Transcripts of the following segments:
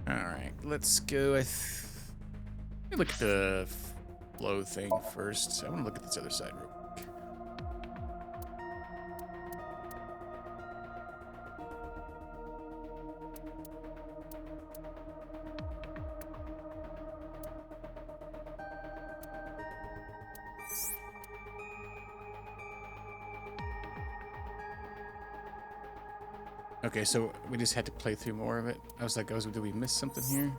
Alright, let's go. Let me look at the flow thing first. I want to look at this other side real quick. Okay, so we just had to play through more of it. I was like, did we miss something here?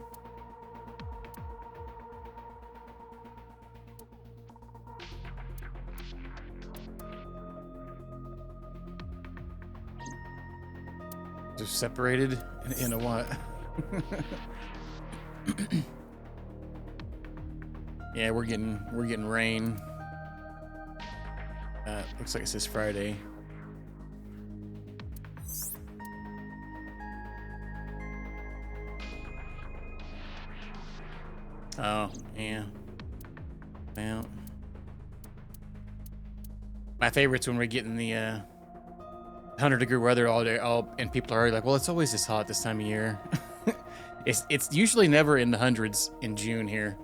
They're separated in a what? Yeah, we're getting rain. Looks like it says Friday. Oh, yeah. Well, my favorite's when we're getting the 100-degree weather all day, and people are already like, well, it's always this hot this time of year. It's usually never in the hundreds in June here.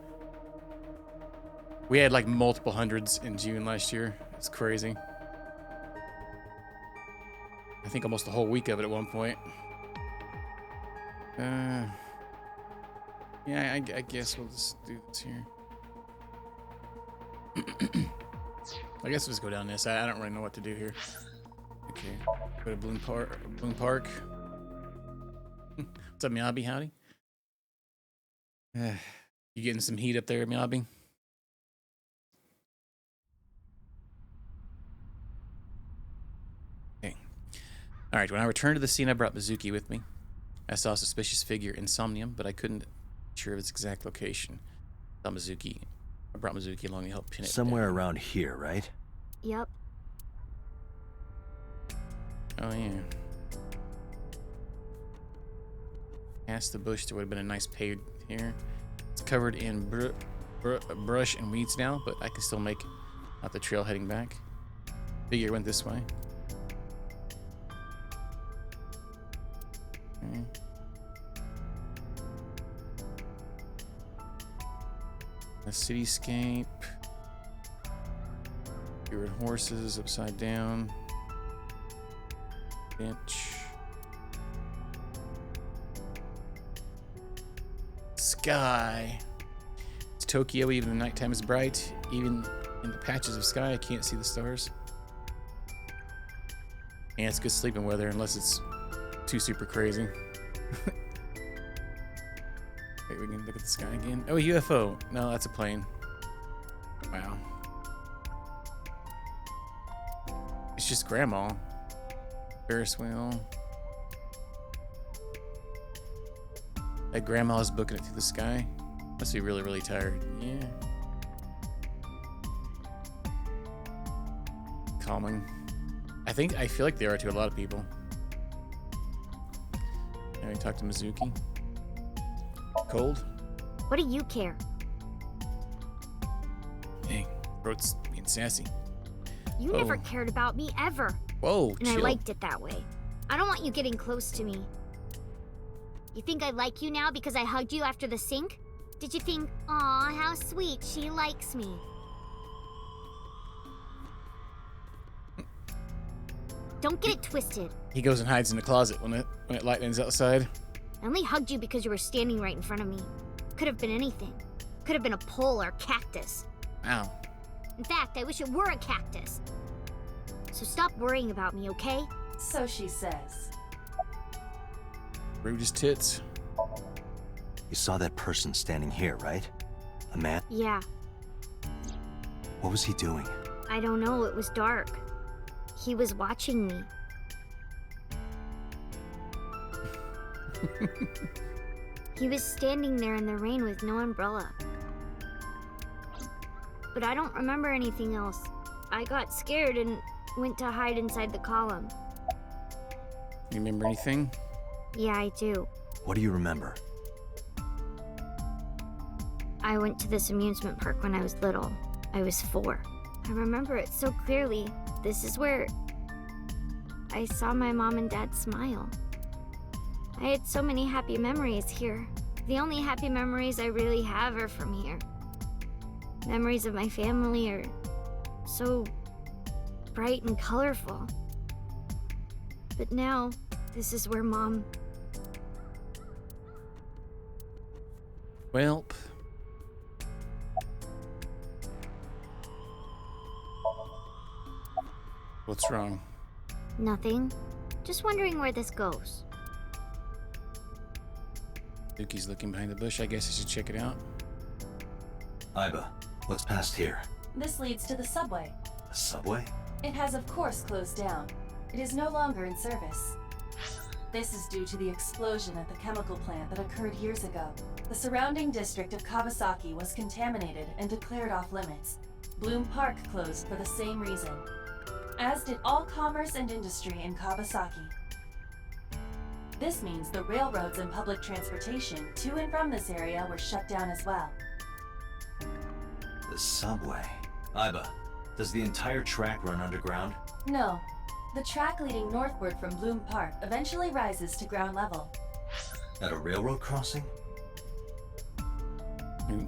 We had like multiple hundreds in June last year. It's crazy. I think almost the whole week of it at one point. Yeah, I guess we'll just do this here. I guess we'll just go down this. I don't really know what to do here. Okay, go to Bloom Park. What's up, Miyabi? Howdy. You getting some heat up there, Miyabi? Okay. All right, when I returned to the scene, I brought Mizuki with me. I saw a suspicious figure in Somnium, but I couldn't be sure of its exact location. I brought Mizuki along to help pin it somewhere down. Around here, right? Yep. Oh, yeah. Past the bush, there would have been a nice paved here. It's covered in brush and weeds now, but I can still make out the trail heading back. Figure went this way. Okay. A cityscape. Here are horses upside down. Bench. Sky. It's Tokyo, even the nighttime is bright. Even in the patches of sky, I can't see the stars. And it's good sleeping weather unless it's too super crazy. Wait, we can look at the sky again. Oh, a UFO. No, that's a plane. Wow. It's just Grandma. Ferris wheel. That Grandma's booking it through the sky. Must be really, really tired. Yeah. Calming. I feel like they are to a lot of people. Can we talk to Mizuki? Cold? What do you care? Hey, throat's being sassy. You never cared about me, ever. Whoa, And chill. I liked it that way. I don't want you getting close to me. You think I like you now because I hugged you after the sink? Did you think, aw, how sweet, she likes me? Don't get it twisted. He goes and hides in the closet when it lightens outside. I only hugged you because you were standing right in front of me. Could have been anything. Could have been a pole or a cactus. Ow. In fact, I wish it were a cactus. So stop worrying about me, okay? So she says. Rude as tits. You saw that person standing here, right? A man? Yeah, What was he doing? I don't know, it was dark. He was watching me. He was standing there in the rain with no umbrella. But I don't remember anything else. I got scared and went to hide inside the column. You remember anything? Yeah, I do. What do you remember? I went to this amusement park when I was little. I was 4. I remember it so clearly. This is where I saw my mom and dad smile. I had so many happy memories here. The only happy memories I really have are from here. Memories of my family are so bright and colorful. But now, this is where Mom... Welp. What's wrong? Nothing. Just wondering where this goes. Dooky's looking behind the bush. I guess I should check it out. Iba, what's past here? This leads to the subway. A subway? It has of course closed down. It is no longer in service. This is due to the explosion at the chemical plant that occurred years ago. The surrounding district of Kawasaki was contaminated and declared off limits. Bloom Park closed for the same reason, as did all commerce and industry in Kawasaki. This means the railroads and public transportation to and from this area were shut down as well. The subway. Iba, does the entire track run underground? No. The track leading northward from Bloom Park eventually rises to ground level. At a railroad crossing? Hmm.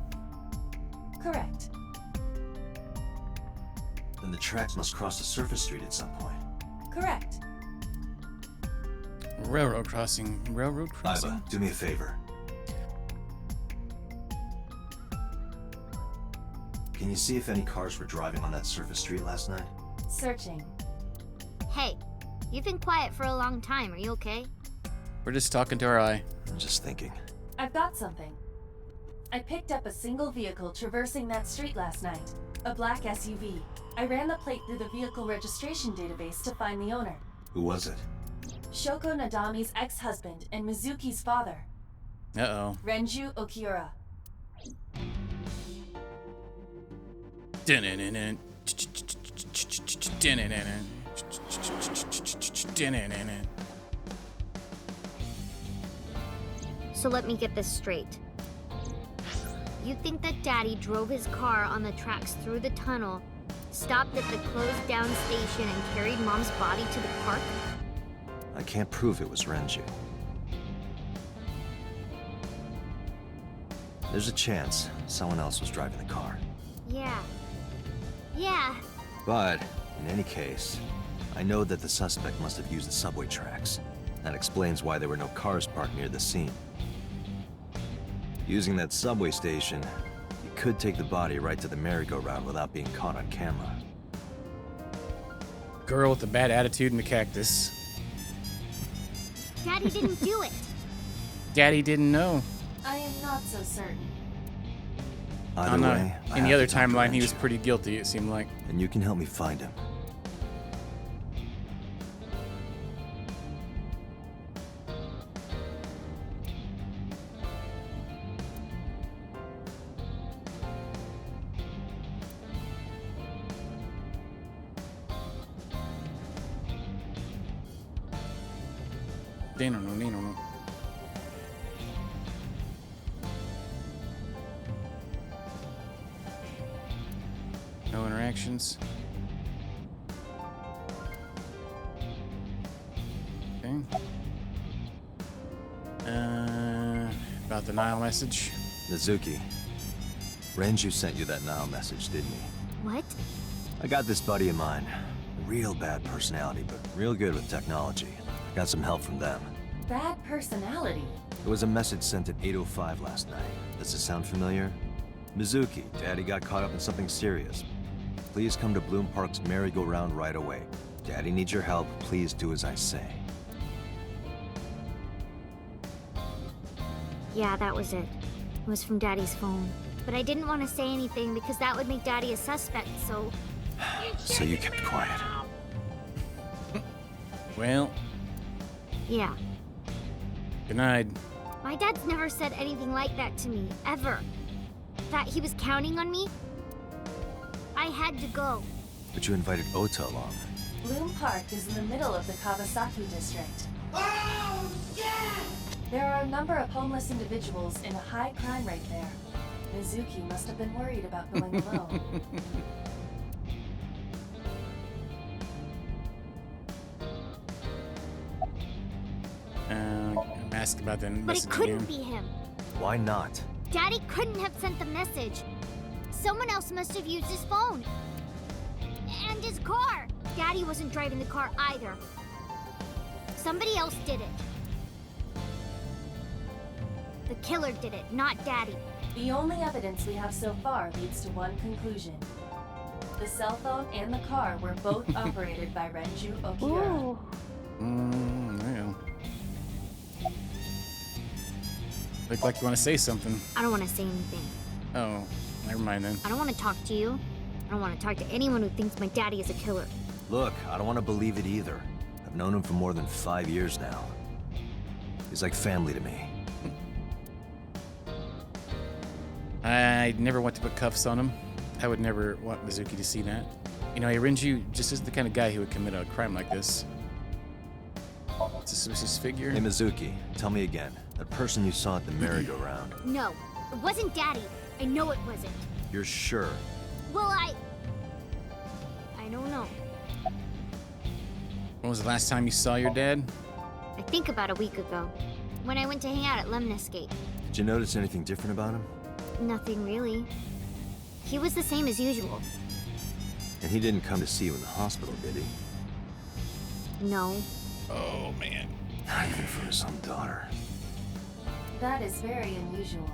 Correct. Then the tracks must cross a surface street at some point. Correct. Railroad crossing. Railroad crossing? Iba, do me a favor. Can you see if any cars were driving on that surface street last night? Searching. Hey, you've been quiet for a long time. Are you okay? We're just talking to our eye. I'm just thinking. I've got something. I picked up a single vehicle traversing that street last night. A black SUV. I ran the plate through the vehicle registration database to find the owner. Who was it? Shoko Nadami's ex-husband and Mizuki's father, Uh-oh. Renju Okiura. Dun-dun-dun-dun. Dun-dun-dun-dun. Dun-dun-dun-dun. So let me get this straight. You think that Daddy drove his car on the tracks through the tunnel, stopped at the closed down station, and carried Mom's body to the park? I can't prove it was Renju. There's a chance someone else was driving the car. Yeah. But, in any case, I know that the suspect must have used the subway tracks. That explains why there were no cars parked near the scene. Using that subway station, you could take the body right to the merry-go-round without being caught on camera. Girl with a bad attitude and a cactus. Daddy didn't do it. Daddy didn't know. I am not so certain. Either way, I in the have other to talk to timeline, he was Renju, pretty guilty, it seemed like. and you can help me find him. No interactions. Okay. About the Nile message. Mizuki, Renju sent you that Nile message, didn't he? What? I got this buddy of mine. Real bad personality, but real good with technology. Got some help from them. Bad personality. There was a message sent at 8:05 last night. Does this sound familiar? Mizuki, Daddy got caught up in something serious. Please come to Bloom Park's merry-go-round right away. Daddy needs your help. Please do as I say. Yeah, that was it. It was from Daddy's phone. But I didn't want to say anything because that would make Daddy a suspect, so... So you kept quiet. Well, Yeah. good night. My dad's never said anything like that to me, ever. That he was counting on me? I had to go. But you invited Ota along. Bloom Park is in the middle of the Kawasaki district. Oh, yeah! There are a number of homeless individuals in a high crime rate there. Mizuki must have been worried about going alone. Ask about the But it message couldn't again. be him. Why not? Daddy couldn't have sent the message. Someone else must have used his phone. And his car. Daddy wasn't driving the car either. Somebody else did it. The killer did it, not Daddy. The only evidence we have so far leads to one conclusion. The cell phone and the car were both operated by Renju Okiura. Yeah. Look like you want to say something. I don't want to say anything. Oh, never mind then. I don't want to talk to you. I don't want to talk to anyone who thinks my daddy is a killer. Look, I don't want to believe it either. I've known him for more than 5 years now. He's like family to me. I never want to put cuffs on him. I would never want Mizuki to see that. You know, Renju just isn't the kind of guy who would commit a crime like this. It's a suspicious figure. Hey, Mizuki, tell me again. That person you saw at the merry-go-round. No, it wasn't Daddy. I know it wasn't. You're sure? Well, I don't know. When was the last time you saw your dad? I think about a week ago, when I went to hang out at Lemniscate. Did you notice anything different about him? Nothing really. He was the same as usual. And he didn't come to see you in the hospital, did he? No. Oh, man. Not even for his own daughter. That is very unusual.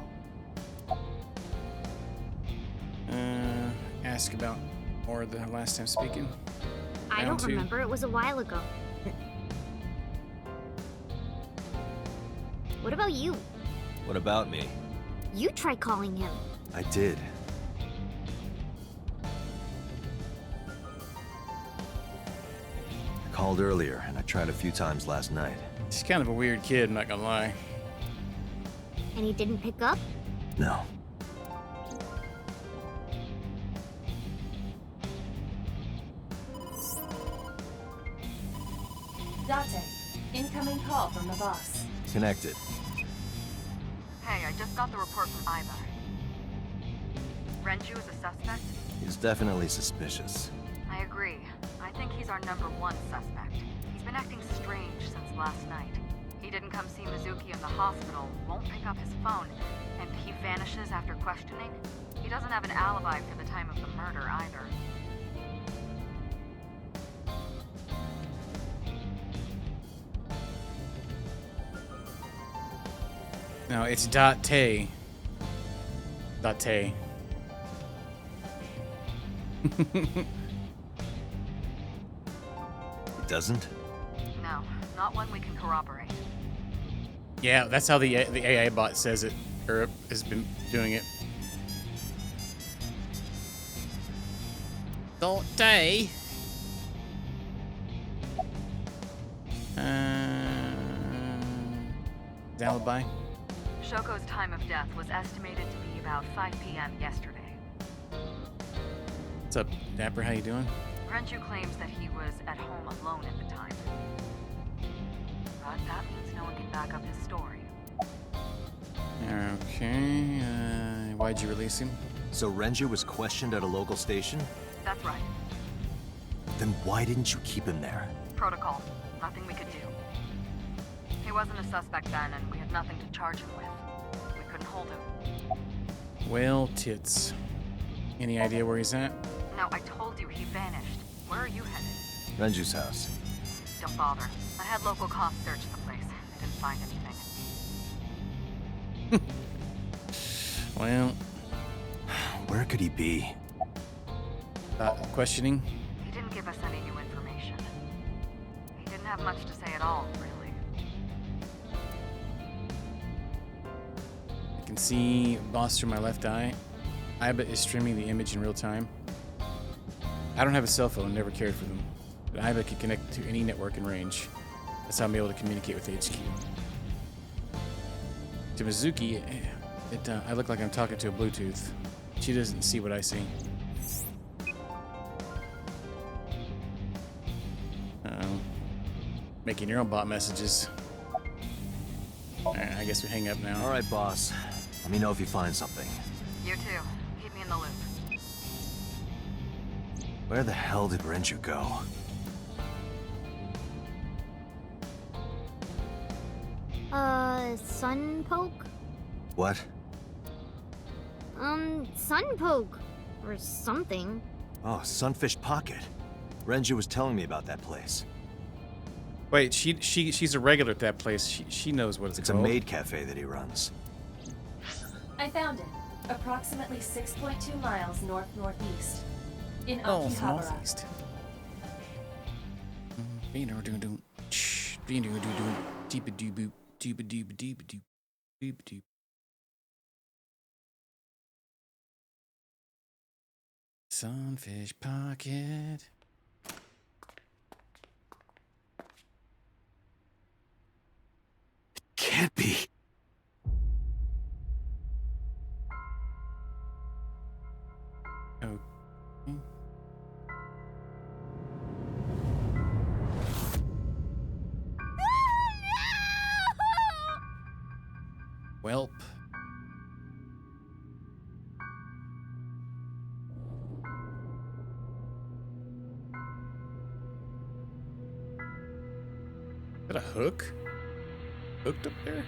Ask about or the last time speaking. I Round don't two. remember. It was a while ago. What about you? What about me? You try calling him. I did. I called earlier, and I tried a few times last night. He's kind of a weird kid, I'm not gonna lie. And he didn't pick up? No. Date, incoming call from the boss. Connected. Hey, I just got the report from Iva. Renju is a suspect? He's definitely suspicious. I agree. I think he's our #1 suspect. He's been acting strange since last night. He didn't come see Mizuki in the hospital, won't pick up his phone, and he vanishes after questioning. He doesn't have an alibi for the time of the murder either. No, it's Date. Date. He doesn't? No, not one we can corroborate. Yeah, that's how the AI bot says it, or has been doing it. Date. Alibi. Shoko's time of death was estimated to be about 5 p.m. yesterday. What's up, Dapper? How you doing? Renju claims that he was at home alone at the time. But that means no one can back up his story. Okay. Why'd you release him? So Renju was questioned at a local station? That's right. Then why didn't you keep him there? Protocol. Nothing we could do. He wasn't a suspect then, and we had nothing to charge him with. We couldn't hold him. Well, tits. Any idea where he's at? No, I told you he vanished. Where are you headed? Renju's house. Don't bother. I had local cops search the place. They didn't find anything. Well, Where could he be? questioning. He didn't give us any new information. He didn't have much to say at all, really. I can see boss through my left eye. Iba is streaming the image in real time. I don't have a cell phone, never cared for them. But Iba can connect to any network in range. That's how I'm able to communicate with HQ. To Mizuki, I look like I'm talking to a Bluetooth. She doesn't see what I see. Making your own bot messages. Alright, I guess we hang up now. All right, boss. Let me know if you find something. You too. Keep me in the loop. Where the hell did Renju go? Sun poke? What? Sunpoke. Or something. Oh, Sunfish Pocket. Renju was telling me about that place. Wait, she's a regular at that place. She knows what it's It's a called. maid cafe that he runs. I found it. Approximately 6.2 miles north-northeast. In Oh, Akihabara. northeast. Sunfish Pocket. Can't be. Okay. Welp. Is that a hook? Hooked up there?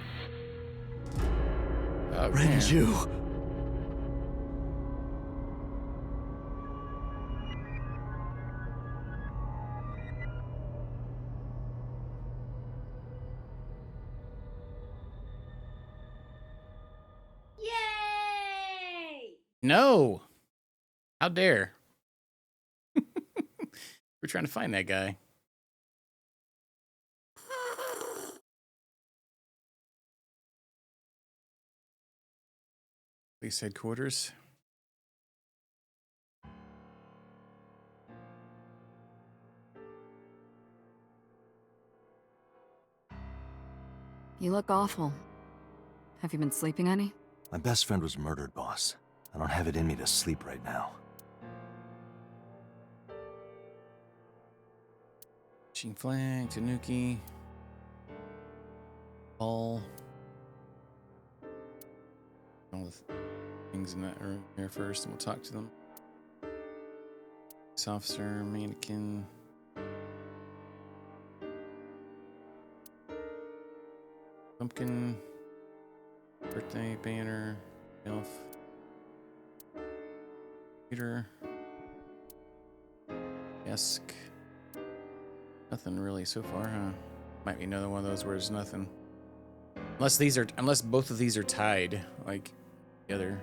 Oh, man. Renju! Yay! No! How dare? We're trying to find that guy. Police headquarters. You look awful. Have you been sleeping any? My best friend was murdered, boss. I don't have it in me to sleep right now. Machine flag, Tanuki. All. All the things in that room here first, and we'll talk to them. Police officer, mannequin. Pumpkin. Birthday banner. Elf. Computer. Desk. Nothing really so far, huh? Might be another one of those where there's nothing. Unless both of these are tied, like the other.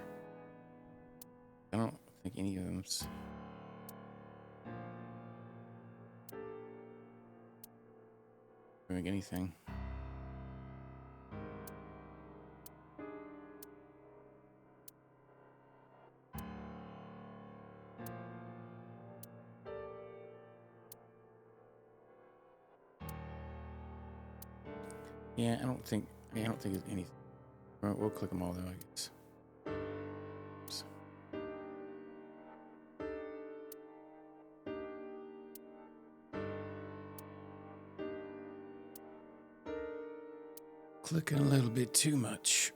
I don't think any of them's. Doing anything. Yeah, I don't think it's anything. We'll click them all though, I guess. Oops. Clicking a little bit too much.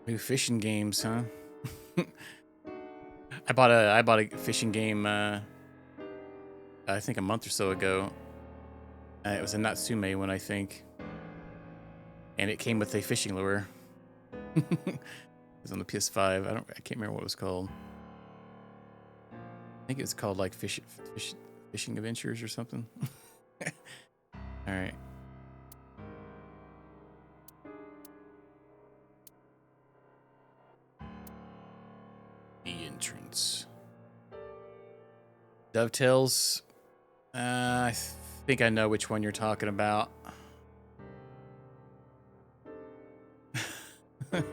New fishing games, huh? I bought a fishing game I think a month or so ago. It was a Natsume one, I think. And it came with a fishing lure. It was on the PS5. I can't remember what it was called. I think it was called like Fishing Adventures or something. All right. The entrance. Dovetails. I think I know which one you're talking about. Are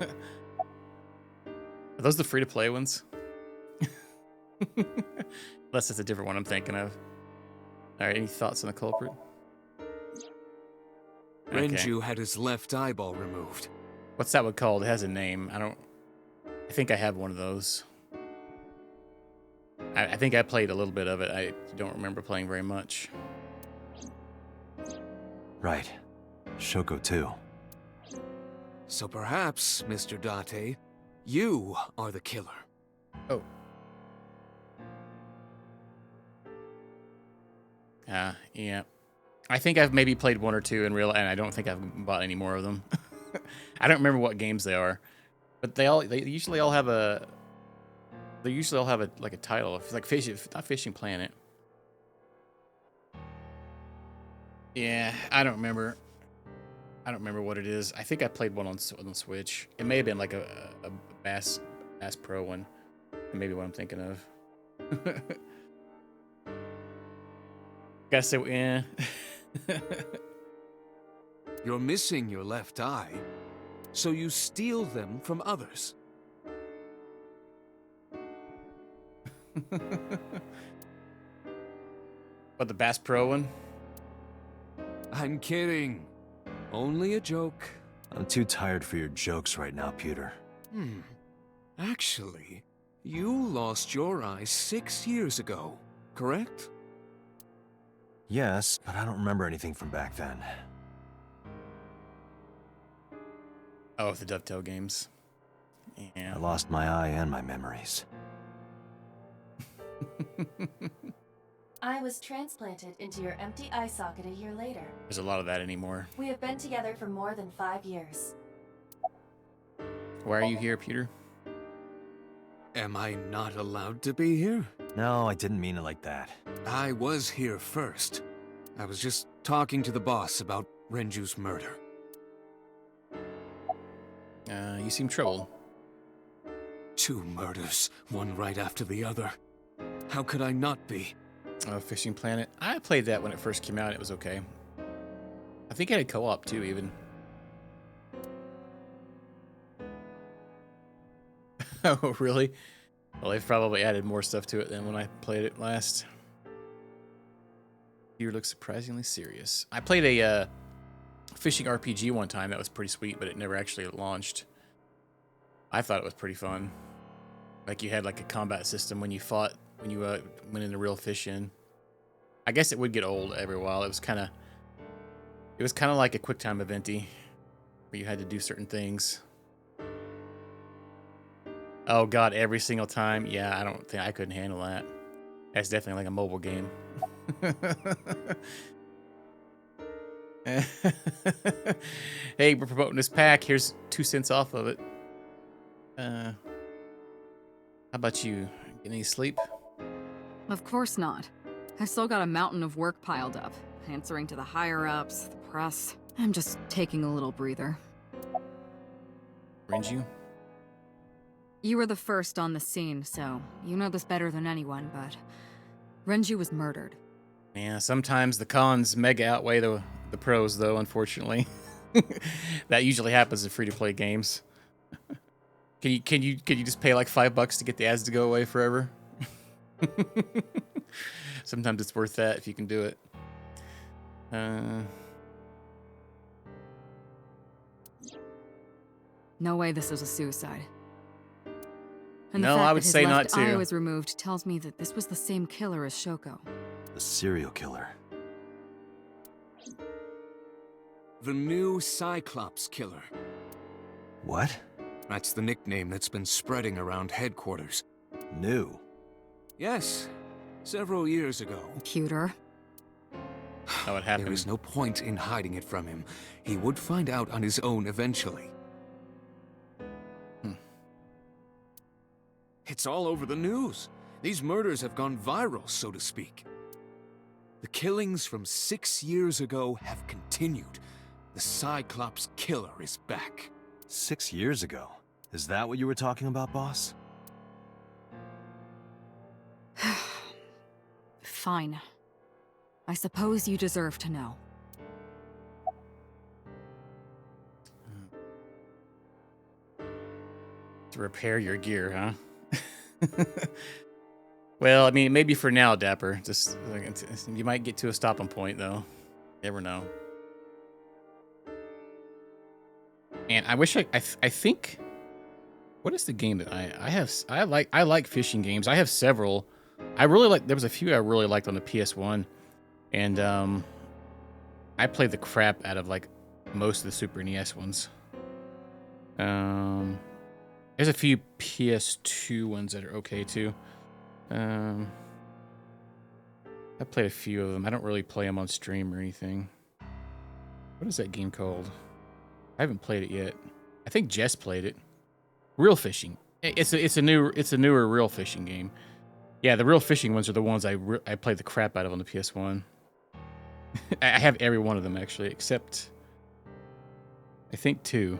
those the free-to-play ones? Unless it's a different one I'm thinking of. All right, any thoughts on the culprit? Okay. Renju had his left eyeball removed. What's that one called? It has a name. I think I have one of those. I think I played a little bit of it. I don't remember playing very much. Right. Shoko too. So perhaps, Mr. Date, you are the killer. Oh. Yeah. I think I've maybe played one or two in real, and I don't think I've bought any more of them. I don't remember what games they are, but they usually all have a like a title. It's like not Fishing Planet. Yeah, I don't remember. I don't remember what it is. I think I played one on the Switch. It may have been like a Bass Pro one. Maybe what I'm thinking of. Gotta say, yeah. You're missing your left eye, so you steal them from others. What, the Bass Pro one? I'm kidding. Only a joke. I'm too tired for your jokes right now, Peter. Actually, you lost your eye 6 years ago, correct? Yes, but I don't remember anything from back then. Oh, the Dovetail games. Yeah. I lost my eye and my memories. I was transplanted into your empty eye socket a year later. There's a lot of that anymore. We have been together for more than 5 years. Why are you here, Peter? Am I not allowed to be here? No, I didn't mean it like that. I was here first. I was just talking to the boss about Renju's murder. You seem troubled. 2 murders, one right after the other. How could I not be? Fishing Planet. I played that when it first came out. It was okay. I think it had co-op too, even. Oh, really? Well, they've probably added more stuff to it than when I played it last. You look surprisingly serious. I played a fishing RPG one time. That was pretty sweet, but it never actually launched. I thought it was pretty fun. Like you had like a combat system when you fought, when you went into real fishing. I guess it would get old every while. It was kind of like a QuickTime eventy where you had to do certain things. Oh god, every single time. Yeah, I don't think I couldn't handle that. That's definitely like a mobile game. Hey, we're promoting this pack. Here's 2 cents off of it. How about you? Get any sleep? Of course not. I've still got a mountain of work piled up, answering to the higher-ups, the press. I'm just taking a little breather. Renju? You were the first on the scene, so you know this better than anyone, but Renju was murdered. Yeah, sometimes the cons mega outweigh the pros, though, unfortunately. That usually happens in free-to-play games. Can you just pay like $5 to get the ads to go away forever? Sometimes it's worth that if you can do it. No way this was a suicide. And No, the fact I would that his say not left eye to. was removed tells me that this was the same killer as Shoko. The serial killer. The new Cyclops killer. What? That's the nickname that's been spreading around headquarters. New. Yes, several years ago. Computer. How it happened. There is no point in hiding it from him. He would find out on his own eventually. It's all over the news. These murders have gone viral, so to speak. The killings from 6 years ago have continued. The Cyclops killer is back. 6 years ago. Is that what you were talking about, boss? Fine. I suppose you deserve to know. To repair your gear, huh? Well, I mean, maybe for now, Dapper. Just you might get to a stopping point, though. Never know. And I wish I think. What is the game that I have? I like fishing games. I have several. I really like. There was a few I really liked on the PS1, and I played the crap out of like most of the Super NES ones. There's a few PS2 ones that are okay too. I played a few of them. I don't really play them on stream or anything. What is that game called? I haven't played it yet. I think Jess played it. Real fishing. It's a newer real fishing game. Yeah, the real fishing ones are the ones I played the crap out of on the PS1. I have every one of them actually, except I think 2.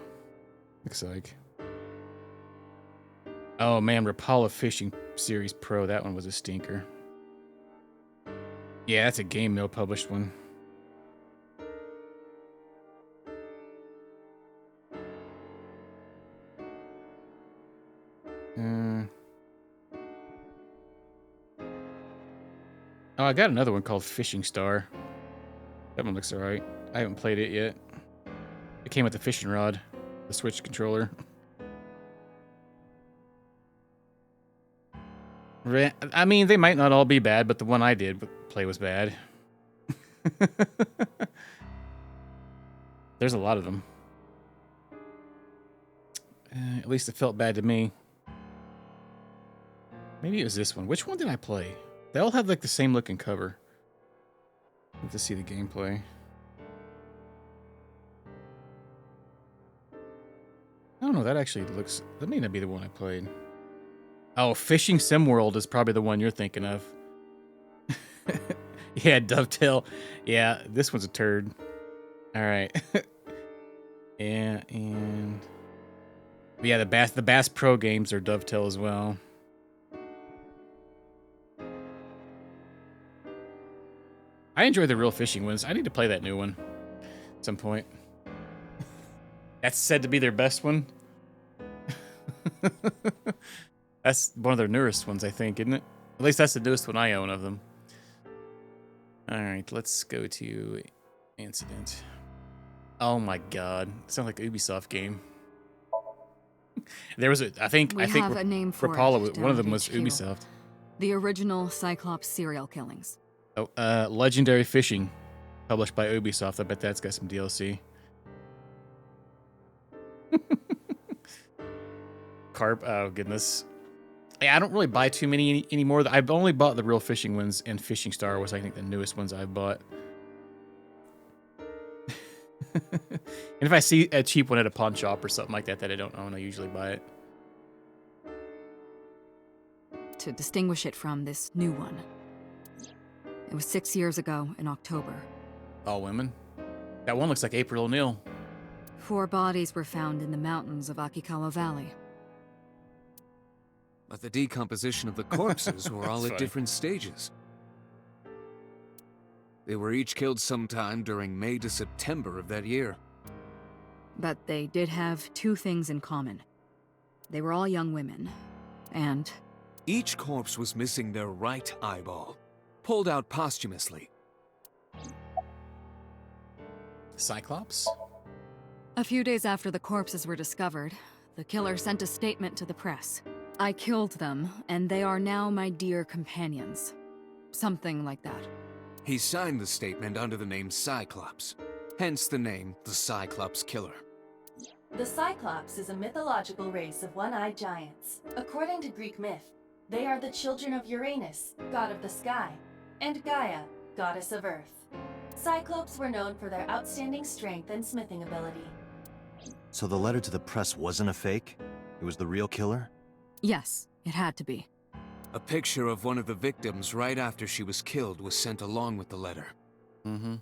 Looks like. Oh man, Rapala Fishing Series Pro. That one was a stinker. Yeah, that's a Game Mill published one. Oh, I got another one called Fishing Star. That one looks alright. I haven't played it yet. It came with the fishing rod, the Switch controller. I mean, they might not all be bad, but the one I did play was bad. There's a lot of them. At least it felt bad to me. Maybe it was this one. Which one did I play? They all have like the same looking cover. I have to see the gameplay. I don't know. That actually looks... That may not be the one I played. Oh, Fishing Sim World is probably the one you're thinking of. Yeah, Dovetail. Yeah, this one's a turd. All right. Yeah, and... But yeah, the Bass Pro games are Dovetail as well. I enjoy the real fishing ones. I need to play that new one at some point. That's said to be their best one. That's one of their newest ones, I think, isn't it? At least that's the newest one I own of them. All right, let's go to Incident. Oh my god, sounds like an Ubisoft game. There was I think have a name for Rapala, it one of them down was HQ. Ubisoft. The original Cyclops serial killings. Oh, Legendary Fishing, published by Ubisoft. I bet that's got some DLC. Carp. Oh goodness. Yeah, I don't really buy too many anymore. I've only bought the real fishing ones, and Fishing Star was, I think, the newest ones I've bought. And if I see a cheap one at a pawn shop or something like that I don't own, I usually buy it. To distinguish it from this new one. It was 6 years ago in October. All women. That one looks like April O'Neil. 4 bodies were found in the mountains of Akikawa Valley. But the decomposition of the corpses were all That's at funny. different stages. They were each killed sometime during May to September of that year. But they did have 2 things in common. They were all young women, and Each corpse was missing their right eyeball, pulled out posthumously. Cyclops? a few days after the corpses were discovered, the killer sent a statement to the press. I killed them, and they are now my dear companions. Something like that. He signed the statement under the name Cyclops, hence the name the Cyclops Killer. The Cyclops is a mythological race of one-eyed giants. According to Greek myth, they are the children of Uranus, god of the sky, and Gaia, goddess of earth. Cyclopes were known for their outstanding strength and smithing ability. So the letter to the press wasn't a fake? It was the real killer? Yes, it had to be. A picture of one of the victims right after she was killed was sent along with the letter. Mm-hmm.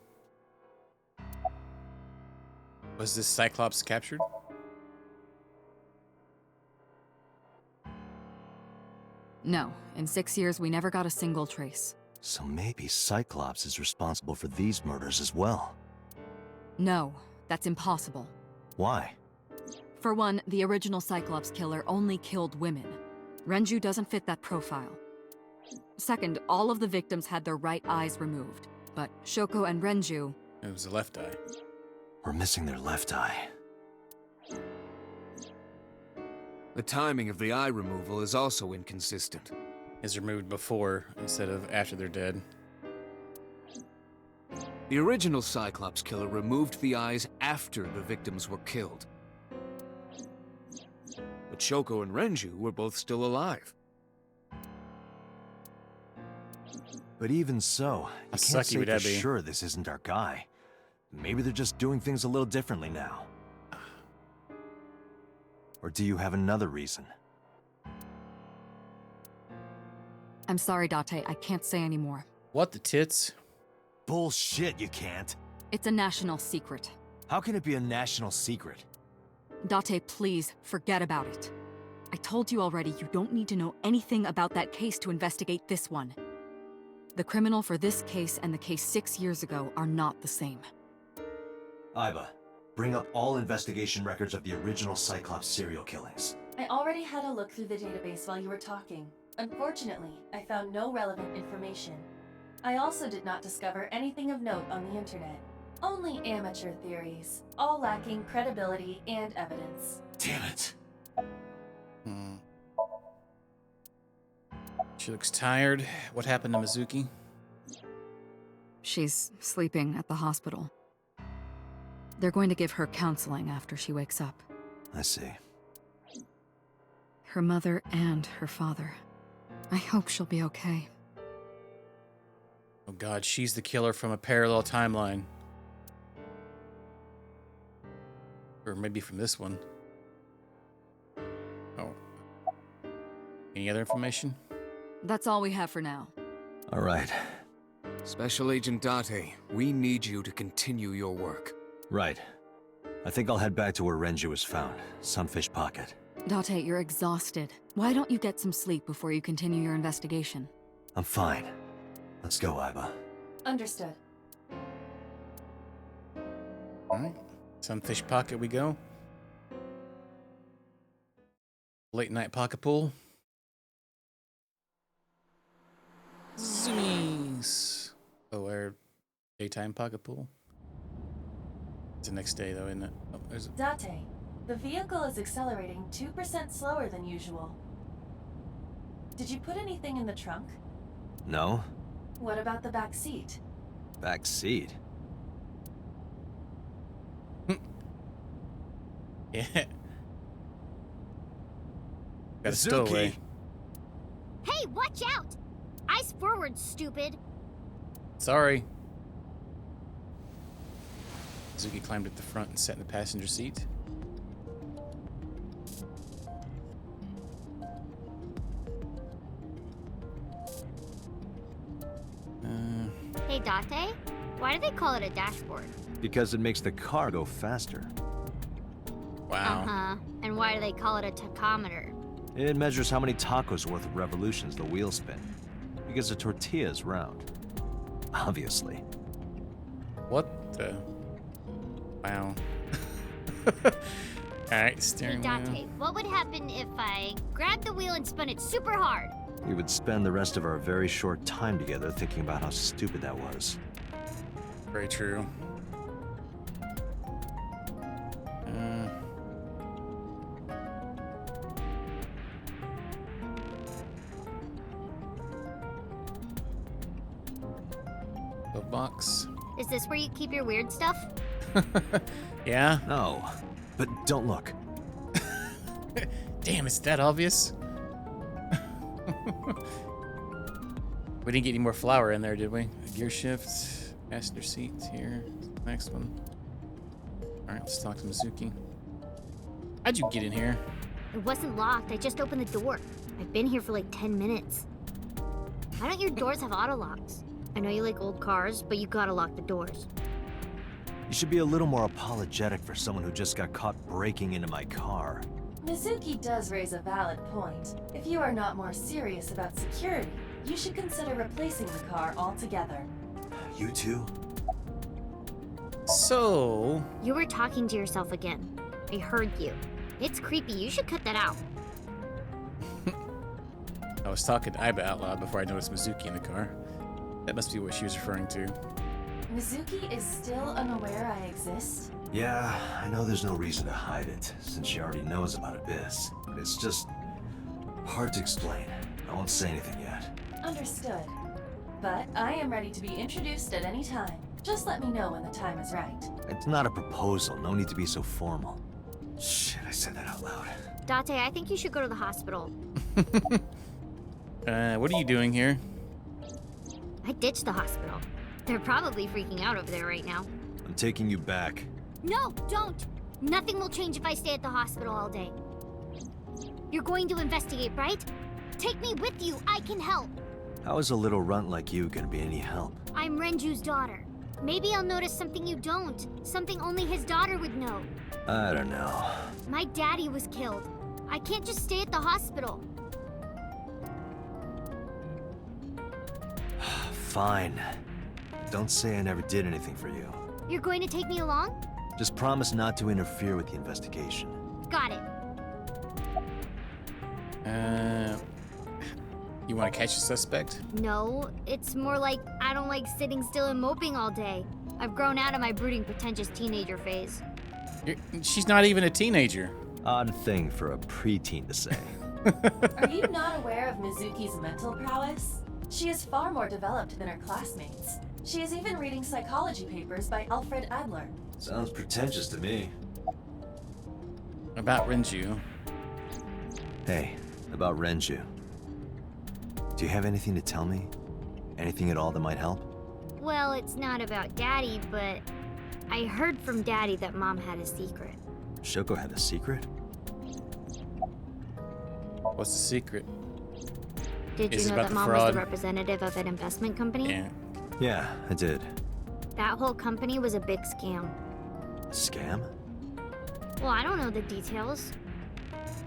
Was this Cyclops captured? No, in 6 years we never got a single trace. So maybe Cyclops is responsible for these murders as well. No, that's impossible. Why? For one, the original Cyclops killer only killed women. Renju doesn't fit that profile. Second, all of the victims had their right eyes removed, but Shoko and Renju... It was the left eye. We're missing their left eye. The timing of the eye removal is also inconsistent. Is removed before instead of after they're dead. The original Cyclops Killer removed the eyes after the victims were killed. But Shoko and Renju were both still alive. But even so, you How can't sucky say would for that be? sure this isn't our guy. Maybe they're just doing things a little differently now. Or do you have another reason? I'm sorry, Date. I can't say anymore. What the tits? Bullshit, you can't. It's a national secret. How can it be a national secret? Date, please, forget about it. I told you already you don't need to know anything about that case to investigate this one. The criminal for this case and the case 6 years ago are not the same. Iba, bring up all investigation records of the original Cyclops serial killings. I already had a look through the database while you were talking. Unfortunately, I found no relevant information. I also did not discover anything of note on the internet. Only amateur theories, all lacking credibility and evidence. Damn it. She looks tired. What happened to Mizuki? She's sleeping at the hospital. They're going to give her counseling after she wakes up. I see. Her mother and her father. I hope she'll be okay. Oh god, she's the killer from a parallel timeline. Or maybe from this one. Oh. Any other information? That's all we have for now. All right. Special Agent Date, we need you to continue your work. Right. I think I'll head back to where Renju was found. Sunfish Pocket. Date, you're exhausted. Why don't you get some sleep before you continue your investigation? I'm fine. Let's go, Iba. Understood. Alright. Sunfish Pocket we go. Late night pocket pool. Zoomies. Oh, our daytime pocket pool. It's the next day though, isn't it? Oh, there's Date, the vehicle is accelerating 2% slower than usual. Did you put anything in the trunk? No? What about the back seat? Back seat? yeah. Got a stowaway. Hey, watch out! Eyes forward, stupid! Sorry. Mizuki climbed at the front and sat in the passenger seat. Hey, Date? Why do they call it a dashboard? Because it makes the car go faster. Wow. Uh-huh. And why do they call it a tachometer? It measures how many tacos worth of revolutions the wheels spin. Because a tortilla is round. Obviously. What the? Wow. Alright, Hey, steering Date, wheel. what would happen if I grabbed the wheel and spun it super hard? We would spend the rest of our very short time together thinking about how stupid that was. Very true. Glove box. Is this where you keep your weird stuff? Yeah? No, but don't look. Damn, is that obvious? We didn't get any more flour in there, did we? Gear shift, passenger seat here. Next one. Alright, let's talk to Mizuki. How'd you get in here? It wasn't locked. I just opened the door. I've been here for like 10 minutes. Why don't your doors have auto locks? I know you like old cars, but you gotta lock the doors. You should be a little more apologetic for someone who just got caught breaking into my car. Mizuki does raise a valid point. If you are not more serious about security, you should consider replacing the car altogether. You two? So... You were talking to yourself again. I heard you. It's creepy. You should cut that out. I was talking to Iba out loud before I noticed Mizuki in the car. That must be what she was referring to. Mizuki is still unaware I exist? Yeah, I know there's no reason to hide it, since she already knows about Abyss. But it's just hard to explain. I won't say anything yet. Understood. But I am ready to be introduced at any time. Just let me know when the time is right. It's not a proposal, no need to be so formal. Shit, I said that out loud. Date, I think you should go to the hospital. What are you doing here? I ditched the hospital. They're probably freaking out over there right now. I'm taking you back. No, don't! Nothing will change if I stay at the hospital all day. You're going to investigate, right? Take me with you. I can help. How is a little runt like you gonna be any help? I'm Renju's daughter. Maybe I'll notice something you don't. Something only his daughter would know. I don't know. My daddy was killed. I can't just stay at the hospital. Fine. Don't say I never did anything for you. You're going to take me along? Just promise not to interfere with the investigation. Got it. You want to catch a suspect? No, it's more like I don't like sitting still and moping all day. I've grown out of my brooding, pretentious teenager phase. She's not even a teenager. Odd thing for a preteen to say. Are you not aware of Mizuki's mental prowess? She is far more developed than her classmates. She is even reading psychology papers by Alfred Adler. Sounds pretentious to me. About Renju. Hey, about Renju. Do you have anything to tell me? Anything at all that might help? Well, it's not about Daddy, but I heard from Daddy that Mom had a secret. Shoko had a secret? What's the secret? Did Is you it know about that the Mom was fraud? the representative of an investment company? Yeah. Yeah, I did. That whole company was a big scam. A scam? Well, I don't know the details.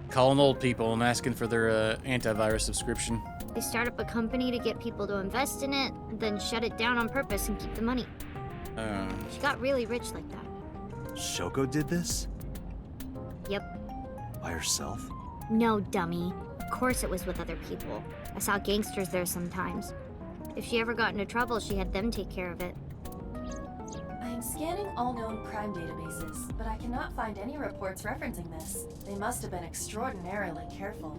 Calling old people and asking for their antivirus subscription. They start up a company to get people to invest in it, then shut it down on purpose and keep the money. She got really rich like that. Shoko did this? Yep. By herself? No, dummy. Of course it was with other people. I saw gangsters there sometimes. If she ever got into trouble, she had them take care of it. I am scanning all known crime databases, but I cannot find any reports referencing this. They must have been extraordinarily careful.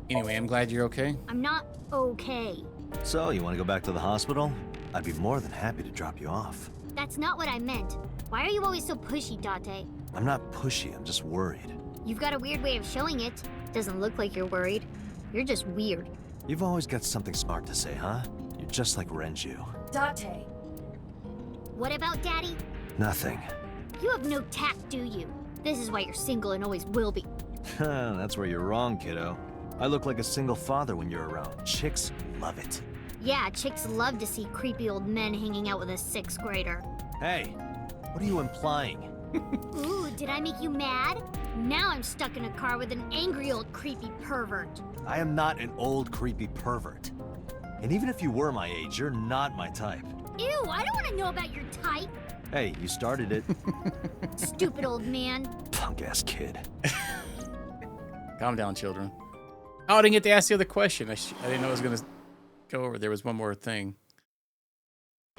Anyway, I'm glad you're okay. I'm not okay. So, you want to go back to the hospital? I'd be more than happy to drop you off. That's not what I meant. Why are you always so pushy, Date? I'm not pushy, I'm just worried. You've got a weird way of showing it. Doesn't look like you're worried. You're just weird. You've always got something smart to say, huh? You're just like Renju. Date, What about Daddy? Nothing. You have no tact, do you? This is why you're single and always will be. That's where you're wrong, kiddo. I look like a single father when you're around. Chicks love it. Yeah, chicks love to see creepy old men hanging out with a 6th grader. Hey, what are you implying? Ooh, did I make you mad? Now I'm stuck in a car with an angry old creepy pervert. I am not an old, creepy pervert. And even if you were my age, you're not my type. Ew, I don't want to know about your type. Hey, you started it. Stupid old man. Punk-ass kid. Calm down, children. Oh, I didn't get to ask the other question. I didn't know I was going to go over. There was one more thing.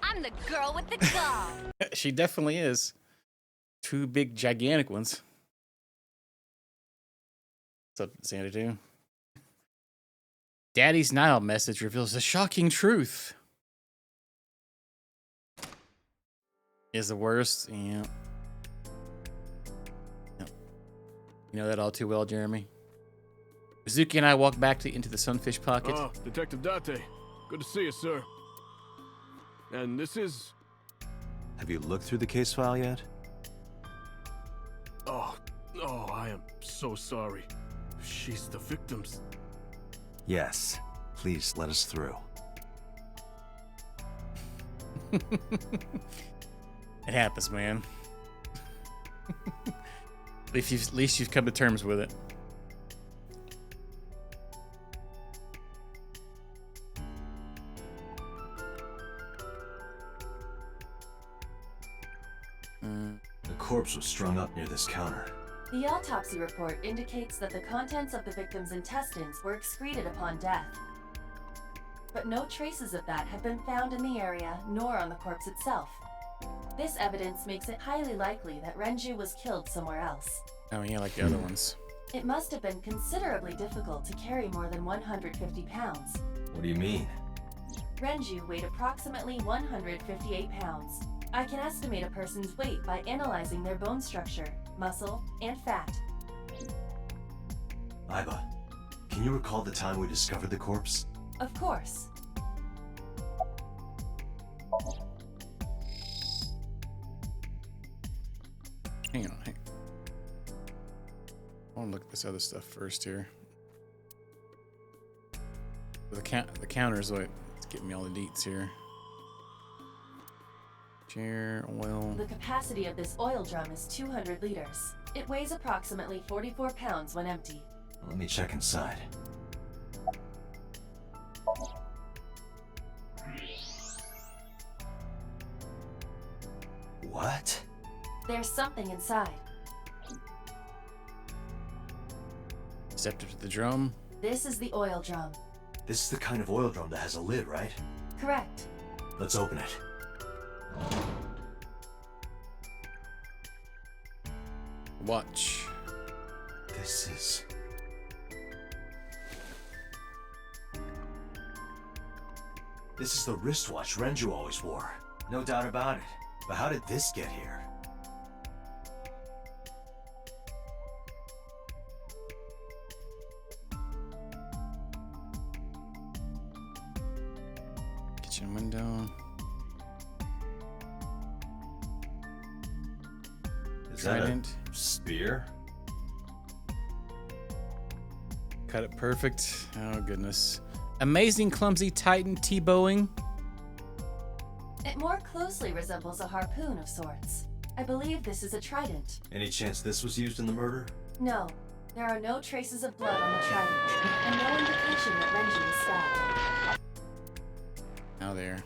I'm the girl with the gall. She definitely is. 2 big, gigantic ones. What's up, Xanadu? Daddy's Nile message reveals a shocking truth. Is the worst. Yeah. Yep. You know that all too well, Jeremy. Mizuki and I walk back into the sunfish pocket. Oh, Detective Date. Good to see you, sir. And this is... Have you looked through the case file yet? Oh, I am so sorry. She's the victim's... Yes. Please let us through. It happens, man. At least you've come to terms with it. The corpse was strung up near this counter. The autopsy report indicates that the contents of the victim's intestines were excreted upon death. But no traces of that have been found in the area, nor on the corpse itself. This evidence makes it highly likely that Renju was killed somewhere else. Oh yeah, like the other ones. It must have been considerably difficult to carry more than 150 pounds. What do you mean? Renju weighed approximately 158 pounds. I can estimate a person's weight by analyzing their bone structure, muscle, and fat. Aiba, can you recall the time we discovered the corpse? Of course. Hang on. I want to look at this other stuff first here. The counter is what's getting me all the deets here. Chair, oil. The capacity of this oil drum is 200 liters. It weighs approximately 44 pounds when empty. Let me check inside. What? There's something inside. Stepped up to the drum. This is the oil drum. This is the kind of oil drum that has a lid, right? Correct. Let's open it. Watch. This is the wristwatch Renju always wore. No doubt about it. But how did this get here? Kitchen window. Is that Trident. a spear? Cut it perfect. Oh, goodness. Amazing clumsy Titan T-bowing. It more closely resembles a harpoon of sorts. I believe this is a trident. Any chance this was used in the murder? No, there are no traces of blood on the trident, and no indication that Renji was stabbed. Now there.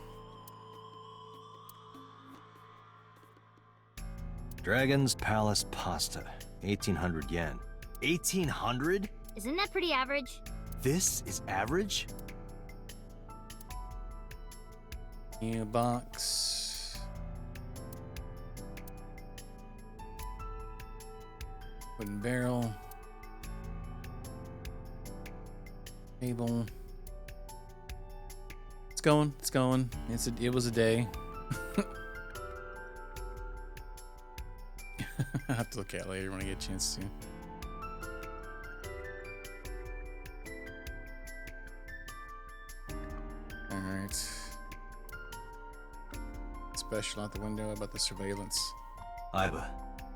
Dragon's Palace pasta. 1,800 yen. 1,800? Isn't that pretty average? This is average? New box. Wooden barrel. Table. It's going. It's going. It was a day. I'll have to look at it later when I get a chance to. Alright. Special out the window about the surveillance. Iba,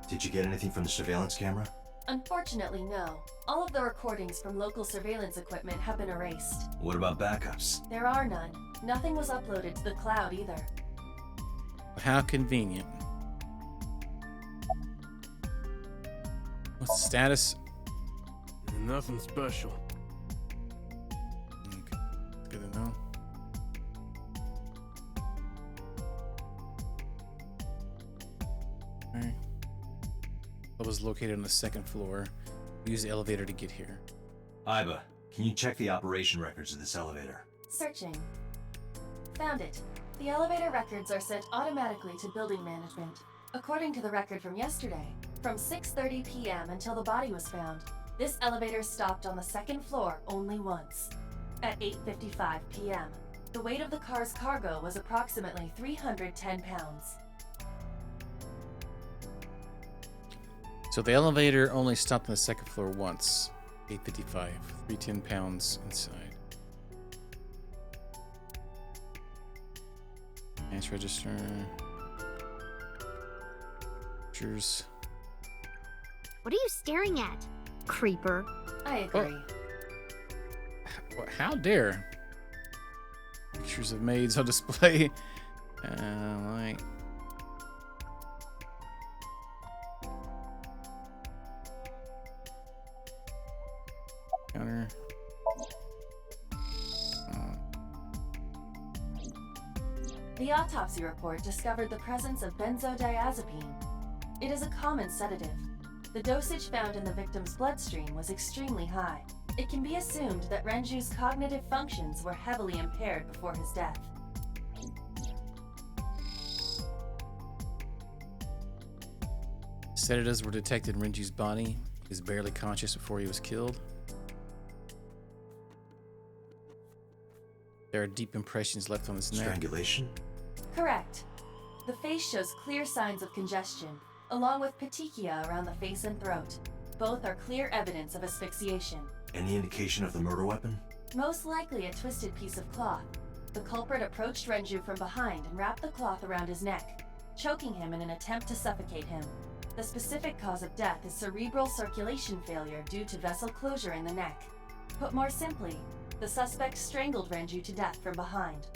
did you get anything from the surveillance camera? Unfortunately, no. All of the recordings from local surveillance equipment have been erased. What about backups? There are none. Nothing was uploaded to the cloud either. How convenient. What's the status? Nothing special. Okay. It's good to know. Alright. It was located on the second floor. We used the elevator to get here. Iba, can you check the operation records of this elevator? Searching. Found it. The elevator records are sent automatically to building management. According to the record from yesterday, from 6:30 p.m. until the body was found, this elevator stopped on the second floor only once. At 8:55 p.m., the weight of the car's cargo was approximately 310 pounds. So the elevator only stopped on the second floor once. 8:55. 310 pounds inside. Cash register. Pictures. What are you staring at, creeper? I agree. How dare? Pictures of maids on display. Like. Counter. The autopsy report discovered the presence of benzodiazepine. It is a common sedative. The dosage found in the victim's bloodstream was extremely high. It can be assumed that Renju's cognitive functions were heavily impaired before his death. Sedatives were detected in Renji's body. He was barely conscious before he was killed. There are deep impressions left on his neck. Strangulation? Correct. The face shows clear signs of congestion, along with petechia around the face and throat. Both are clear evidence of asphyxiation. Any indication of the murder weapon? Most likely a twisted piece of cloth. The culprit approached Renju from behind and wrapped the cloth around his neck, choking him in an attempt to suffocate him. The specific cause of death is cerebral circulation failure due to vessel closure in the neck. Put more simply, the suspect strangled Renju to death from behind.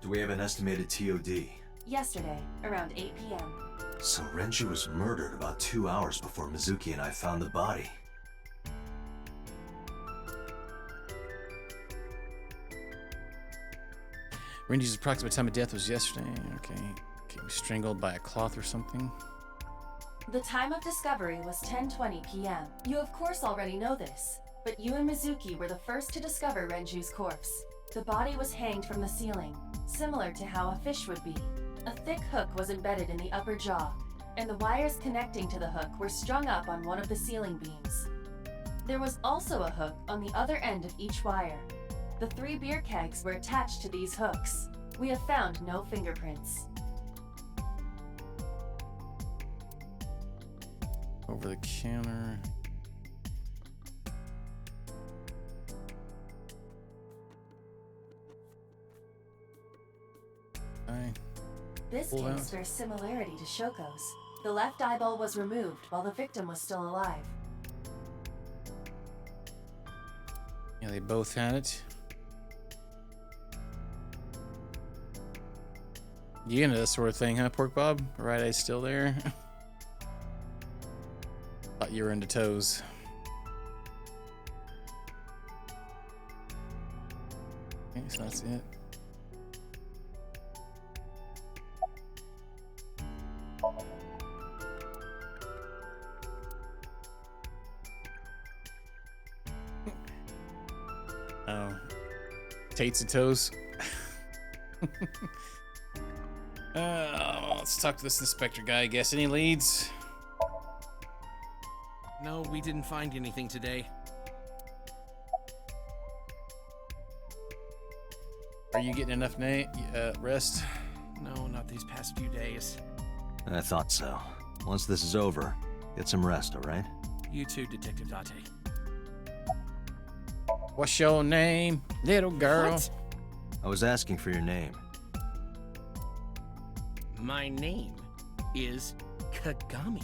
Do we have an estimated TOD? Yesterday, around 8 p.m. So Renju was murdered about 2 hours before Mizuki and I found the body. Renji's approximate time of death was yesterday. Okay. Okay, was strangled by a cloth or something. The time of discovery was 10:20 p.m. You of course already know this, but you and Mizuki were the first to discover Renju's corpse. The body was hanged from the ceiling, similar to how a fish would be. A thick hook was embedded in the upper jaw, and the wires connecting to the hook were strung up on one of the ceiling beams. There was also a hook on the other end of each wire. The 3 beer kegs were attached to these hooks. We have found no fingerprints. Over the counter. This Pull case bears similarity to Shoko's. The left eyeball was removed while the victim was still alive. Yeah, they both had it. You into this sort of thing, huh, Pork Bob? Right eye's still there. Thought you were into toes. Okay, so that's it. Oh, Tates and toes. Let's talk to this inspector guy, I guess. Any leads? No, we didn't find anything today. Are you getting enough rest? No, not these past few days. I thought so. Once this is over, get some rest, alright? You too, Detective Date. What's your name, little girl? What? I was asking for your name. My name is Kagami.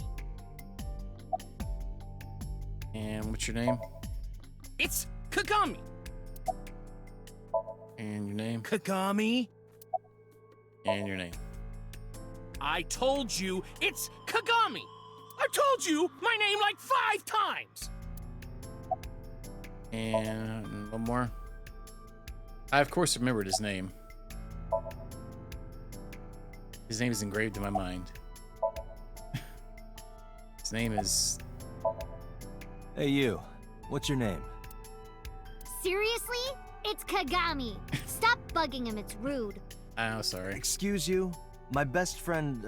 And what's your name? It's Kagami! And your name? Kagami? And your name. I told you it's Kagami! I told you my name like 5 times! And one more. I, of course, remembered his name. His name is engraved in my mind. His name is... Hey, you. What's your name? Seriously? It's Kagami. Stop bugging him, it's rude. Oh, sorry. Excuse you? My best friend,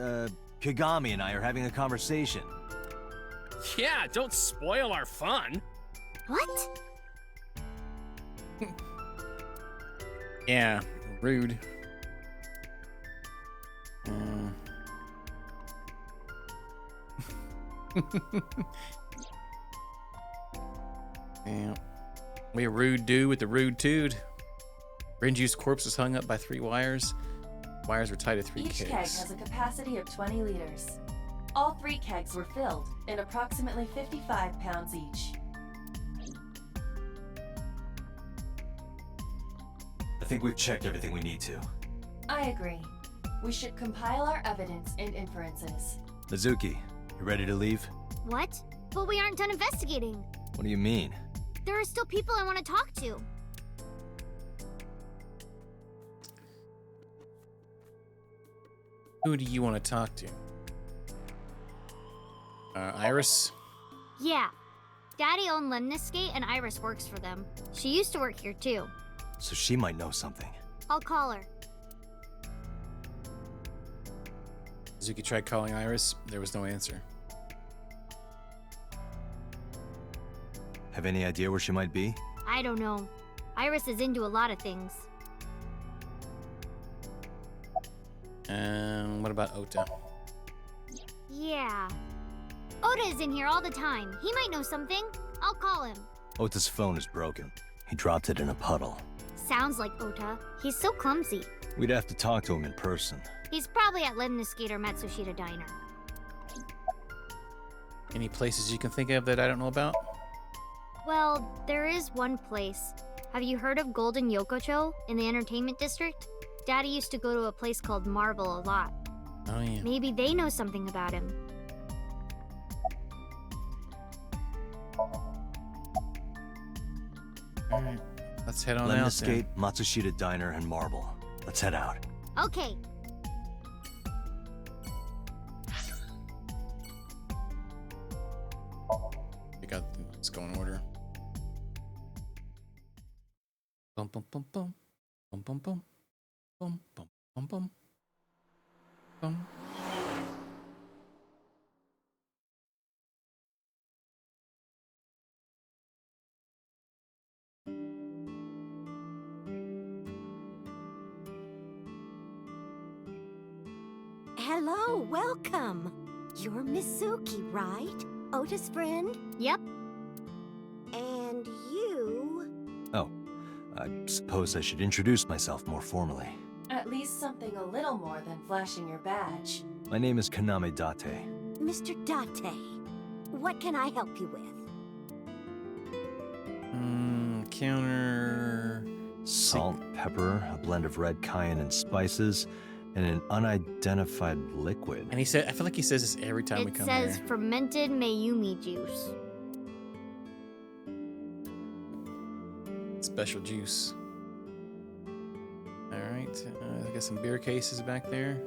Kagami and I are having a conversation. Yeah, don't spoil our fun. What? Yeah, rude. Yeah. We a rude dude with the rude tude. Renju's corpse was hung up by 3 wires. Wires were tied to 3 Each kegs. keg has a capacity of 20 liters. All 3 kegs were filled, and approximately 55 pounds each. I think we've checked everything we need to. I agree. We should compile our evidence and inferences. Mizuki, you ready to leave? What? But we aren't done investigating. What do you mean? There are still people I want to talk to. Who do you want to talk to? Iris? Yeah. Daddy owned Lemniscate and Iris works for them. She used to work here too. So she might know something. I'll call her. Mizuki tried calling Iris. There was no answer. Have any idea where she might be? I don't know. Iris is into a lot of things. What about Ota? Yeah. Oda is in here all the time. He might know something. I'll call him. Ota's phone is broken. He dropped it in a puddle. Sounds like Ota. He's so clumsy. We'd have to talk to him in person. He's probably at Lemniscate or Matsushita Diner. Any places you can think of that I don't know about? Well, there is one place. Have you heard of Golden Yokocho in the entertainment district? Daddy used to go to a place called Marble a lot. Oh yeah. Maybe they know something about him. All right, let's head on out then. Lemniscate, Matsushita Diner, and Marble. Let's head out. Okay. We got. Let's go in order. Bum bum bum bum bum bum bum bum bum bum bum bum. Hello, welcome. You're Mizuki, right? Ota's friend? Yep. And you... Oh, I suppose I should introduce myself more formally. At least something a little more than flashing your badge. My name is Kaname Date. Mr. Date, what can I help you with? Counter. Salt, pepper, a blend of red cayenne and spices, and an unidentified liquid. And he said, I feel like he says this every time we It come says here. fermented Mayumi juice. Special juice. All right, I got some beer cases back there.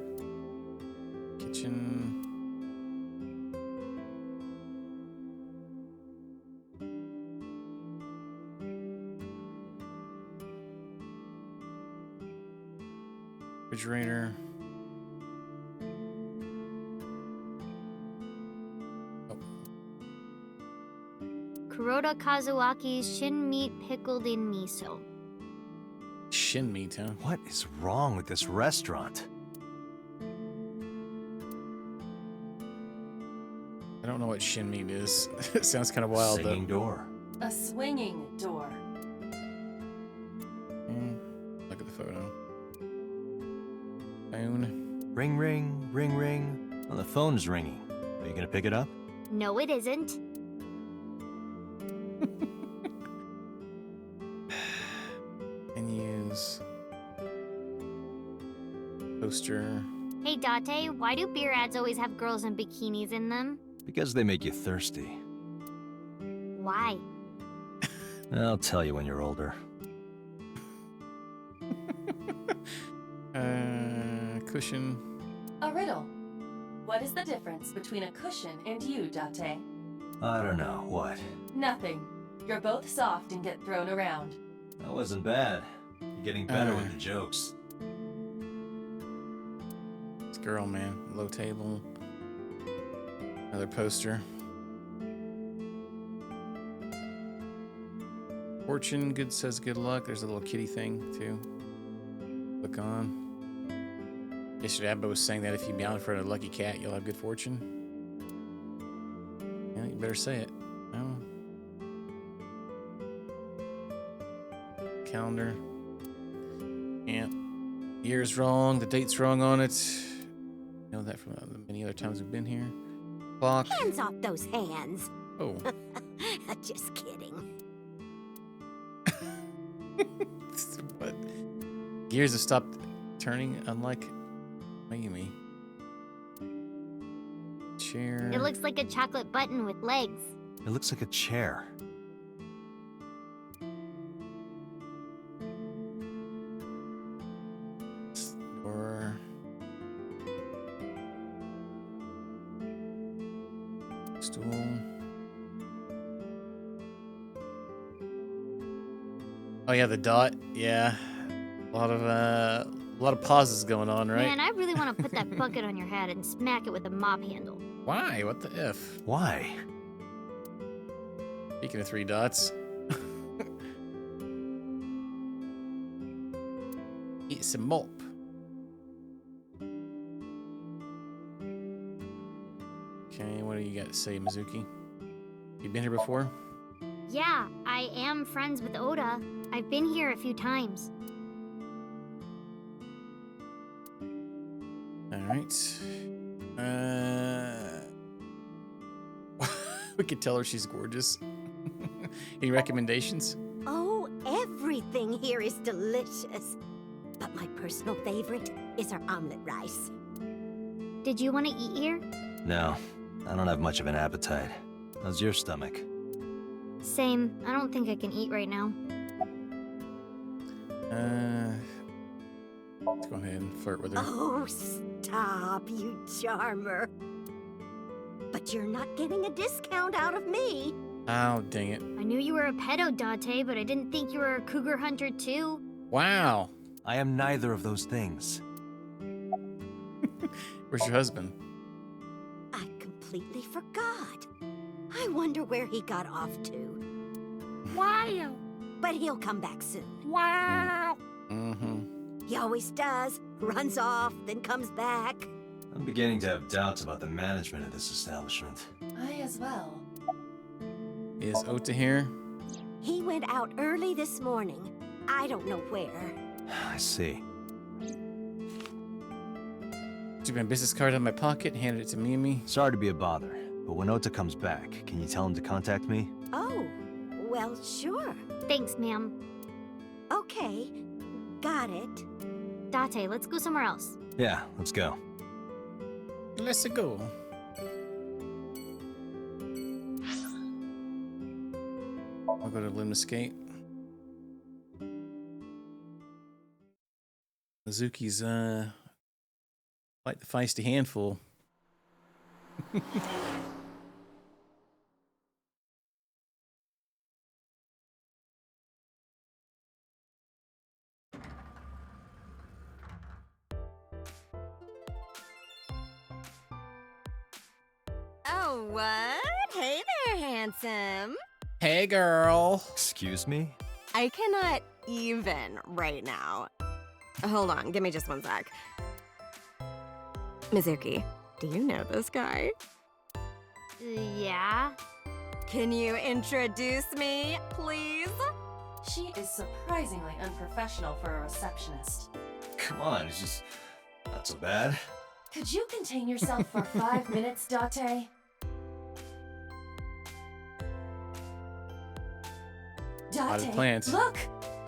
Kitchen. Refrigerator. Kuroda Kazuaki's shin meat pickled in miso. Shin meat, huh? What is wrong with this restaurant? I don't know what shin meat is. It sounds kind of wild, Singing though. door. A swinging door. Look at the photo. Phone. Ring, ring, ring, ring. Well, the phone's ringing. Are you gonna pick it up? No, it isn't. Menus. Poster. Hey, Date, why do beer ads always have girls in bikinis in them? Because they make you thirsty. Why? I'll tell you when you're older. Cushion. A riddle. What is the difference between a cushion and you, Date? I don't know. What? Nothing. You're both soft and get thrown around. That wasn't bad. You're getting better with the jokes. This girl, man. Low table. Another poster. Fortune, good says good luck. There's a little kitty thing, too. Click on. Yesterday, Abba was saying that if you meow in front of a lucky cat, you'll have good fortune. Yeah, you better say it. Oh. Calendar. Yeah. Year's wrong. The date's wrong on it. You know that from the many other times we've been here. Clock. Hands off those hands. Oh. Just kidding. What? Gears have stopped turning, unlike Mayumi. Chair. It looks like a chocolate button with legs. It looks like a chair. Door. Stool. Oh yeah, the dot. Yeah, a lot of pauses going on, right? Man, I really want to put that bucket on your head and smack it with a mop handle. Why? What the f? Why? Speaking of three dots. Eat some mop. Okay, what do you got to say, Mizuki? You been here before? Yeah, I am friends with Oda. I've been here a few times. All right. We could tell her she's gorgeous. Any recommendations? Oh, everything here is delicious. But my personal favorite is our omelet rice. Did you want to eat here? No, I don't have much of an appetite. How's your stomach? Same. I don't think I can eat right now. Let's go ahead and flirt with her. Oh, stop, you charmer. But you're not getting a discount out of me. Oh, dang it. I knew you were a pedo, Date, but I didn't think you were a cougar hunter too. Wow. I am neither of those things. Where's your husband? I completely forgot. I wonder where he got off to. Wow. But he'll come back soon. Wow. Mm-hmm. He always does. Runs off, then comes back. I'm beginning to have doubts about the management of this establishment. I as well. Is Ota here? He went out early this morning. I don't know where. I see. Took my business card out of my pocket, handed it to Mimi. Sorry to be a bother, but when Ota comes back, can you tell him to contact me? Oh, well, sure. Thanks, ma'am. Okay, got it. Date, let's go somewhere else. Yeah, let's go. Let's go. I'll go to Limnescape. Mizuki's quite the feisty handful. Oh, what? Hey there, handsome. Hey, girl. Excuse me? I cannot even right now. Hold on, give me just one sec. Mizuki, do you know this guy? Yeah? Can you introduce me, please? She is surprisingly unprofessional for a receptionist. Come on, it's just not so bad. Could you contain yourself for 5 minutes, Date? Potted Date, plants. look!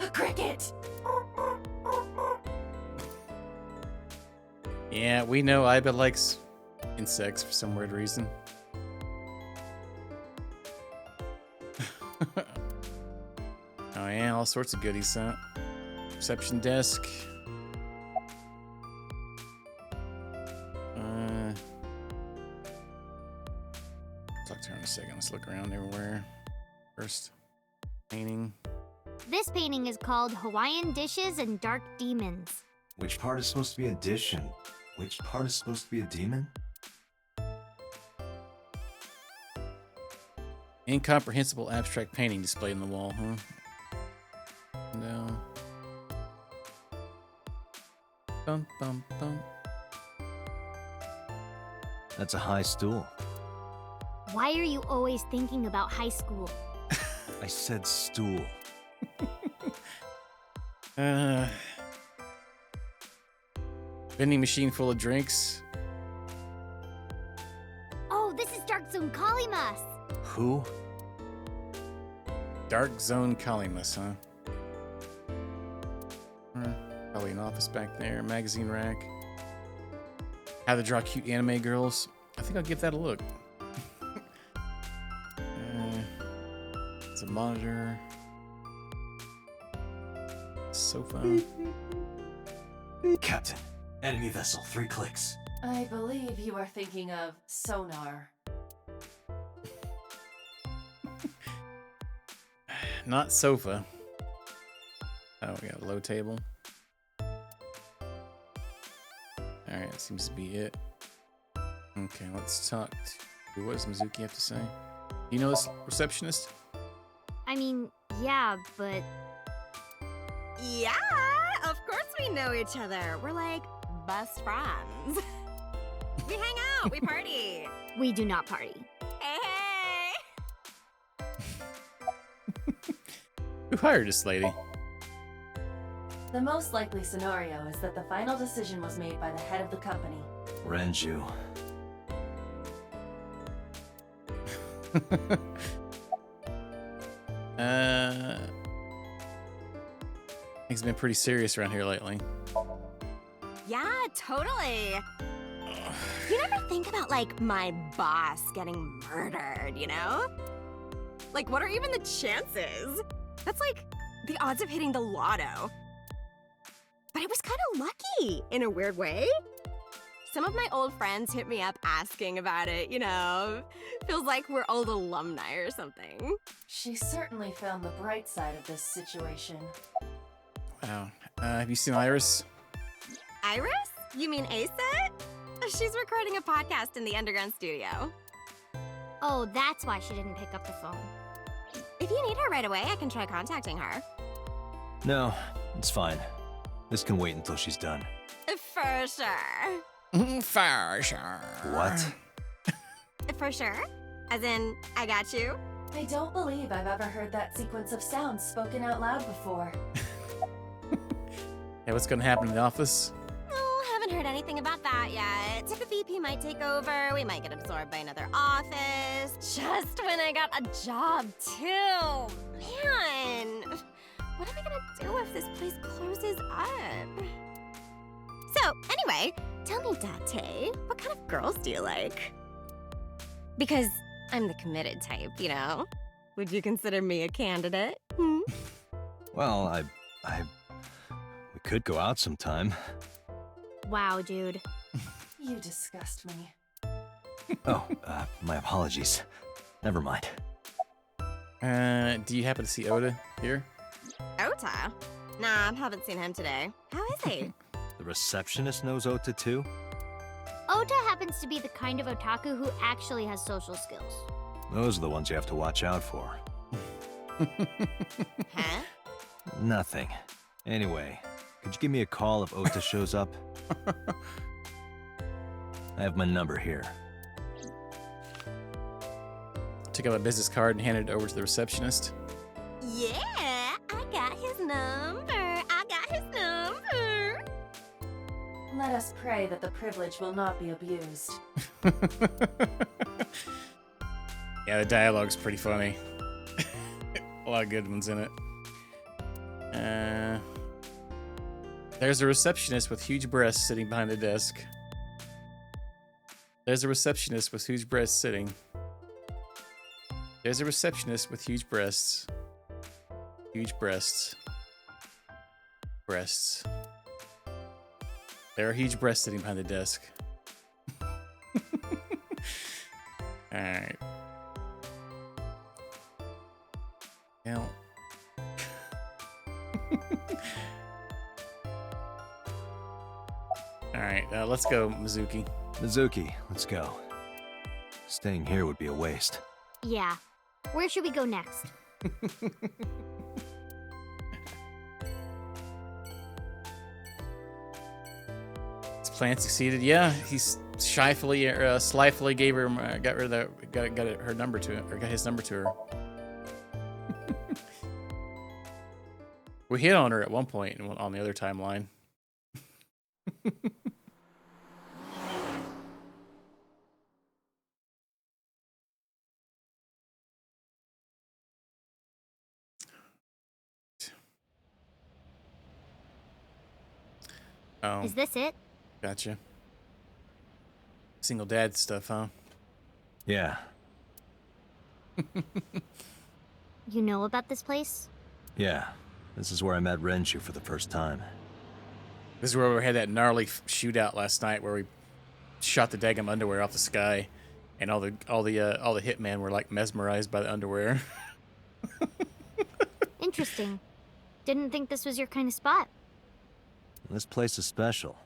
A cricket! Yeah, we know Iba likes insects for some weird reason. Oh yeah, all sorts of goodies, huh? Reception desk. Talk to her in a second. Let's look around everywhere. First, painting. This painting is called Hawaiian Dishes and Dark Demons. Which part is supposed to be a dish and which part is supposed to be a demon? Incomprehensible abstract painting displayed on the wall, huh? No. Bum, bum, bum. That's a high stool. Why are you always thinking about high school? I said stool. Vending machine full of drinks. Oh, this is Dark Zone Kalimas! Who? Dark Zone Kalimas, huh? Probably an office back there. Magazine rack. How to draw cute anime girls. I think I'll give that a look. It's a monitor. Sofa. Captain, enemy vessel, 3 clicks. I believe you are thinking of sonar. Not sofa. Oh, we got a low table. Alright, seems to be it. Okay, let's talk to... What does Mizuki have to say? You know this receptionist? I mean, yeah, but... Yeah, of course we know each other. We're like best friends. We hang out, we party. We do not party. Hey, hey. Who hired this lady? The most likely scenario is that the final decision was made by the head of the company. Renju. Things have been pretty serious around here lately. Yeah, totally. You never think about, like, my boss getting murdered, you know? Like, what are even the chances? That's like the odds of hitting the lotto. But it was kind of lucky, in a weird way. Some of my old friends hit me up asking about it, you know? Feels like we're old alumni or something. She certainly found the bright side of this situation. Wow. Have you seen Iris? Iris? You mean Asit? She's recording a podcast in the underground studio. Oh, that's why she didn't pick up the phone. If you need her right away, I can try contacting her. No, it's fine. This can wait until she's done. For sure. For sure. What? For sure? As in, I got you? I don't believe I've ever heard that sequence of sounds spoken out loud before. Hey, what's gonna happen in the office? Oh, haven't heard anything about that yet. The VP might take over, we might get absorbed by another office. Just when I got a job, too. Man, what am I gonna do if this place closes up? So, anyway, tell me, Date, what kind of girls do you like? Because I'm the committed type, you know? Would you consider me a candidate? Hmm? Well, we could go out sometime. Wow, dude. You disgust me. Oh, my apologies. Never mind. Do you happen to see Oda here? Ota? Nah, haven't seen him today. How is he? The receptionist knows Ota too? Ota happens to be the kind of otaku who actually has social skills. Those are the ones you have to watch out for. Huh? Nothing. Anyway, could you give me a call if Ota shows up? I have my number here. Took out a business card and handed it over to the receptionist. Yeah, I got his number. I got his number. Let us pray that the privilege will not be abused. Yeah, the dialogue's pretty funny. A lot of good ones in it. There's a receptionist with huge breasts sitting behind the desk. There's a receptionist with huge breasts sitting. There's a receptionist with huge breasts. Huge breasts. Breasts. There are huge breasts sitting behind the desk. Alright. Now. Alright, let's go, Mizuki. Mizuki, let's go. Staying here would be a waste. Yeah. Where should we go next? His plan succeeded. Yeah, he's slyfully gave her, got rid of that, got her number to him, or got his number to her. We hit on her at one point on the other timeline. Oh, Is this it? gotcha. Single dad stuff, huh? Yeah. You know about this place? Yeah. This is where I met Renshu for the first time. This is where we had that gnarly shootout last night, where we shot the daggum underwear off the sky, and all the hitmen were like mesmerized by the underwear. Interesting. Didn't think this was your kind of spot. This place is special.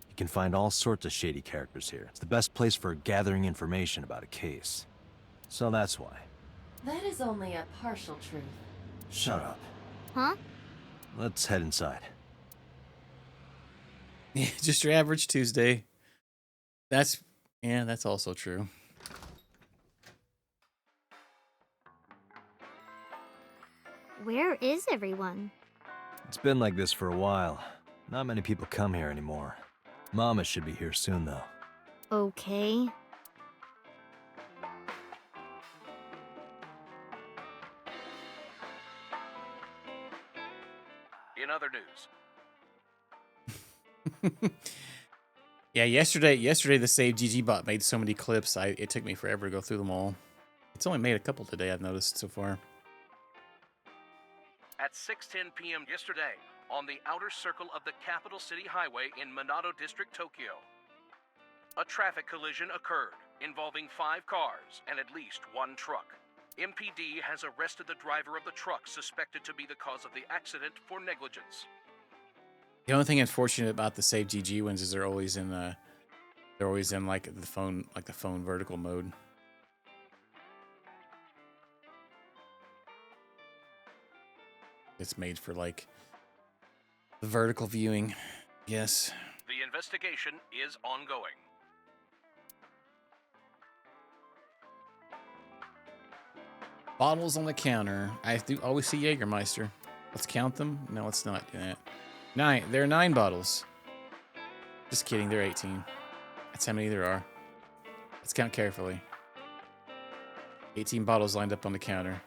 You can find all sorts of shady characters here. It's the best place for gathering information about a case. So that's why. That is only a partial truth. Shut up. Huh? Let's head inside. Yeah, just your average Tuesday. That's also true. Where is everyone? It's been like this for a while. Not many people come here anymore. Mama should be here soon, though. Okay. In other news. Yeah, yesterday the Save GG bot made so many clips. It took me forever to go through them all. It's only made a couple today, I've noticed so far. At 6:10 p.m. yesterday, on the outer circle of the Capital City Highway in Minato District, Tokyo, a traffic collision occurred involving 5 cars and at least 1 truck. MPD has arrested the driver of the truck suspected to be the cause of the accident for negligence. The only thing unfortunate about the Save GG ones is they're always in like the phone vertical mode. It's made for like the vertical viewing. Yes. The investigation is ongoing. Bottles on the counter. I do always see Jägermeister. Let's count them. No, let's not do that. 9. There are 9 bottles. Just kidding. There are 18. That's how many there are. Let's count carefully. 18 bottles lined up on the counter.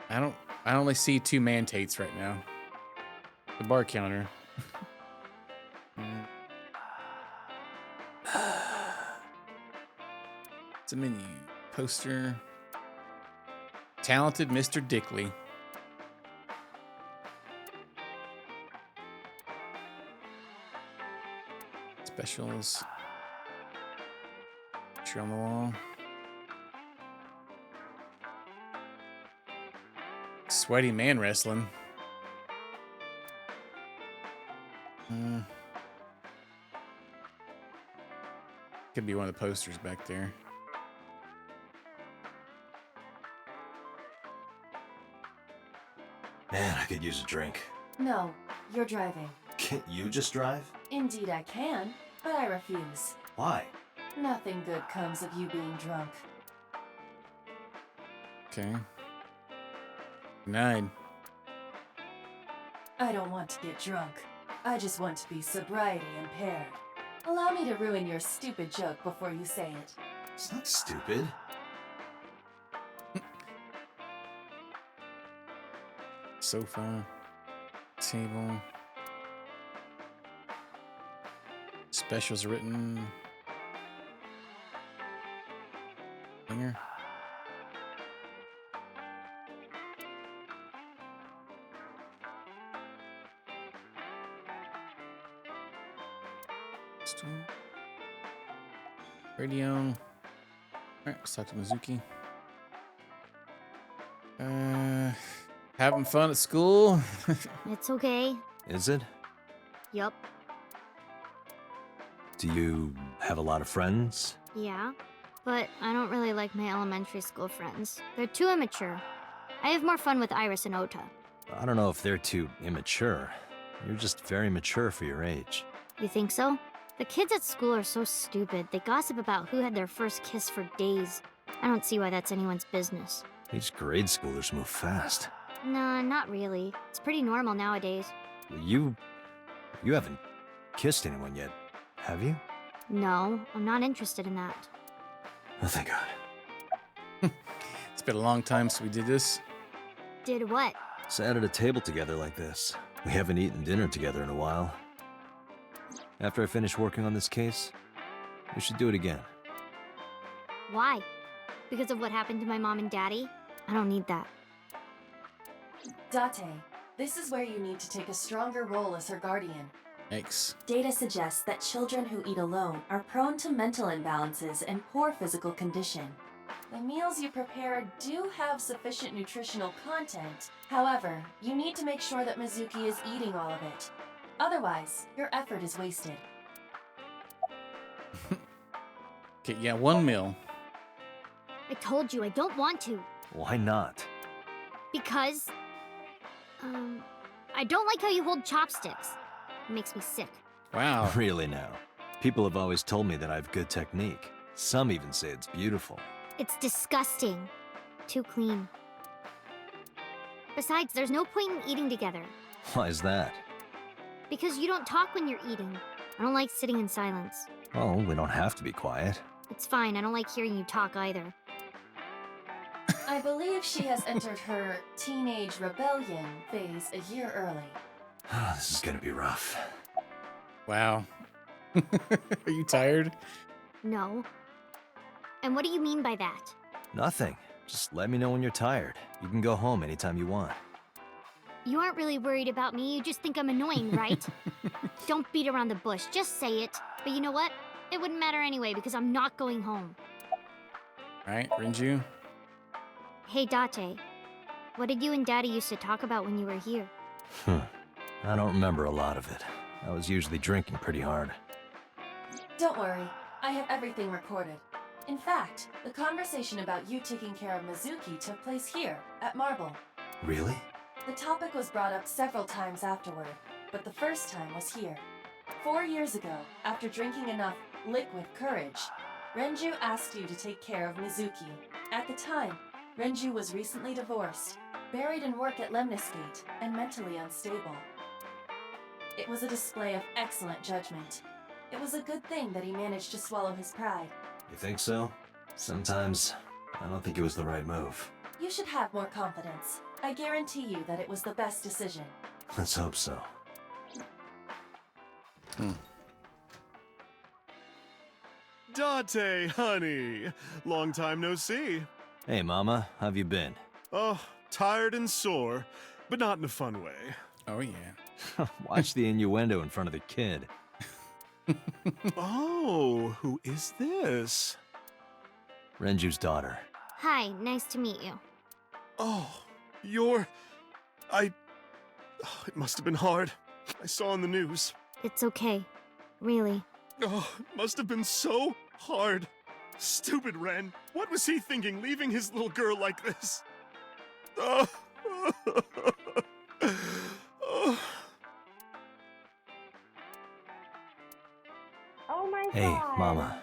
I only see 2 Mantates right now. The bar counter. It's a menu. Poster. Talented Mr. Dickley. Specials. Picture on the wall. Sweaty man wrestling. Could be one of the posters back there. Man, I could use a drink. No, you're driving. Can't you just drive? Indeed I can, but I refuse. Why? Nothing good comes of you being drunk. Okay. 9. I don't want to get drunk. I just want to be sobriety impaired. Allow me to ruin your stupid joke before you say it. It's not stupid. Sofa. Table. Specials written. Hanger. Radio. Alright, let's talk to Mizuki. Having fun at school? It's okay. Is it? Yup. Do you have a lot of friends? Yeah. But I don't really like my elementary school friends. They're too immature. I have more fun with Iris and Ota. I don't know if they're too immature. You're just very mature for your age. You think so? The kids at school are so stupid. They gossip about who had their first kiss for days. I don't see why that's anyone's business. These grade schoolers move fast. Nah, not really. It's pretty normal nowadays. You haven't kissed anyone yet, have you? No, I'm not interested in that. Oh, thank God. It's been a long time since we did this. Did what? Sat at a table together like this. We haven't eaten dinner together in a while. After I finish working on this case, we should do it again. Why? Because of what happened to my mom and daddy? I don't need that. Date, this is where you need to take a stronger role as her guardian. Thanks. Data suggests that children who eat alone are prone to mental imbalances and poor physical condition. The meals you prepare do have sufficient nutritional content. However, you need to make sure that Mizuki is eating all of it. Otherwise, your effort is wasted. Okay, yeah, 1 meal. I told you I don't want to. Why not? Because... I don't like how you hold chopsticks. It makes me sick. Wow. Really now. People have always told me that I have good technique. Some even say it's beautiful. It's disgusting. Too clean. Besides, there's no point in eating together. Why is that? Because you don't talk when you're eating. I don't like sitting in silence. Well, we don't have to be quiet. It's fine, I don't like hearing you talk either. I believe she has entered her teenage rebellion phase a year early. This is gonna be rough. Wow. Are you tired? No. And what do you mean by that? Nothing. Just let me know when you're tired. You can go home anytime you want. You aren't really worried about me, you just think I'm annoying, right? Don't beat around the bush, just say it. But you know what? It wouldn't matter anyway because I'm not going home. Alright, Renju. Hey, Date. What did you and Daddy used to talk about when you were here? I don't remember a lot of it. I was usually drinking pretty hard. Don't worry, I have everything recorded. In fact, the conversation about you taking care of Mizuki took place here, at Marble. Really? The topic was brought up several times afterward, but the first time was here. 4 years ago, after drinking enough liquid courage, Renju asked you to take care of Mizuki. At the time, Renju was recently divorced, buried in work at Lemniscate, and mentally unstable. It was a display of excellent judgment. It was a good thing that he managed to swallow his pride. You think so? Sometimes, I don't think it was the right move. You should have more confidence. I guarantee you that it was the best decision. Let's hope so. Date, honey. Long time no see. Hey, Mama. How've you been? Oh, tired and sore, but not in a fun way. Oh, yeah. Watch the innuendo in front of the kid. Oh, who is this? Renju's daughter. Hi, nice to meet you. Oh, you're... Oh, it must have been hard. I saw on the news. It's okay. Really. Oh, it must have been so hard. Stupid Ren. What was he thinking, leaving his little girl like this? Oh. Oh. Oh my Hey, god. Mama.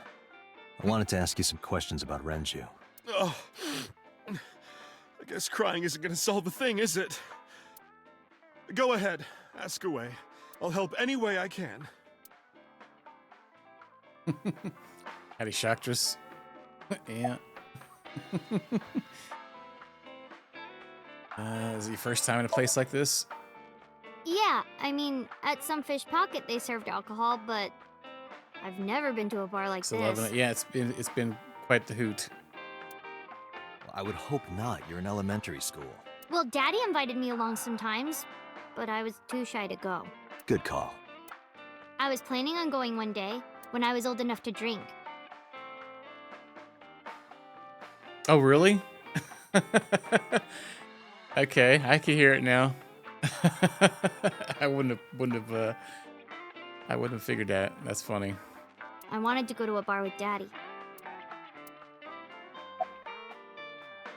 I wanted to ask you some questions about Renju. Oh. I guess crying isn't gonna solve the thing, is it? Go ahead. Ask away. I'll help any way I can. Hattie Shactress. Yeah. Is it your first time in a place like this? Yeah, I mean, at some fish pocket they served alcohol, but I've never been to a bar like Still this. loving it. Yeah, it's been quite the hoot. I would hope not. You're in elementary school. Well, Daddy invited me along sometimes, but I was too shy to go. Good call. I was planning on going one day when I was old enough to drink. Oh, really? Okay, I can hear it now. I wouldn't have figured that. That's funny. I wanted to go to a bar with Daddy.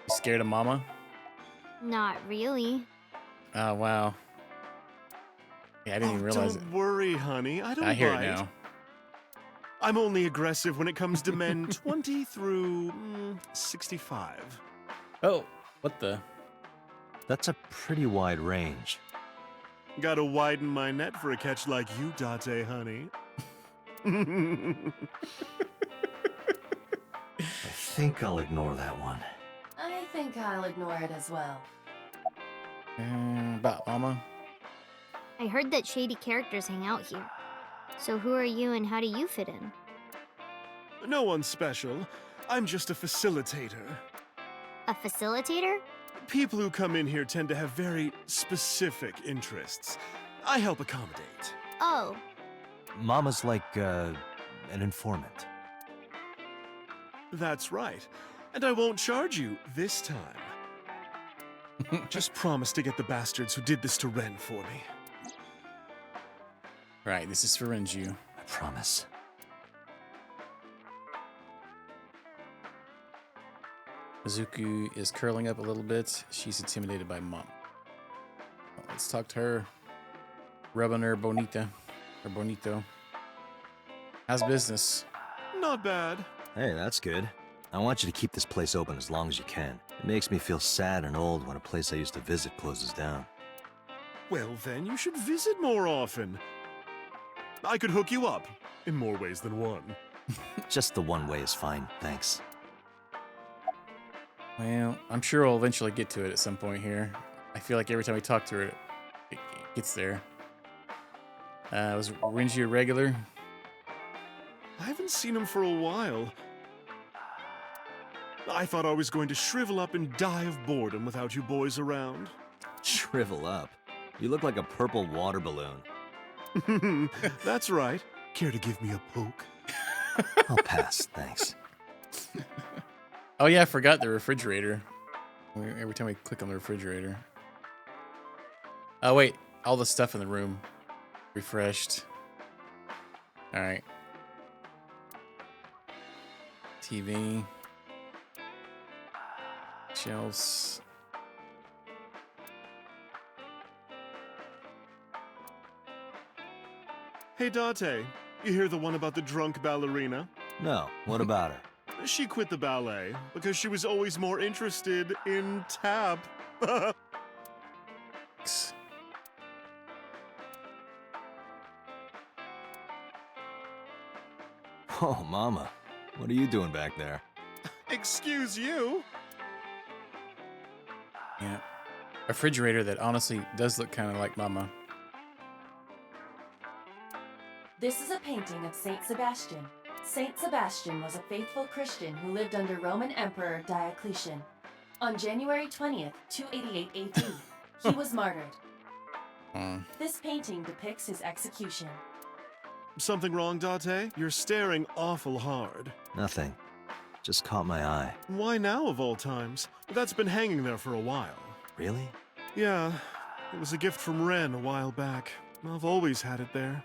You scared of Mama? Not really. Oh, wow. Yeah, I didn't even realize it. Don't worry, honey. I don't I hear bite. it now. I'm only aggressive when it comes to men 20 through 65. Oh, what the? That's a pretty wide range. Gotta widen my net for a catch like you, Date, honey. I think I'll ignore that one. I think I'll ignore it as well. About Mama? I heard that shady characters hang out here. So who are you and how do you fit in? No one special. I'm just a facilitator. A facilitator? People who come in here tend to have very specific interests. I help accommodate. Oh, Mama's like, an informant. That's right. And I won't charge you this time. Just promise to get the bastards who did this to Ren for me. Right, this is for Renju. I promise. Mizuki is curling up a little bit. She's intimidated by Mom. Well, let's talk to her. Rubbing her bonita. Or bonito. How's business? Not bad. Hey, that's good. I want you to keep this place open as long as you can. It makes me feel sad and old when a place I used to visit closes down. Well, then you should visit more often. I could hook you up, in more ways than one. Just the one way is fine, thanks. Well, I'm sure we'll eventually get to it at some point here. I feel like every time we talk to her, it gets there. Was Renji a regular? I haven't seen him for a while. I thought I was going to shrivel up and die of boredom without you boys around. Shrivel up. You look like a purple water balloon. That's right. Care to give me a poke? I'll pass, thanks. Oh yeah, I forgot the refrigerator. Every time we click on the refrigerator. Oh wait, all the stuff in the room. Refreshed. Alright. TV. Shelves. Hey Date, you hear the one about the drunk ballerina? No, what about her? She quit the ballet because she was always more interested in tap. Oh, Mama. What are you doing back there? Excuse you? Yeah. A refrigerator that honestly does look kind of like Mama. This is a painting of Saint Sebastian. Saint Sebastian was a faithful Christian who lived under Roman Emperor Diocletian. On January 20th, 288 AD, he was martyred. This painting depicts his execution. Something wrong, Date? You're staring awful hard. Nothing. Just caught my eye. Why now, of all times? That's been hanging there for a while. Really? Yeah. It was a gift from Ren a while back. I've always had it there.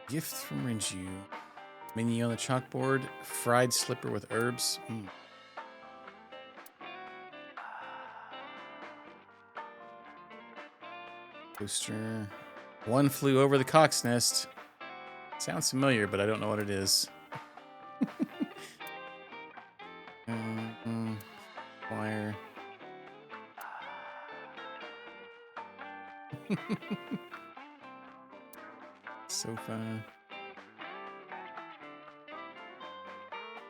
Gift from Renju. Menu on the chalkboard. Fried slipper with herbs. Poster. One flew over the cock's nest. Sounds familiar, but I don't know what it is. Wire. Sofa.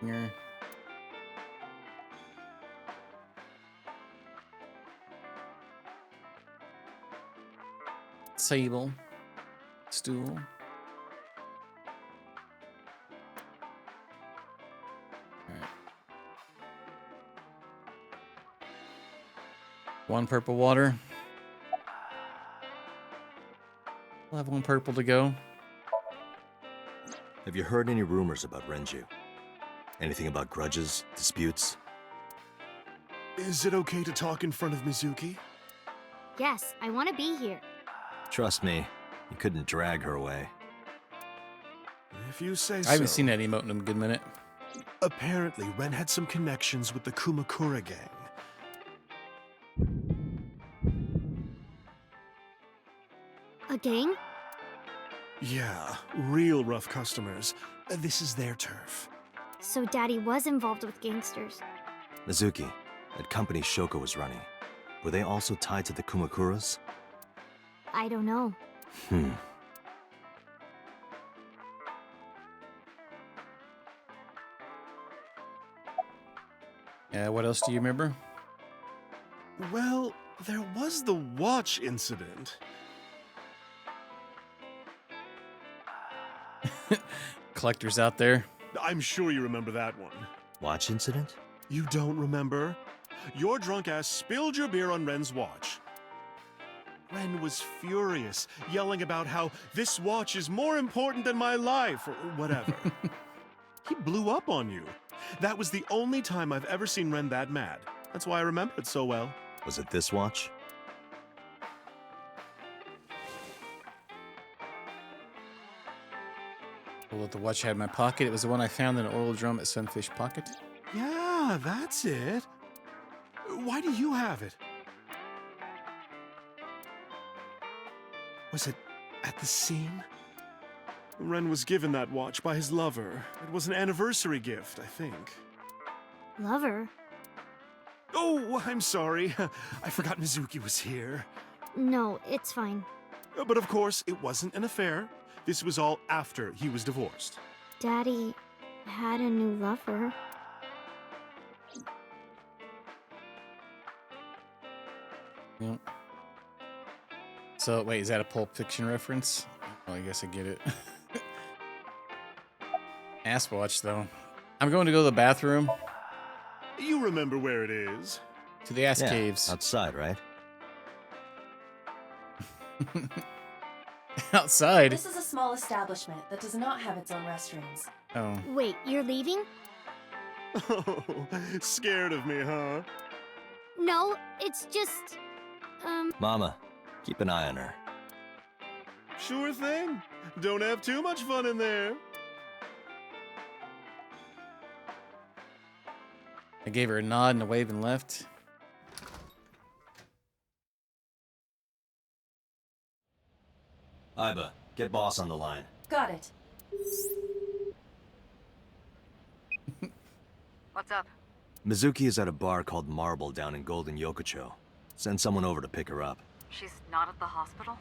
Here. Table. Stool. Alright. One purple water. I'll have one purple to go. Have you heard any rumors about Renju? Anything about grudges, disputes? Is it okay to talk in front of Mizuki? Yes, I want to be here. Trust me, you couldn't drag her away. If you say so. I haven't seen that emote in a good minute. Apparently, Ren had some connections with the Kumakura gang. A gang? Yeah, real rough customers. This is their turf. So Daddy was involved with gangsters. Mizuki, that company Shoko was running, were they also tied to the Kumakuras? I don't know. What else do you remember? Well, there was the watch incident. Collectors out there. I'm sure you remember that one. Watch incident? You don't remember? Your drunk ass spilled your beer on Ren's watch. Ren was furious, yelling about how this watch is more important than my life, or whatever. He blew up on you. That was the only time I've ever seen Ren that mad. That's why I remember it so well. Was it this watch? Well, the watch I had in my pocket. It was the one I found in an oil drum at Sunfish Pocket. Yeah, that's it. Why do you have it? Was it at the scene? Ren was given that watch by his lover. It was an anniversary gift, I think. Lover? Oh, I'm sorry. I forgot Mizuki was here. No, it's fine. But of course, it wasn't an affair. This was all after he was divorced. Daddy, had a new lover. Yep. So, wait, is that a Pulp Fiction reference? Well, I guess I get it. Ass watch, though. I'm going to go to the bathroom. You remember where it is? To the ass Yeah, caves. outside, right? Outside? This is a small establishment that does not have its own restrooms. Oh. Wait, you're leaving? Oh, scared of me, huh? No, it's just... Mama, keep an eye on her. Sure thing. Don't have too much fun in there. I gave her a nod and a wave and left. Iba, get boss on the line. Got it. What's up? Mizuki is at a bar called Marble down in Golden Yokocho. Send someone over to pick her up. She's not at the hospital?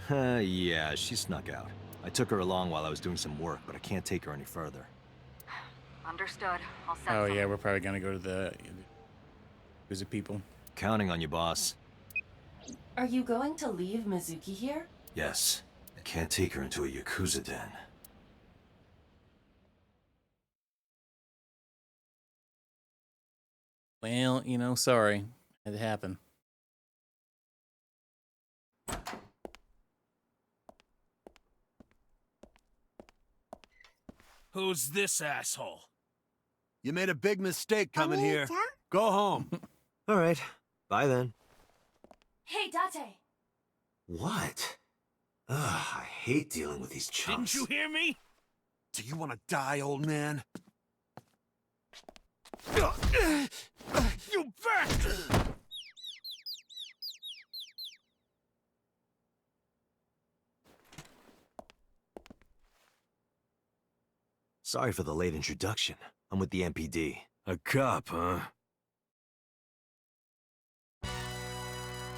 Yeah, she snuck out. I took her along while I was doing some work, but I can't take her any further. Understood. I'll send Oh, someone. yeah, we're probably going to go to the visit people. Counting on you, boss. Are you going to leave Mizuki here? Yes. I can't take her into a Yakuza den. Well, you know, sorry. Had to happen. Who's this asshole? You made a big mistake coming here. Anita? Go home. All right. Bye then. Hey, Date! What? Ugh, I hate dealing with these chumps. Didn't you hear me? Do you want to die, old man? You bastard! Sorry for the late introduction. I'm with the MPD. A cop, huh?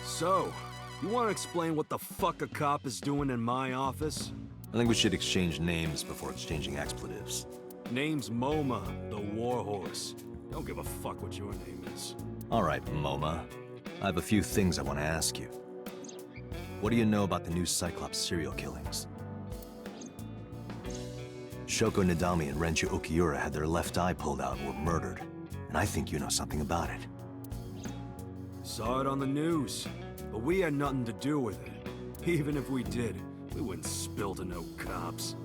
So, you want to explain what the fuck a cop is doing in my office? I think we should exchange names before exchanging expletives. Name's MoMA, the Warhorse. Don't give a fuck what your name is. All right, MoMA. I have a few things I want to ask you. What do you know about the new Cyclops serial killings? Shoko Nadami and Renju Okiura had their left eye pulled out and were murdered. And I think you know something about it. Saw it on the news, but we had nothing to do with it. Even if we did, we wouldn't spill to no cops.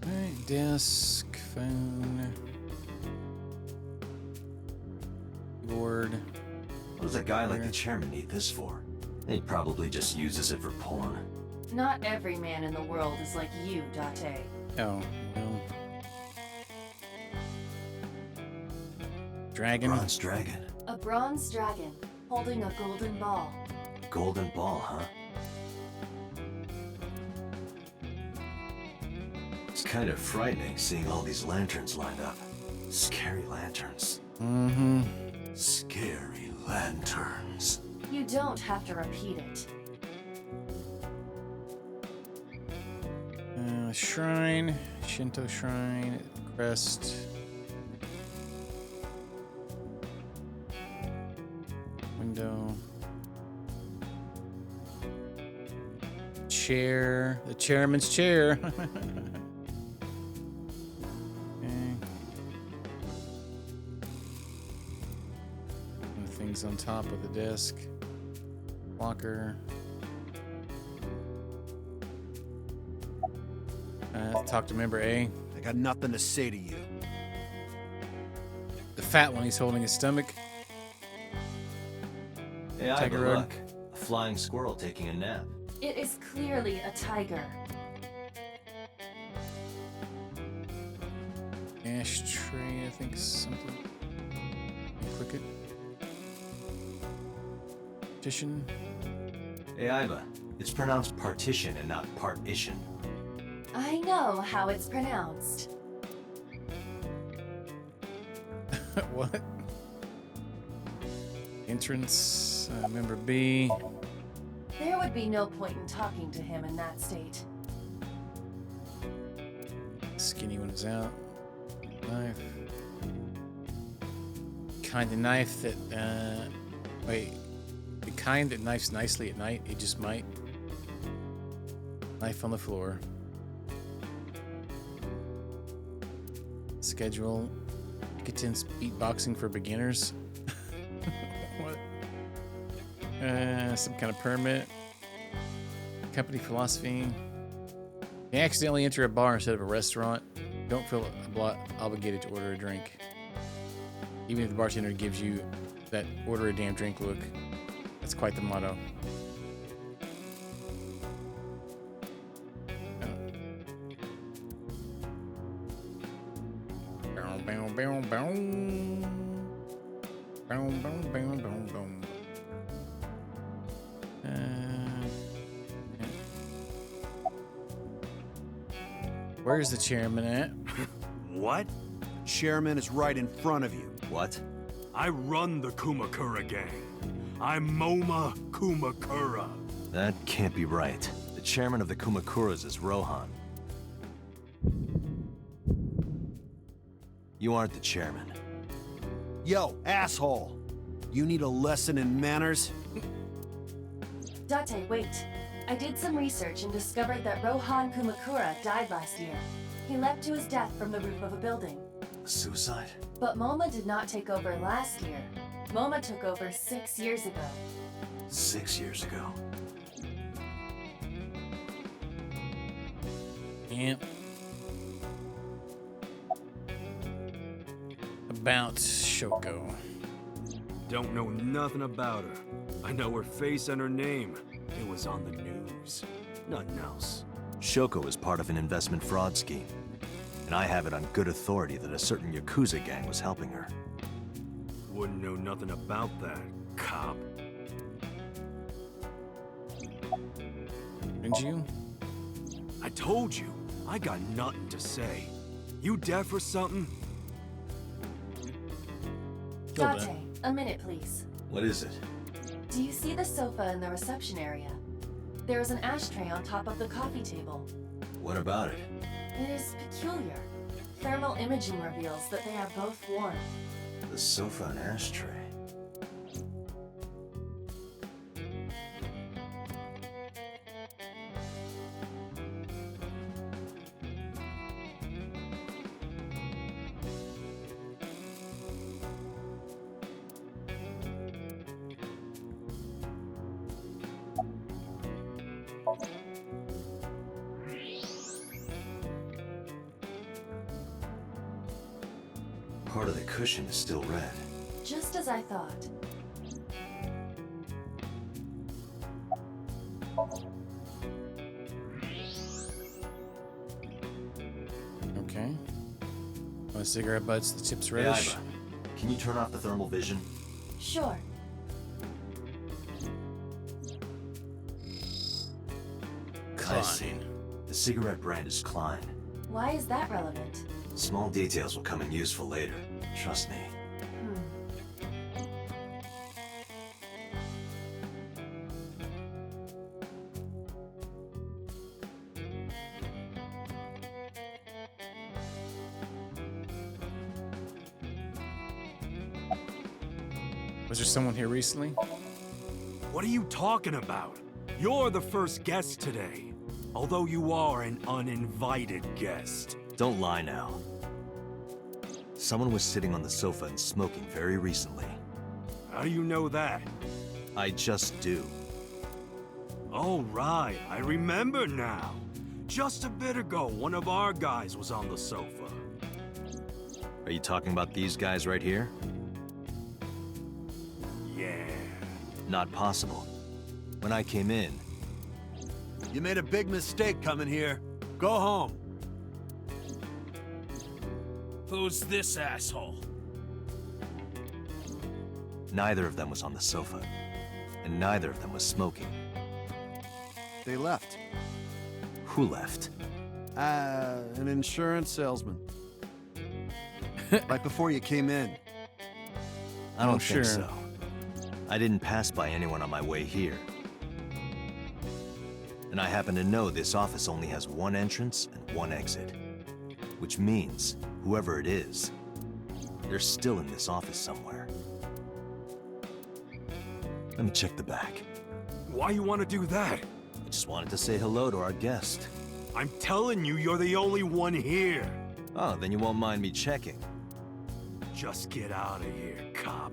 Alright, desk, phone, keyboard. What does a guy like the chairman need this for? He probably just uses it for porn. Not every man in the world is like you, Date. Oh, no. Dragon. Bronze dragon. A bronze dragon holding a golden ball. Golden ball, huh? It's kind of frightening seeing all these lanterns lined up. Scary lanterns. Mm-hmm. Scary lanterns. You don't have to repeat it. Shrine, Shinto shrine, crest. Window. Chair. The chairman's chair. Okay. And things on top of the desk. Locker. Talk to member A. I got nothing to say to you. The fat one, he's holding his stomach. Hey, Tiger Iva, Road. look. A flying squirrel taking a nap. It is clearly a tiger. Ashtray, I think something. Click it. Partition. Hey, Iva. It's pronounced partition and not partition. I know how it's pronounced. What? Entrance, member B. There would be no point in talking to him in that state. Skinny one Comes out. Knife. Kind of knife that, wait. The kind that knifes nicely at night, it just might. Knife on the floor. Schedule. Picketons beatboxing for beginners. What? Some kind of permit. Company philosophy. You accidentally enter a bar instead of a restaurant. Don't feel obligated to order a drink. Even if the bartender gives you that order a damn drink look. That's quite the motto. Where's the chairman at? What? Chairman is right in front of you. What? I run the Kumakura gang. I'm Moma Kumakura. That can't be right. The chairman of the Kumakuras is Rohan. You aren't the chairman. Yo, asshole! You need a lesson in manners? Date, wait. I did some research and discovered that Rohan Kumakura died last year. He leapt to his death from the roof of a building. Suicide? But Moma did not take over last year. Moma took over 6 years ago. 6 years ago. Yep. About Shoko. Don't know nothing about her. I know her face and her name. It was on the news. Nothing else. Shoko is part of an investment fraud scheme. And I have it on good authority that a certain Yakuza gang was helping her. Wouldn't know nothing about that, cop. Didn't you? I told you, I got nothing to say. You deaf or something? Date, a minute please. What is it? Do you see the sofa in the reception area? There is an ashtray on top of the coffee table. What about it? It is peculiar. Thermal imaging reveals that they are both warm. The sofa and ashtray. Part of the cushion is still red. Just as I thought. Okay. Want cigarette butts, the tip's Hey, reddish. Iva, can you turn off the thermal vision? Sure. I see. The cigarette brand is Klein. Why is that relevant? Small details will come in useful later. Trust me. Was there someone here recently? What are you talking about? You're the first guest today. Although you are an uninvited guest. Don't lie now. Someone was sitting on the sofa and smoking very recently. How do you know that? I just do. Oh, right. I remember now. Just a bit ago, one of our guys was on the sofa. Are you talking about these guys right here? Yeah. Not possible. When I came in... You made a big mistake coming here. Go home. Who's this asshole? Neither of them was on the sofa. And neither of them was smoking. They left. Who left? An insurance salesman. Right before you came in. I don't think so. I didn't pass by anyone on my way here. And I happen to know this office only has one entrance and one exit. Which means, whoever it is, they're still in this office somewhere. Let me check the back. Why you want to do that? I just wanted to say hello to our guest. I'm telling you, you're the only one here. Oh, then you won't mind me checking. Just get out of here, cop.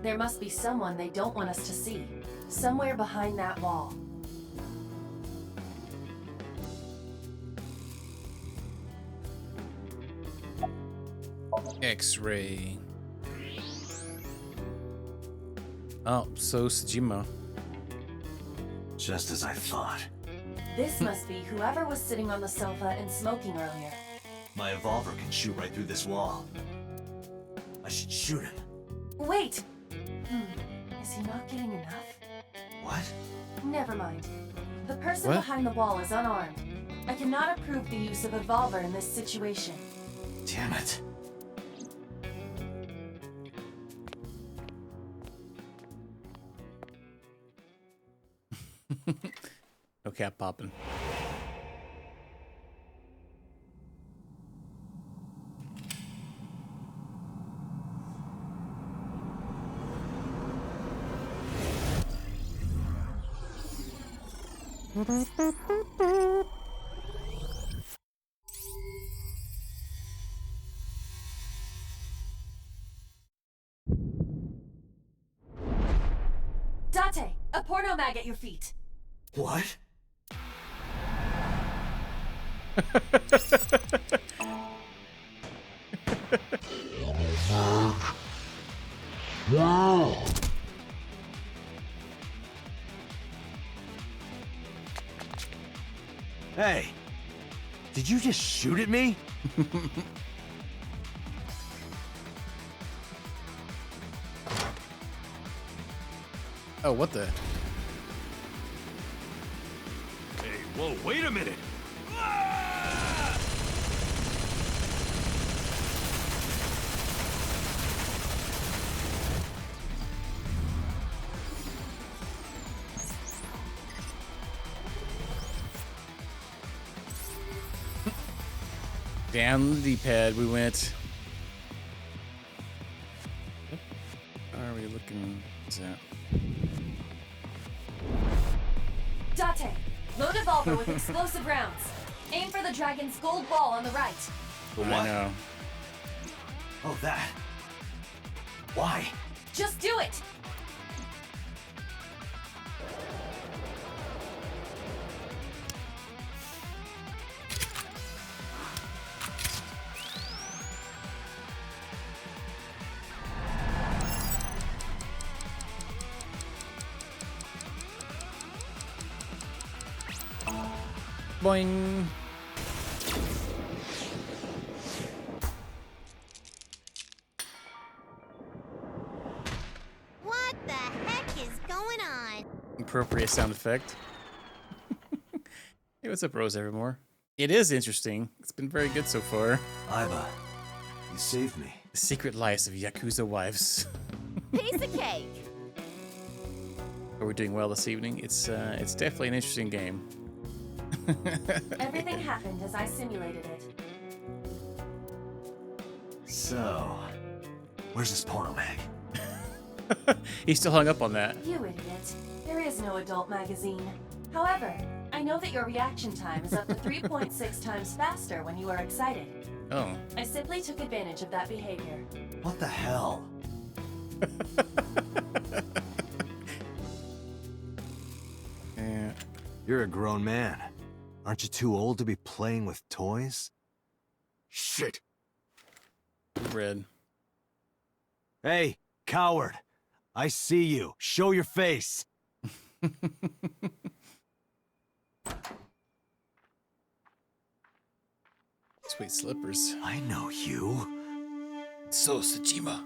There must be someone they don't want us to see. Somewhere behind that wall. X-ray. Oh, so Sejima. Just as I thought. This must be whoever was sitting on the sofa and smoking earlier. My evolver can shoot right through this wall. I should shoot him. Wait! Is he not getting enough? What? Never mind. The person What? behind the wall is unarmed. I cannot approve the use of a revolver in this situation. Damn it. No cap popping. Date! A porno mag at your feet! What? Hey, did you just shoot at me? Oh, what the? Hey, whoa, wait a minute! Down the D-pad we went. How are we looking? What's that? Date! Load revolver with explosive rounds. Aim for the dragon's gold ball on the right. What? I know. Oh, that. Why? Just do it! Boing. What the heck is going on? Appropriate sound effect. Hey, what's up, Rose Evermore? It is interesting. It's been very good so far. Iva, you saved me. The secret lives of Yakuza wives. Piece of cake. Are we doing well this evening? It's definitely an interesting game. Everything happened as I simulated it. So, where's this porno mag? He's still hung up on that. You idiot. There is no adult magazine. However, I know that your reaction time is up to 3.6 times faster when you are excited. Oh. I simply took advantage of that behavior. What the hell? Yeah. You're a grown man. Aren't you too old to be playing with toys? Shit! Red. Hey, coward! I see you. Show your face! Sweet slippers. I know you. So, Sejima.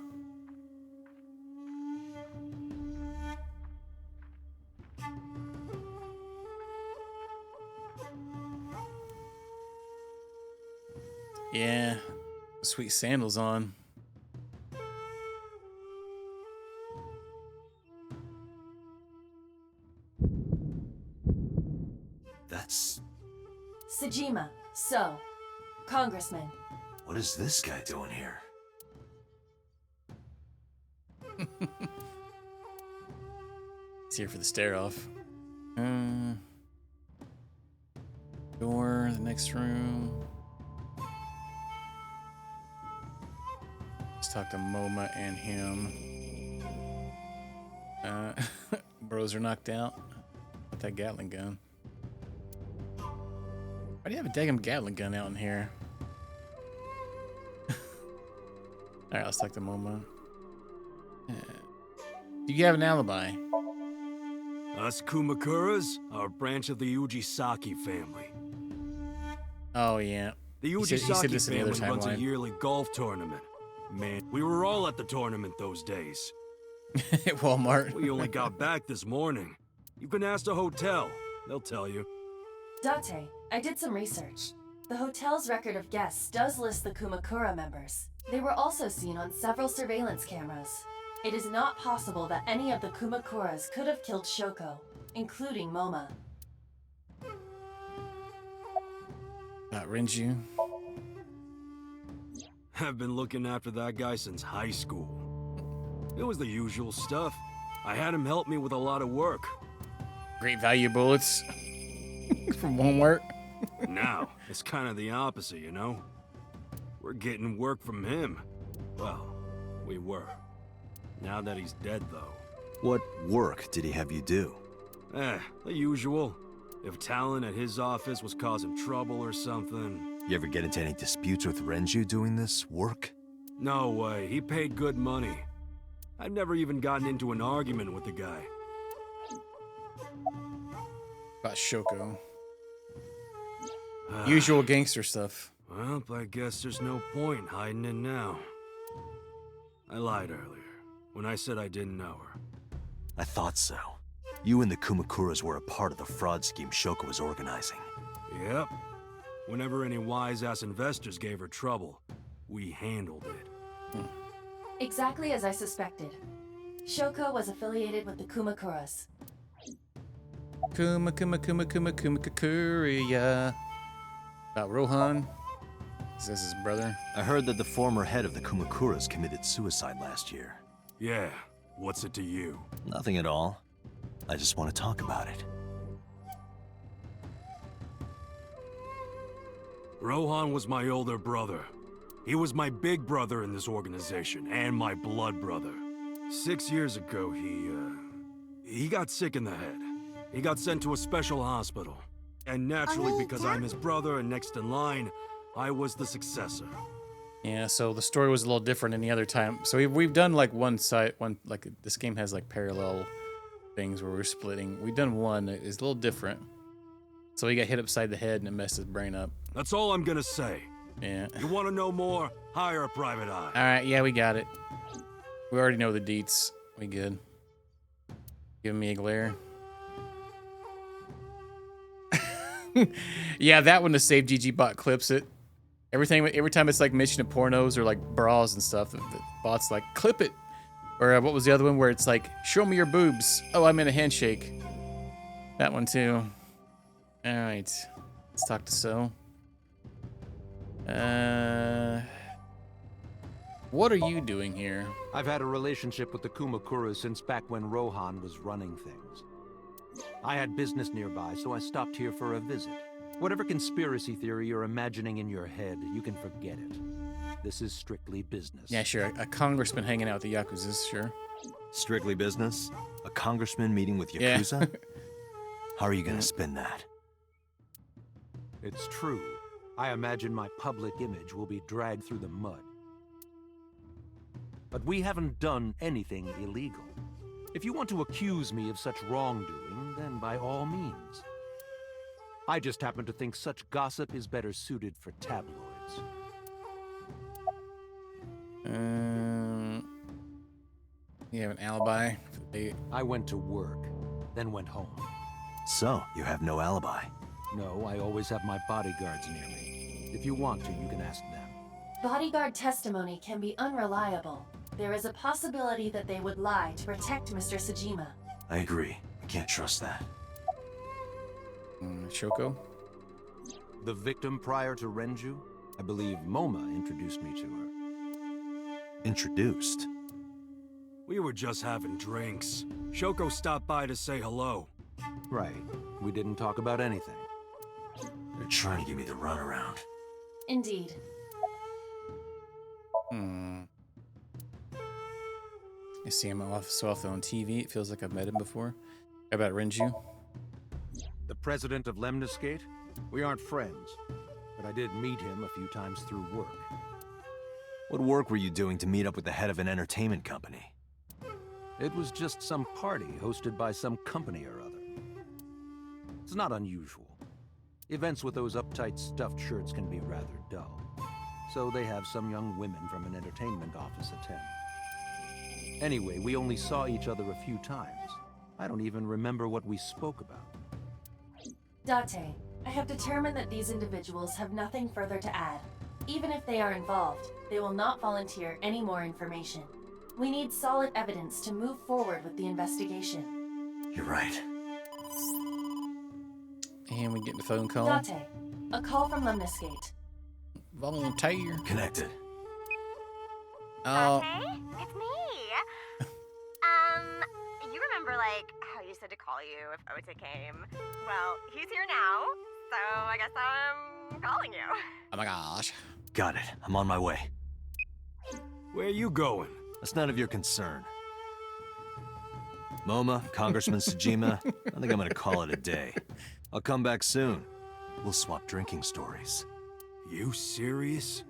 Yeah, sweet sandals on. That's... Sejima, so, Congressman, What is this guy doing here? He's here for the stare off. Door, the next room. Let's talk to MoMA and him. Bros are knocked out. With that Gatling gun. Why do you have a daggum Gatling gun out in here? Alright, let's talk to MoMA. Do you have an alibi? Us Kumakuras are a branch of the Ujisaki family. Oh, yeah. The He said Ujisaki this in the other family runs a timeline. yearly golf tournament. Man, we were all at the tournament those days. At Walmart. We only got back this morning. You can ask the hotel. They'll tell you. Date, I did some research. The hotel's record of guests does list the Kumakura members. They were also seen on several surveillance cameras. It is not possible that any of the Kumakuras could have killed Shoko, including MoMA. Renju. I've been looking after that guy since high school. It was the usual stuff. I had him help me with a lot of work. Great value bullets from Walmart. Now, it's kind of the opposite, you know? We're getting work from him. Well, we were. Now that he's dead, though. What work did he have you do? The usual. If Talon at his office was causing trouble or something. You ever get into any disputes with Renju doing this work? No way, he paid good money. I've never even gotten into an argument with the guy. About Shoko. Usual gangster stuff. Well, I guess there's no point hiding it now. I lied earlier, when I said I didn't know her. I thought so. You and the Kumakuras were a part of the fraud scheme Shoko was organizing. Yep. Whenever any wise-ass investors gave her trouble, we handled it. Exactly as I suspected. Shoko was affiliated with the Kumakuras. Kumakuria. About Rohan. Is this his brother? I heard that the former head of the Kumakuras committed suicide last year. Yeah, what's it to you? Nothing at all. I just want to talk about it. Rohan was my older brother. He was my big brother in this organization, and my blood brother. 6 years ago, he got sick in the head. He got sent to a special hospital. And naturally, because I'm his brother and next in line, I was the successor. Yeah, so the story was a little different any other time. So we've done like like this game has like parallel things where we're splitting. We've done one that is a little different. So he got hit upside the head and it messed his brain up. That's all I'm gonna say. Yeah. You want to know more? Hire a private eye. All right, yeah, we got it. We already know the deets. We good. Giving me a glare. Yeah, that one, the Save GG bot clips it. Every time it's like mention of pornos or like bras and stuff, the bot's like, clip it. Or what was the other one where it's like, show me your boobs. Oh, I'm in a handshake. That one too. All right, let's talk to So. What are you doing here? I've had a relationship with the Kumakuras since back when Rohan was running things. I had business nearby, so I stopped here for a visit. Whatever conspiracy theory you're imagining in your head, you can forget it. This is strictly business. Yeah, sure. A congressman hanging out with the Yakuzas, sure. Strictly business? A congressman meeting with Yakuza? Yeah. How are you gonna spin that? It's true. I imagine my public image will be dragged through the mud. But we haven't done anything illegal. If you want to accuse me of such wrongdoing, then by all means. I just happen to think such gossip is better suited for tabloids. You have an alibi? I went to work, then went home. So, you have no alibi? No, I always have my bodyguards near me. If you want to, you can ask them. Bodyguard testimony can be unreliable. There is a possibility that they would lie to protect Mr. Sajima. I agree. I can't trust that. Shoko? The victim prior to Renju? I believe Moma introduced me to her. Introduced? We were just having drinks. Shoko stopped by to say hello. Right. We didn't talk about anything. They're trying to give me the runaround. Indeed. I see him so often on TV, it feels like I've met him before. How about Renju? The president of Lemniscate? We aren't friends, but I did meet him a few times through work. What work were you doing to meet up with the head of an entertainment company? It was just some party hosted by some company or other. It's not unusual. Events with those uptight stuffed shirts can be rather dull. So they have some young women from an entertainment office attend. Anyway, we only saw each other a few times. I don't even remember what we spoke about. Date, I have determined that these individuals have nothing further to add. Even if they are involved, they will not volunteer any more information. We need solid evidence to move forward with the investigation. You're right. And we get the phone call. Date, a call from Lemniscate. Volunteer. Connected. Oh. Hey, it's me. You remember, like, how you said to call you if Ota came? Well, he's here now, so I guess I'm calling you. Oh my gosh. Got it. I'm on my way. Where are you going? That's none of your concern. Moma, Congressman Tsujima, I think I'm gonna call it a day. I'll come back soon. We'll swap drinking stories. You serious?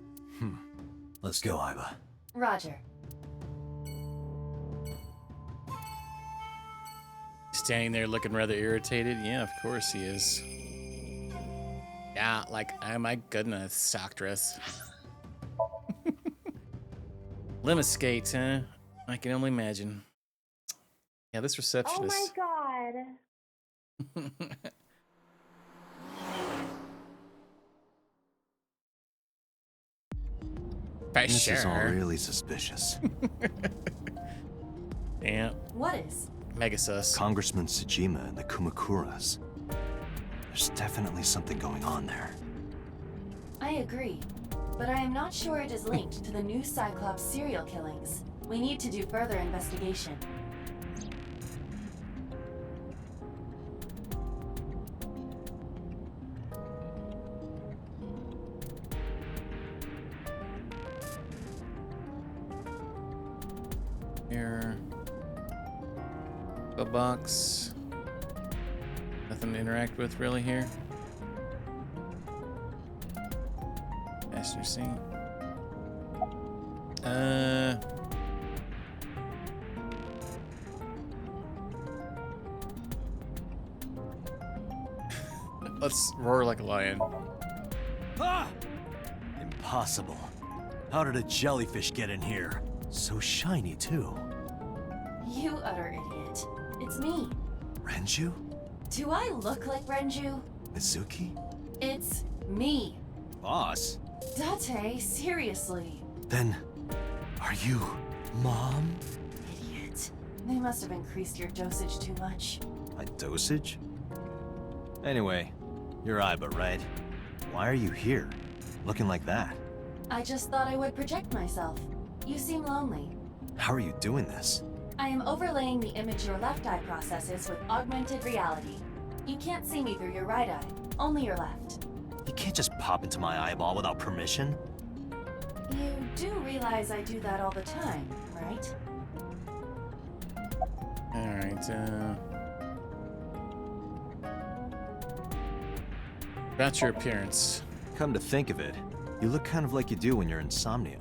Let's go, Iba. Roger. Standing there looking rather irritated. Yeah, of course he is. Yeah, like, oh my goodness, sock dress. Lemniscate, huh? I can only imagine. Yeah, this receptionist. Oh my god. This is all really suspicious. Yeah. What is? Mega sus. Congressman Tsujima and the Kumakuras. There's definitely something going on there. I agree, but I am not sure it is linked to the new Cyclops serial killings. We need to do further investigation. Here. A box. Nothing to interact with really here. Passenger seat. Let's roar like a lion. Ah! Impossible. How did a jellyfish get in here? So shiny, too. You utter idiot. It's me. Renju? Do I look like Renju? Mizuki? It's me. Boss? Date, seriously. Then, are you Mom? Idiot. They must have increased your dosage too much. My dosage? Anyway, you're Iba, right? Why are you here? Looking like that? I just thought I would project myself. You seem lonely. How are you doing this? I am overlaying the image your left eye processes with augmented reality. You can't see me through your right eye, only your left. You can't just pop into my eyeball without permission. You do realize I do that all the time, right? Alright, about your appearance. Come to think of it, you look kind of like you do when you're in Somnium.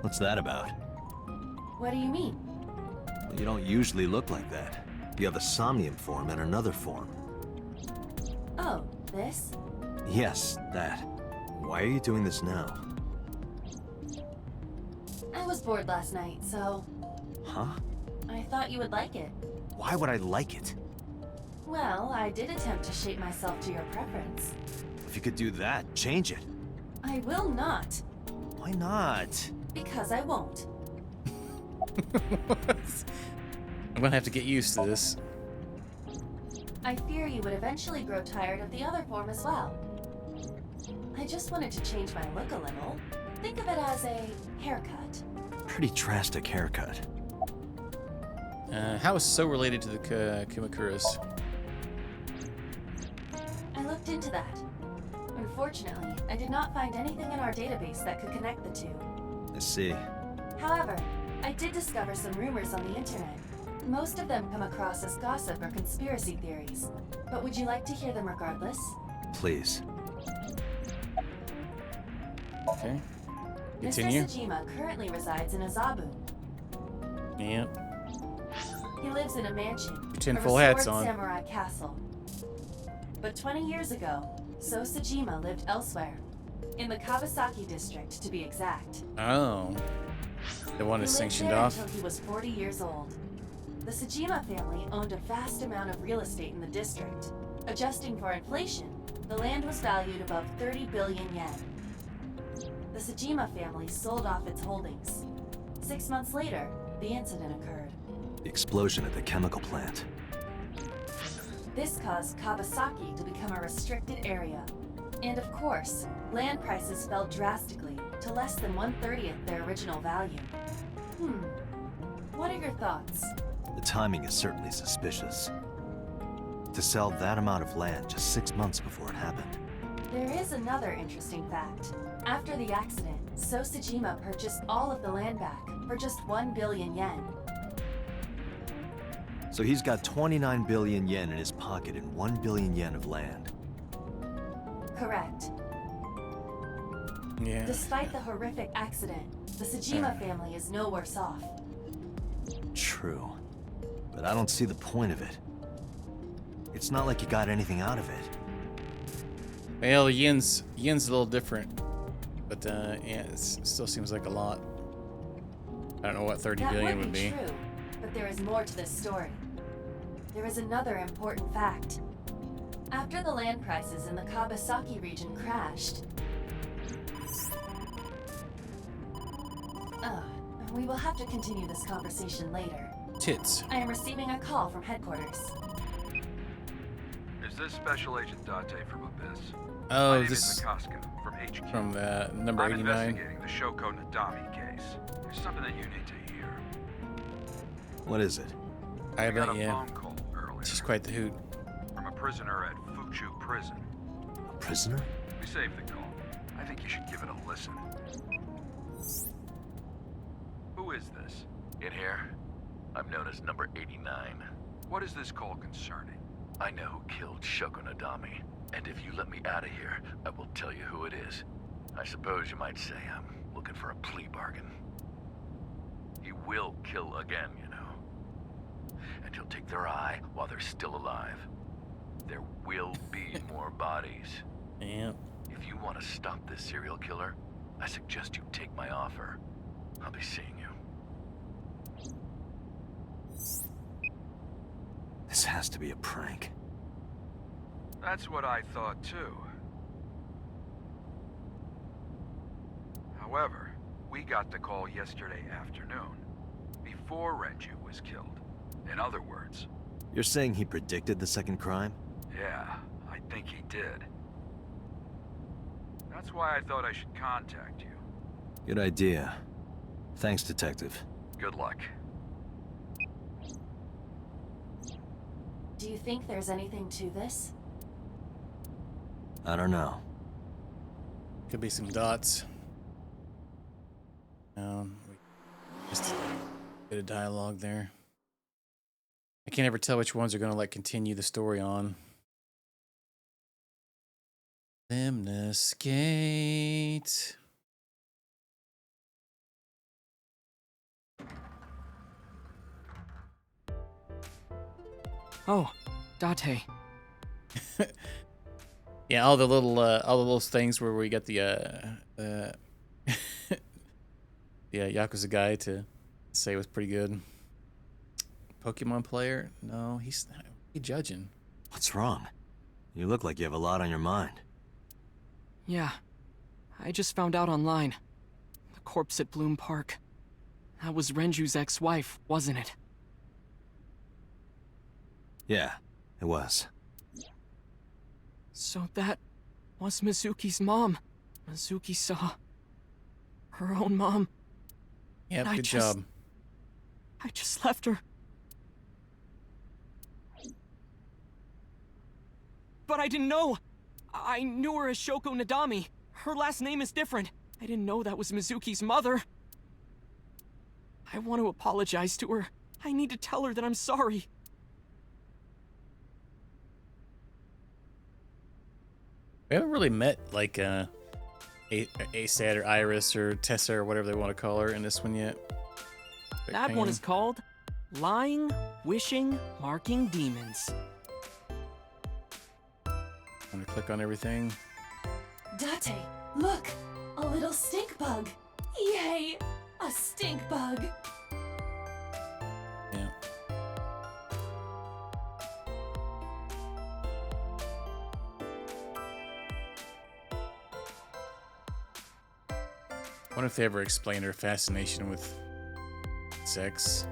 What's that about? What do you mean? You don't usually look like that. You have a Somnium form and another form. Oh, this? Yes, that. Why are you doing this now? I was bored last night, so... Huh? I thought you would like it. Why would I like it? Well, I did attempt to shape myself to your preference. If you could do that, change it. I will not. Why not? Because I won't. I'm gonna have to get used to this. I fear you would eventually grow tired of the other form as well. I just wanted to change my look a little. Think of it as a haircut. Pretty drastic haircut. How is so related to the Kumakuras? I looked into that. Unfortunately, I did not find anything in our database that could connect the two. I see. However, I did discover some rumors on the internet. Most of them come across as gossip or conspiracy theories. But would you like to hear them regardless? Please. Okay. Continue. Mr. Sajima currently resides in Azabu. Yep. He lives in a mansion, Your tin a full hats restored on. samurai castle. But 20 years ago, So Sajima lived elsewhere, in the Kawasaki district to be exact. Oh. The one He is lived sanctioned there off. until he was 40 years old. The Sajima family owned a vast amount of real estate in the district. Adjusting for inflation, the land was valued above 30 billion yen. The Sajima family sold off its holdings. 6 months later, the incident occurred. The explosion at the chemical plant. This caused Kawasaki to become a restricted area. And of course, land prices fell drastically to less than 1/30 their original value. What are your thoughts? The timing is certainly suspicious. To sell that amount of land just 6 months before it happened. There is another interesting fact. After the accident, So Sajima purchased all of the land back for just 1 billion yen. So he's got 29 billion yen in his pocket and 1 billion yen of land. Correct. Yeah. Despite the horrific accident, the Sajima family is no worse off. True. But I don't see the point of it. It's not like you got anything out of it. Well, yen's a little different, but yeah, it still seems like a lot. I don't know what 30 billion would be. True, but there is more to this story. There is another important fact. After the land prices in the Kawasaki region crashed, we will have to continue this conversation later. Tits. I am receiving a call from headquarters. Is this Special Agent Date from Abyss? Oh, My name this is Mikaska from HQ. From number I'm 89. investigating the Shoko Nadami case. There's something that you need to hear. What is it? I got bet, a yeah. phone call earlier She's quite the hoot. from a prisoner at Fuchu Prison. A prisoner? We saved the call. I think you should give it a listen. Who is this? In here, I'm known as number 89. What is this call concerning? I know who killed Shoko Nadami, and if you let me out of here, I will tell you who it is. I suppose you might say I'm looking for a plea bargain. He will kill again, you know. And he'll take their eye while they're still alive. There will be more bodies. Yeah. If you want to stop this serial killer, I suggest you take my offer. I'll be seeing you. This has to be a prank. That's what I thought too. However, we got the call yesterday afternoon, before Renju was killed. In other words... You're saying he predicted the second crime? Yeah, I think he did. That's why I thought I should contact you. Good idea. Thanks, Detective. Good luck. Do you think there's anything to this? I don't know. Could be some dots. Just a bit of dialogue there. I can't ever tell which ones are gonna continue the story on. Limnoscate. Oh, Date. Yeah, all the little things where we get the Yakuza guy to say it was pretty good. Pokemon player? No, he's judging. What's wrong? You look like you have a lot on your mind. Yeah. I just found out online. The corpse at Bloom Park. That was Renju's ex-wife, wasn't it? Yeah, it was. So that was Mizuki's mom. Mizuki saw her own mom. Yep, And good job. I just left her. But I didn't know. I knew her as Shoko Nadami. Her last name is different. I didn't know that was Mizuki's mother. I want to apologize to her. I need to tell her that I'm sorry. We haven't really met, like, ASAD or Iris or Tessa or whatever they want to call her in this one yet. That one is called Lying, Wishing, Marking Demons. I'm gonna click on everything. Date, look! A little stink bug! Yay! A stink bug! Yeah. I wonder if they ever explained her fascination with sex.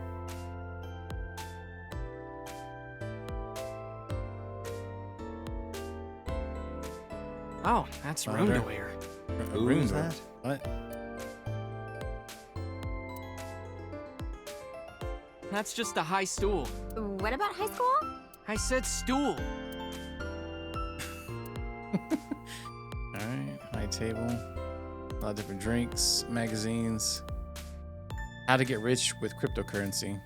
Oh, that's room to wear. Who is that? What? That's just a high stool. What about high school? I said stool. Alright, high table. A lot of different drinks, magazines. How to get rich with cryptocurrency.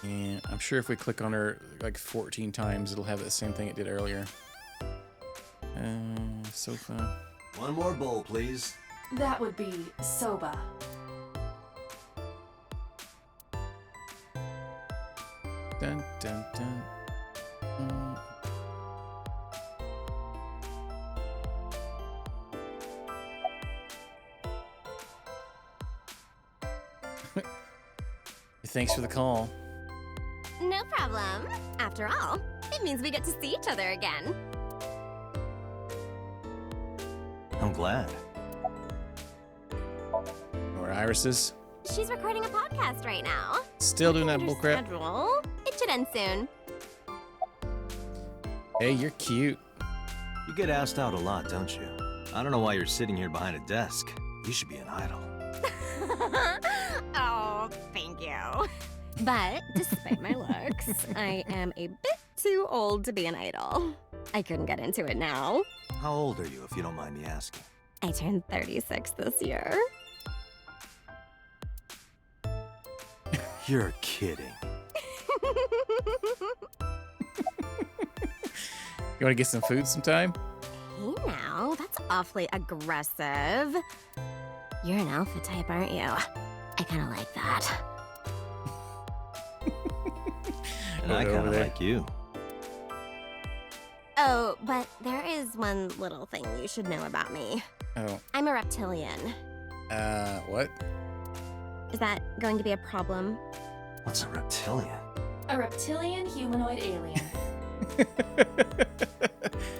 And I'm sure if we click on her like 14 times, it'll have the same thing it did earlier. Sofa. One more bowl, please. That would be soba. Dun dun dun. Thanks for the call. No problem. After all, it means we get to see each other again. I'm glad. Or Iris's. She's recording a podcast right now. Still doing that Under bullcrap. schedule. It should end soon. Hey, you're cute. You get asked out a lot, don't you? I don't know why you're sitting here behind a desk. You should be an idol. Oh, thank you. But despite my looks, I am a bit too old to be an idol. I couldn't get into it now. How old are you, if you don't mind me asking? I turned 36 this year. You're kidding. You want to get some food sometime? Hey now, that's awfully aggressive. You're an alpha type, aren't you? I kind of like that. And I kind of like you. Oh, but there is one little thing you should know about me. Oh. I'm a reptilian. What? Is that going to be a problem? What's a reptilian? A reptilian humanoid alien.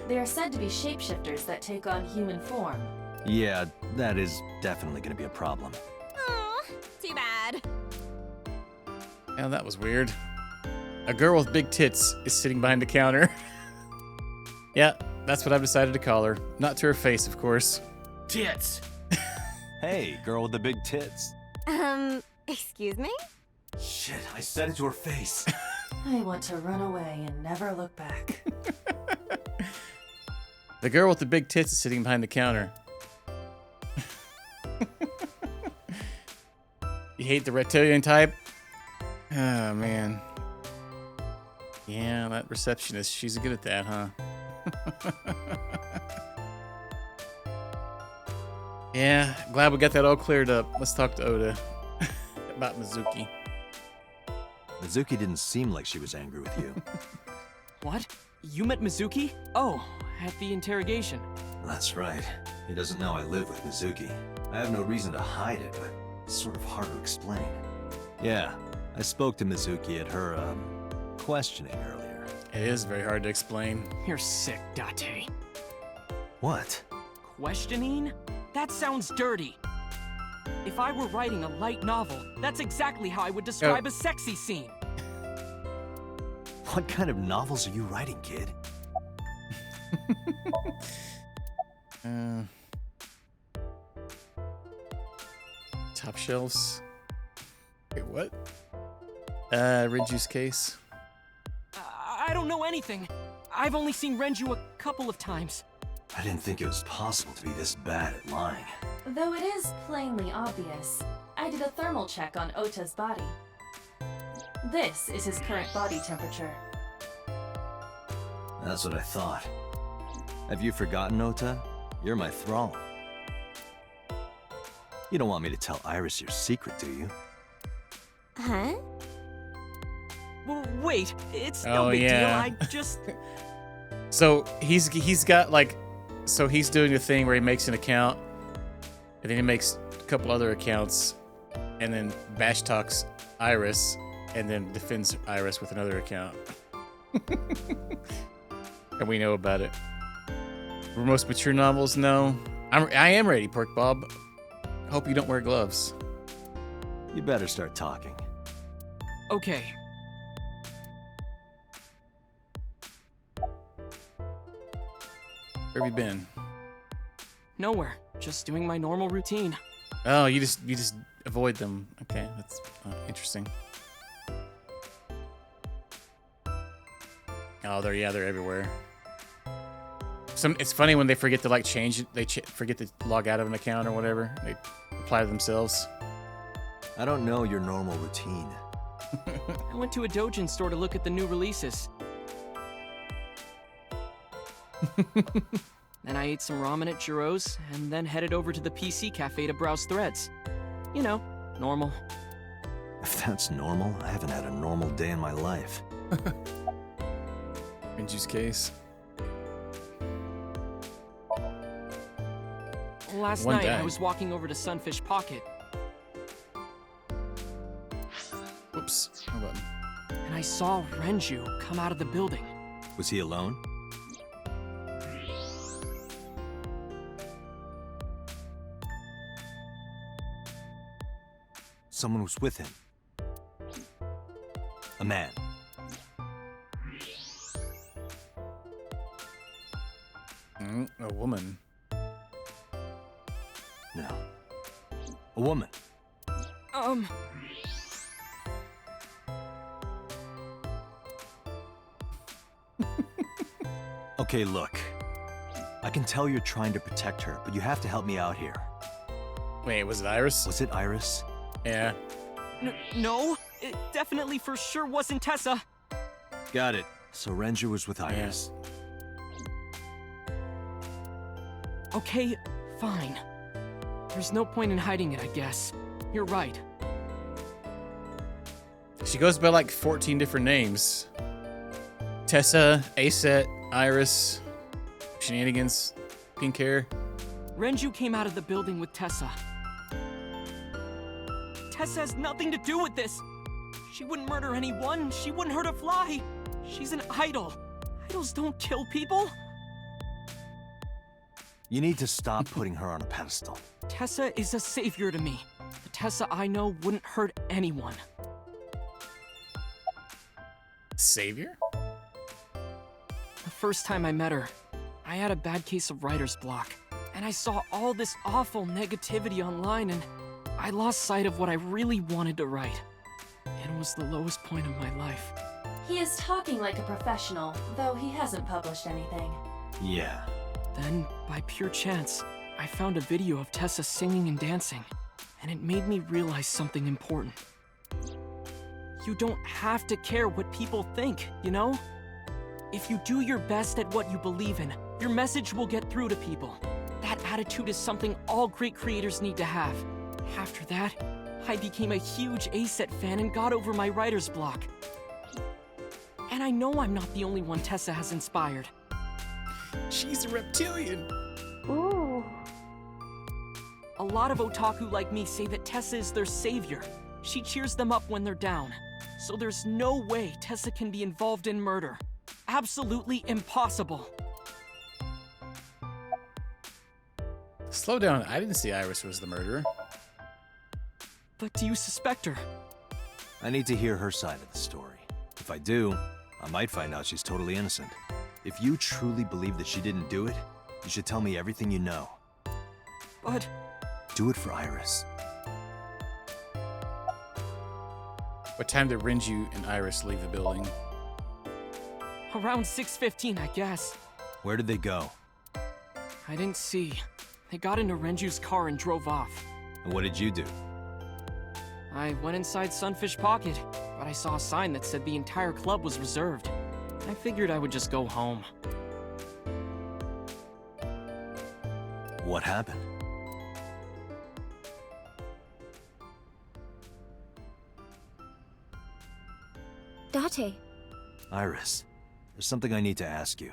They are said to be shapeshifters that take on human form. Yeah, that is definitely going to be a problem. Aw, too bad. Yeah, that was weird. A girl with big tits is sitting behind the counter. Yeah, that's what I've decided to call her. Not to her face, of course. Tits. Hey, girl with the big tits. Excuse me? Shit, I said it to her face. I want to run away and never look back. The girl with the big tits is sitting behind the counter. You hate the reptilian type? Oh, man. Yeah, that receptionist, she's good at that, huh? Yeah, glad we got that all cleared up. Let's talk to Oda about Mizuki. Mizuki didn't seem like she was angry with you. What? You met Mizuki? Oh, at the interrogation. That's right. He doesn't know I live with Mizuki. I have no reason to hide it, but it's sort of hard to explain. Yeah, I spoke to Mizuki at her, questioning earlier. It is very hard to explain. You're sick, Date. What? Questioning? That sounds dirty. If I were writing a light novel, that's exactly how I would describe a sexy scene. What kind of novels are you writing, kid? Top shelves. Wait, what? Renju's case. I don't know anything. I've only seen Renju a couple of times. I didn't think it was possible to be this bad at lying. Though it is plainly obvious, I did a thermal check on Ota's body. This is his current body temperature. That's what I thought. Have you forgotten, Ota? You're my thrall. You don't want me to tell Iris your secret, do you? Huh? Well, wait, it's no big deal. I just... So he's got like, so he's doing a thing where he makes an account, and then he makes a couple other accounts, and then bash talks Iris, and then defends Iris with another account. And we know about it. For most mature novels, no. I am ready, Pork Bob. Hope you don't wear gloves. You better start talking. Okay. Where have you been? Nowhere. Just doing my normal routine. Oh, you just avoid them. Okay, that's interesting. Oh, they're everywhere. It's funny when they forget to like change it. They forget to log out of an account or whatever. They apply to themselves. I don't know your normal routine. I went to a doujin store to look at the new releases. Then I ate some ramen at Jiro's, and then headed over to the PC cafe to browse threads. You know, normal. If that's normal, I haven't had a normal day in my life. Renju's case. Last night, I was walking over to Sunfish Pocket. Oops, wrong button. And I saw Renju come out of the building. Was he alone? Someone was with him. A man. A woman. No. A woman. Okay, look. I can tell you're trying to protect her, but you have to help me out here. Wait, was it Iris? Was it Iris? Yeah. No, it definitely for sure wasn't Tessa. Got it. So Renju was with Iris. Okay, fine. There's no point in hiding it, I guess. You're right. She goes by like 14 different names. Tessa, Aset, Iris, Shenanigans, Pink Hair. Renju came out of the building with Tessa. Tessa has nothing to do with this. She wouldn't murder anyone. She wouldn't hurt a fly. She's an idol. Idols don't kill people. You need to stop putting her on a pedestal. Tessa is a savior to me. The Tessa I know wouldn't hurt anyone. Savior? The first time I met her, I had a bad case of writer's block. And I saw all this awful negativity online, and I lost sight of what I really wanted to write. It was the lowest point of my life. He is talking like a professional, though he hasn't published anything. Yeah. Then, by pure chance, I found a video of Tessa singing and dancing, and it made me realize something important. You don't have to care what people think, you know? If you do your best at what you believe in, your message will get through to people. That attitude is something all great creators need to have. After that, I became a huge Aset fan and got over my writer's block. And I know I'm not the only one Tessa has inspired. She's a reptilian. Ooh. A lot of otaku like me say that Tessa is their savior. She cheers them up when they're down. So there's no way Tessa can be involved in murder. Absolutely impossible. Slow down. I didn't see Iris was the murderer. But do you suspect her? I need to hear her side of the story. If I do, I might find out she's totally innocent. If you truly believe that she didn't do it, you should tell me everything you know. But... Do it for Iris. What time did Renju and Iris leave the building? Around 6:15, I guess. Where did they go? I didn't see. They got into Renju's car and drove off. And what did you do? I went inside Sunfish Pocket, but I saw a sign that said the entire club was reserved. I figured I would just go home. What happened? Date. Iris, there's something I need to ask you.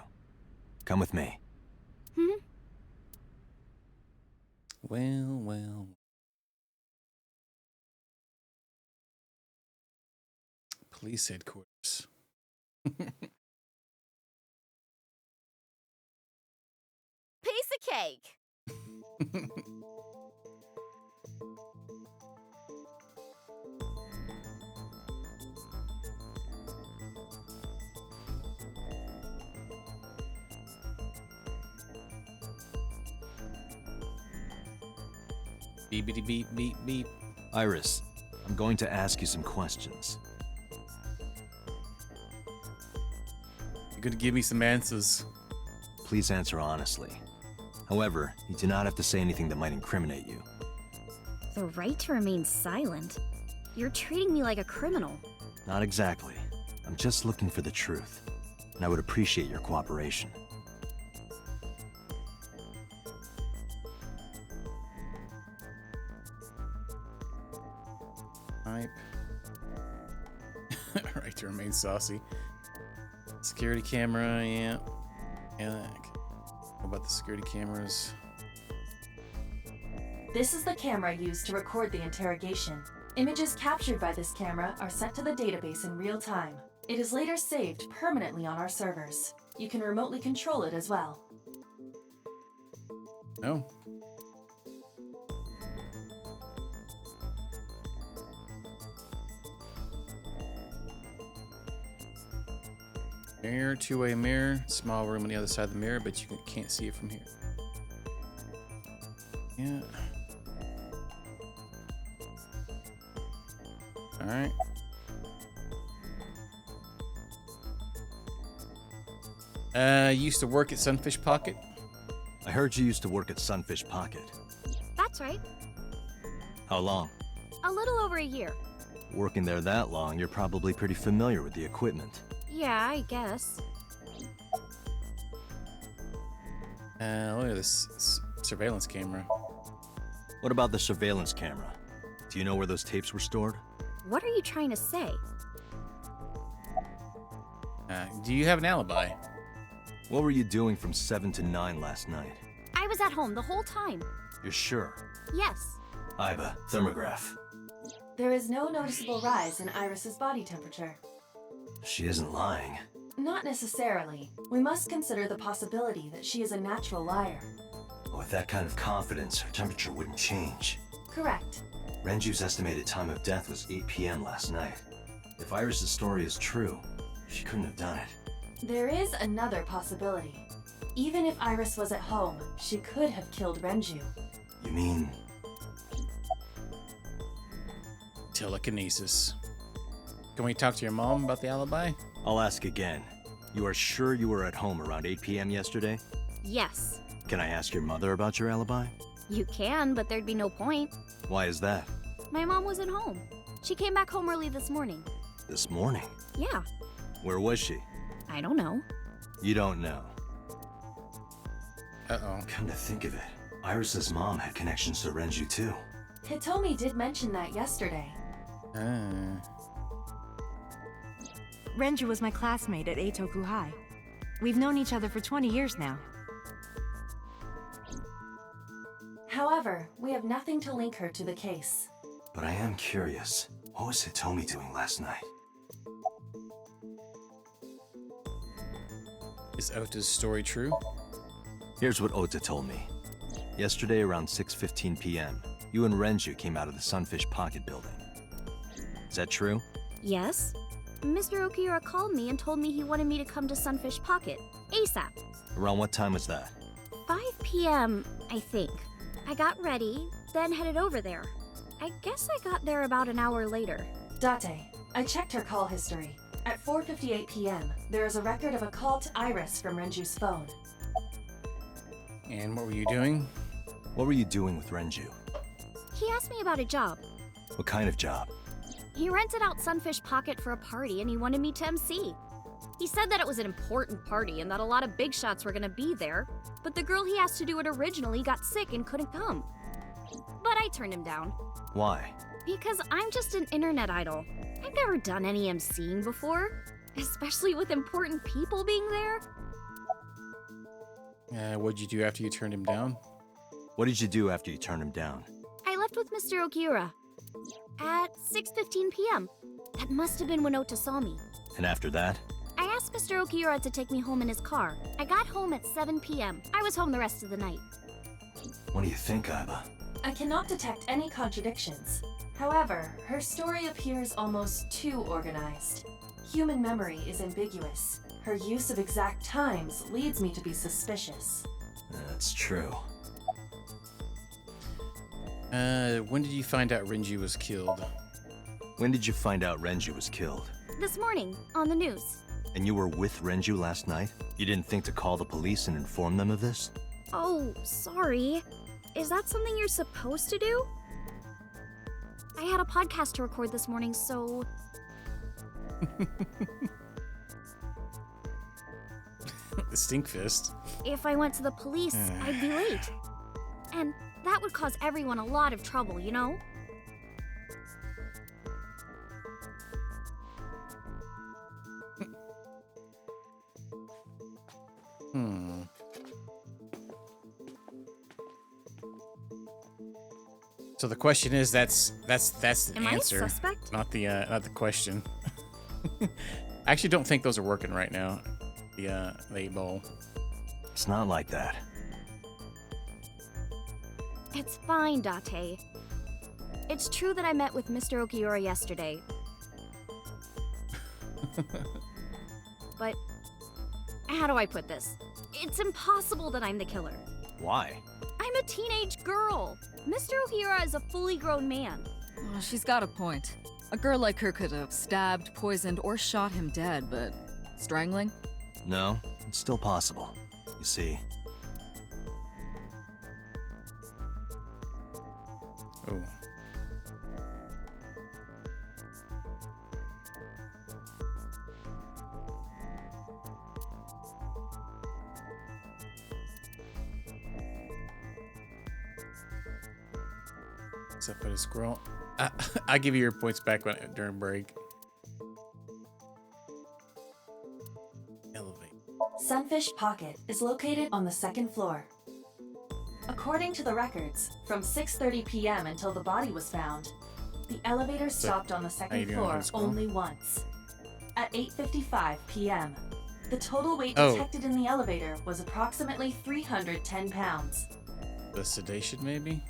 Come with me. Hmm? Well. Police headquarters. Piece of cake. Beepity beep beep beep. Iris, I'm going to ask you some questions. You're gonna give me some answers. Please answer honestly. However, you do not have to say anything that might incriminate you. The right to remain silent? You're treating me like a criminal. Not exactly. I'm just looking for the truth, and I would appreciate your cooperation. Type. Right to remain saucy. Security camera, yeah. What about the security cameras? This is the camera used to record the interrogation. Images captured by this camera are sent to the database in real time. It is later saved permanently on our servers. You can remotely control it as well. No. Mirror, two-way mirror, small room on the other side of the mirror, but you can't see it from here. Yeah. All right. Used to work at Sunfish Pocket. I heard you used to work at Sunfish Pocket. That's right. How long? A little over a year. Working there that long, you're probably pretty familiar with the equipment. Yeah, I guess. Look at this surveillance camera. What about the surveillance camera? Do you know where those tapes were stored? What are you trying to say? Do you have an alibi? What were you doing from 7 to 9 last night? I was at home the whole time. You're sure? Yes. Iba, thermograph. There is no noticeable rise in Iris's body temperature. She isn't lying. Not necessarily. We must consider the possibility that she is a natural liar. With that kind of confidence, her temperature wouldn't change. Correct. Renju's estimated time of death was 8 p.m. last night. If Iris' story is true, she couldn't have done it. There is another possibility. Even if Iris was at home, she could have killed Renju. You mean... Telekinesis. Can we talk to your mom about the alibi? I'll ask again. You are sure you were at home around 8 p.m. yesterday? Yes. Can I ask your mother about your alibi? You can, but there'd be no point. Why is that? My mom wasn't home. She came back home early this morning. This morning? Yeah. Where was she? I don't know. You don't know. Uh-oh. Come to think of it, Iris' mom had connections to Renju too. Hitomi did mention that yesterday. Renju was my classmate at Eitoku High. We've known each other for 20 years now. However, we have nothing to link her to the case. But I am curious. What was Hitomi doing last night? Is Ota's story true? Here's what Ota told me. Yesterday around 6:15 p.m., You and Renju came out of the Sunfish Pocket building. Is that true? Yes? Mr. Okiura called me and told me he wanted me to come to Sunfish Pocket, ASAP. Around what time was that? 5 p.m., I think. I got ready, then headed over there. I guess I got there about an hour later. Date, I checked her call history. At 4:58 p.m., there is a record of a call to Iris from Renju's phone. And what were you doing? What were you doing with Renju? He asked me about a job. What kind of job? He rented out Sunfish Pocket for a party and he wanted me to MC. He said that it was an important party and that a lot of big shots were gonna be there, but the girl he asked to do it originally got sick and couldn't come. But I turned him down. Why? Because I'm just an internet idol. I've never done any MCing before, especially with important people being there. What'd you do after you turned him down? What did you do after you turned him down? I left with Mr. Okiura at 6:15 p.m. That must have been when Ota saw me. And after that? I asked Mr. Okiura to take me home in his car. I got home at 7 p.m. I was home the rest of the night. What do you think, Aiba? I cannot detect any contradictions. However, her story appears almost too organized. Human memory is ambiguous. Her use of exact times leads me to be suspicious. That's true. When did you find out Renju was killed? When did you find out Renju was killed? This morning, on the news. And you were with Renju last night? You didn't think to call the police and inform them of this? Oh, sorry. Is that something you're supposed to do? I had a podcast to record this morning, so... The stink fist. If I went to the police, I'd be late. And that would cause everyone a lot of trouble, you know? So the question is, that's the Am answer, I a suspect? not the question. I actually don't think those are working right now. The 8-ball. It's not like that. It's fine, Date. It's true that I met with Mr. Okiura yesterday. But how do I put this? It's impossible that I'm the killer. Why? I'm a teenage girl. Mr. Okiura is a fully grown man. Well, she's got a point. A girl like her could have stabbed, poisoned, or shot him dead, but strangling? No, it's still possible. You see. Oh. Except for the squirrel. I'll give you your points back during break. Elevate. Sunfish Pocket is located on the second floor. According to the records, from 6:30 p.m. until the body was found, the elevator stopped on the second floor only once. At 8:55 p.m., the total weight detected in the elevator was approximately 310 pounds. The sedation, maybe?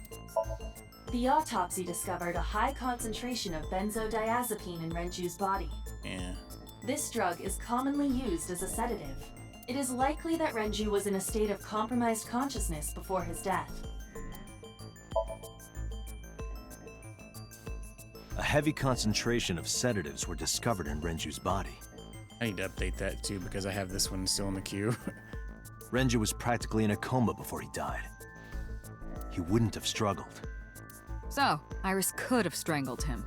The autopsy discovered a high concentration of benzodiazepine in Renju's body. Yeah. This drug is commonly used as a sedative. It is likely that Renju was in a state of compromised consciousness before his death. A heavy concentration of sedatives were discovered in Renju's body. I need to update that too because I have this one still in the queue. Renju was practically in a coma before he died. He wouldn't have struggled. So, Iris could have strangled him.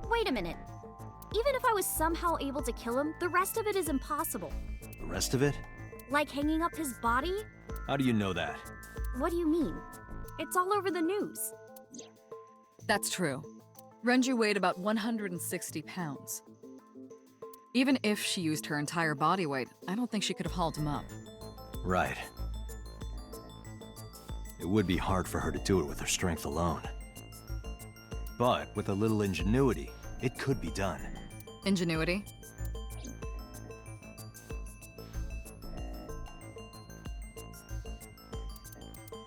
Wait a minute. Even if I was somehow able to kill him, the rest of it is impossible. The rest of it? Like hanging up his body? How do you know that? What do you mean? It's all over the news. That's true. Renju weighed about 160 pounds. Even if she used her entire body weight, I don't think she could have hauled him up. Right. It would be hard for her to do it with her strength alone. But with a little ingenuity, it could be done. Ingenuity?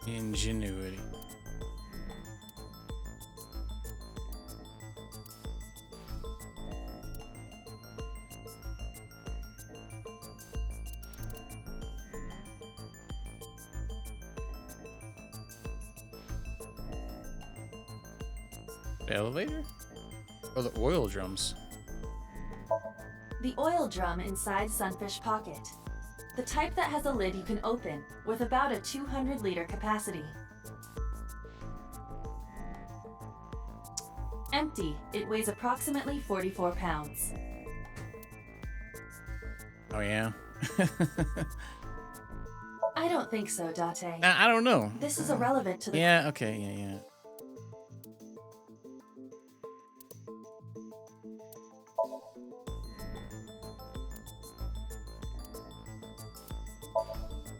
Ingenuity. The elevator? Or the oil drums? The oil drum inside Sunfish Pocket. The type that has a lid you can open, with about a 200-liter capacity. Empty, it weighs approximately 44 pounds. Oh, yeah? I don't think so, Date. I don't know. This is irrelevant to the... Yeah, okay, yeah.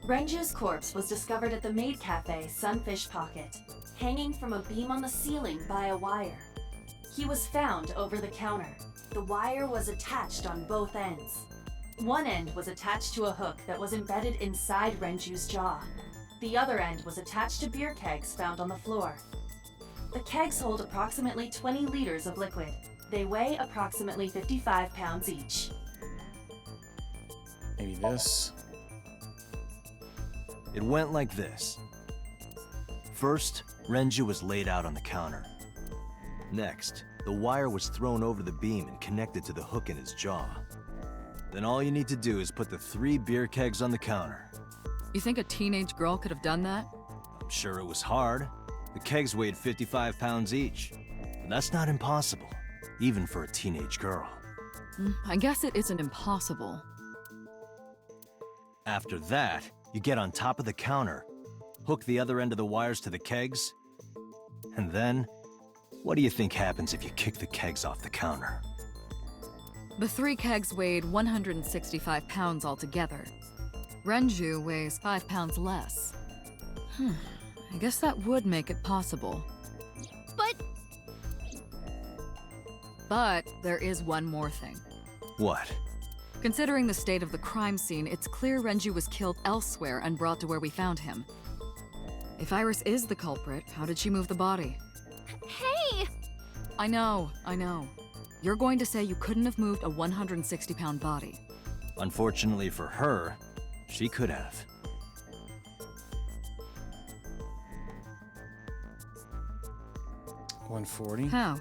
Renju's corpse was discovered at the maid cafe Sunfish Pocket, hanging from a beam on the ceiling by a wire. He was found over the counter. The wire was attached on both ends. One end was attached to a hook that was embedded inside Renju's jaw. The other end was attached to beer kegs found on the floor. The kegs hold approximately 20 liters of liquid. They weigh approximately 55 pounds each. Maybe this. It went like this. First, Renju was laid out on the counter. Next, the wire was thrown over the beam and connected to the hook in his jaw. Then all you need to do is put the 3 beer kegs on the counter. You think a teenage girl could have done that? I'm sure it was hard. The kegs weighed 55 pounds each. But that's not impossible, even for a teenage girl. I guess it isn't impossible. After that, you get on top of the counter, hook the other end of the wires to the kegs, and then, what do you think happens if you kick the kegs off the counter? The 3 kegs weighed 165 pounds altogether. Renju weighs 5 pounds less. I guess that would make it possible. But there is one more thing. What? Considering the state of the crime scene, it's clear Renju was killed elsewhere and brought to where we found him. If Iris is the culprit, how did she move the body? Hey! I know. You're going to say you couldn't have moved a 160-pound body. Unfortunately for her, she could have. $140. How?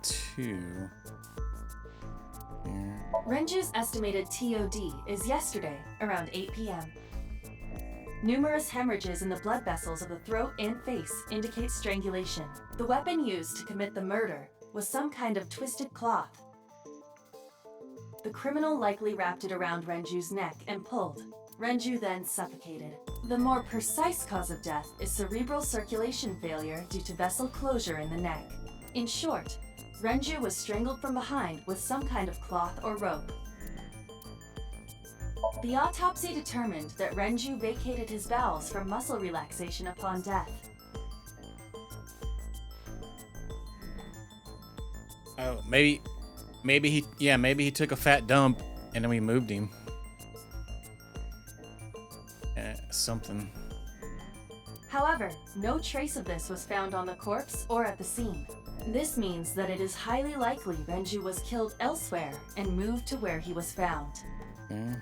2. Here. Renju's estimated TOD is yesterday, around 8 p.m. Numerous hemorrhages in the blood vessels of the throat and face indicate strangulation. The weapon used to commit the murder was some kind of twisted cloth. The criminal likely wrapped it around Renju's neck and pulled. Renju then suffocated. The more precise cause of death is cerebral circulation failure due to vessel closure in the neck. In short, Renju was strangled from behind with some kind of cloth or rope. The autopsy determined that Renju vacated his bowels for muscle relaxation upon death. Oh, maybe he took a fat dump and then we moved him. Something. However, no trace of this was found on the corpse or at the scene. This means that it is highly likely Renju was killed elsewhere and moved to where he was found. Okay.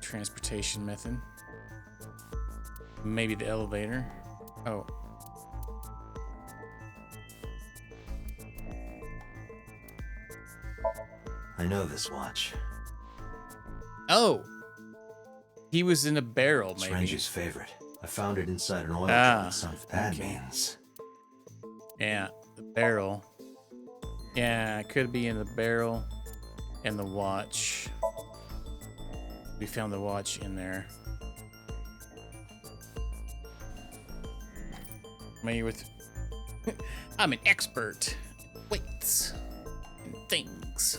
Transportation method. Maybe the elevator. Oh. I know this watch. Oh! He was in a barrel, It's maybe. Renju's favorite. I found it inside an oil Ah, drum. That okay. means... Yeah, the barrel. Yeah, it could be in the barrel and the watch. We found the watch in there. Maybe with... I'm an expert at weights and things.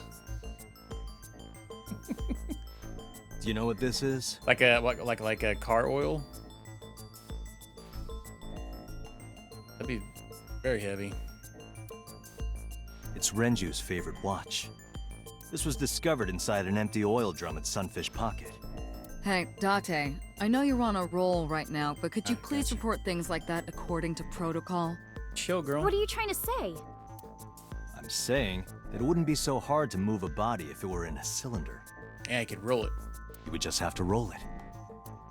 Do you know what this is? Like a car oil? That'd be very heavy. It's Renju's favorite watch. This was discovered inside an empty oil drum at Sunfish Pocket. Hey, Date, I know you're on a roll right now, but could you please report things like that according to protocol? Chill, girl. What are you trying to say? I'm saying that it wouldn't be so hard to move a body if it were in a cylinder. Yeah, you could roll it. You would just have to roll it.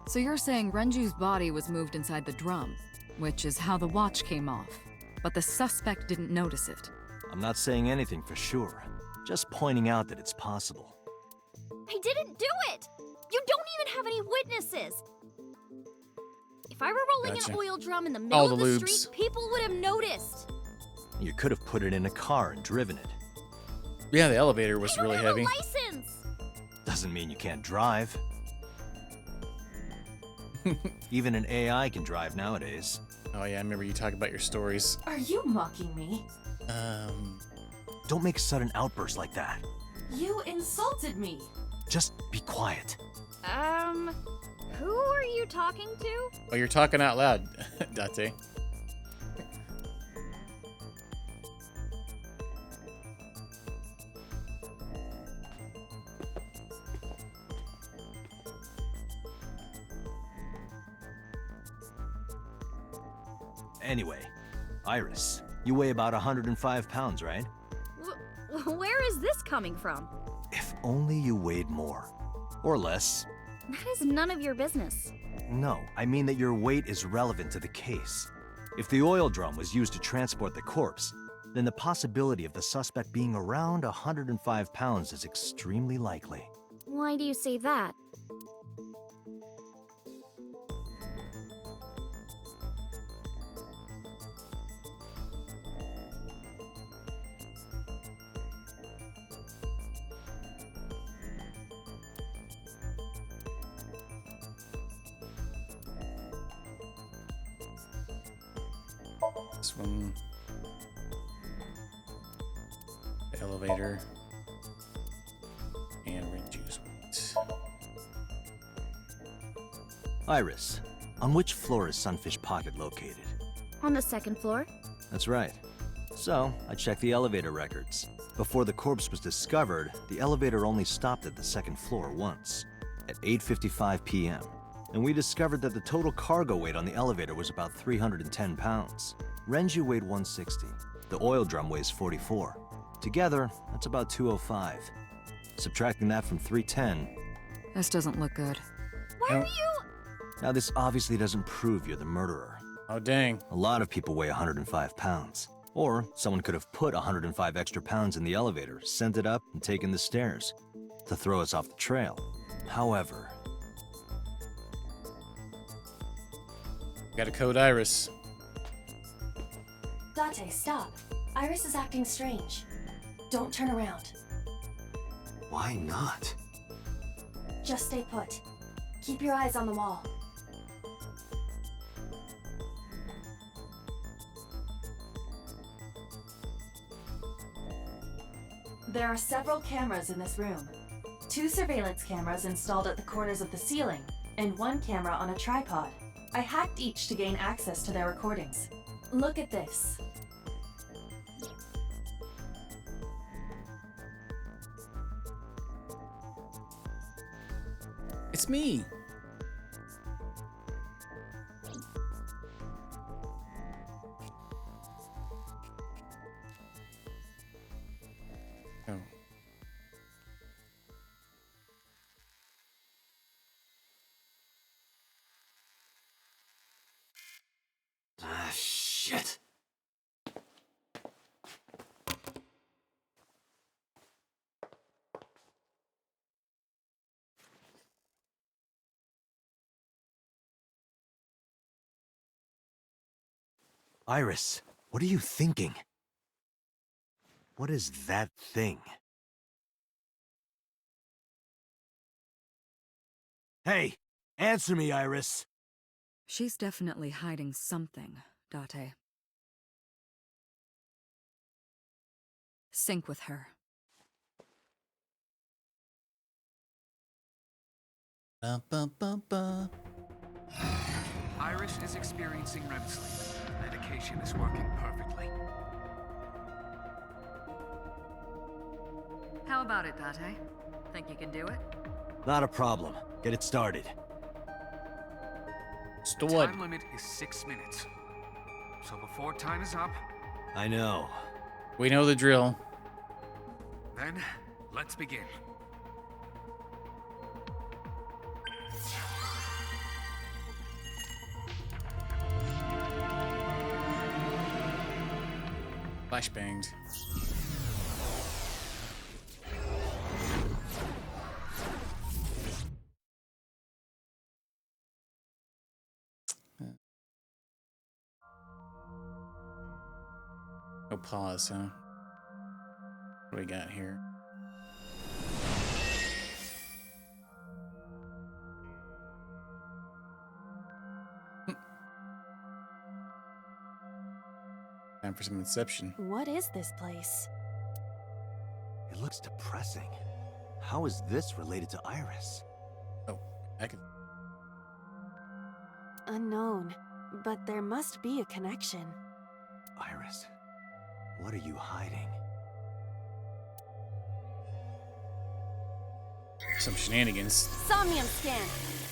So you're saying Renju's body was moved inside the drum, which is how the watch came off. But the suspect didn't notice it. I'm not saying anything for sure. Just pointing out that it's possible. I didn't do it! You don't even have any witnesses! If I were rolling Gotcha. an oil drum in the All middle of the the lubes. street, people would have noticed. You could have put it in a car and driven it. Yeah, the elevator was really I have heavy. a license! Doesn't mean you can't drive. Even an AI can drive nowadays. Oh yeah, I remember you talking about your stories. Are you mocking me? Don't make sudden outbursts like that. You insulted me. Just be quiet. Who are you talking to? Oh, you're talking out loud, Date. Anyway, Iris, you weigh about 105 pounds, right? Where is this coming from? If only you weighed more. Or less. That is none of your business. No, I mean that your weight is relevant to the case. If the oil drum was used to transport the corpse, then the possibility of the suspect being around 105 pounds is extremely likely. Why do you say that? This one. The elevator. And Renju's weight. Iris, on which floor is Sunfish Pocket located? On the second floor? That's right. So, I checked the elevator records. Before the corpse was discovered, the elevator only stopped at the second floor once, at 8:55 p.m. And we discovered that the total cargo weight on the elevator was about 310 pounds. Renju weighed 160. The oil drum weighs 44. Together, that's about 205. Subtracting that from 310. This doesn't look good. Why are you... Now, this obviously doesn't prove you're the murderer. Oh, dang. A lot of people weigh 105 pounds. Or someone could have put 105 extra pounds in the elevator, sent it up, and taken the stairs to throw us off the trail. However... Got a code Iris. Date, stop. Iris is acting strange. Don't turn around. Why not? Just stay put. Keep your eyes on the wall. There are several cameras in this room. 2 surveillance cameras installed at the corners of the ceiling, and 1 camera on a tripod. I hacked each to gain access to their recordings. Look at this. It's me. Oh. Ah, shit. Iris, what are you thinking? What is that thing? Hey, answer me, Iris. She's definitely hiding something, Date. Sync with her. Ba, ba, ba, ba. Iris is experiencing REM sleep. Medication is working perfectly. How about it, Date? Think you can do it? Not a problem. Get it started. Stored. Time limit is 6 minutes. So before time is up, I know. We know the drill. then let's begin. Flashbanged. No pause, huh? What do we got here? Time for some Inception. What is this place? It looks depressing. How is this related to Iris? Oh, I can. Unknown, but there must be a connection. Iris, what are you hiding? Some shenanigans. Somnium scan.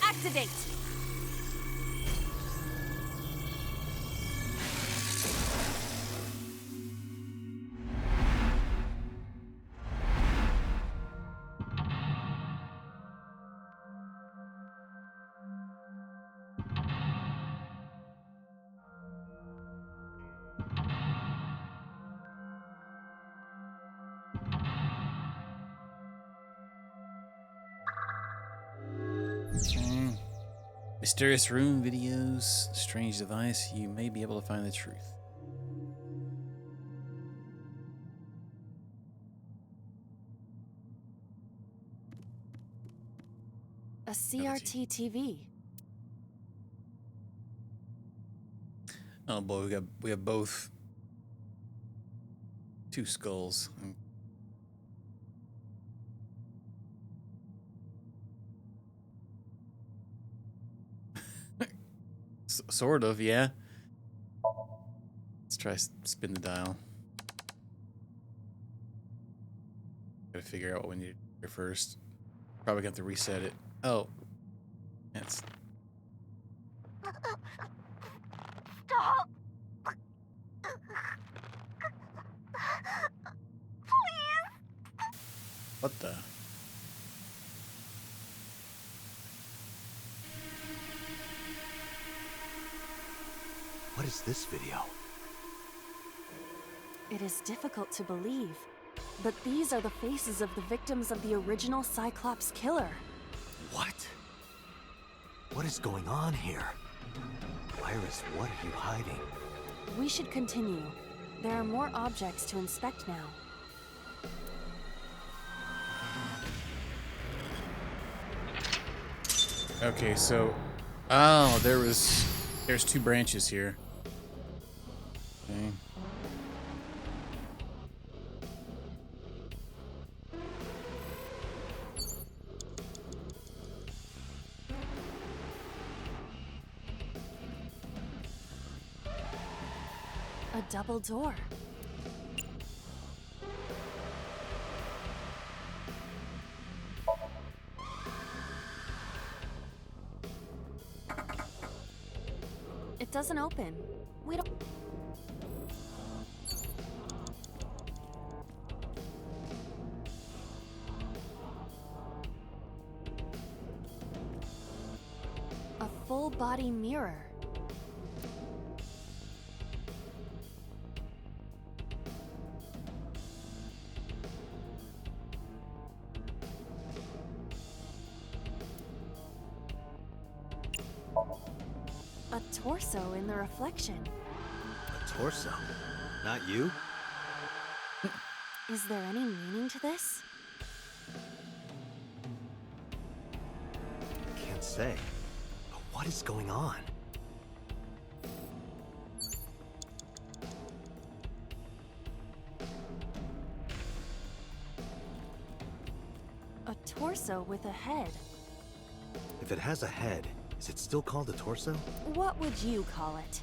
Activate. Okay. Mysterious room videos, strange device. You may be able to find the truth. A CRT TV. Oh boy, we have both. Two skulls. Sort of, yeah. Let's try spin the dial. Gotta figure out what we need to do here first. Probably got to reset it. Oh, that's. Stop! What the? What is this video? It is difficult to believe, but these are the faces of the victims of the original Cyclops killer. What? What is going on here? Iris, what are you hiding? We should continue. There are more objects to inspect now. Okay, so, there's two branches here. Okay. A double door. It doesn't open. We don't... A full-body mirror. A torso in the reflection. A torso? Not you? Is there any meaning to this? Can't say. But what is going on? A torso with a head. If it has a head, is it still called a torso? What would you call it?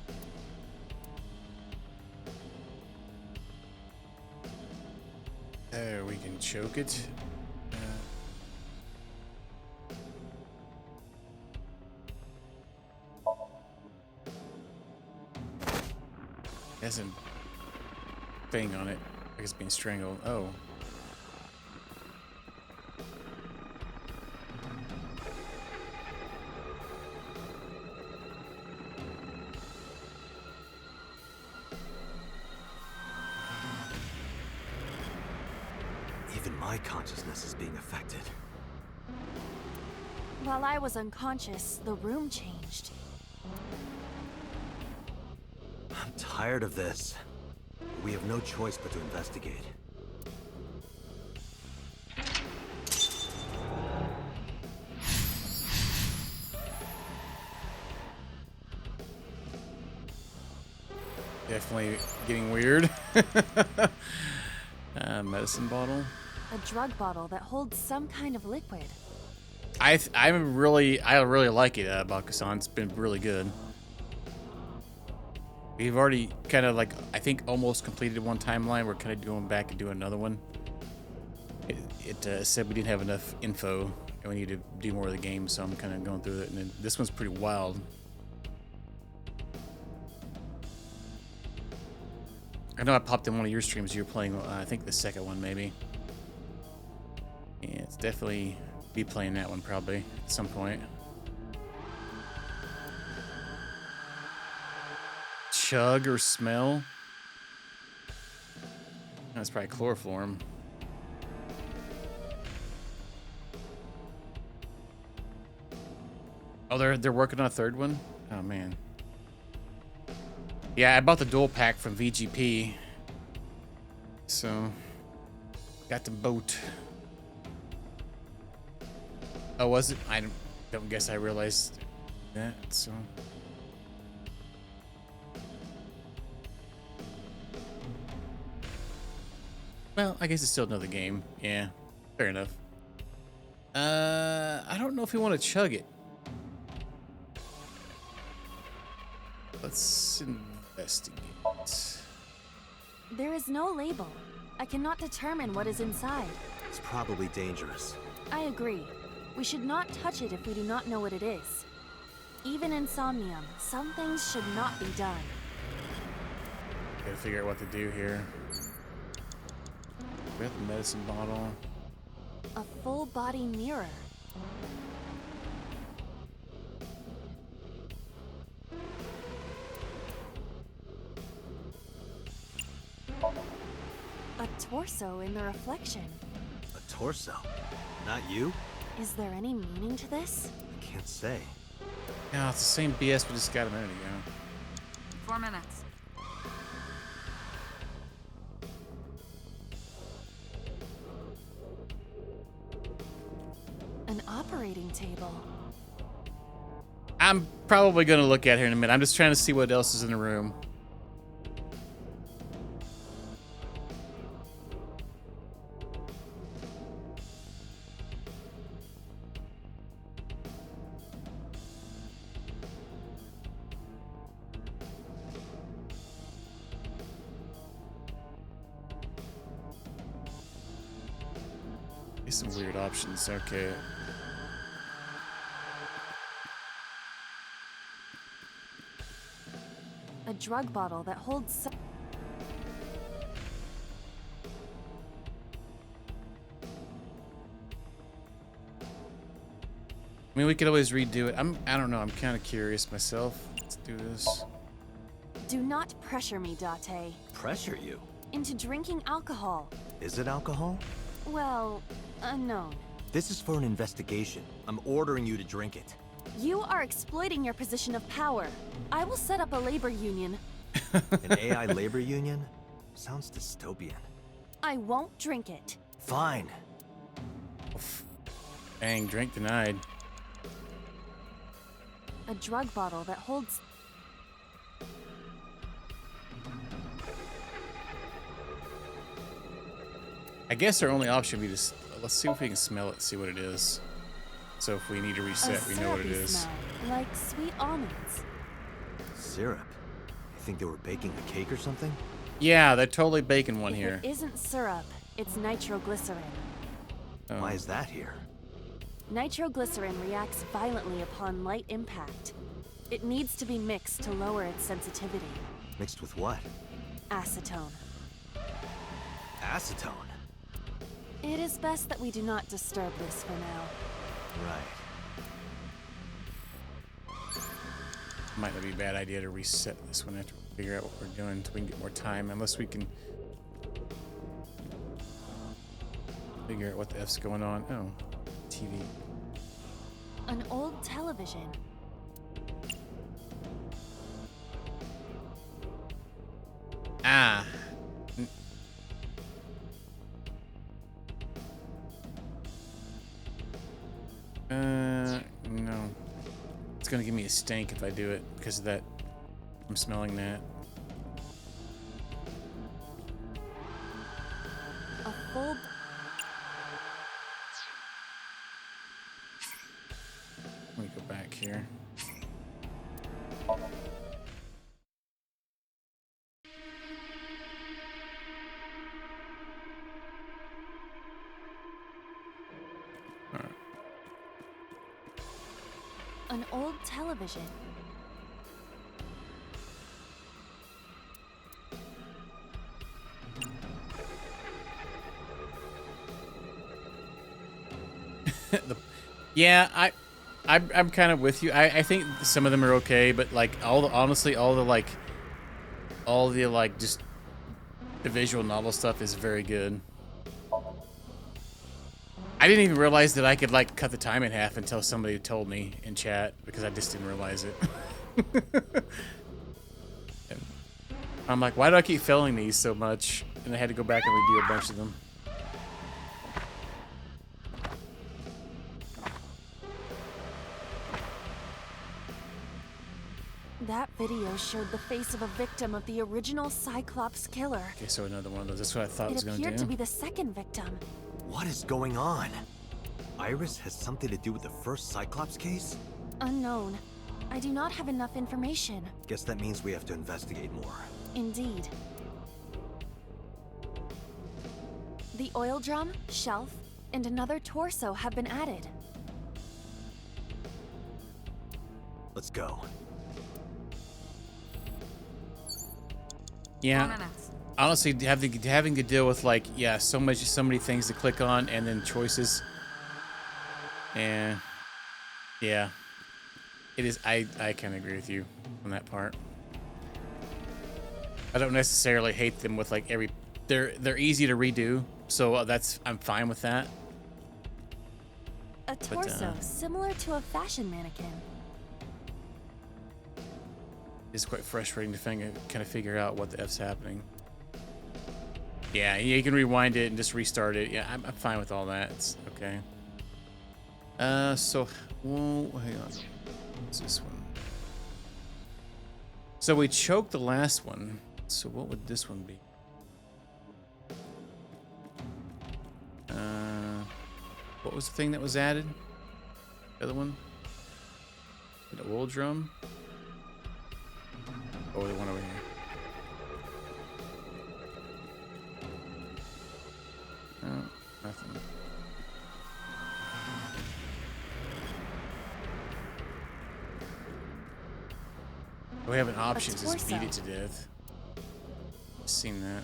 We can choke it. It has a thing on it. Like it's being strangled. Oh. my consciousness is being affected. While I was unconscious, the room changed. I'm tired of this. We have no choice but to investigate. Definitely getting weird. Medicine bottle. A drug bottle that holds some kind of liquid. I really like it, Bakusan. It's been really good. We've already kind of like, I think, almost completed one timeline. We're kind of going back and doing another one. It said we didn't have enough info and we need to do more of the game, so I'm kind of going through it. And then this one's pretty wild. I know I popped in one of your streams. You were playing, I think, the second one, maybe. Yeah, it's definitely be playing that one probably at some point. Chug or smell? That's probably chloroform. Oh, they're working on a third one? Oh man. Yeah, I bought the dual pack from VGP. So got the boat. Oh, was it? I don't guess I realized that, so. Well, I guess it's still another game. Yeah, fair enough. I don't know if we want to chug it. Let's investigate. There is no label. I cannot determine what is inside. It's probably dangerous. I agree. We should not touch it if we do not know what it is. Even in Somnium, some things should not be done. Gotta figure out what to do here. We have the medicine bottle. A full body mirror. A torso in the reflection. A torso? Not you? Is there any meaning to this? I can't say. No, it's the same BS we just got a minute ago. 4 minutes. An operating table. I'm probably gonna look at it here in a minute. I'm just trying to see what else is in the room. Some weird options. Okay. A drug bottle that holds some... I mean, we could always redo it. I don't know. I'm kind of curious myself. Let's do this. Do not pressure me, Date. Pressure you? Into drinking alcohol. Is it alcohol? Well, unknown. This is for an investigation. I'm ordering you to drink it. You are exploiting your position of power. I will set up a labor union. An AI labor union? Sounds dystopian. I won't drink it. Fine. Dang, drink denied. A drug bottle that holds... I guess our only option would be to... Let's see if we can smell it, see what it is. So if we need to reset, we know what it is. Smell, like sweet almonds. Syrup? You think they were baking a cake or something? Yeah, they're totally baking one here. It isn't syrup, it's nitroglycerin. Oh. Why is that here? Nitroglycerin reacts violently upon light impact. It needs to be mixed to lower its sensitivity. Mixed with what? Acetone. Acetone? It is best that we do not disturb this for now. Right. Might not be a bad idea to reset this one after we figure out what we're doing so we can get more time, unless we can... Figure out what the F's going on. Oh, TV. An old television. Ah. No. It's gonna give me a stink if I do it because of that. I'm smelling that. A full. Let me go back here. An old television. Yeah, I'm kind of with you. I think some of them are okay, but like honestly, all the just the visual novel stuff is very good. I didn't even realize that I could like cut the time in half until somebody told me in chat because I just didn't realize it. I'm like, why do I keep failing these so much? And I had to go back and redo a bunch of them. That video showed the face of a victim of the original Cyclops killer. Okay, so another one of those. That's what I thought it was going to do. It appeared to be the second victim. What is going on? Iris has something to do with the first Cyclops case? Unknown. I do not have enough information. Guess that means we have to investigate more. Indeed. The oil drum, shelf, and another torso have been added. Let's go. Yeah. Honestly, having to deal with like, yeah, so many things to click on and then choices. And yeah, it is. I kind of agree with you on that part. I don't necessarily hate them with like they're easy to redo, so I'm fine with that. A torso similar to a fashion mannequin. It's quite frustrating to kind of figure out what the F's happening. Yeah, you can rewind it and just restart it. Yeah, I'm fine with all that. It's okay. So, well, hang on. What's this one? So we choked the last one. So what would this one be? What was the thing that was added? The other one? The oil drum? Oh, the one over here. No, nothing. We have an option to just beat it to death. Seen that.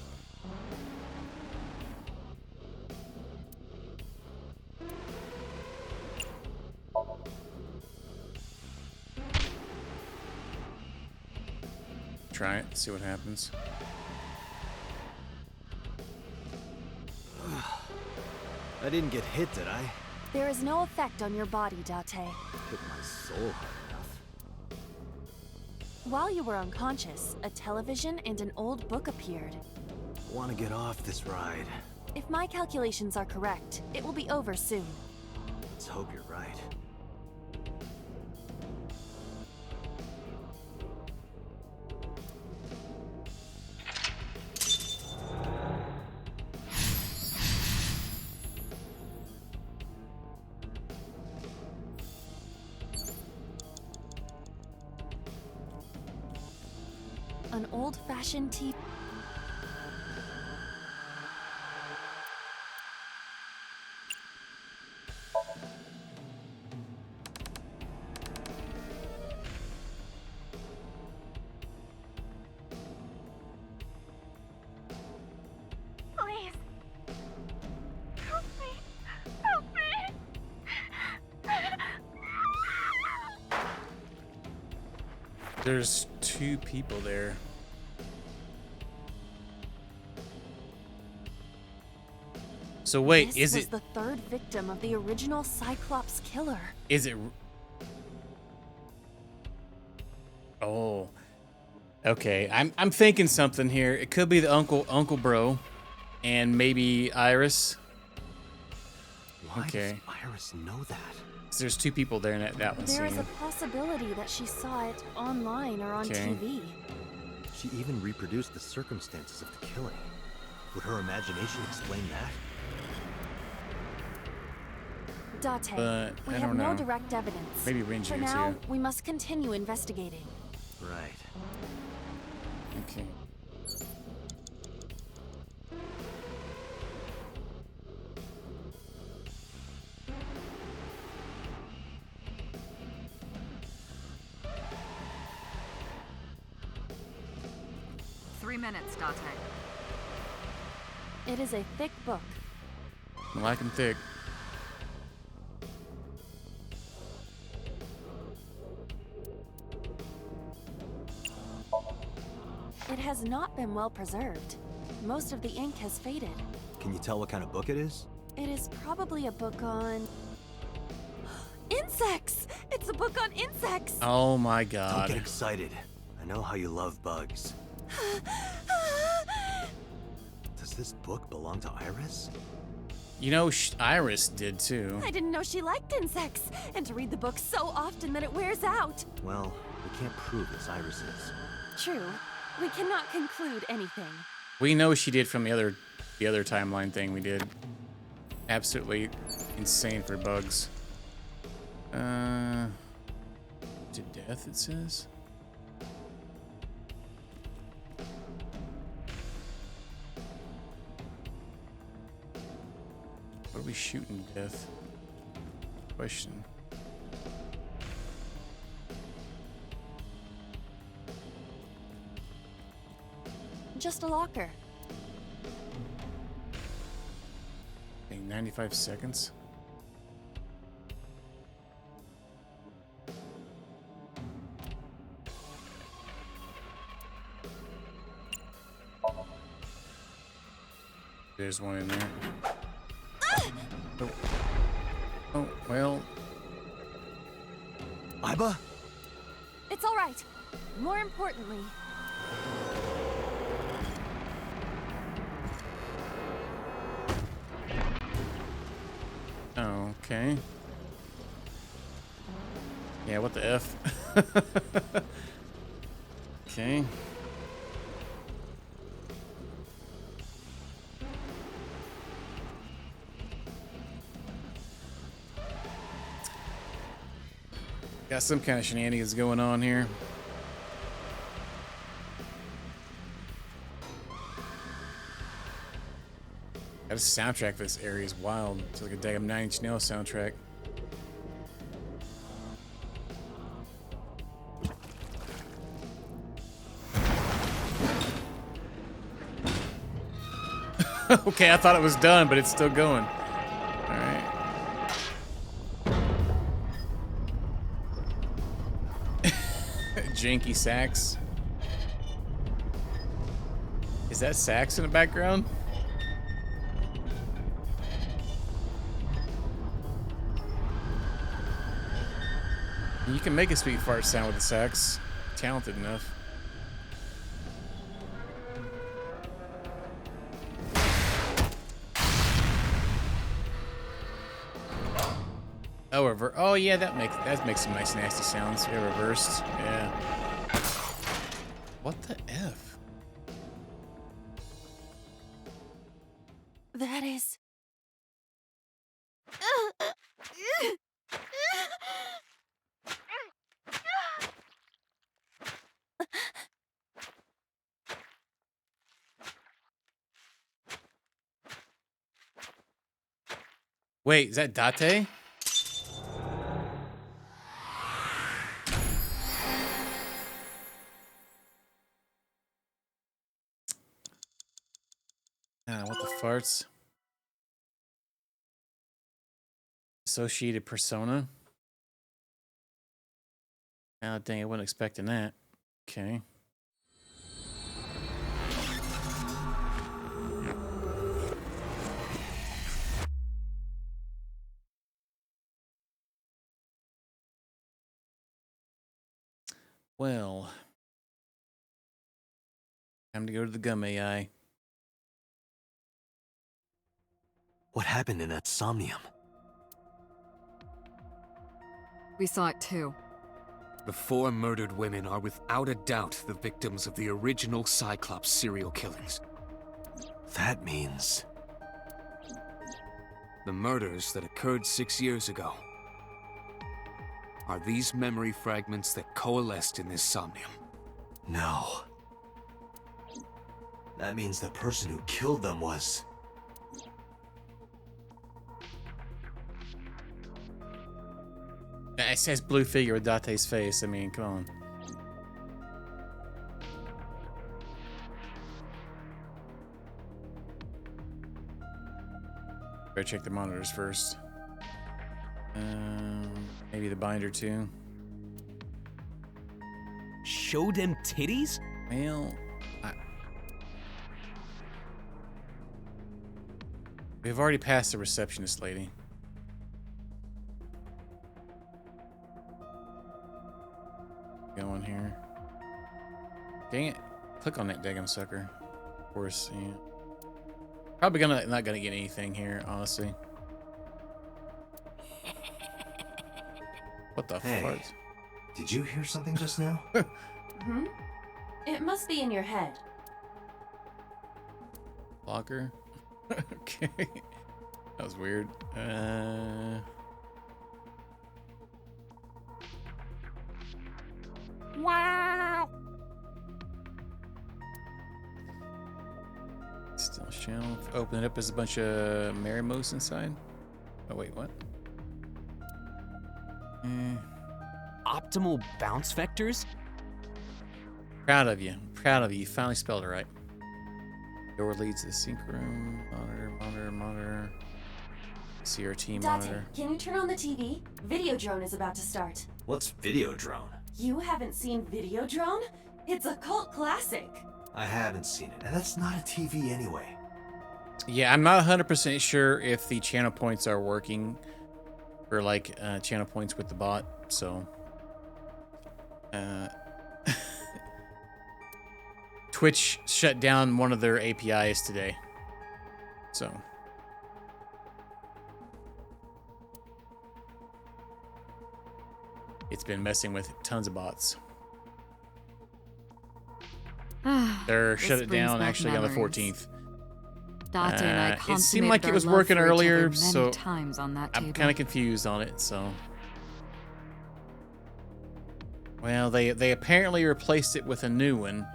Try it, see what happens. I didn't get hit, did I? There is no effect on your body, Date. Hit my soul hard enough. While you were unconscious, a television and an old book appeared. I want to get off this ride. If my calculations are correct, it will be over soon. Let's hope you're right. An old-fashioned tea. Please. Help me. Help me. There's two people there. So wait, this is was it? the third victim of the original Cyclops killer. Is it? Oh. Okay, I'm thinking something here. It could be the Uncle Bro, and maybe Iris. Why Okay. does Iris know that? 'Cause there's two people there in that one There is scene. a possibility that she saw it online or on Okay. TV. She even reproduced the circumstances of the killing. Would her imagination explain that? Date, But we I have don't no know. direct evidence. Maybe Renju For is now, here. we must continue investigating. Right. Okay. Three minutes, Date. It is a thick book. I like him thick. It has not been well preserved. Most of the ink has faded. Can you tell what kind of book it is? It is probably a book on... insects! It's a book on insects! Oh my Don't God. get excited. I know how you love bugs. Does this book belong to Iris? You know, Iris did too. I didn't know she liked insects, and to read the book so often that it wears out. Well, we can't prove it's Iris's. True. We cannot conclude anything. We know she did from the other timeline thing we did. Absolutely insane for bugs. To death, it says. What are we shooting to death? Question. Just a locker. Okay, 95 seconds. There's one in there. Oh, oh well. Iba? It's all right. More importantly... Okay. Yeah, what the F? Okay. Got some kind of shenanigans going on here. That soundtrack for this area is wild. It's like a damn 9 Inch Nails soundtrack. Okay, I thought it was done, but it's still going. All right. Janky sax. Is that sax in the background? You can make a sweet fart sound with the sax. Talented enough. Oh, oh yeah, that makes some nice nasty sounds. Yeah, reversed. Yeah. What the F? That is... Wait, is that Date? What the farts? Associated persona? Oh, dang, I wasn't expecting that. Okay. Well, time to go to the gum AI. What happened in that Somnium? We saw it too. The 4 murdered women are without a doubt the victims of the original Cyclops serial killings. That means... The murders that occurred 6 years ago are these memory fragments that coalesced in this Somnium. No. That means the person who killed them was... It says blue figure with Date's face. I mean, come on. Better check the monitors first. Maybe the binder too. Show them titties? Well, we've already passed the receptionist lady. Going here. Dang it. Click on that daggum sucker. Of course, yeah. Probably not gonna get anything here, honestly. What the fuck? Did you hear something just now? It must be in your head. Locker? Okay. That was weird. Wow! Still shelf. Open it up as a bunch of Marymos inside. Oh wait, what? Optimal bounce vectors? Proud of you. Proud of you. You finally spelled it right. Door leads to the sync room. Monitor. CRT monitor. Date, can you turn on the TV? Videodrone is about to start. What's Videodrone? You haven't seen Videodrone? It's a cult classic. I haven't seen it, and that's not a TV anyway. Yeah, I'm not 100% sure if the channel points are working for like channel points with the bot, so Twitch shut down one of their APIs today. So it's been messing with tons of bots. They're shut it down actually on the 14th. Date and I it seemed like it was consummated working our love for each earlier, other so many times on that I'm table. kind of confused on it. So, well, they apparently replaced it with a new one,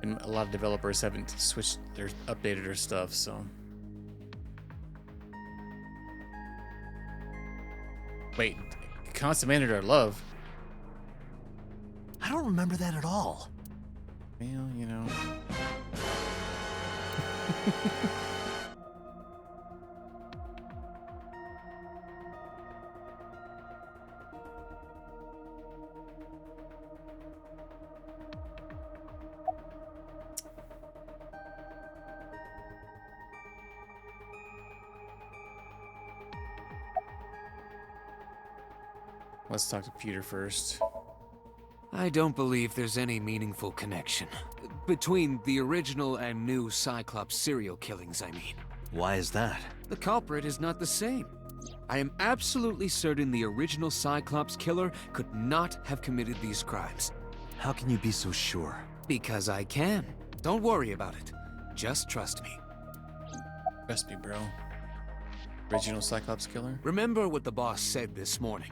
and a lot of developers haven't switched their updated their stuff. So, wait, consummated our love? I don't remember that at all. Well, you know. Let's talk to Peter first. I don't believe there's any meaningful connection between the original and new Cyclops serial killings, I mean. Why is that? The culprit is not the same. I am absolutely certain the original Cyclops killer could not have committed these crimes. How can you be so sure? Because I can. Don't worry about it. Just trust me. Trust me, bro. Original Cyclops killer? Remember what the boss said this morning.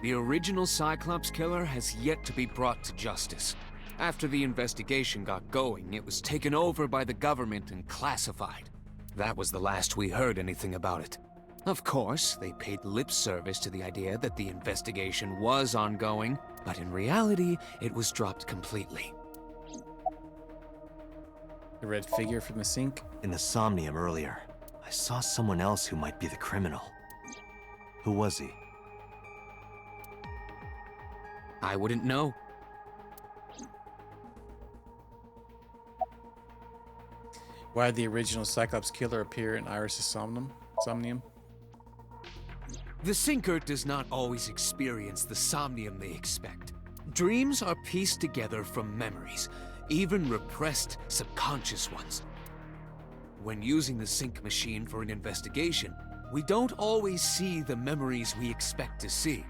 The original Cyclops killer has yet to be brought to justice. After the investigation got going, it was taken over by the government and classified. That was the last we heard anything about it. Of course, they paid lip service to the idea that the investigation was ongoing, but in reality, it was dropped completely. The red figure from the sink? In the Somnium earlier, I saw someone else who might be the criminal. Who was he? I wouldn't know. Why did the original Cyclops killer appear in Iris' Somnium? The Sinker does not always experience the Somnium they expect. Dreams are pieced together from memories, even repressed subconscious ones. When using the sync machine for an investigation, we don't always see the memories we expect to see.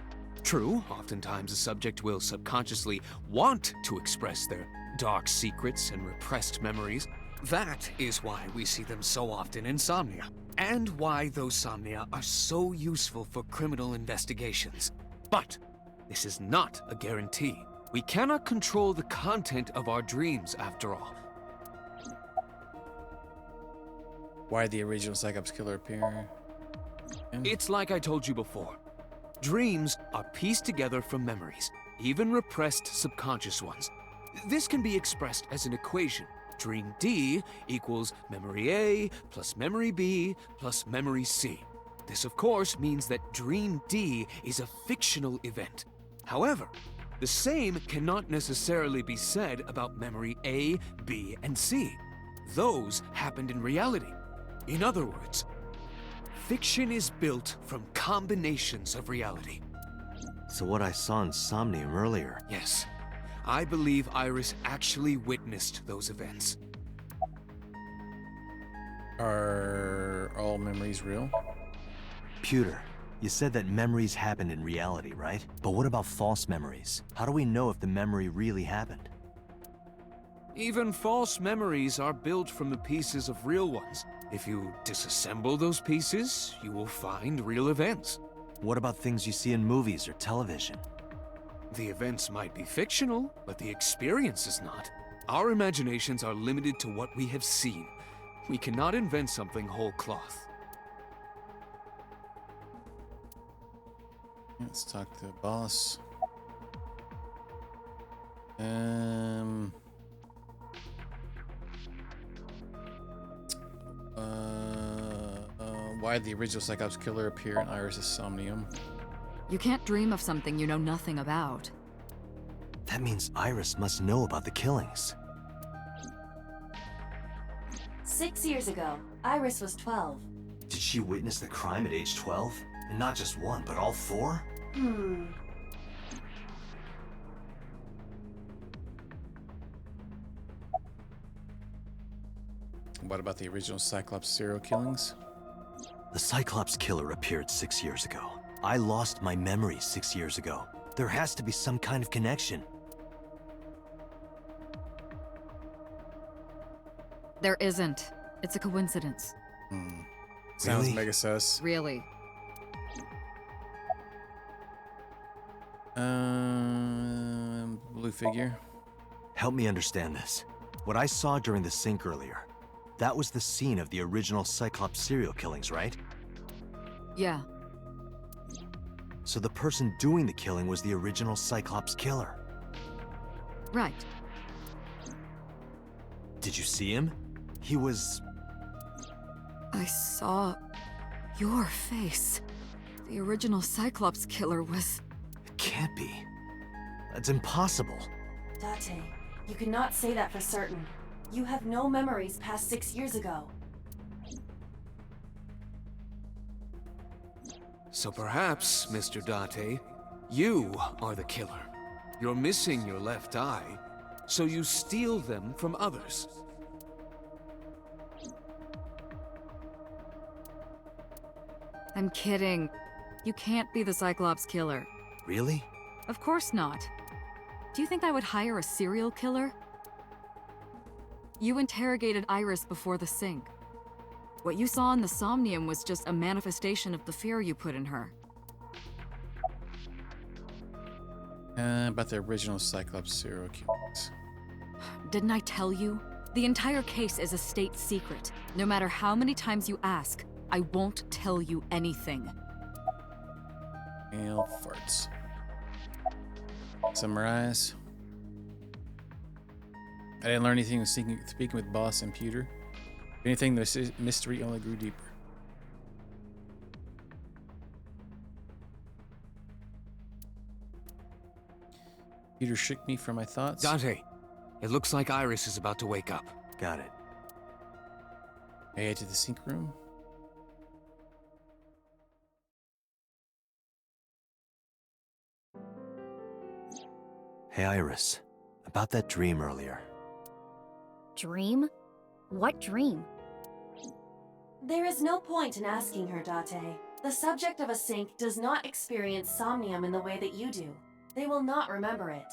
True, oftentimes a subject will subconsciously want to express their dark secrets and repressed memories. That is why we see them so often in Somnia, and why those Somnia are so useful for criminal investigations. But this is not a guarantee. We cannot control the content of our dreams, after all. Why did the original Cyclops killer appear? It's like I told you before. Dreams are pieced together from memories, even repressed subconscious ones. This can be expressed as an equation. Dream D equals memory A plus memory B plus memory C. This, of course, means that Dream D is a fictional event. However, the same cannot necessarily be said about memory A, B, and C. Those happened in reality. In other words, fiction is built from combinations of reality. So what I saw in Somnium earlier... Yes. I believe Iris actually witnessed those events. Are all memories real? Pewter, you said that memories happen in reality, right? But what about false memories? How do we know if the memory really happened? Even false memories are built from the pieces of real ones. If you disassemble those pieces, you will find real events. What about things you see in movies or television? The events might be fictional, but the experience is not. Our imaginations are limited to what we have seen. We cannot invent something whole cloth. Let's talk to the boss. Why did the original Cyclops killer appear in Iris' Somnium? You can't dream of something you know nothing about. That means Iris must know about the killings. 6 years ago, Iris was 12. Did she witness the crime at age 12? And not just one, but all four? What about the original Cyclops serial killings? The Cyclops killer appeared 6 years ago. I lost my memory 6 years ago. There has to be some kind of connection. There isn't. It's a coincidence. Sounds Really? mega sus. Really. Blue figure. Help me understand this. What I saw during the sync earlier, that was the scene of the original Cyclops serial killings, right? Yeah. So the person doing the killing was the original Cyclops killer. Right. Did you see him? He was... I saw your face. The original Cyclops killer was... It can't be. That's impossible. Date, you cannot say that for certain. You have no memories past 6 years ago. So perhaps, Mr. Date, you are the killer. You're missing your left eye, so you steal them from others. I'm kidding. You can't be the Cyclops killer. Really? Of course not. Do you think I would hire a serial killer? You interrogated Iris before the sync. What you saw in the Somnium was just a manifestation of the fear you put in her. About the original Cyclops serial killings. Didn't I tell you? The entire case is a state secret. No matter how many times you ask, I won't tell you anything. Male farts. Summarize. I didn't learn anything speaking with boss and Pewter. If anything, the mystery only grew deeper. Pewter shook me from my thoughts. Dante, it looks like Iris is about to wake up. Got it. I head to the sync room. Hey, Iris. About that dream earlier. Dream? What dream? There is no point in asking her, Date. The subject of a sync does not experience somnium in the way that you do. They will not remember it.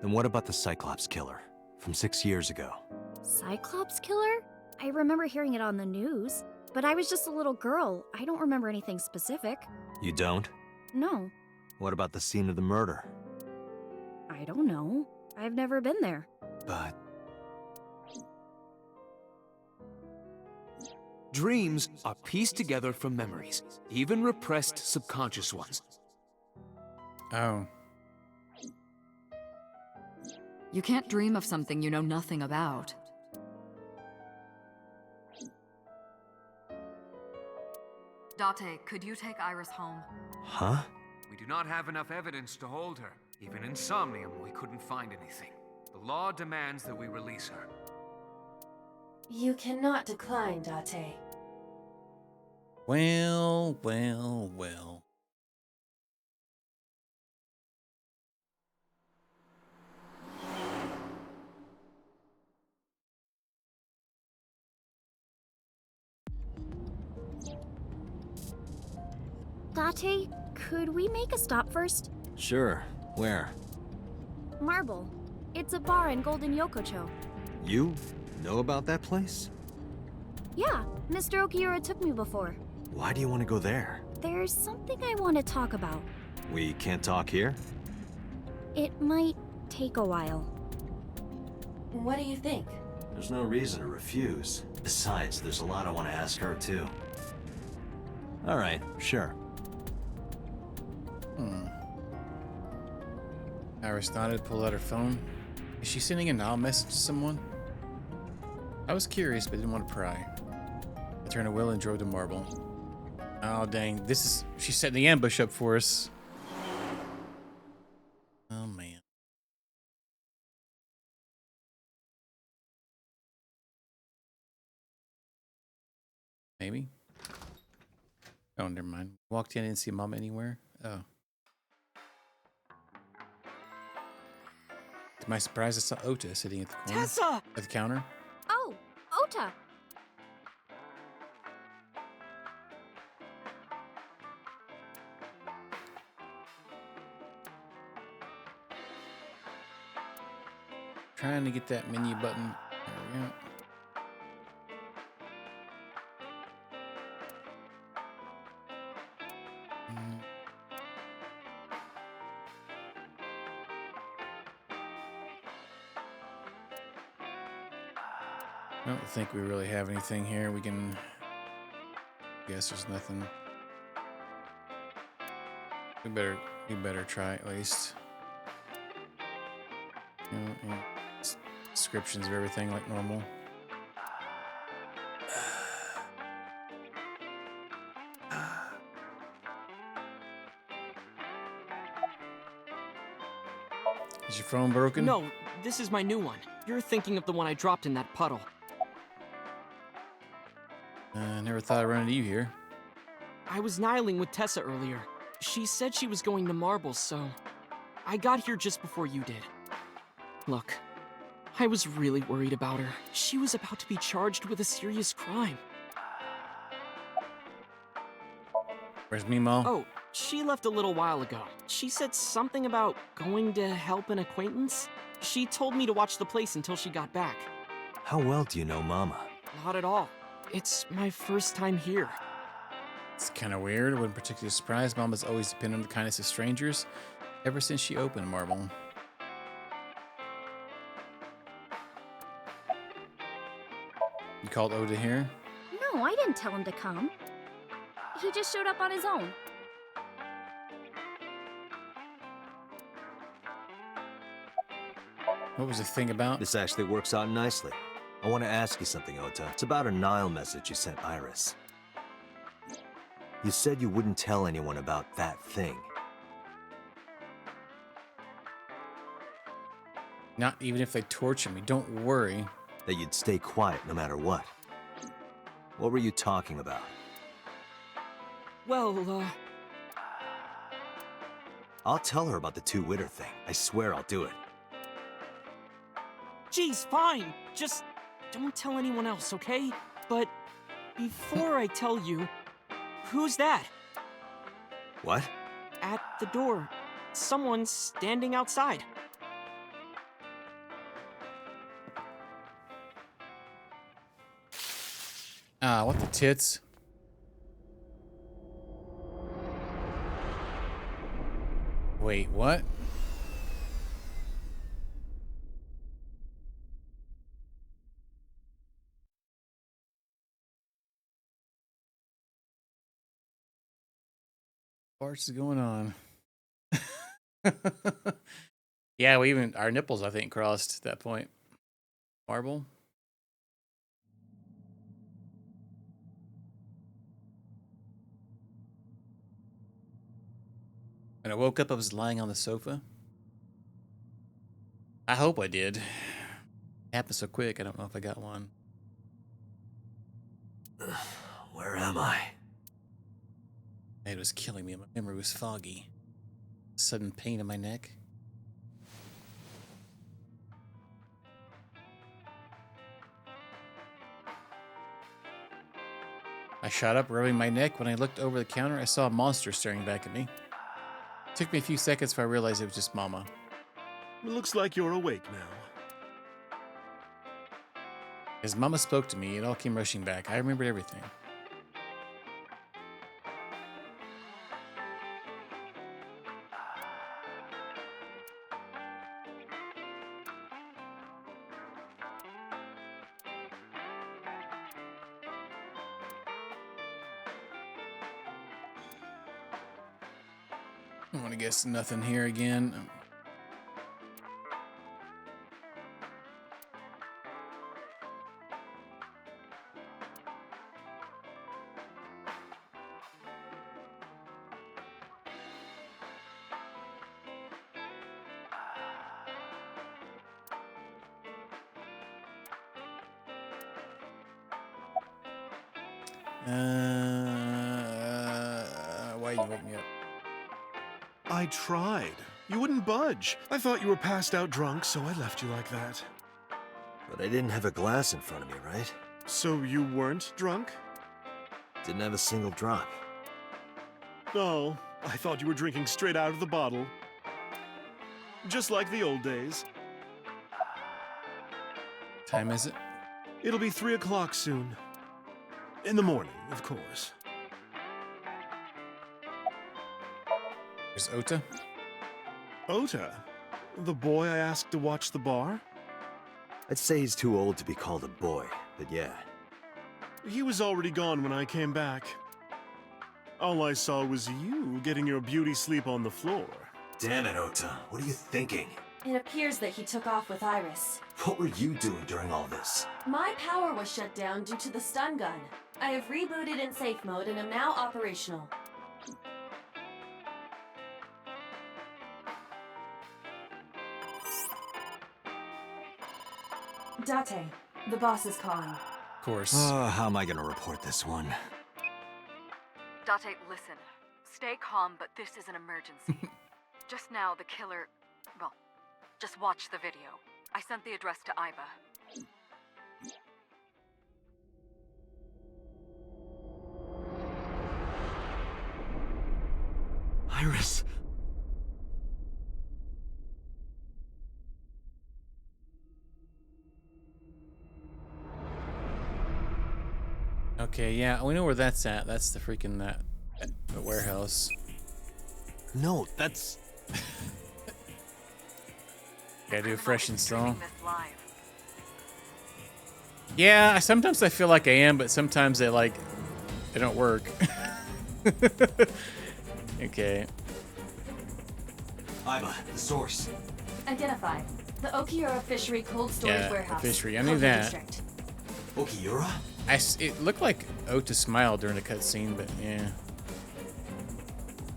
Then what about the Cyclops killer from 6 years ago? Cyclops killer? I remember hearing it on the news, but I was just a little girl. I don't remember anything specific. You don't? No, What about the scene of the murder? I don't know. I've never been there. But Dreams are pieced together from memories, even repressed subconscious ones. Oh. You can't dream of something you know nothing about. Date, could you take Iris home? Huh? We do not have enough evidence to hold her. Even in Somnium, we couldn't find anything. The law demands that we release her. You cannot decline, Date. Well, well, well. Date, could we make a stop first? Sure. Where? Marble. It's a bar in Golden Yokocho. You know about that place? Yeah, Mr. Okiura took me before. Why do you want to go there? There's something I want to talk about. We can't talk here? It might take a while. What do you think? There's no reason to refuse. Besides, there's a lot I want to ask her, too. All right, sure. Iris nodded, pulled out her phone. Is she sending a now message to someone? I was curious, but didn't want to pry. I turned a wheel and drove to Marble. Oh, dang. She's setting the ambush up for us. Oh, man. Maybe? Oh, never mind. Walked in and didn't see Mom anywhere. Oh. To my surprise, I saw Ota sitting at the corner. Tessa! At the counter. Oh, Ota! Trying to get that menu button. There we go. I don't think we really have anything here. We can guess there's nothing. We better try at least. Yeah. Descriptions of everything like normal. Is your phone broken? No, this is my new one. You're thinking of the one I dropped in that puddle. I never thought I'd run into you here. I was nihiling with Tessa earlier. She said she was going to Marbles, so I got here just before you did. Look, I was really worried about her. She was about to be charged with a serious crime. Where's Mimo? Oh, she left a little while ago. She said something about going to help an acquaintance. She told me to watch the place until she got back. How well do you know Mama? Not at all. It's my first time here. It's kind of weird. I wasn't particularly surprised. Mama's always depended on the kindness of strangers ever since she opened Marble. You called Oda here? No, I didn't tell him to come. He just showed up on his own. What was the thing about? This actually works out nicely. I want to ask you something, Ota. It's about a Nile message you sent Iris. You said you wouldn't tell anyone about that thing. Not even if they torture me. Don't worry. That you'd stay quiet no matter what. What were you talking about? Well, I'll tell her about the two-witter thing. I swear I'll do it. Geez, fine. Just don't tell anyone else, okay? But before I tell you, who's that? What? At the door. Someone's standing outside. Ah, what the tits? Wait, what? What is going on? Yeah, we even our nipples I think crossed at that point. Marble. When I woke up, I was lying on the sofa. I hope I did. It happened so quick, I don't know if I got one. Where am I? My head was killing me. My memory was foggy. Sudden pain in my neck. I shot up, rubbing my neck. When I looked over the counter, I saw a monster staring back at me. It took me a few seconds before I realized it was just Mama. It looks like you're awake now. As Mama spoke to me, it all came rushing back. I remembered everything. I want to guess nothing here again. Why you wake me up? I tried. You wouldn't budge. I thought you were passed out drunk, so I left you like that. But I didn't have a glass in front of me, right? So you weren't drunk? Didn't have a single drop. Oh, I thought you were drinking straight out of the bottle. Just like the old days. Time is it? It'll be 3 o'clock soon. In the morning, of course. There's Ota. Ota? The boy I asked to watch the bar? I'd say he's too old to be called a boy, but yeah. He was already gone when I came back. All I saw was you getting your beauty sleep on the floor. Damn it, Ota. What are you thinking? It appears that he took off with Iris. What were you doing during all this? My power was shut down due to the stun gun. I have rebooted in safe mode and am now operational. Date, the boss is calling. Of course. How am I gonna report this one? Date, listen. Stay calm, but this is an emergency. Just now, the killer... Well, just watch the video. I sent the address to Iba. Iris. Okay, yeah, we know where that's at. That's the freaking the warehouse. No, that's... Gotta do a fresh install. Yeah, sometimes I feel like I am, but sometimes they don't work. Okay. Iba, the source. Identified. The Okiura Fishery Cold Storage Yeah, Warehouse. the fishery. I knew Kobe that. District. Okiura? It looked like Ota smiled during the cutscene, but yeah.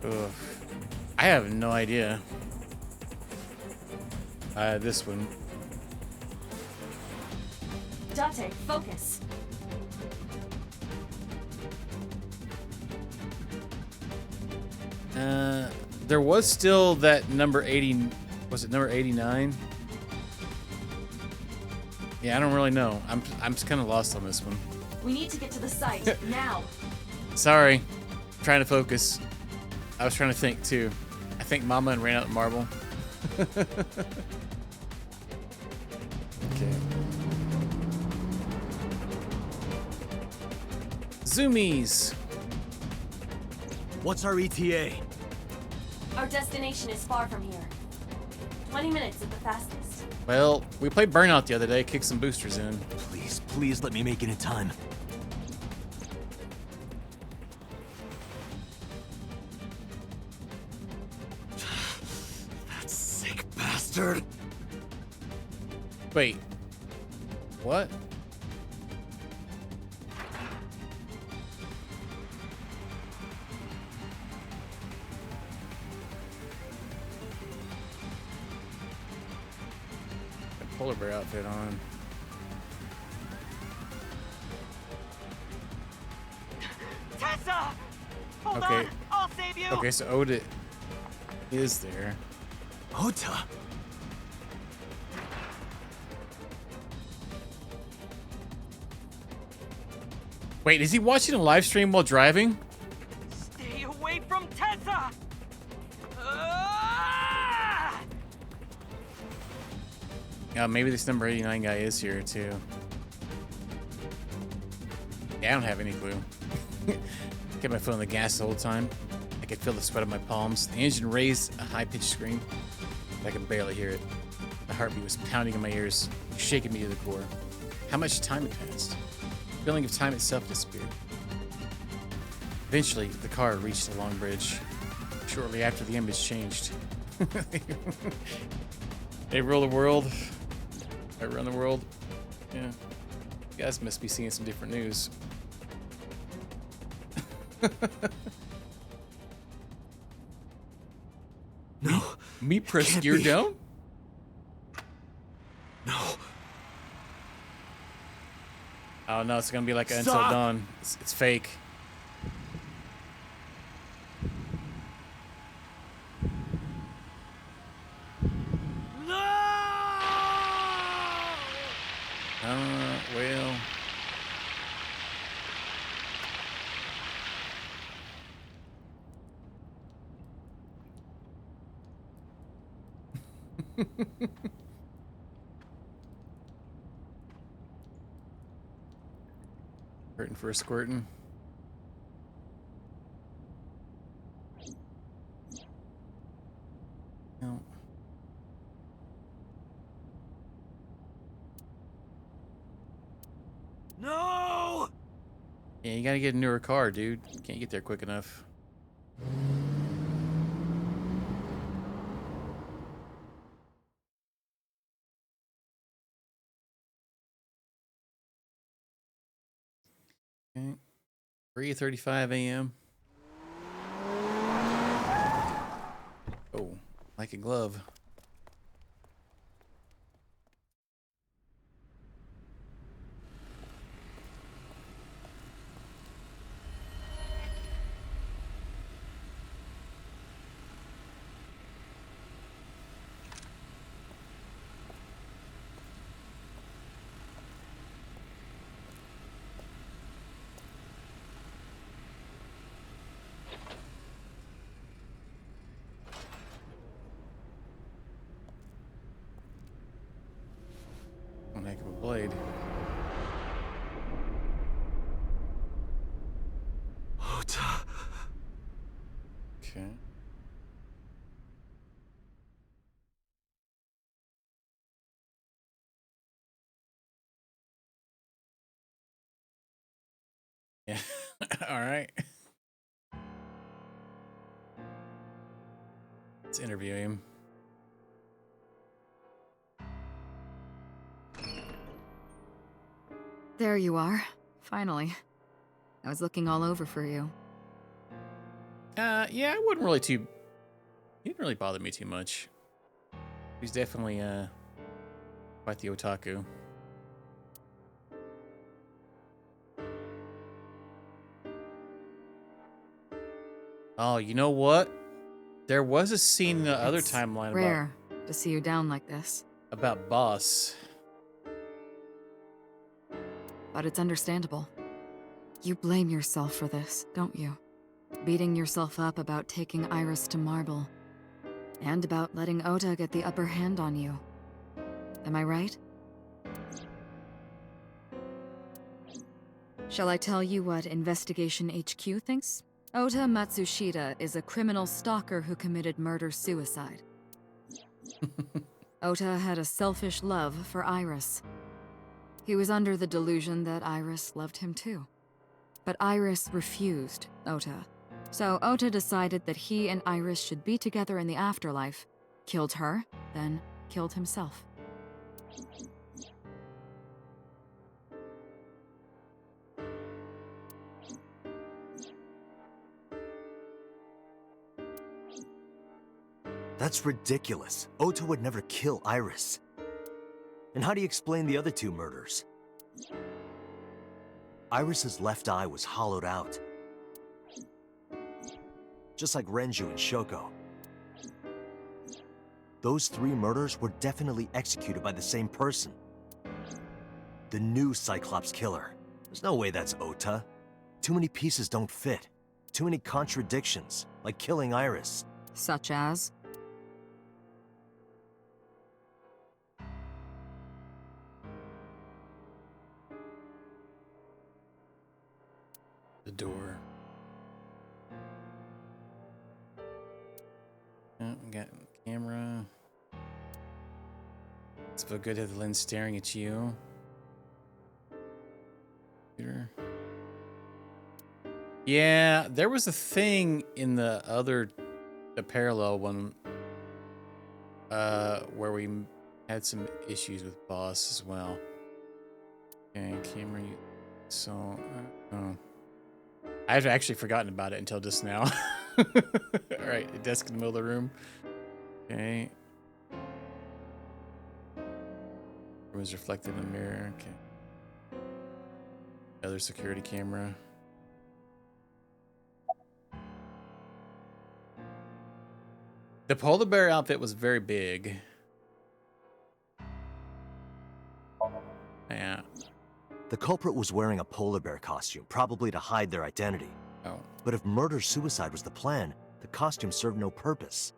Ugh. I have no idea. This one. Date, focus. There was still that number 80. Was it number 89? Yeah, I don't really know. I'm just kind of lost on this one. We need to get to the site now. Sorry, I'm trying to focus. I was trying to think too. I think Mama and ran out the marble. Okay. Zoomies. What's our ETA? Our destination is far from here. 20 minutes at the fastest. Well, we played Burnout the other day, kicked some boosters in. Please, please let me make it in time. That sick bastard. Wait. What? Polar bear outfit on. Tessa! Hold Okay. on, I'll save you! Okay, so Oda is there. Ota? Wait, is he watching a live stream while driving? Stay away from Tessa! Maybe this number 89 guy is here too. Yeah, I don't have any clue. Kept my foot on the gas the whole time. I could feel the sweat on my palms. The engine raised a high-pitched scream. I could barely hear it. The heartbeat was pounding in my ears, shaking me to the core. How much time had passed? The feeling of time itself disappeared. Eventually, the car reached a long bridge. Shortly after, the image changed. They rule the world. I run the world. Yeah. You guys must be seeing some different news. No. Me press gear down? No. Oh no, it's gonna be like Until Stop. Dawn. It's fake. Well. Hurting for a squirtin'. No. No! Yeah, you gotta get a newer car, dude. You can't get there quick enough. Okay. 3:35 a.m. Oh, like a glove. One heck of a blade. Ota. Okay. Yeah. All right. Let's interview him. There you are. Finally. I was looking all over for you. Yeah, I wouldn't really too. He didn't really bother me too much. He's definitely quite the otaku. Oh, you know what? There was a scene in the other It's timeline rare to see you down like this. about Boss. but it's understandable. You blame yourself for this, don't you? Beating yourself up about taking Iris to Marble. And about letting Ota get the upper hand on you. Am I right? Shall I tell you what Investigation HQ thinks? Ota Matsushita is a criminal stalker who committed murder-suicide. Ota had a selfish love for Iris. He was under the delusion that Iris loved him too. But Iris refused Ota. So Ota decided that he and Iris should be together in the afterlife, killed her, then killed himself. That's ridiculous. Ota would never kill Iris. And how do you explain the other two murders? Iris's left eye was hollowed out. Just like Renju and Shoko. Those 3 murders were definitely executed by the same person. The new Cyclops killer. There's no way that's Ota. Too many pieces don't fit. Too many contradictions, like killing Iris. Such as? The door. Oh, we got camera. It's feel good to have the lens staring at you. Computer. Yeah, there was a thing in the parallel one, where we had some issues with boss as well. Okay, camera. So, oh. I've actually forgotten about it until just now. Alright, a desk in the middle of the room. Okay. Room's reflected in the mirror. Okay. Other security camera. The polar bear outfit was very big. Yeah. The culprit was wearing a polar bear costume, probably to hide their identity. Oh. But if murder-suicide was the plan, the costume served no purpose.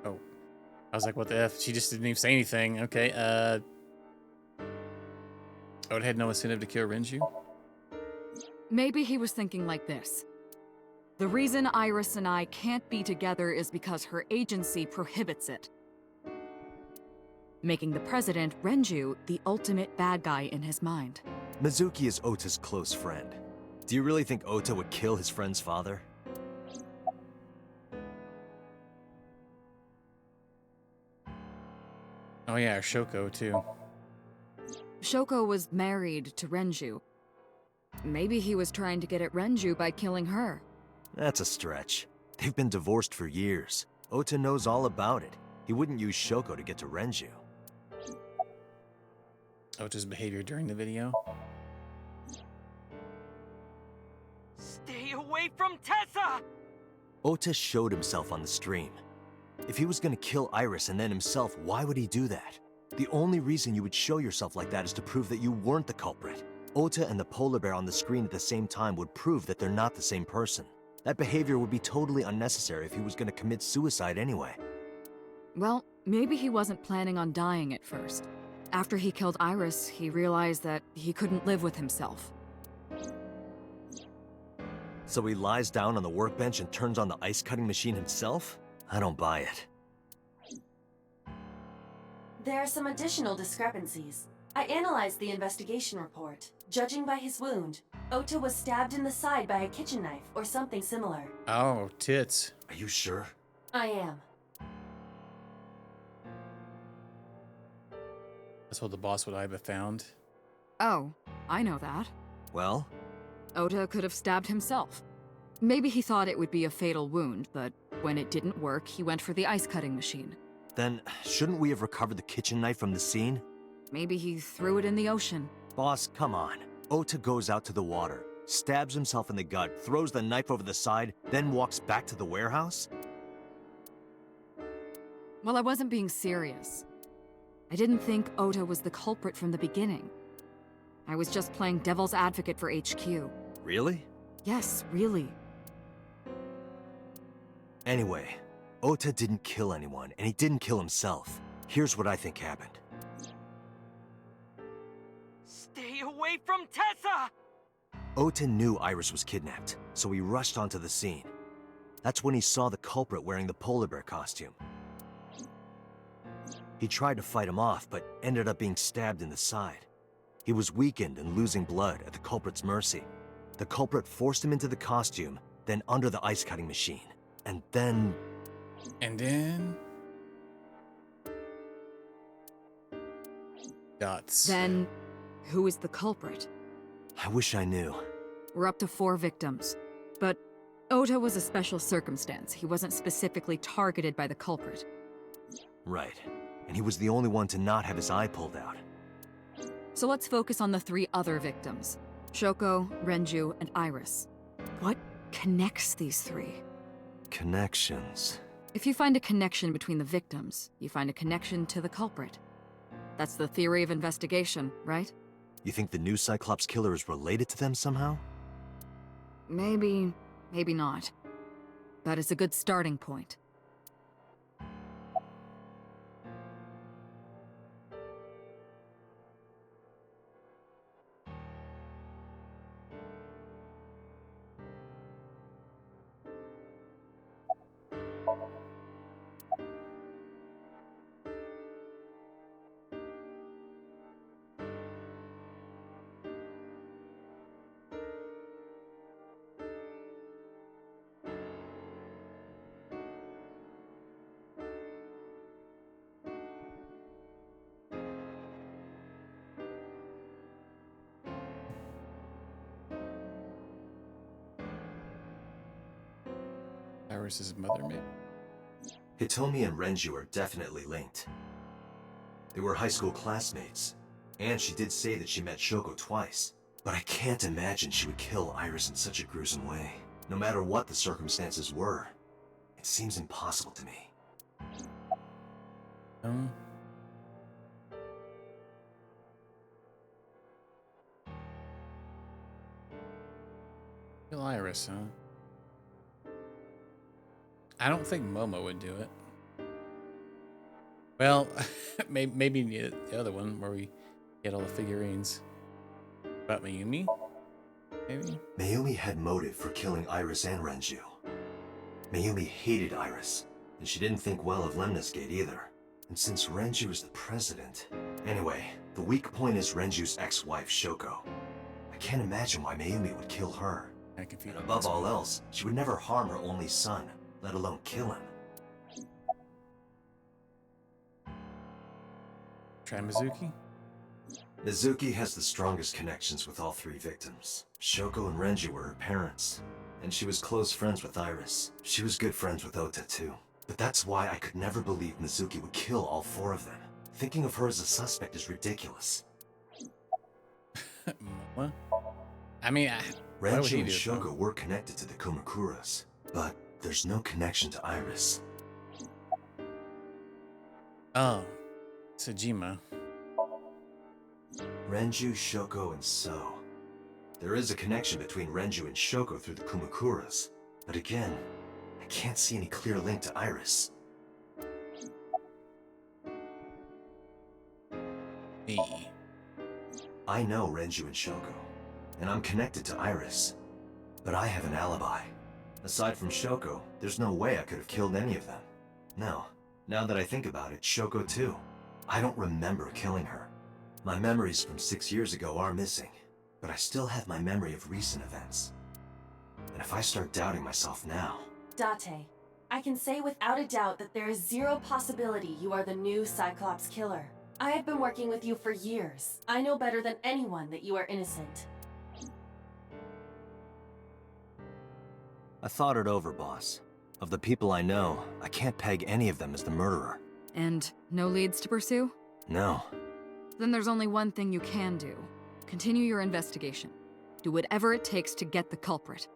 Oh. I was like, what the F? She just didn't even say anything. Okay, Oda had no incentive to kill Renju? Maybe he was thinking like this. The reason Iris and I can't be together is because her agency prohibits it. Making the president, Renju, the ultimate bad guy in his mind. Mizuki is Ota's close friend. Do you really think Ota would kill his friend's father? Oh yeah, Shoko too. Shoko was married to Renju. Maybe he was trying to get at Renju by killing her. That's a stretch. They've been divorced for years. Ota knows all about it. He wouldn't use Shoko to get to Renju. Ota's behavior during the video. Stay away from Tessa! Ota showed himself on the stream. If he was gonna kill Iris and then himself, why would he do that? The only reason you would show yourself like that is to prove that you weren't the culprit. Ota and the polar bear on the screen at the same time would prove that they're not the same person. That behavior would be totally unnecessary if he was gonna commit suicide anyway. Well, maybe he wasn't planning on dying at first. After he killed Iris, he realized that he couldn't live with himself. So he lies down on the workbench and turns on the ice-cutting machine himself? I don't buy it. There are some additional discrepancies. I analyzed the investigation report. Judging by his wound, Ota was stabbed in the side by a kitchen knife or something similar. Oh, tits. Are you sure? I am. That's what the boss would I have found. Oh, I know that. Well? Ota could have stabbed himself. Maybe he thought it would be a fatal wound, but when it didn't work, he went for the ice-cutting machine. Then, shouldn't we have recovered the kitchen knife from the scene? Maybe he threw it in the ocean. Boss, come on. Ota goes out to the water, stabs himself in the gut, throws the knife over the side, then walks back to the warehouse? Well, I wasn't being serious. I didn't think Ota was the culprit from the beginning. I was just playing devil's advocate for HQ. Really? Yes, really. Anyway, Ota didn't kill anyone, and he didn't kill himself. Here's what I think happened. Stay away from Tessa! Ota knew Iris was kidnapped, so he rushed onto the scene. That's when he saw the culprit wearing the polar bear costume. He tried to fight him off, but ended up being stabbed in the side. He was weakened and losing blood at the culprit's mercy. The culprit forced him into the costume, then under the ice cutting machine. And then... Dots. Then, who is the culprit? I wish I knew. We're up to 4 victims. But Ota was a special circumstance. He wasn't specifically targeted by the culprit. Right. And he was the only one to not have his eye pulled out. So let's focus on the 3 other victims. Shoko, Renju, and Iris. What connects these 3? Connections. If you find a connection between the victims, you find a connection to the culprit. That's the theory of investigation, right? You think the new Cyclops killer is related to them somehow? Maybe, maybe not. But it's a good starting point. Iris's mother, maybe? Hitomi and Renju are definitely linked. They were high school classmates, and she did say that she met Shoko twice. But I can't imagine she would kill Iris in such a gruesome way. No matter what the circumstances were, it seems impossible to me. Kill Iris, huh? I don't think Momo would do it. Well, maybe the other one where we get all the figurines. About Mayumi? Maybe? Mayumi had motive for killing Iris and Renju. Mayumi hated Iris, and she didn't think well of Lemniscate either. And since Renju is the president... Anyway, the weak point is Renju's ex-wife, Shoko. I can't imagine why Mayumi would kill her. And above all else, she would never harm her only son, let alone kill him. Try Mizuki? Mizuki has the strongest connections with all 3 victims. Shoko and Renju were her parents, and she was close friends with Iris. She was good friends with Ota too. But that's why I could never believe Mizuki would kill all 4 of them. Thinking of her as a suspect is ridiculous. What? I mean, Renju and Shoko were connected to the Kumakuras, but there's no connection to Iris. Oh, Tsujima. Renju, Shoko, and So. There is a connection between Renju and Shoko through the Kumakuras, but again, I can't see any clear link to Iris. I know Renju and Shoko, and I'm connected to Iris, but I have an alibi. Aside from Shoko, there's no way I could have killed any of them. No, now that I think about it, Shoko too. I don't remember killing her. My memories from 6 years ago are missing, but I still have my memory of recent events. And if I start doubting myself now... Date, I can say without a doubt that there is zero possibility you are the new Cyclops killer. I have been working with you for years. I know better than anyone that you are innocent. I thought it over, boss. Of the people I know, I can't peg any of them as the murderer. And no leads to pursue? No. Then there's only one thing you can do. Continue your investigation. do whatever it takes to get the culprit.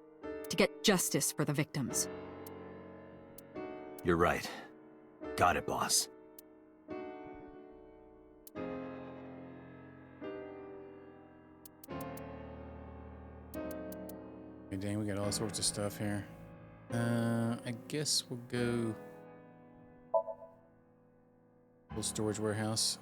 To get justice for the victims. You're right. Got it, boss. Hey, dang, we got all sorts of stuff here. I guess we'll go... Little storage warehouse.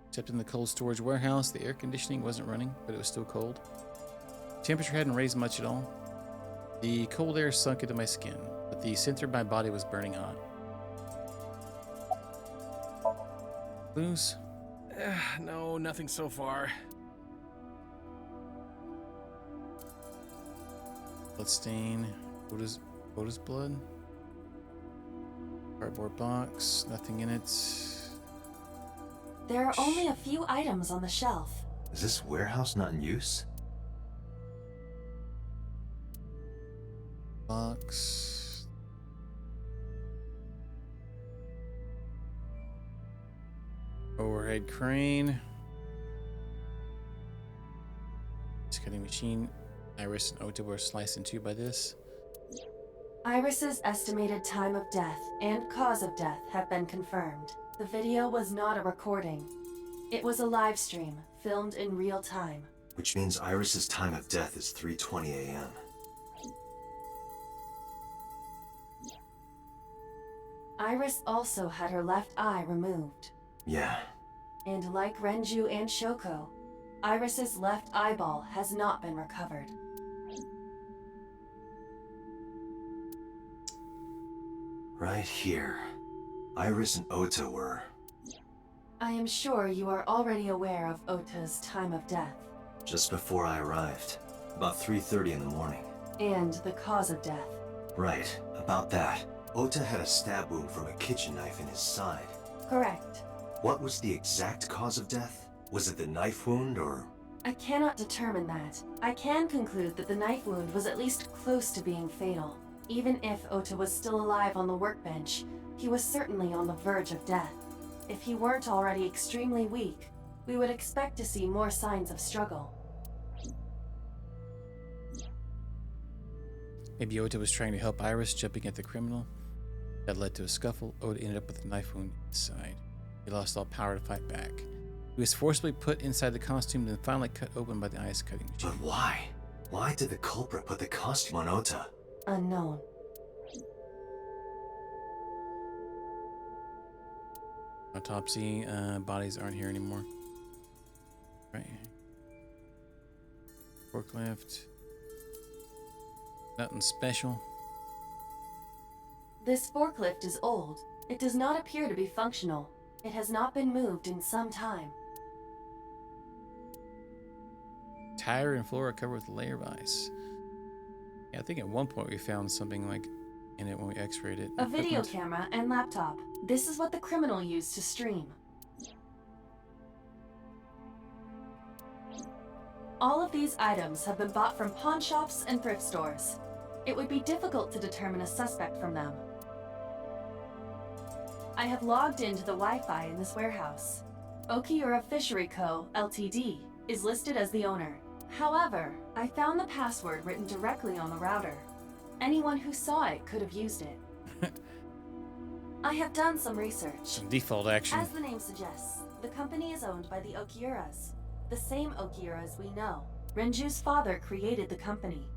Except in the cold storage warehouse, the air conditioning wasn't running, but it was still cold. Temperature hadn't raised much at all. The cold air sunk into my skin, but the center of my body was burning hot. Booze? No, nothing so far. Bloodstain. Oda's blood. Cardboard box. Nothing in it. There are only a few items on the shelf. Is this warehouse not in use? Box. Overhead crane. This cutting machine. Iris and Ota were sliced in two by this. Iris's estimated time of death and cause of death have been confirmed. The video was not a recording. It was a live stream, filmed in real time. Which means Iris's time of death is 3:20 a.m. Iris also had her left eye removed. Yeah. And like Renju and Shoko, Iris's left eyeball has not been recovered. Right here. Iris and Ota were... I am sure you are already aware of Ota's time of death. just before I arrived. About 3:30 in the morning. And the cause of death. Right, about that. Ota had a stab wound from a kitchen knife in his side. Correct. What was the exact cause of death? Was it the knife wound, or...? I cannot determine that. I can conclude that the knife wound was at least close to being fatal. Even if Ota was still alive on the workbench, he was certainly on the verge of death. If he weren't already extremely weak, we would expect to see more signs of struggle. Maybe Ota was trying to help Iris, jumping at the criminal. That led to a scuffle. Ota ended up with a knife wound in his side. He lost all power to fight back. He was forcibly put inside the costume and finally cut open by the ice cutting machine. But why? Why did the culprit put the costume on Ota? Unknown. Autopsy, bodies aren't here anymore. Right. Forklift. Nothing special. This forklift is old. It does not appear to be functional. It has not been moved in some time. Tire and floor are covered with a layer of ice. Yeah, I think at one point we found something like in it when we x-rayed it. A video camera and laptop. This is what the criminal used to stream. All of these items have been bought from pawn shops and thrift stores. It would be difficult to determine a suspect from them. I have logged into the Wi-Fi in this warehouse. Okiura Fishery Co., Ltd. is listed as the owner. However, I found the password written directly on the router. Anyone who saw it could have used it. I have done some research. Some default action. As the name suggests, the company is owned by the Okiuras. The same Okiuras we know. Renju's father created the company.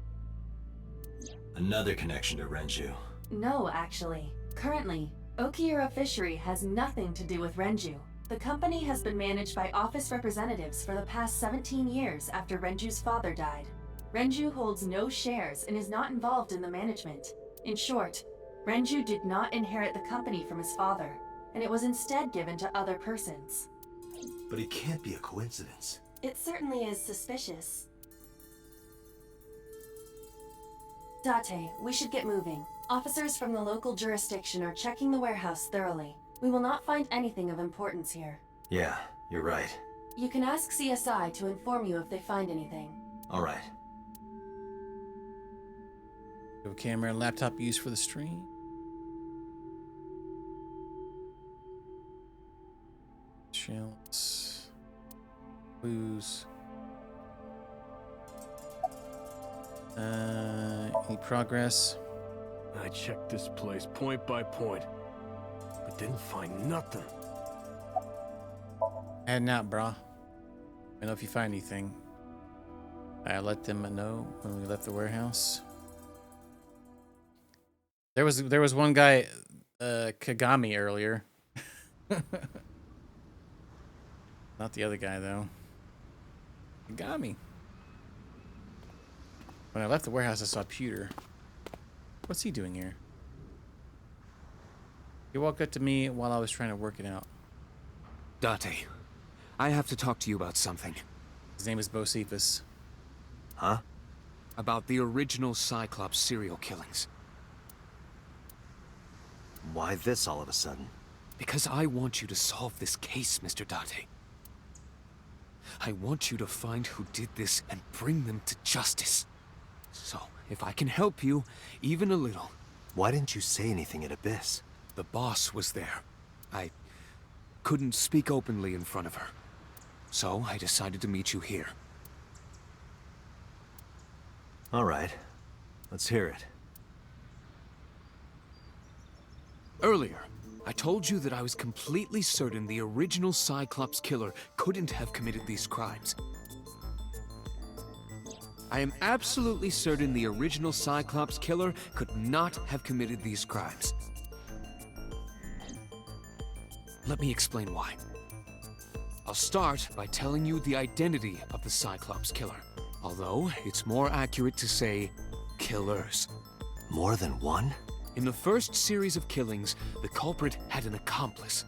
Another connection to Renju. No, actually. Currently, Okiura Fishery has nothing to do with Renju. The company has been managed by office representatives for the past 17 years after Renju's father died. Renju holds no shares and is not involved in the management. In short, Renju did not inherit the company from his father, and it was instead given to other persons. But it can't be a coincidence. It certainly is suspicious. Date, we should get moving. Officers from the local jurisdiction are checking the warehouse thoroughly. We will not find anything of importance here. Yeah, you're right. You can ask CSI to inform you if they find anything. All right. We have a camera and laptop used for the stream. Shells. Clues. Any progress? I checked this place point by point, but didn't find nothing. Heading out, brah. I know if you find anything. I let them know when we left the warehouse. There was one guy, Kagami earlier. Not the other guy though. Kagami. When I left the warehouse, I saw Pewter. What's he doing here? He walked up to me while I was trying to work it out. Date, I have to talk to you about something. His name is Bocephus. Huh? About the original Cyclops serial killings. Why this all of a sudden? Because I want you to solve this case, Mr. Date. I want you to find who did this and bring them to justice. So, if I can help you, even a little... Why didn't you say anything at Abyss? The boss was there. I couldn't speak openly in front of her. So, I decided to meet you here. All right. Let's hear it. Earlier, I told you that I was completely certain the original Cyclops killer couldn't have committed these crimes. I am absolutely certain the original Cyclops killer could not have committed these crimes. Let me explain why. I'll start by telling you the identity of the Cyclops killer. Although, it's more accurate to say, killers. More than one? In the first series of killings, the culprit had an accomplice.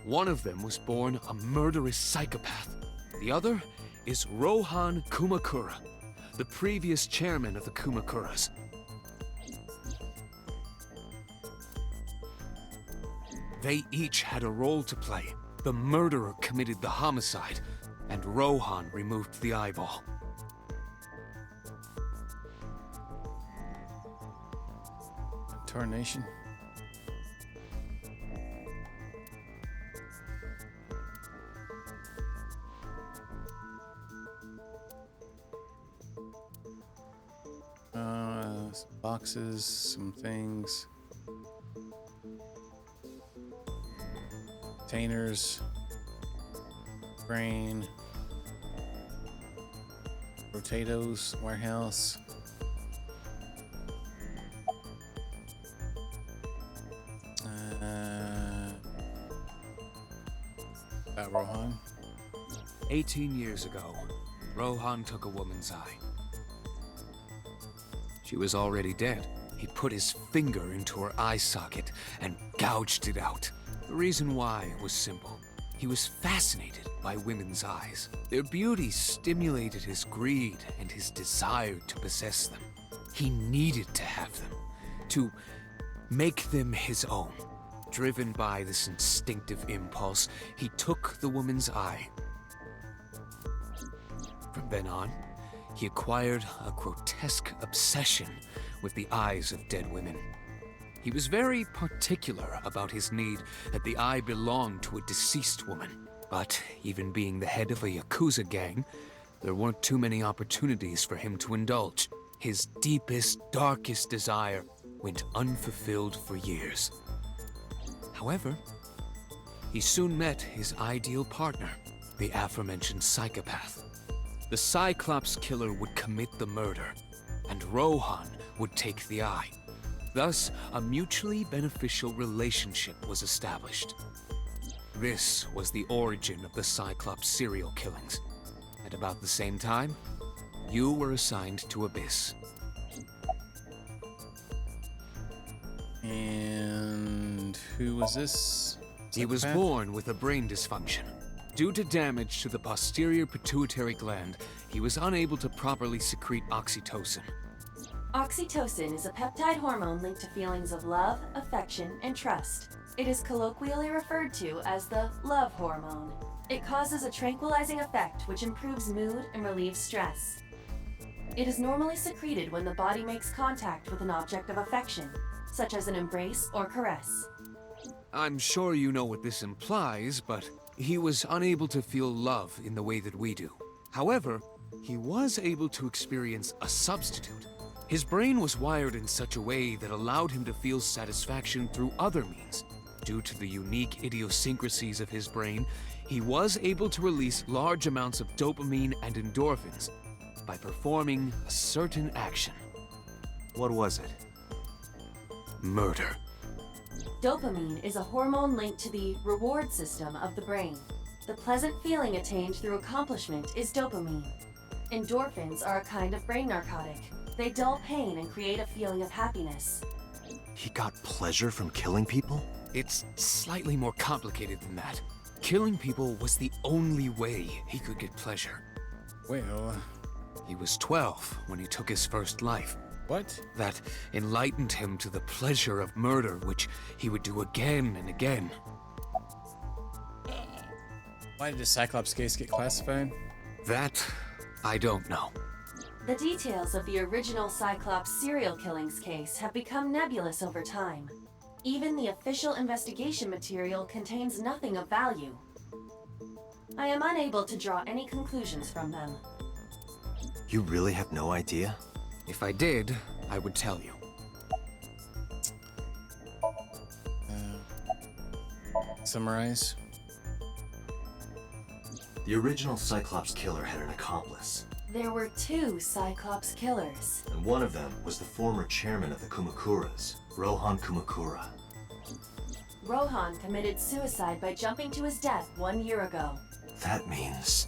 One of them was born a murderous psychopath. The other is Rohan Kumakura, the previous chairman of the Kumakuras. They each had a role to play. The murderer committed the homicide, and Rohan removed the eyeball. Tornation. Some boxes, some things. Containers. Grain. Potatoes, warehouse. About Rohan. 18 years ago, Rohan took a woman's eye. She was already dead. He put his finger into her eye socket and gouged it out. The reason why was simple. He was fascinated by women's eyes. Their beauty stimulated his greed and his desire to possess them. He needed to have them, to make them his own. Driven by this instinctive impulse, he took the woman's eye. From then on, he acquired a grotesque obsession with the eyes of dead women. He was very particular about his need that the eye belonged to a deceased woman. But even being the head of a Yakuza gang, there weren't too many opportunities for him to indulge. His deepest, darkest desire went unfulfilled for years. However, he soon met his ideal partner, the aforementioned psychopath. The Cyclops killer would commit the murder, and Rohan would take the eye. Thus, a mutually beneficial relationship was established. This was the origin of the Cyclops serial killings. At about the same time, you were assigned to Abyss. And who was this? He was born with a brain dysfunction. Due to damage to the posterior pituitary gland, he was unable to properly secrete oxytocin. Oxytocin is a peptide hormone linked to feelings of love, affection, and trust. It is colloquially referred to as the love hormone. It causes a tranquilizing effect which improves mood and relieves stress. It is normally secreted when the body makes contact with an object of affection, such as an embrace or caress. I'm sure you know what this implies, but He was unable to feel love in the way that we do. However, he was able to experience a substitute. His brain was wired in such a way that allowed him to feel satisfaction through other means. Due to the unique idiosyncrasies of his brain, he was able to release large amounts of dopamine and endorphins by performing a certain action. What was it? Murder. Dopamine is a hormone linked to the reward system of the brain. The pleasant feeling attained through accomplishment is dopamine. Endorphins are a kind of brain narcotic. They dull pain and create a feeling of happiness. He got pleasure from killing people? It's slightly more complicated than that. Killing people was the only way he could get pleasure. Well... He was 12 when he took his first life. What? That enlightened him to the pleasure of murder, which he would do again and again. Why did the Cyclops case get classified? That, I don't know. The details of the original Cyclops serial killings case have become nebulous over time. Even the official investigation material contains nothing of value. I am unable to draw any conclusions from them. You really have no idea? If I did, I would tell you. Summarize. The original Cyclops killer had an accomplice. There were 2 Cyclops killers. And one of them was the former chairman of the Kumakuras, Rohan Kumakura. Rohan committed suicide by jumping to his death 1 year ago. That means...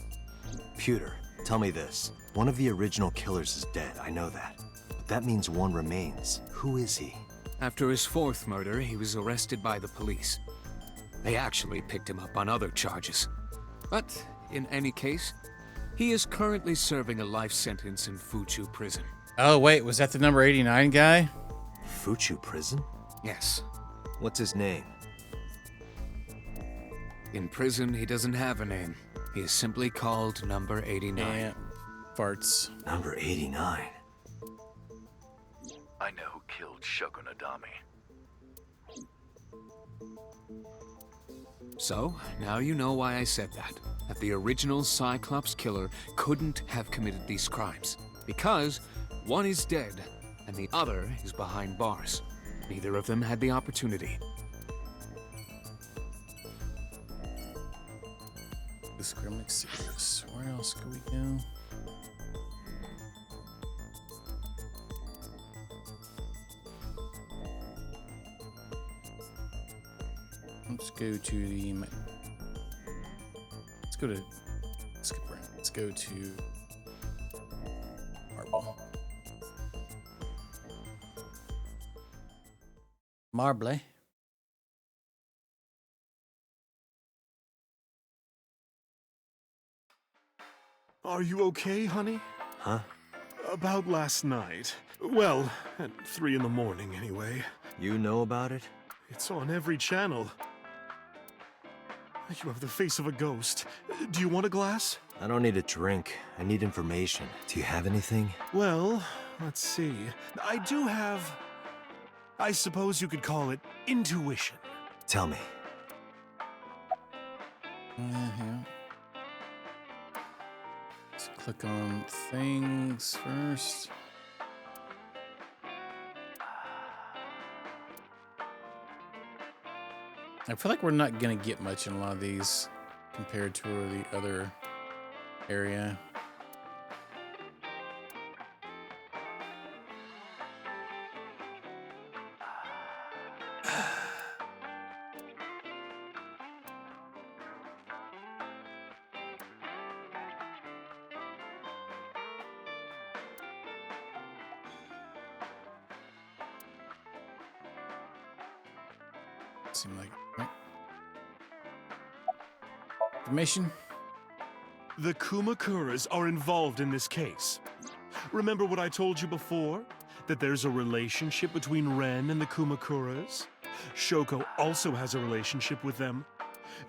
Pewter, tell me this. One of the original killers is dead, I know that. But that means one remains. Who is he? After his 4th murder, he was arrested by the police. They actually picked him up on other charges. But, in any case, he is currently serving a life sentence in Fuchu prison. Oh, wait, was that the number 89 guy? Fuchu prison? Yes. What's his name? In prison, he doesn't have a name. He is simply called Number 89. Yeah. Farts. Number 89. I know who killed Shoko Nadami. So, now you know why I said that the original Cyclops killer couldn't have committed these crimes. Because one is dead, and the other is behind bars. Neither of them had the opportunity. This Gremlin series. Where else could we go? Let's go to the... Let's go to... Skip around. Let's go to... Marble. Marble. Are you okay, honey? Huh? About last night. Well, at 3 in the morning, anyway. You know about it? It's on every channel. You have the face of a ghost. Do you want a glass? I don't need a drink. I need information. Do you have anything? Well, let's see. I do have... I suppose you could call it intuition. Tell me. Let's click on things first. I feel like we're not gonna get much in a lot of these compared to the other area. Seem like right. Information. The Kumakuras are involved in this case. Remember what I told you before? That there's a relationship between Ren and the Kumakuras? Shoko also has a relationship with them.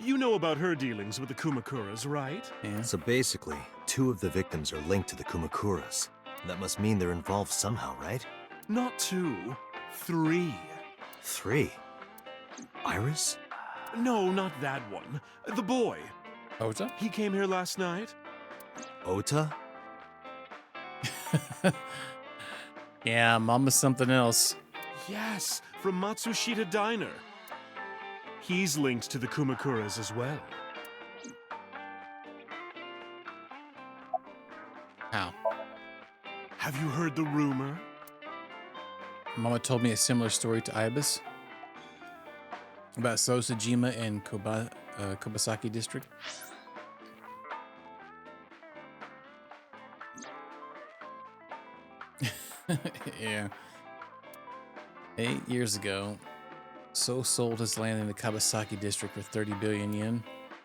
You know about her dealings with the Kumakuras, right? Yeah. So basically, 2 of the victims are linked to the Kumakuras. That must mean they're involved somehow, right? Not 2, 3. 3? Iris? No, not that one. The boy. Ota? He came here last night. Ota? Yeah, Mama's something else. Yes, from Matsushita Diner. He's linked to the Kumakuras as well. How? Have you heard the rumor? Mama told me a similar story to Ibis about Sosajima and Kobasaki district. Yeah. 8 years ago, So sold his land in the Kawasaki district for 30 billion yen.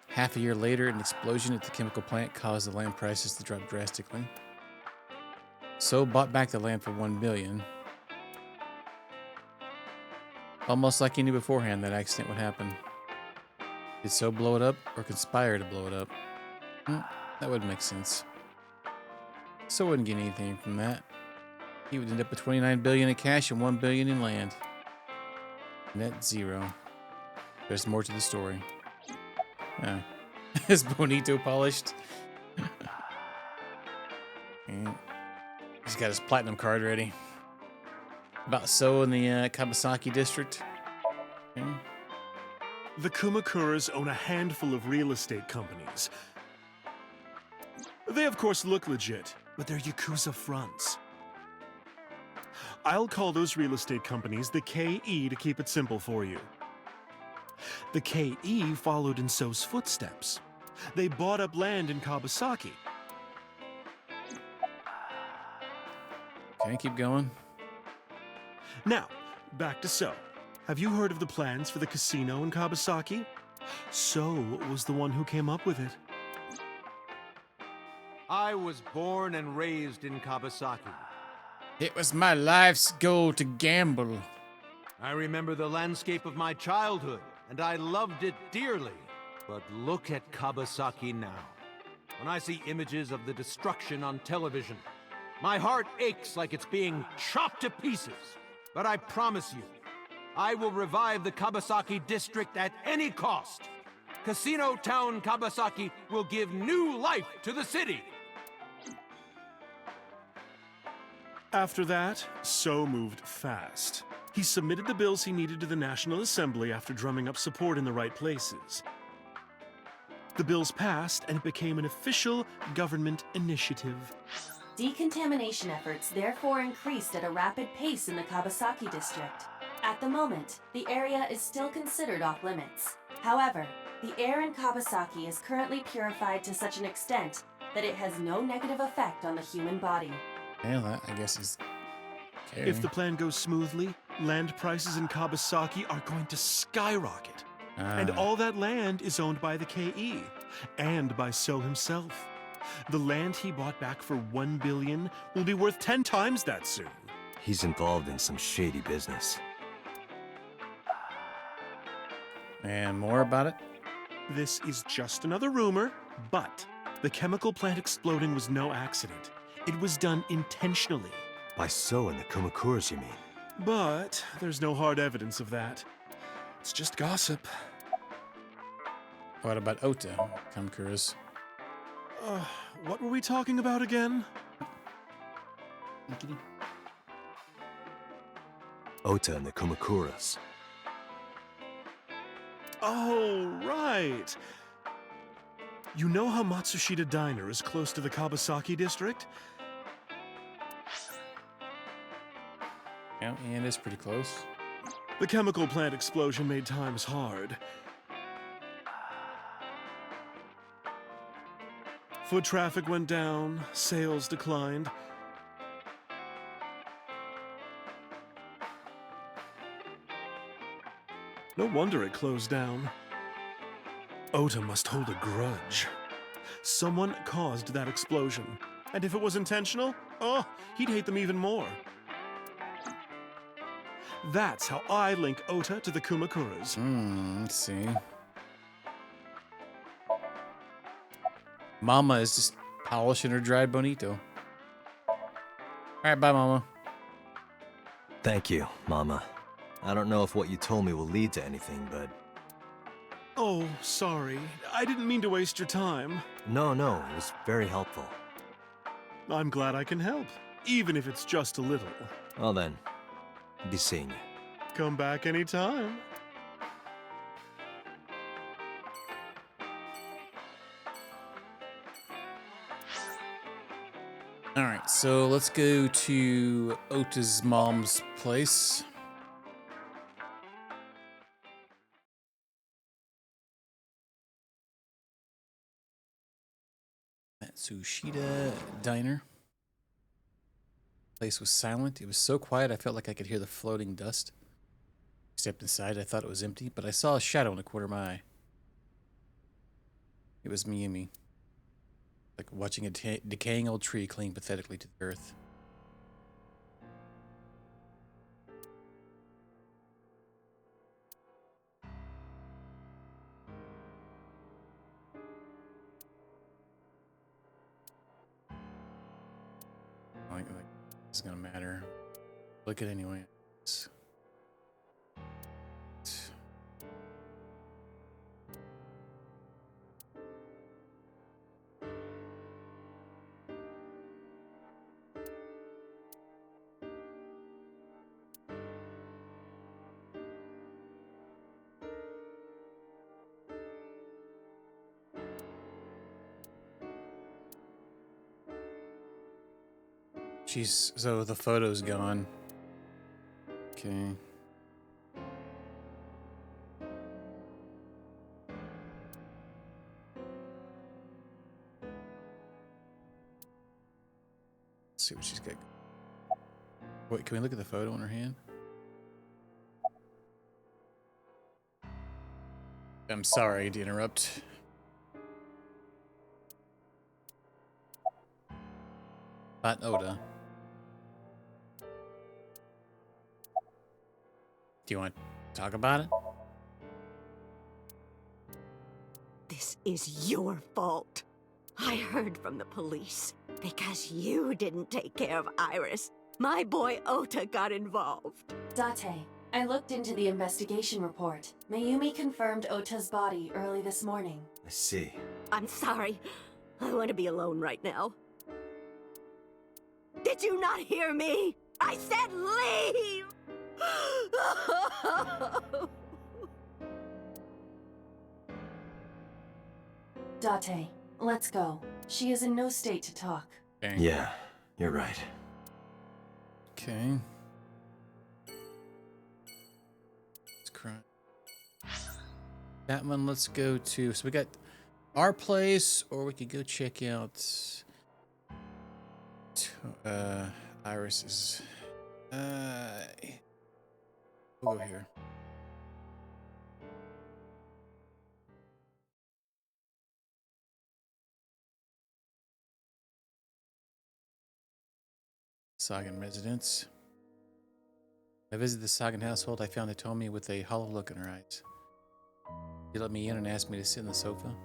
Half a year later, an explosion at the chemical plant caused the land prices to drop drastically. So bought back the land for 1 billion. Almost like he knew beforehand that accident would happen. Did So blow it up or conspire to blow it up? That would make sense. So wouldn't get anything from that. He would end up with 29 billion in cash and 1 billion in land. Net zero. There's more to the story. Is Bonito polished? He's got his platinum card ready. About So in the Kawasaki district. The Kumakuras own a handful of real estate companies. They of course look legit, but they're Yakuza fronts. I'll call those real estate companies the KE to keep it simple for you. The KE followed in So's footsteps. They bought up land in Kawasaki. Okay, keep going. Now, back to So. Have you heard of the plans for the casino in Kawasaki? So was the one who came up with it. I was born and raised in Kawasaki. It was my life's goal to gamble. I remember the landscape of my childhood, and I loved it dearly. But look at Kawasaki now. When I see images of the destruction on television, my heart aches like it's being chopped to pieces. But I promise you, I will revive the Kawasaki district at any cost. Casino Town Kawasaki will give new life to the city. After that, So moved fast. He submitted the bills he needed to the National Assembly after drumming up support in the right places. The bills passed and it became an official government initiative. Decontamination efforts therefore increased at a rapid pace in the Kawasaki district. At the moment, the area is still considered off limits. However, the air in Kawasaki is currently purified to such an extent that it has no negative effect on the human body. Well, that, I guess, is caring. If the plan goes smoothly, land prices in Kawasaki are going to skyrocket. And all that land is owned by the KE, and by So himself. The land he bought back for 1 billion will be worth 10 times that soon. He's involved in some shady business. And more about it? This is just another rumor, but the chemical plant exploding was no accident. It was done intentionally. By So and the Kumakuras, you mean? But there's no hard evidence of that. It's just gossip. What about Ota, Kumakuras? What were we talking about again? Ota and the Kumakuras. Oh, right. You know how Matsushita Diner is close to the Kawasaki district? Yeah, and it's pretty close. The chemical plant explosion made times hard. Foot traffic went down, sales declined. No wonder it closed down. Ota must hold a grudge. Someone caused that explosion. And if it was intentional, he'd hate them even more. That's how I link Ota to the Kumakuras. Let's see. Mama is just polishing her dried bonito. Alright, bye, Mama. Thank you, Mama. I don't know if what you told me will lead to anything, but Oh, sorry. I didn't mean to waste your time. No, it was very helpful. I'm glad I can help, even if it's just a little. Well then, be seeing you. Come back anytime. All right, so let's go to Ota's mom's place. Matsushita Diner. Place was silent. It was so quiet I felt like I could hear the floating dust. Stepped inside. I thought it was empty, but I saw a shadow in the corner of my eye. It was Miyumi. Like watching a decaying old tree cling pathetically to the earth. Like it's gonna matter. Look at it anyway. So the photo's gone. Okay. Let's see what she's got. Wait, can we look at the photo in her hand? I'm sorry to interrupt. Not Oda. Do you want to talk about it? This is your fault. I heard from the police. Because you didn't take care of Iris, my boy Ota got involved. Date, I looked into the investigation report. Mayumi confirmed Ota's body early this morning. I see. I'm sorry. I want to be alone right now. Did you not hear me? I said leave! Date, let's go. She is in no state to talk. Dang. Yeah, you're right. Okay. Let's cry. That one, let's go to. So we got our place, or we could go check out Iris's. We'll go here. Sagan residence. I visited the Sagan household. I found Hitomi with a hollow look in her eyes. She let me in and asked me to sit on the sofa.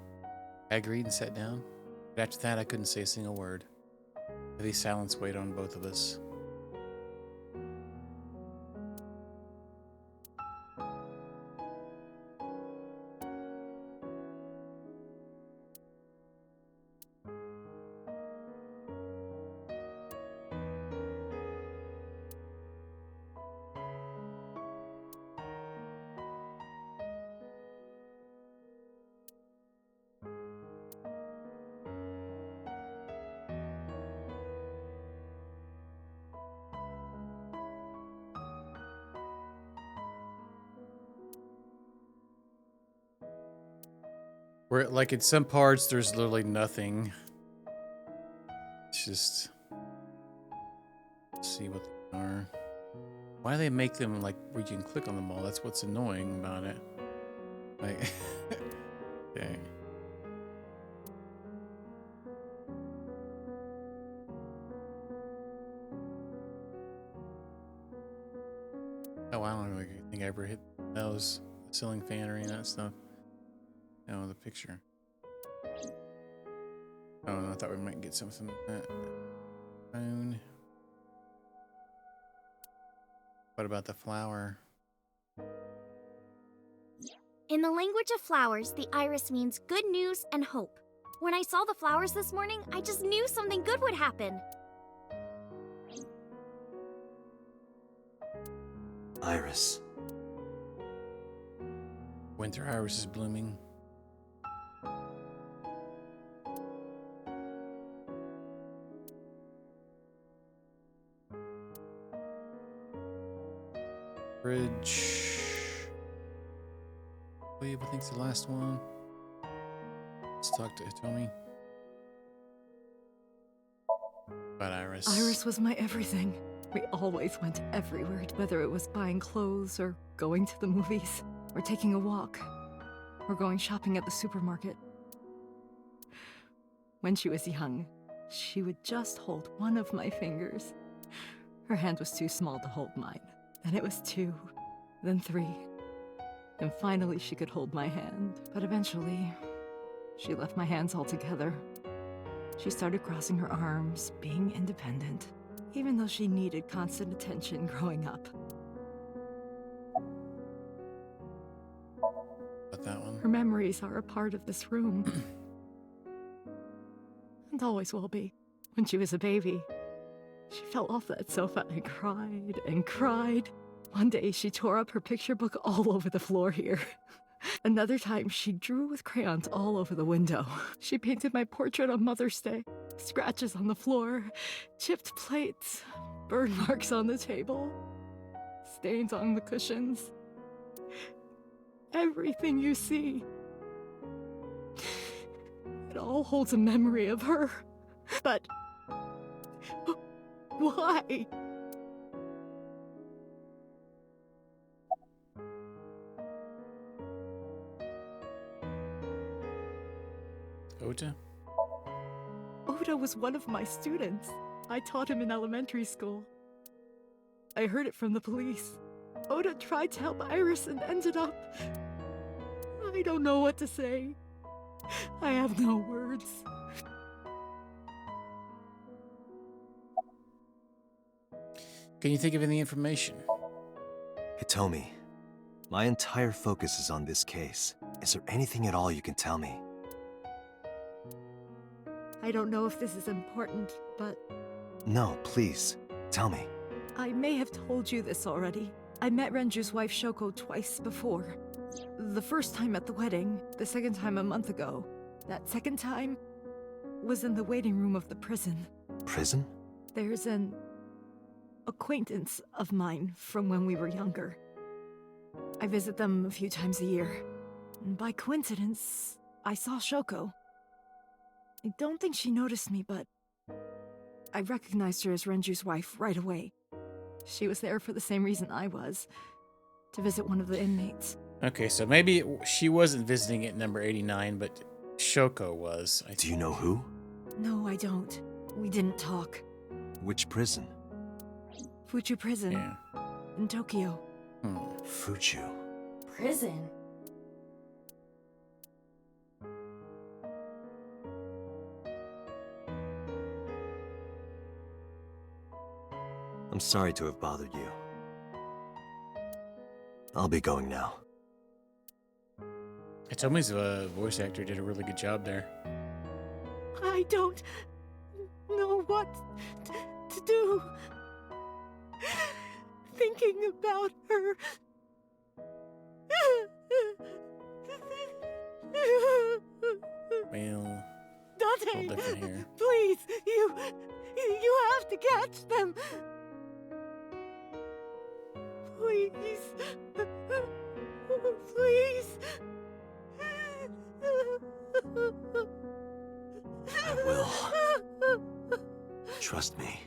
I agreed and sat down. But after that, I couldn't say a single word. Heavy silence weighed on both of us. Where, like, in some parts, there's literally nothing. It's just... Let's see what they are. Why do they make them, like, where you can click on them all? That's what's annoying about it. Like... Dang. Oh, I don't really think I ever hit those ceiling fan or any of that stuff. Oh, the picture. Oh, no, I thought we might get something like that. Phone. What about the flower? In the language of flowers, the iris means good news and hope. When I saw the flowers this morning, I just knew something good would happen. Iris. Winter iris is blooming. Bridge. Wave, I think's the last one. Let's talk to Hitomi. About Iris. Iris was my everything. We always went everywhere, whether it was buying clothes or going to the movies, or taking a walk, or going shopping at the supermarket. When she was young, she would just hold one of my fingers. Her hand was too small to hold mine. Then it was 2, then 3. And finally she could hold my hand. But eventually, she left my hands altogether. She started crossing her arms, being independent, even though she needed constant attention growing up. But that one. Her memories are a part of this room. And always will be. When she was a baby, she fell off that sofa and cried and cried. One day, she tore up her picture book all over the floor here. Another time, she drew with crayons all over the window. She painted my portrait on Mother's Day. Scratches on the floor, chipped plates, burn marks on the table, stains on the cushions. Everything you see. It all holds a memory of her. But why? Ota? Ota was one of my students. I taught him in elementary school. I heard it from the police. Ota tried to help Iris and ended up... I don't know what to say. I have no words. Can you think of any information? Hitomi, my entire focus is on this case. Is there anything at all you can tell me? I don't know if this is important, but... No, please, tell me. I may have told you this already. I met Renju's wife Shoko twice before. The first time at the wedding, the second time a month ago. That second time was in the waiting room of the prison. Prison? There's an acquaintance of mine from when we were younger. I visit them a few times a year. And by coincidence, I saw Shoko. I don't think she noticed me, but I recognized her as Renju's wife right away. She was there for the same reason I was, to visit one of the inmates. Okay, so maybe she wasn't visiting at number 89, but Shoko was. Do you know who? No, I don't. We didn't talk. Which prison? Fuchu Prison. Yeah. In Tokyo. Fuchu. Prison? I'm sorry to have bothered you. I'll be going now. Hitomi's voice actor did a really good job there. I don't know what to do. Thinking about her. Well, Dante, different here. please, you have to catch them. Please. Please. I will. Trust me.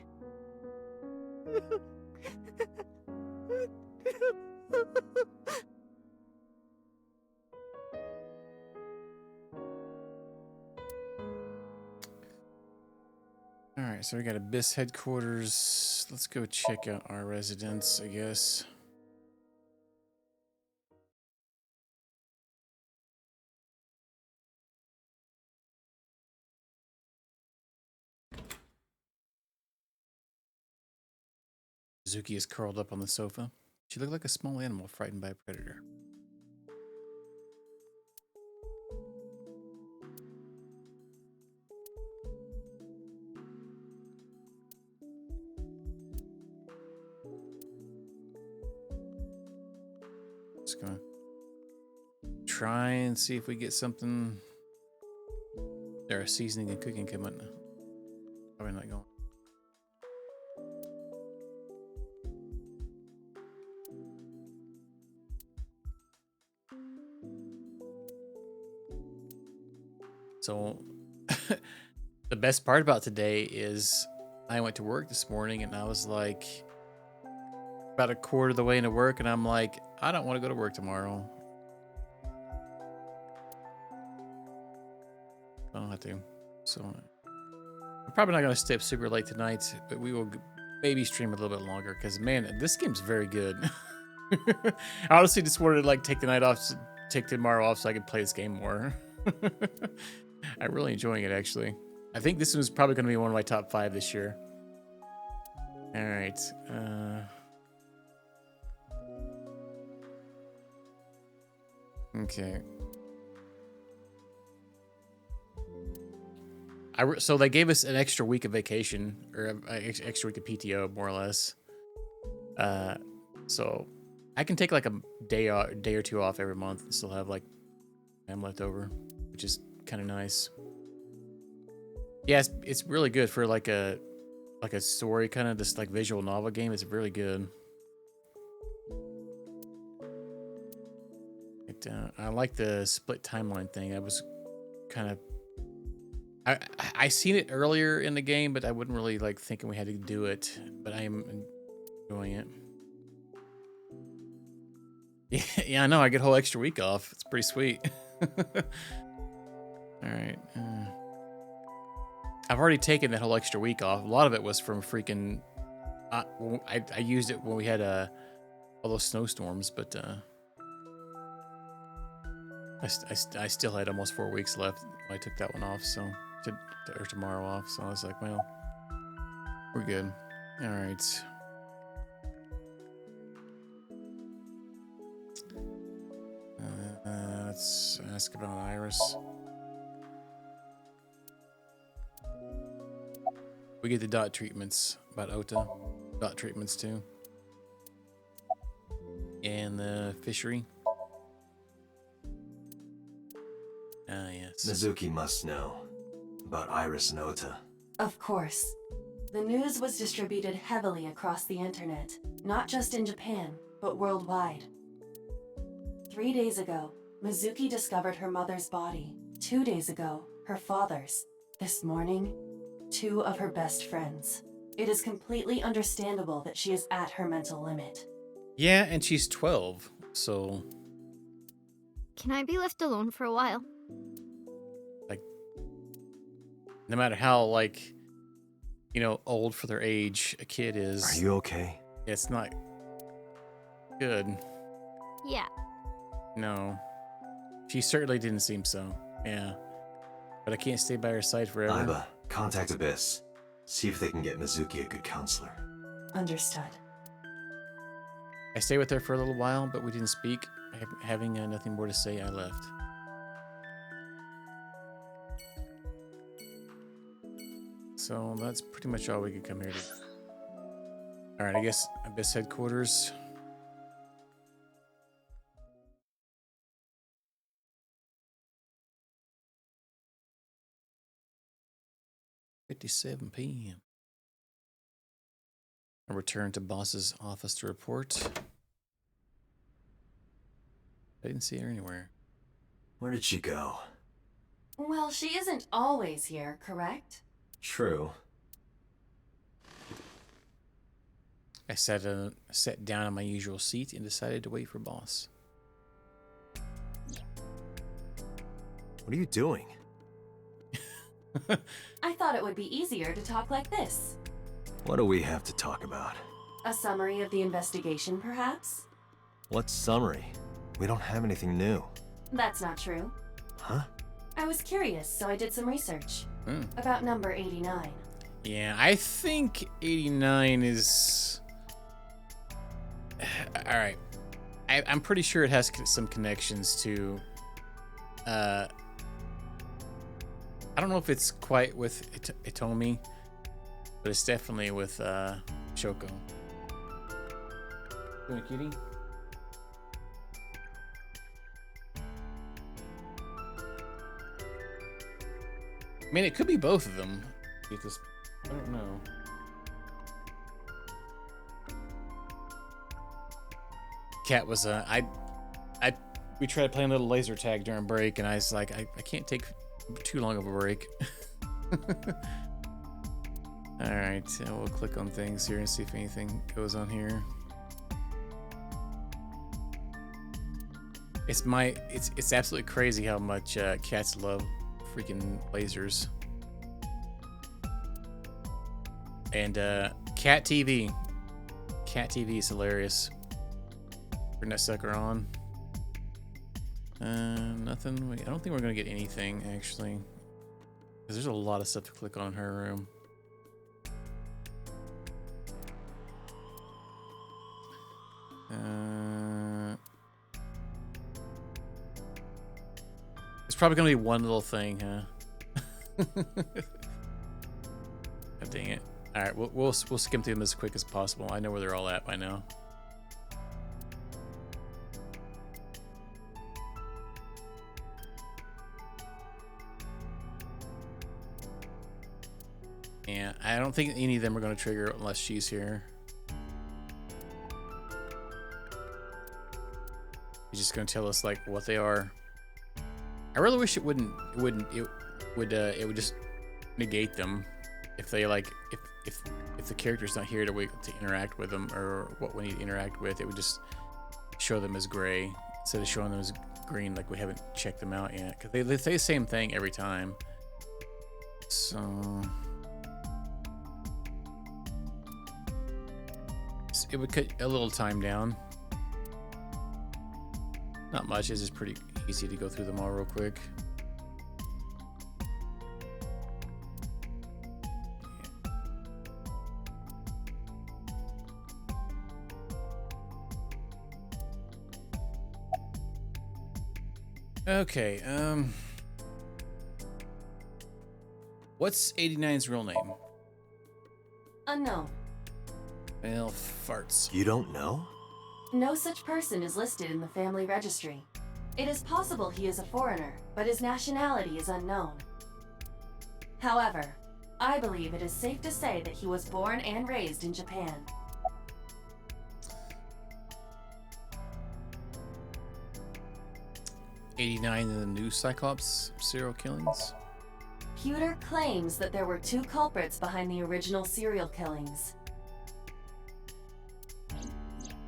Alright, so we got Abyss headquarters. Let's go check out our residence, I guess. Zuki is curled up on the sofa. She looked like a small animal frightened by a predator. Just gonna try and see if we get something. There, seasoning and cooking equipment. Probably not going. So the best part about today is I went to work this morning and I was like about a quarter of the way into work and I'm like, I don't want to go to work tomorrow. I don't have to. So I'm probably not going to stay up super late tonight, but we will maybe stream a little bit longer because, man, this game's very good. I honestly just wanted to like take the night off, take tomorrow off so I could play this game more. I'm really enjoying it, actually. I think this one's probably going to be one of my top 5 this year. All right. Okay. So they gave us an extra week of vacation, or an extra week of PTO, more or less. So I can take like a day or two off every month and still have like time left over, which is kind of nice. Yeah, it's really good for like a story kind of just like visual novel game. It's really good. I like the split timeline thing. That was kind of I seen it earlier in the game, but I wouldn't really like thinking we had to do it. But I am enjoying it. Yeah, I know. I get a whole extra week off. It's pretty sweet. All right. I've already taken that whole extra week off. A lot of it was from freaking. I used it when we had all those snowstorms, but I still had almost 4 weeks left when I took that one off. So or tomorrow off. So I was like, well, we're good. All right. Let's ask about Iris. We get the dot treatments about Ota. Dot treatments too. And the fishery. Ah, yes. Mizuki must know about Iris and Ota. Of course. The news was distributed heavily across the internet, not just in Japan, but worldwide. 3 days ago, Mizuki discovered her mother's body. 2 days ago, her father's. This morning, 2 of her best friends. It is completely understandable that she is at her mental limit. Yeah, and she's 12, so... Can I be left alone for a while? Like, no matter how, like, you know, old for their age a kid is... Are you okay? It's not good. Yeah. No. She certainly didn't seem so. Yeah. But I can't stay by her side forever. Aiba, contact Abyss. See if they can get Mizuki a good counselor. Understood. I stayed with her for a little while, but we didn't speak. Having nothing more to say, I left. So that's pretty much all we could come here to. Alright, I guess Abyss headquarters. (:57 p.m.) I return to boss's office to report. I didn't see her anywhere. Where did she go? Well, she isn't always here, correct? True. I sat down on my usual seat and decided to wait for boss. What are you doing? I thought it would be easier to talk like this. What do we have to talk about? A summary of the investigation, perhaps? What summary? We don't have anything new. That's not true. Huh? I was curious, so I did some research. Hmm. About number 89. Yeah, I think 89 is... Alright. I'm pretty sure it has some connections to... I don't know if it's quite with Itomi, but it's definitely with Shoko. Doing a kitty? I mean, it could be both of them. I don't know. Cat was we tried playing a little laser tag during break, and I was like, I can't take too long of a break. All right, we'll click on things here and see if anything goes on here. It's absolutely crazy how much cats love freaking lasers. And Cat TV is hilarious. Turn that sucker on. Nothing. I don't think we're gonna get anything actually, because there's a lot of stuff to click on in her room. It's probably gonna be one little thing, huh? God dang it! All right, we'll skim through them as quick as possible. I know where they're all at by now. Yeah, I don't think any of them are going to trigger unless she's here. She's just going to tell us like what they are. I really wish it would just negate them if they like if the character's not here to interact with them or what we need to interact with. It would just show them as gray instead of showing them as green, like we haven't checked them out yet, because they say the same thing every time. So it would cut a little time down. Not much. It's just pretty easy to go through them all real quick. Okay, what's 89's real name? Unknown. Well, farts. You don't know? No such person is listed in the family registry. It is possible he is a foreigner, but his nationality is unknown. However, I believe it is safe to say that he was born and raised in Japan. '89 in the new Cyclops serial killings? Pewter claims that there were two culprits behind the original serial killings.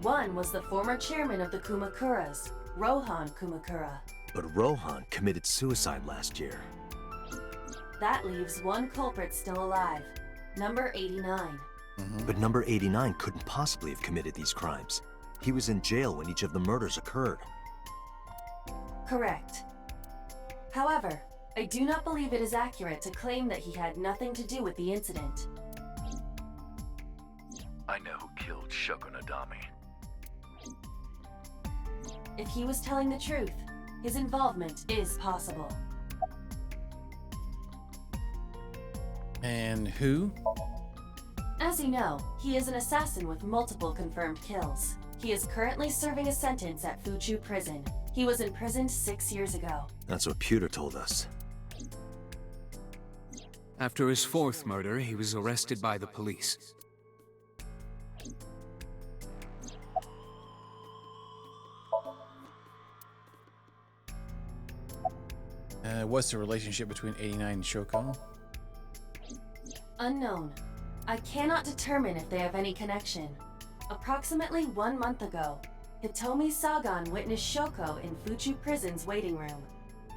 One was the former chairman of the Kumakuras, Rohan Kumakura. But Rohan committed suicide last year. That leaves one culprit still alive, number 89. But number 89 couldn't possibly have committed these crimes. He was in jail when each of the murders occurred. Correct. However, I do not believe it is accurate to claim that he had nothing to do with the incident. I know who killed Shoko Nadami. If he was telling the truth, his involvement is possible. And who? As you know, he is an assassin with multiple confirmed kills. He is currently serving a sentence at Fuchu Prison. He was imprisoned 6 years ago. That's what Pewter told us. After his fourth murder, he was arrested by the police. What's the relationship between 89 and Shoko? Unknown. I cannot determine if they have any connection. Approximately 1 month ago, Hitomi Sagan witnessed Shoko in Fuchu Prison's waiting room.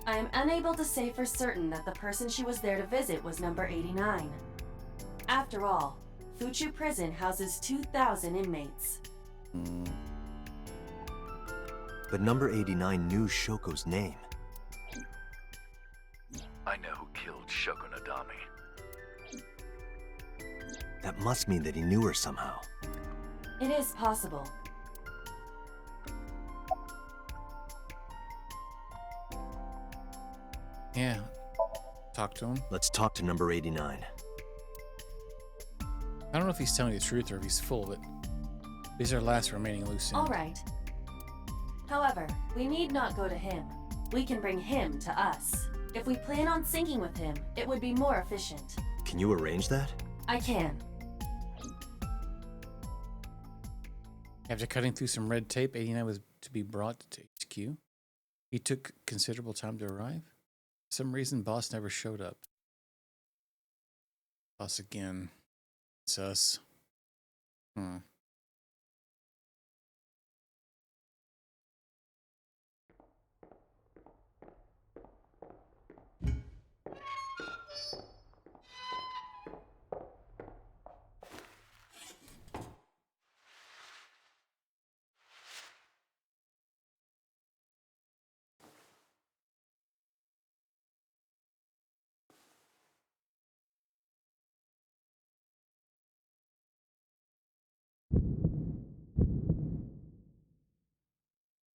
I am unable to say for certain that the person she was there to visit was number 89. After all, Fuchu Prison houses 2,000 inmates. But number 89 knew Shoko's name. I know who killed Shoko Nadami. That must mean that he knew her somehow. It is possible. Yeah. Talk to him. Let's talk to number 89. I don't know if he's telling the truth or if he's full of it. These are last remaining loose ends. All right. However, we need not go to him. We can bring him to us. If we plan on syncing with him, it would be more efficient. Can you arrange that? I can. After cutting through some red tape, 89 was to be brought to HQ. He took considerable time to arrive. For some reason, boss never showed up. Boss again. Sus.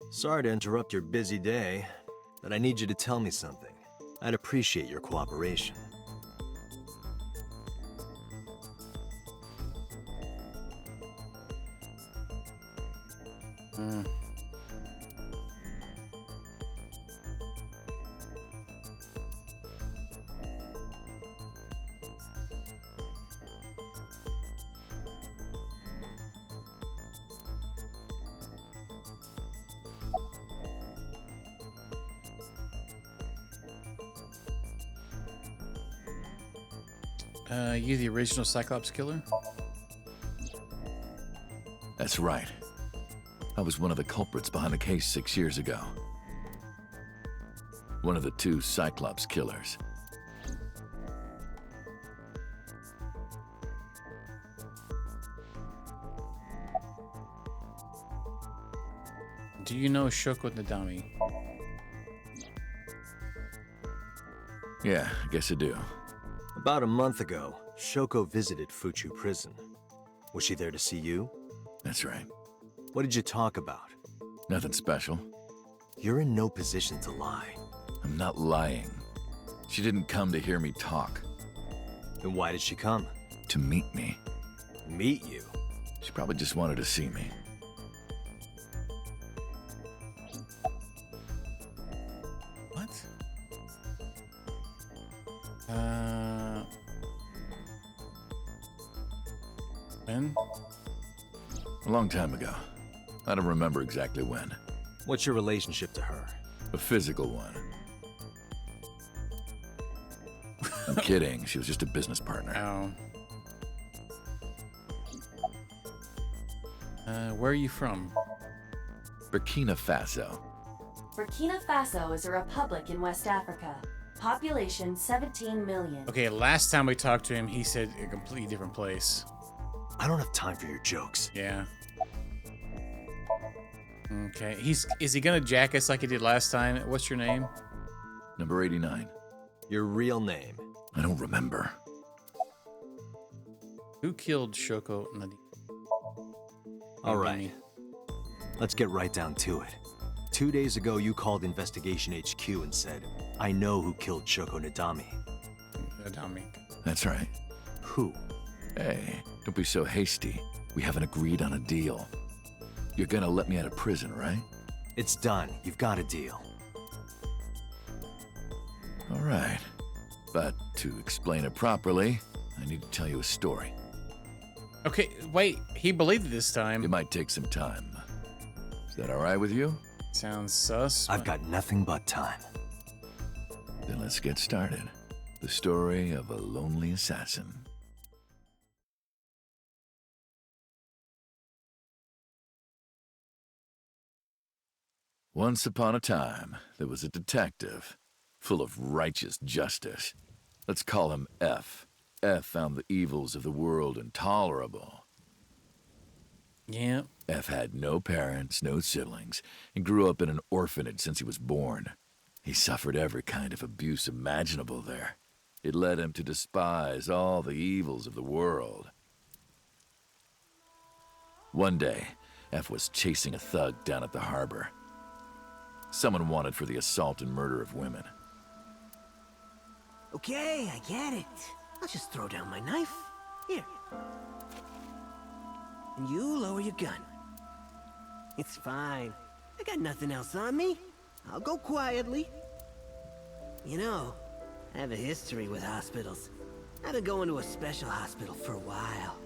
Sorry to interrupt your busy day, but I need you to tell me something. I'd appreciate your cooperation. You the original Cyclops killer? That's right. I was one of the culprits behind the case 6 years ago. One of the 2 Cyclops killers. Do you know Shoko Nadami? Yeah, I guess I do. About a month ago, Shoko visited Fuchu prison. Was she there to see you? That's right. What did you talk about? Nothing special. You're in no position to lie. I'm not lying. She didn't come to hear me talk. Then why did she come? To meet me. Meet you? She probably just wanted to see me. What? When? A long time ago. I don't remember exactly when. What's your relationship to her? A physical one. I'm kidding. She was just a business partner. Oh. Where are you from? Burkina Faso. Burkina Faso is a republic in West Africa. Population 17 million. Okay, last time we talked to him, he said a completely different place. I don't have time for your jokes. Yeah. Okay, is he gonna jack us like he did last time? What's your name? Number 89. Your real name? I don't remember. Who killed Shoko Nadami? All right. Let's get right down to it. 2 days ago, you called Investigation HQ and said, I know who killed Shoko Nadami. Nadami. That's right. Who? Hey, don't be so hasty. We haven't agreed on a deal. You're gonna let me out of prison, right? It's done. You've got a deal. All right. But to explain it properly, I need to tell you a story. Okay, wait. He believed it this time. It might take some time. Is that all right with you? Sounds sus. I've got nothing but time. Then let's get started. The story of a lonely assassin. Once upon a time, there was a detective, full of righteous justice. Let's call him F. F found the evils of the world intolerable. Yeah. F had no parents, no siblings, and grew up in an orphanage since he was born. He suffered every kind of abuse imaginable there. It led him to despise all the evils of the world. One day, F was chasing a thug down at the harbor. Someone wanted for the assault and murder of women. Okay, I get it. I'll just throw down my knife. Here. And you lower your gun. It's fine. I got nothing else on me. I'll go quietly. You know, I have a history with hospitals. I've been going to a special hospital for a while.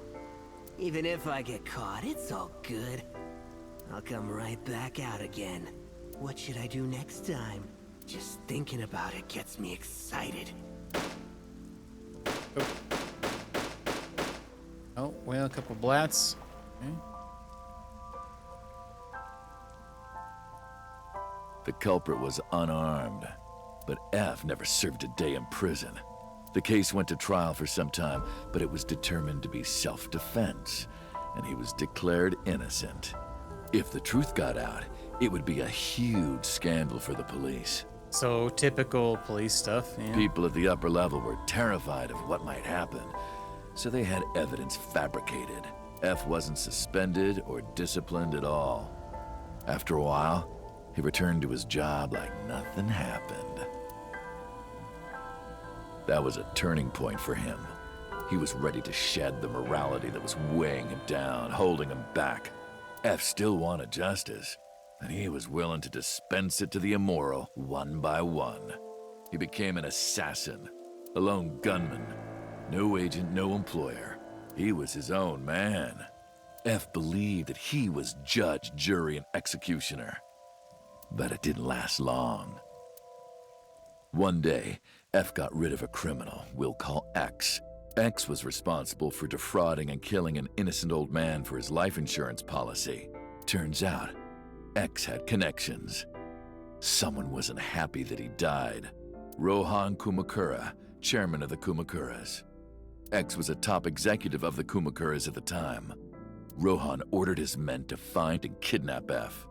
Even if I get caught, it's all good. I'll come right back out again. What should I do next time? Just thinking about it gets me excited. Oh, well, a couple blats. Okay. The culprit was unarmed, but F never served a day in prison. The case went to trial for some time, but it was determined to be self-defense, and he was declared innocent. If the truth got out, it would be a huge scandal for the police. So, typical police stuff, yeah. People at the upper level were terrified of what might happen, so they had evidence fabricated. F wasn't suspended or disciplined at all. After a while, he returned to his job like nothing happened. That was a turning point for him. He was ready to shed the morality that was weighing him down, holding him back. F still wanted justice, and he was willing to dispense it to the immoral one by one. He became an assassin, a lone gunman. No agent, no employer. He was his own man. F believed that he was judge, jury, and executioner. But it didn't last long. One day, F got rid of a criminal we'll call X. X was responsible for defrauding and killing an innocent old man for his life insurance policy. Turns out, X had connections. Someone wasn't happy that he died. Rohan Kumakura, chairman of the Kumakuras. X was a top executive of the Kumakuras at the time. Rohan ordered his men to find and kidnap F.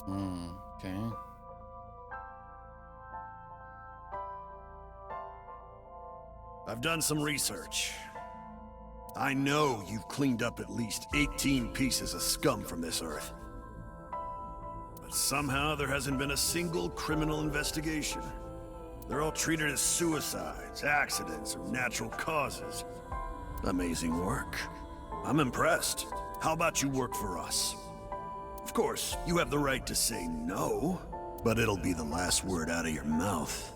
Okay. I've done some research. I know you've cleaned up at least 18 pieces of scum from this earth. But somehow there hasn't been a single criminal investigation. They're all treated as suicides, accidents, or natural causes. Amazing work. I'm impressed. How about you work for us? Of course, you have the right to say no, but it'll be the last word out of your mouth.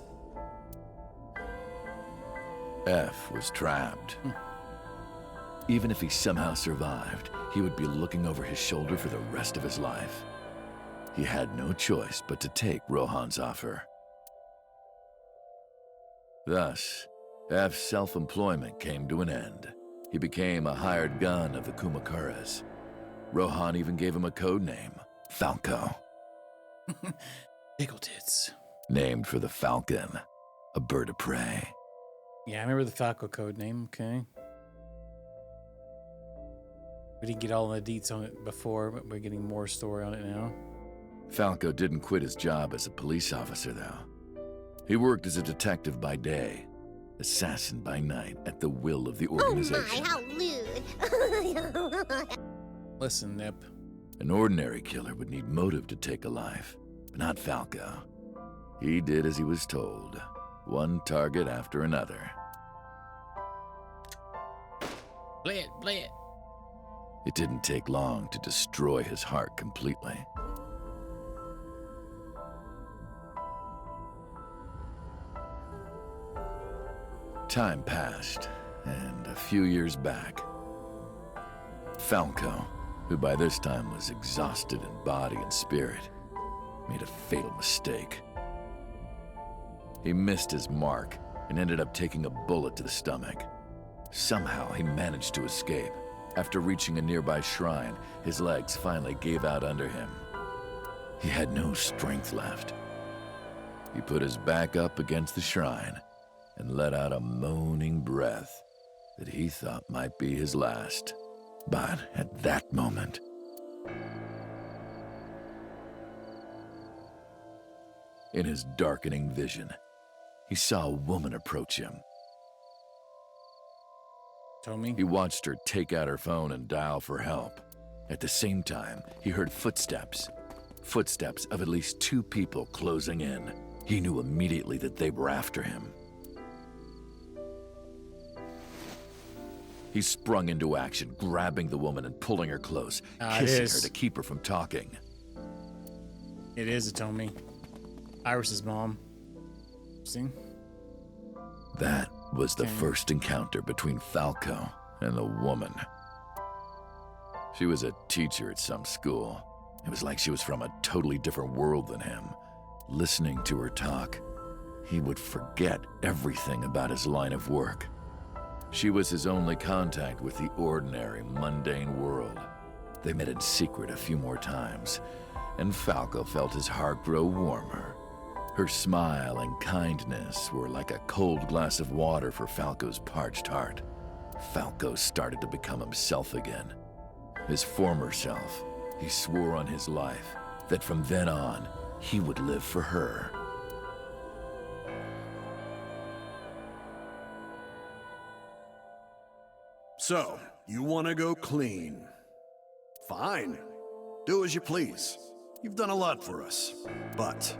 F was trapped. Even if he somehow survived, he would be looking over his shoulder for the rest of his life. He had no choice but to take Rohan's offer. Thus, F's self-employment came to an end. He became a hired gun of the Kumakuras. Rohan even gave him a code name, Falco. Pickle tits. Named for the falcon, a bird of prey. Yeah, I remember the Falco code name, okay. We didn't get all the deets on it before, but we're getting more story on it now. Falco didn't quit his job as a police officer, though. He worked as a detective by day, assassin by night, at the will of the organization. Oh my, how lewd. Listen, Nip. An ordinary killer would need motive to take a life, but not Falco. He did as he was told, one target after another. Play it, play it. It didn't take long to destroy his heart completely. Time passed, and a few years back, Falco, who by this time was exhausted in body and spirit, made a fatal mistake. He missed his mark and ended up taking a bullet to the stomach. Somehow he managed to escape. After reaching a nearby shrine, his legs finally gave out under him. He had no strength left. He put his back up against the shrine and let out a moaning breath that he thought might be his last. But at that moment, in his darkening vision, he saw a woman approach him. Tommy? He watched her take out her phone and dial for help. At the same time, he heard footsteps. Footsteps of at least two people closing in. He knew immediately that they were after him. He sprung into action, grabbing the woman and pulling her close, kissing her to keep her from talking. It is a Tommy. Iris's mom. See? That was the first encounter between Falco and the woman. She was a teacher at some school. It was like she was from a totally different world than him. Listening to her talk, he would forget everything about his line of work. She was his only contact with the ordinary, mundane world. They met in secret a few more times, and Falco felt his heart grow warmer. Her smile and kindness were like a cold glass of water for Falco's parched heart. Falco started to become himself again. His former self. He swore on his life that from then on, he would live for her. So, you want to go clean? Fine. Do as you please. You've done a lot for us. But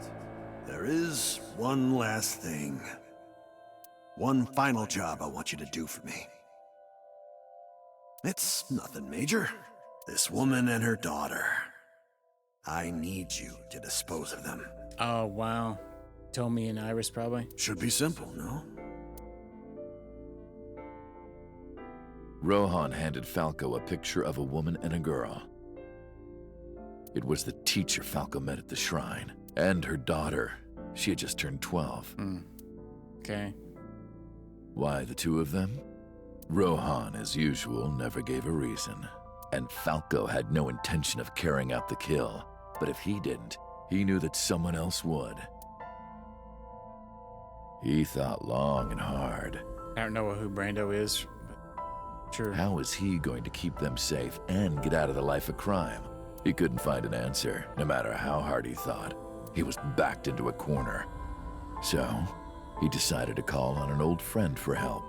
there is one last thing. One final job I want you to do for me. It's nothing major. This woman and her daughter. I need you to dispose of them. Oh, wow. Tommy and Iris, probably. Should be simple, no? Rohan handed Falco a picture of a woman and a girl. It was the teacher Falco met at the shrine, and her daughter. She had just turned 12. Okay. Why the two of them? Rohan, as usual, never gave a reason. And Falco had no intention of carrying out the kill. But if he didn't, he knew that someone else would. He thought long and hard. I don't know who Brando is, but sure. How was he going to keep them safe and get out of the life of crime? He couldn't find an answer, no matter how hard he thought. He was backed into a corner. So, he decided to call on an old friend for help.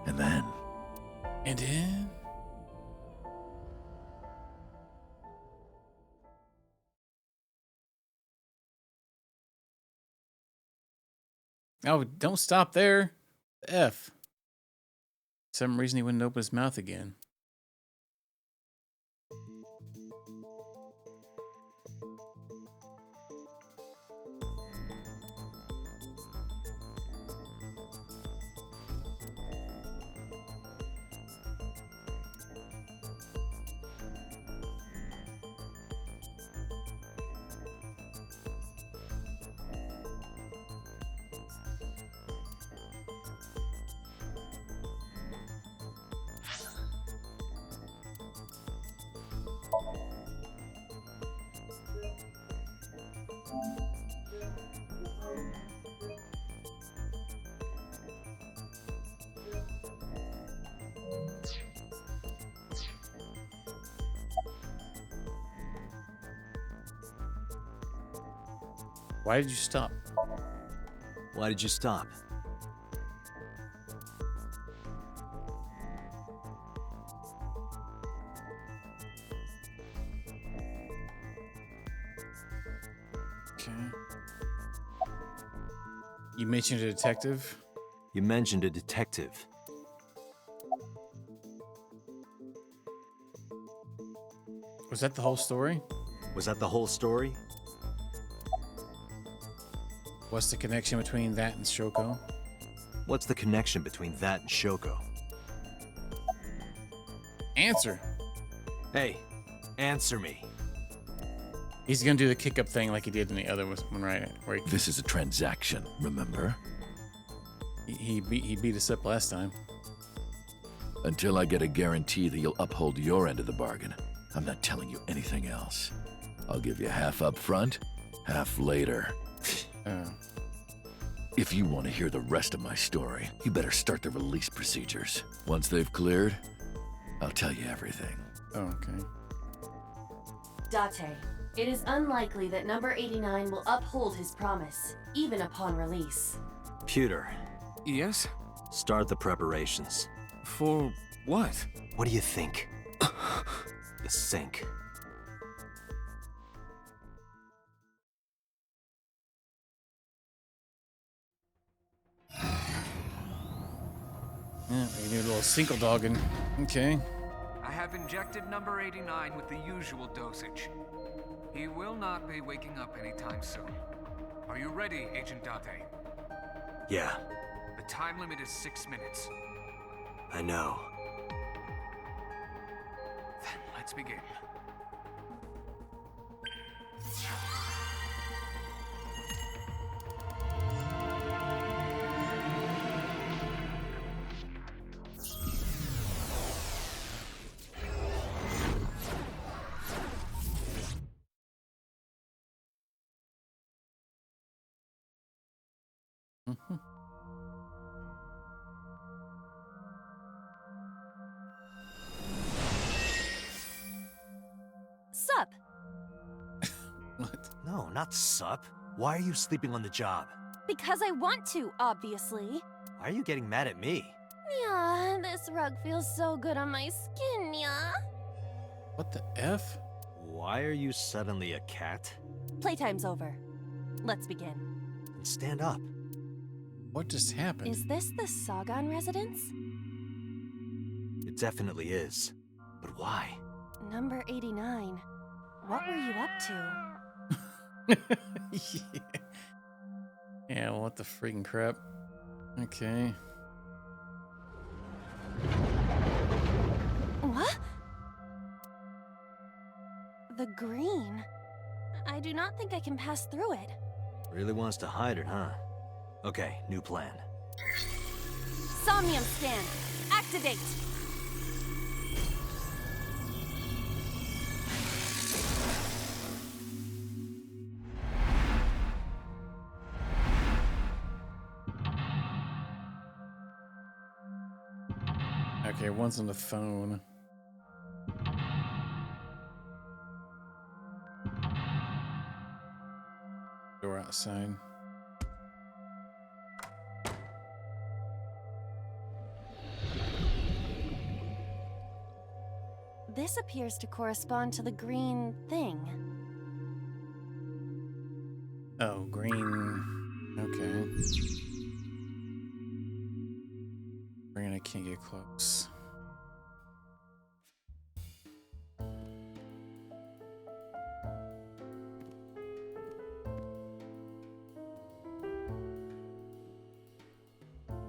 And then... Oh, don't stop there. F. For some reason he wouldn't open his mouth again. Why did you stop? Why did you stop? Okay. You mentioned a detective? You mentioned a detective. Was that the whole story? Was that the whole story? What's the connection between that and Shoko? What's the connection between that and Shoko? Answer. Hey, answer me. He's gonna do the kick-up thing like he did in the other one, right? Where he, This is a transaction, remember? he beat us up last time. Until I get a guarantee that you'll uphold your end of the bargain, I'm not telling you anything else. I'll give you half up front, half later. If you want to hear the rest of my story, you better start the release procedures. Once they've cleared, I'll tell you everything. Oh, okay. Date, it is unlikely that number 89 will uphold his promise, even upon release. Pewter. Yes? Start the preparations. For what? What do you think? The sink. Yeah, we need a little single dogging. Okay. I have injected number 89 with the usual dosage. He will not be waking up anytime soon. Are you ready, Agent Date? Yeah. The time limit is 6 minutes. I know. Then let's begin. Sup? What? No, not sup. Why are you sleeping on the job? Because I want to, obviously. Why are you getting mad at me? Yeah, this rug feels so good on my skin, yeah. What the F? Why are you suddenly a cat? Playtime's over. Let's begin. And stand up. What just happened? Is this the Sagan residence? It definitely is. But why? Number 89. What were you up to? Yeah, well, what the freaking crap? Okay. What? The green. I do not think I can pass through it. Really wants to hide it, huh? Okay, new plan. Somnium stand. Activate. Okay, one's on the phone. Door outside. This appears to correspond to the green thing. Oh, green. Okay. Green, I can't get close.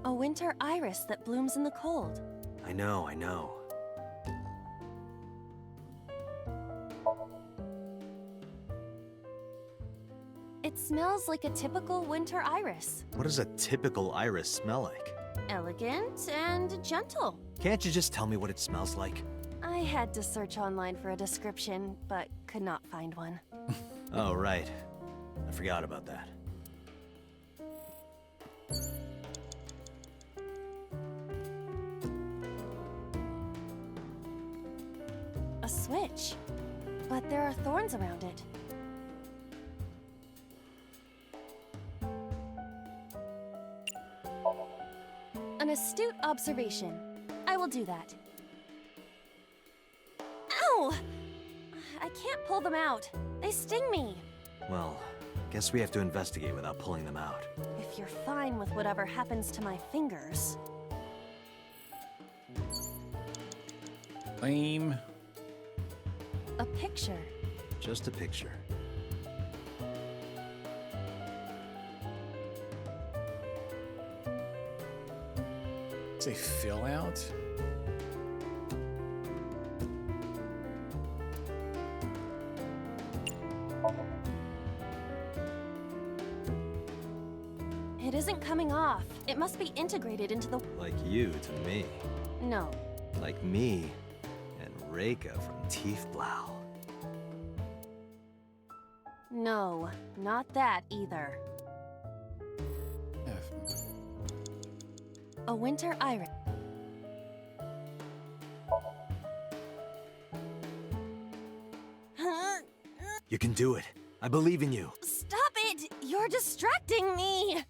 A winter iris that blooms in the cold. I know, I know. It smells like a typical winter iris. What does a typical iris smell like? Elegant and gentle. Can't you just tell me what it smells like? I had to search online for a description, but could not find one. Oh, right. I forgot about that. A switch. But there are thorns around it. An astute observation. I will do that. Ow! I can't pull them out. They sting me. Well, guess we have to investigate without pulling them out. If you're fine with whatever happens to my fingers. Lame. A picture. Just a picture. Say fill out? It isn't coming off. It must be integrated into the... Like you to me. No. Like me and Reika from Tiefblau. No, not that either. A winter iris. You can do it. I believe in you. Stop it! You're distracting me!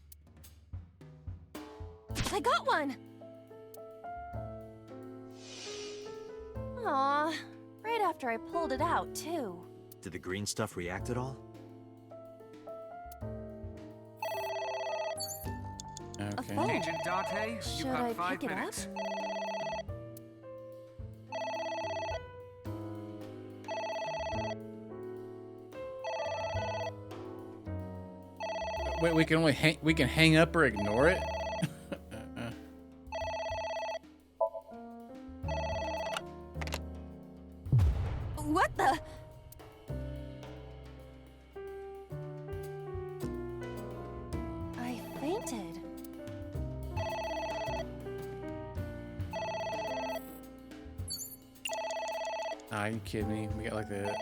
I got one! Aw, right after I pulled it out, too. Did the green stuff react at all? Okay. phone. Agent Date, Should you've got I 5 pick it up? minutes. Wait, we can hang up or ignore it? Ah, you kidding me? We got like the...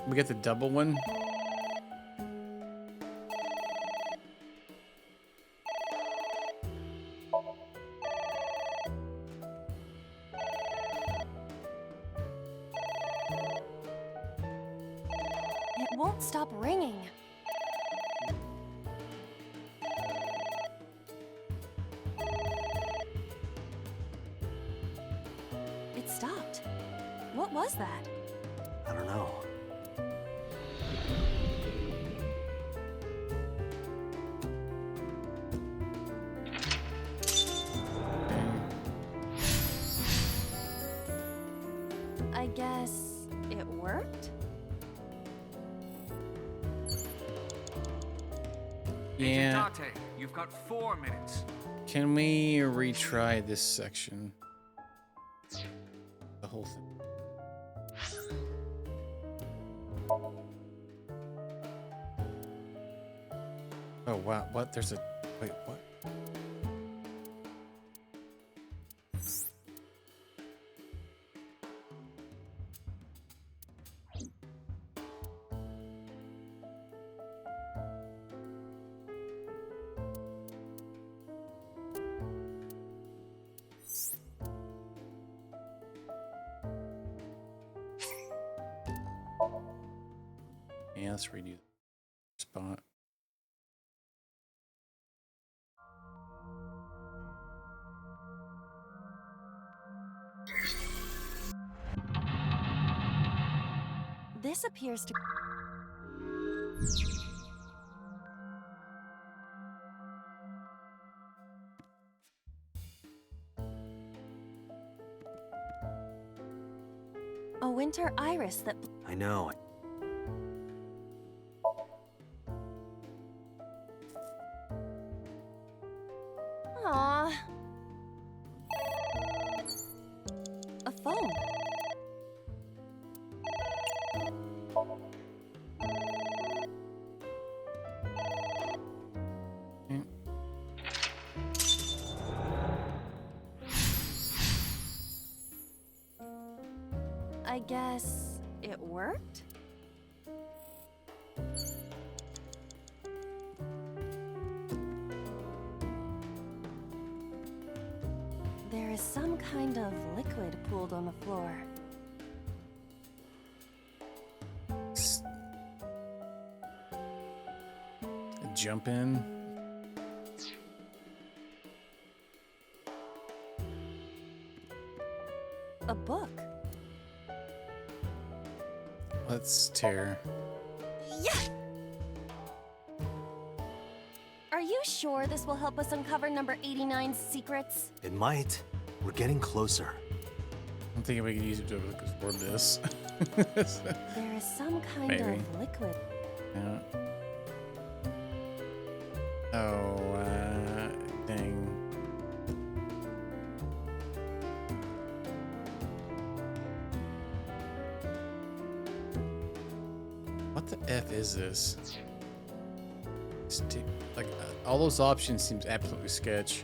We got the double one? It won't stop ringing. It stopped. What was that? I don't know. I guess it worked? Yeah. Agent Date, you've got 4 minutes. Can we retry this section? The whole thing. Oh wow, what? There's a... Wait, what? Yeah, let's redo the spot. This appears to... a winter iris that... I know. Aww. A phone. I guess it worked? There is some kind of liquid pooled on the floor. Jump in. A book. Let's tear. Yeah! Are you sure this will help us uncover number 89's secrets? It might. We're getting closer. I'm thinking we can use it to absorb this. There is some kind Maybe. of liquid. Yeah. Oh, dang. What the F is this? Like, all those options seems absolutely sketch.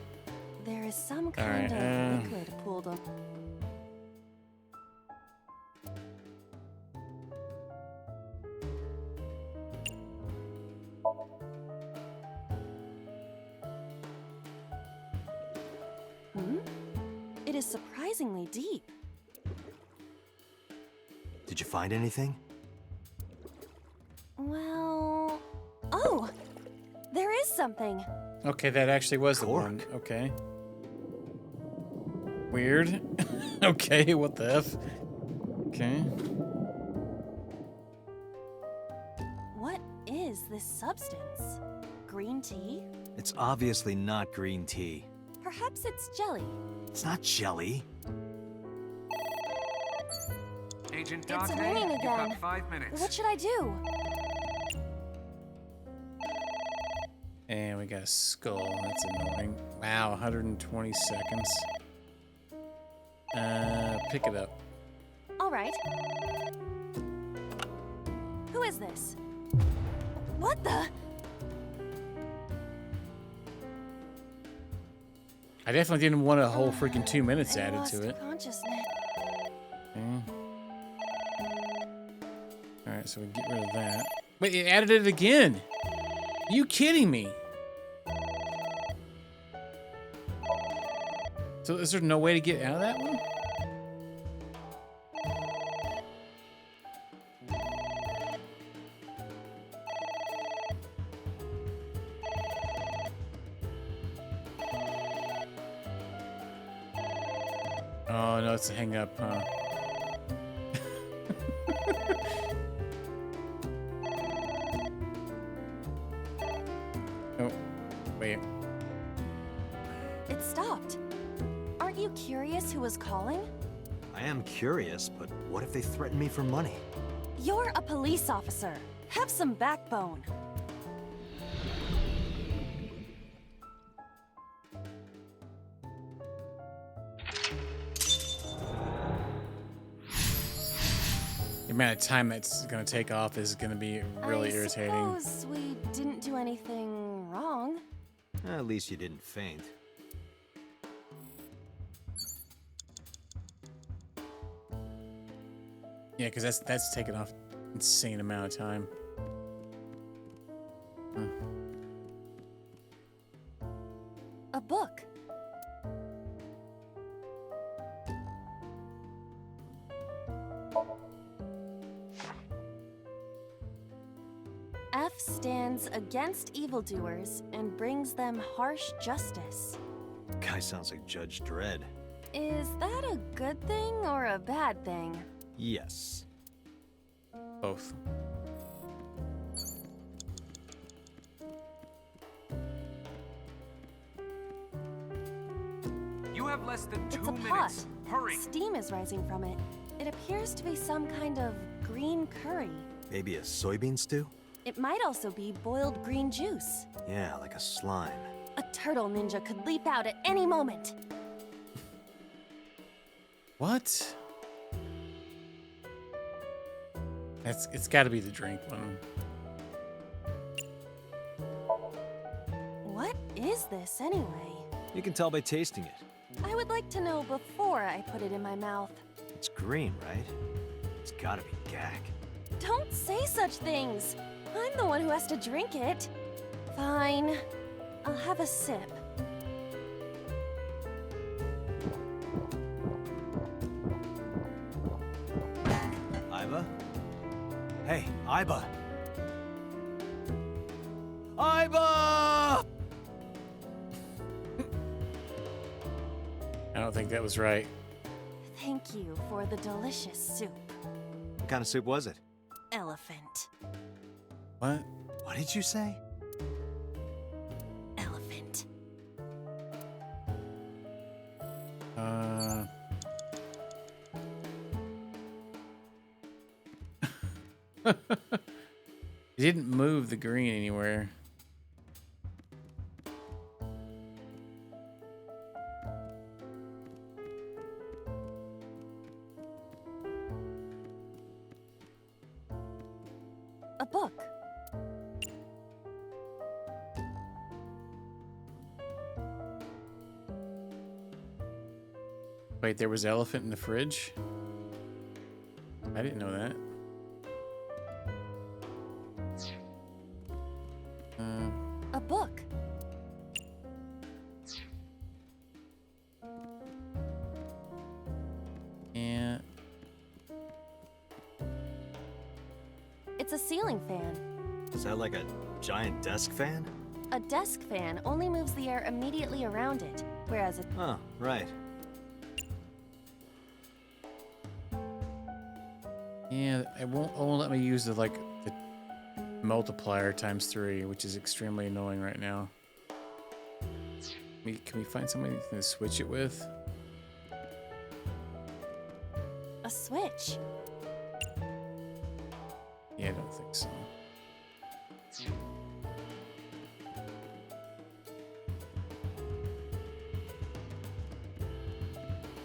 There is some kind of liquid pooled on... Hmm? It is surprisingly deep. Did you find anything? Well... Oh! There is something. Okay, that actually was the one. Okay. Weird. Okay, what the F? Okay. What is this substance? Green tea? It's obviously not green tea. Perhaps it's jelly. It's not jelly. Agent It's Date, ringing you've again. got 5 minutes. What should I do? And we got a skull. That's annoying. Wow, 120 seconds. Pick it up. All right. Who is this? What the? I definitely didn't want a whole freaking 2 minutes I added lost to it. consciousness. Okay. Alright, so we get rid of that. Wait, it added it again! Are you kidding me? So is there no way to get out of that one? Oh no, it's a hang up, huh? Oh, wait. It stopped. Aren't you curious who was calling? I am curious, but what if they threaten me for money? You're a police officer. Have some backbone. The amount of time that's gonna take off is gonna be really irritating. I suppose we didn't do anything wrong. At least you didn't faint. Yeah, because that's taken off insane amount of time. A book. F stands against evildoers and brings them harsh justice. Guy sounds like Judge Dredd. Is that a good thing or a bad thing? Yes. Both. You have less than It's 2 a minutes. pot. Hurry. Steam is rising from it. It appears to be some kind of green curry. Maybe a soybean stew? It might also be boiled green juice. Yeah, like a slime. A turtle ninja could leap out at any moment. What? It's got to be the drink one. What is this anyway? You can tell by tasting it. I would like to know before I put it in my mouth. It's green, right? It's gotta be gag. Don't say such things. I'm the one who has to drink it. Fine. I'll have a sip. Iba? Hey, Iba! Iba! I don't think that was right. Thank you for the delicious soup. What kind of soup was it? Elephant. What? What did you say? Elephant. He didn't move the green anywhere. A book. Wait, there was elephant in the fridge? I didn't know that. A book. Yeah. It's a ceiling fan. Is that like a giant desk fan? A desk fan only moves the air immediately around it, whereas a Oh, right. Yeah, it won't let me use the multiplier ×3, which is extremely annoying right now. Can we find somebody to switch it with? a switch. Yeah, I don't think so.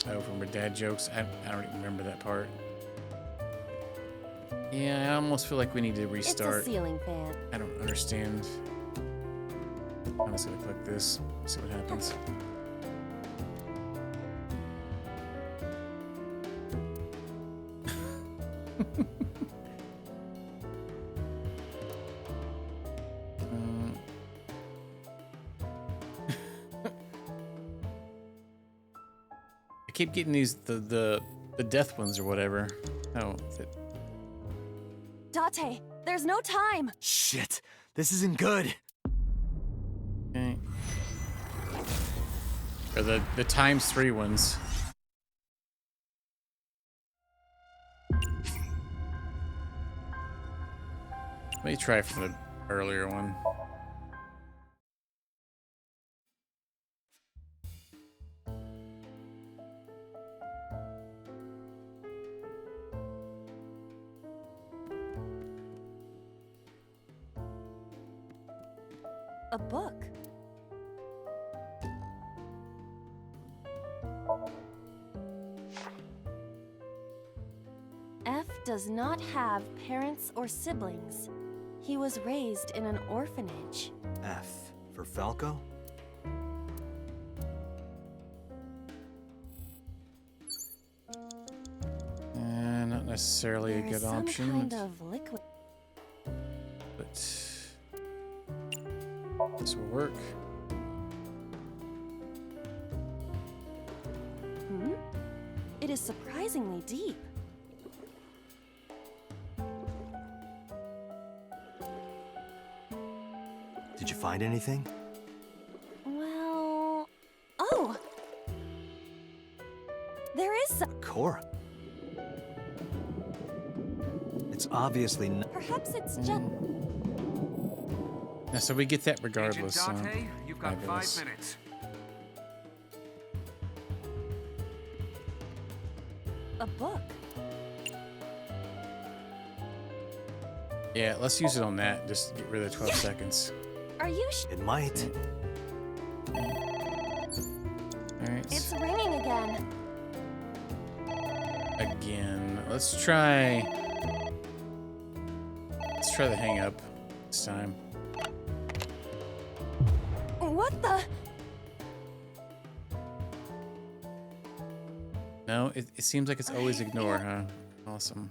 Oh, from her dad jokes? I don't even remember that part. Yeah, I almost feel like we need to restart. It's a ceiling fan. I don't understand. I'm just gonna click this, see what happens. keep getting these the death ones or whatever. Oh, Date, there's no time. Shit, this isn't good. okay. Or the ×3 ones. Let me try from the earlier one. A book. F does not have parents or siblings. He was raised in an orphanage. F for Falco? Not necessarily a There good is some option. kind of liquid. But this will work. Hmm? It is surprisingly deep. Did you find anything? Well... Oh! There is some... Cora. It's obviously not. Perhaps it's just... Yeah, so we get that regardless. Agent Date, you've got fabulous. 5 minutes. a book. Yeah, let's use it on that. Just get rid of the 12 seconds. Are you It might. Alright. It's ringing again. Again. Let's try the hang up this time. What the? No, it seems like it's always ignore, huh? Awesome.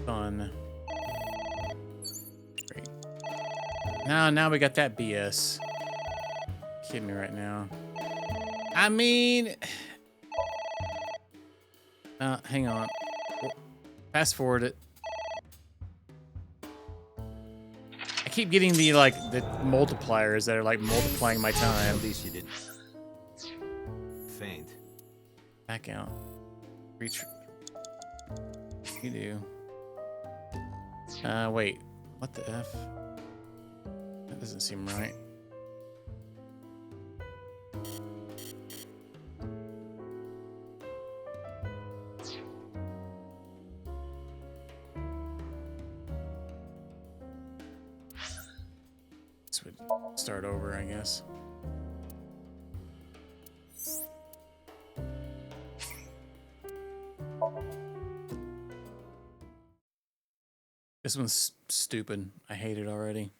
Fun. Great. Now we got that BS. Kidding me right now. I mean... hang on. Fast forward it. I keep getting the multipliers that are like multiplying my time. At least you didn't faint. Back out. Reach. You do. Wait. What the F? That doesn't seem right. This would start over, I guess. This one's stupid. I hate it already.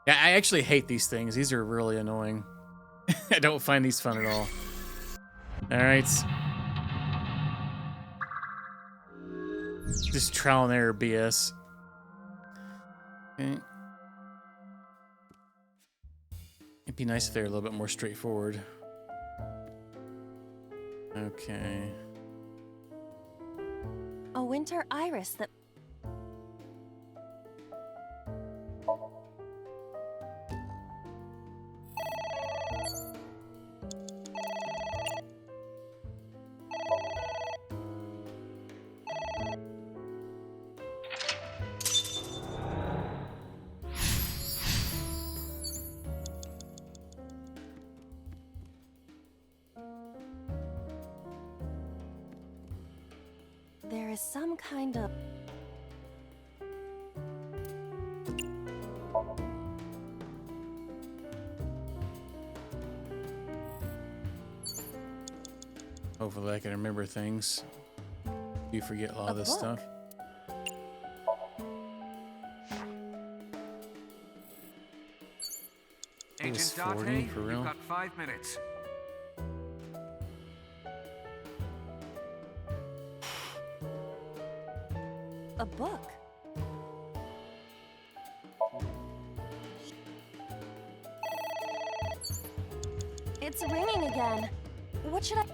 Yeah, I actually hate these things. These are really annoying. I don't find these fun at all. Alright. Just trial and error BS. Okay. It'd be nice if they were a little bit more straightforward. Okay. A winter iris that... There is some kind of... Hopefully I can remember things. You forget a lot of this book. stuff. It was Agent 40 Date, for real. you've got 5 minutes. a book. It's ringing again. What should I...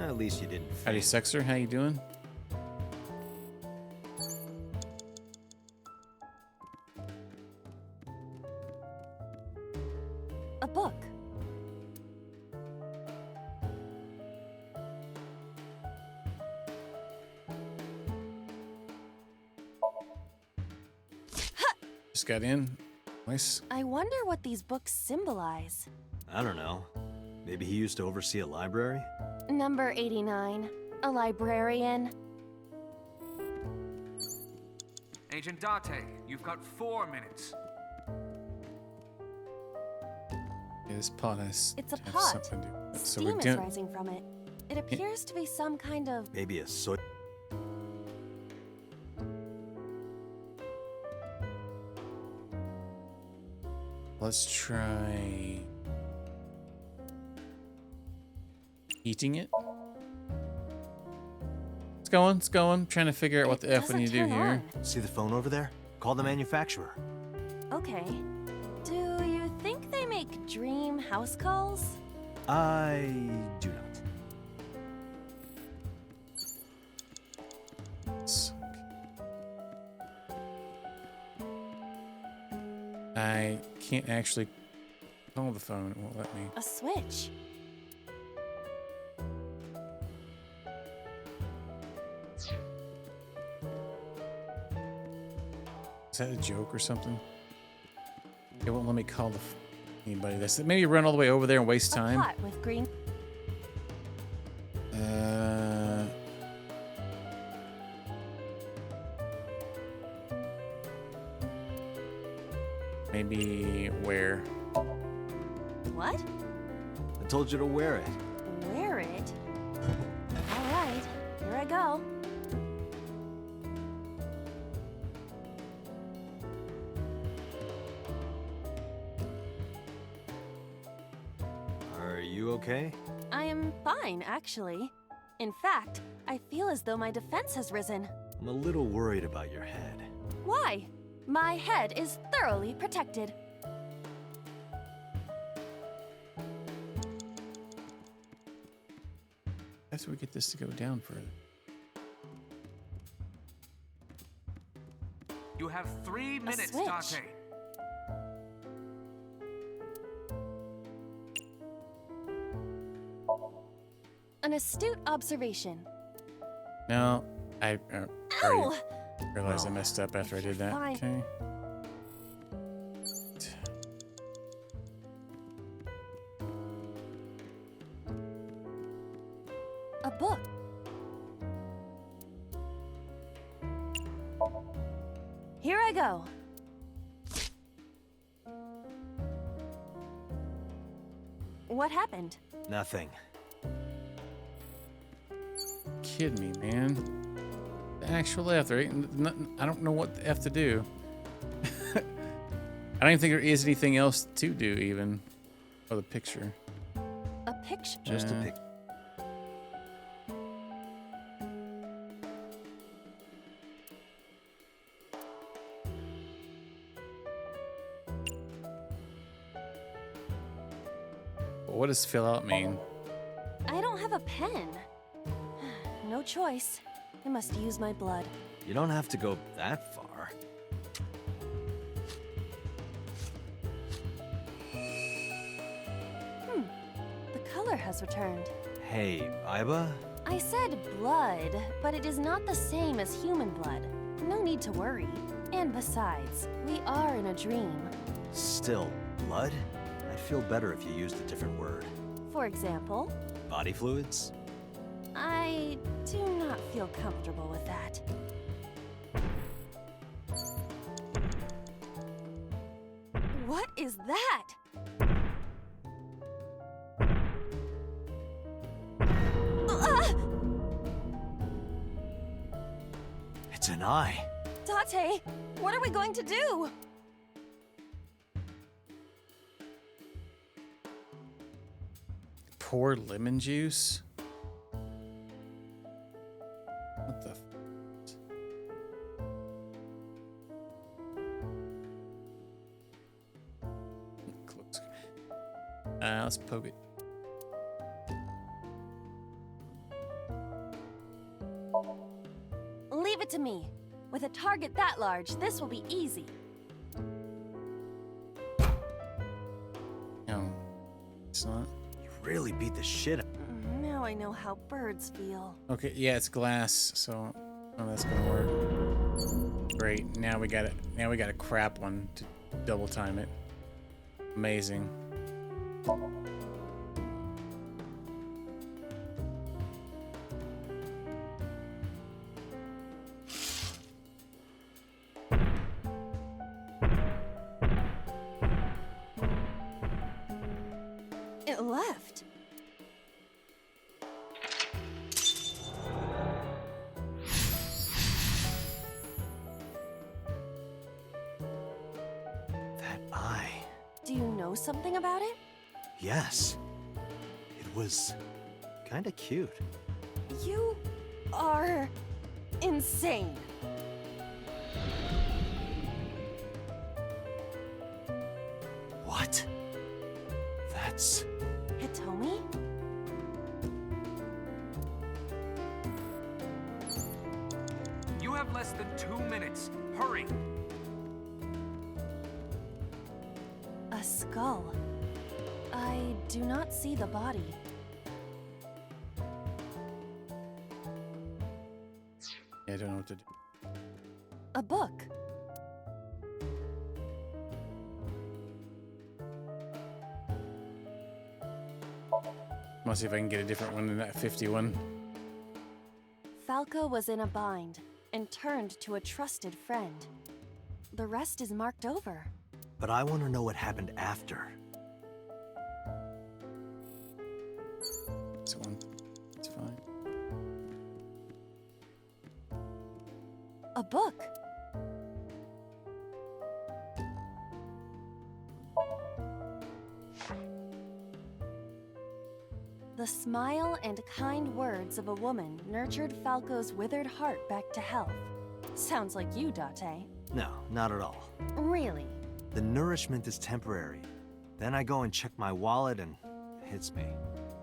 At least you didn't. Howdy, Sexer. How you doing? A book. Just got in. Nice. I wonder what these books symbolize. I don't know. Maybe he used to oversee a library? Number 89. A librarian. Agent Date, you've got 4 minutes. Yeah, this pot has It's a to have pot. something to do with it. So Steam we're is doing. rising from it. It appears to be some kind of... Maybe a soy. Let's try heating it. It's going, it's going. Trying to figure out what the F we need to do here. See the phone over there? Call the manufacturer. Okay. Do you think they make dream house calls? I do not. I can't actually call the phone. It won't let me. A switch. Is that a joke or something? It won't let me call anybody. This maybe run all the way over there and waste time. Pot with green. Maybe where? What? I told you to wear it. Wear it? Alright, here I go. Are you okay? I am fine, actually. In fact, I feel as though my defense has risen. I'm a little worried about your head. Why? My head is thoroughly protected. After we get this to go down further. You have 3 minutes, switch. Date. An astute observation. No, I Ow! already realized I messed up after I did that. Fine. Okay. A book. Here I go. What happened? Nothing. Kid me, man. The actual F, right? I don't know what the F to do. I don't even think there is anything else to do, even. Oh, the picture. A picture. Just a picture. What does fill out mean? I don't have a pen. No choice. I must use my blood. You don't have to go that far. The color has returned. Hey, Iba? I said blood, but it is not the same as human blood. No need to worry. And besides, we are in a dream. Still, blood? I'd feel better if you used a different word. For example, Body fluids? I do not feel comfortable with that. What is that? It's an eye. Date, what are we going to do? Pour lemon juice? What the let's poke it. Leave it to me. With a target that large, this will be easy. No, it's not. You really beat the shit out. Now I know how birds feel. Okay, yeah, it's glass, so that's gonna work. Great. Now we got it. Now we got a crap one to double time it. Amazing. It left. That eye. Do you know something about it? Yes. It was kinda cute. You are insane. What? That's... Hitomi? You have less than 2 minutes. Hurry! A skull. I do not see the body. Yeah, I don't know what to do. A book. I'll see if I can get a different one than that 51. Falco was in a bind and turned to a trusted friend. The rest is marked over. But I want to know what happened after. This one. It's fine. A book. The smile and kind words of a woman nurtured Falco's withered heart back to health. Sounds like you, Date. No, not at all. Really? The nourishment is temporary. Then I go and check my wallet and it hits me.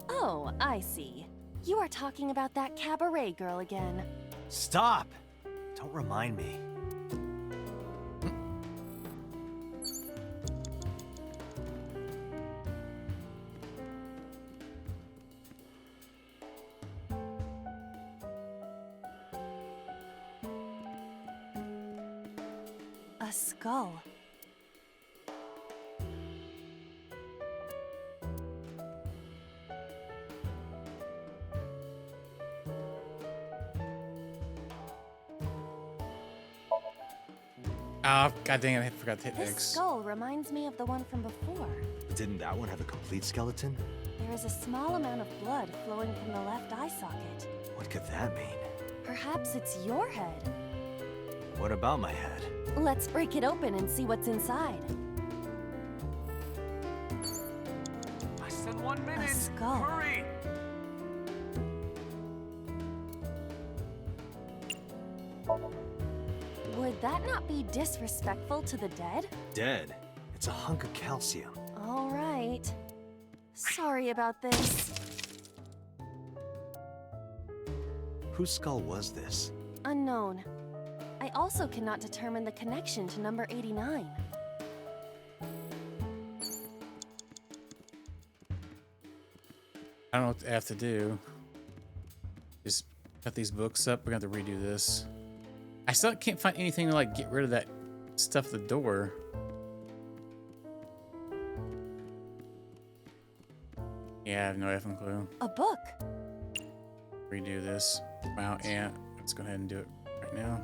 Oh, I see. You are talking about that cabaret girl again. Stop! Don't remind me. A skull. Oh, god dang it, I forgot to hit This X. skull reminds me of the one from before. Didn't that one have a complete skeleton? There is a small amount of blood flowing from the left eye socket. What could that mean? Perhaps it's your head. What about my head? Let's break it open and see what's inside. Less than 1 minute. A skull. Hurry! Would that not be disrespectful to the dead? Dead. It's a hunk of calcium. All right. Sorry about this. Whose skull was this? Unknown. I also cannot determine the connection to number 89. I don't know what I have to do. Just cut these books up. We're gonna have to redo this. I still can't find anything to like get rid of that stuff at the door. Yeah, I have no effing clue. A book. Redo this. Wow, yeah. Let's go ahead and do it right now.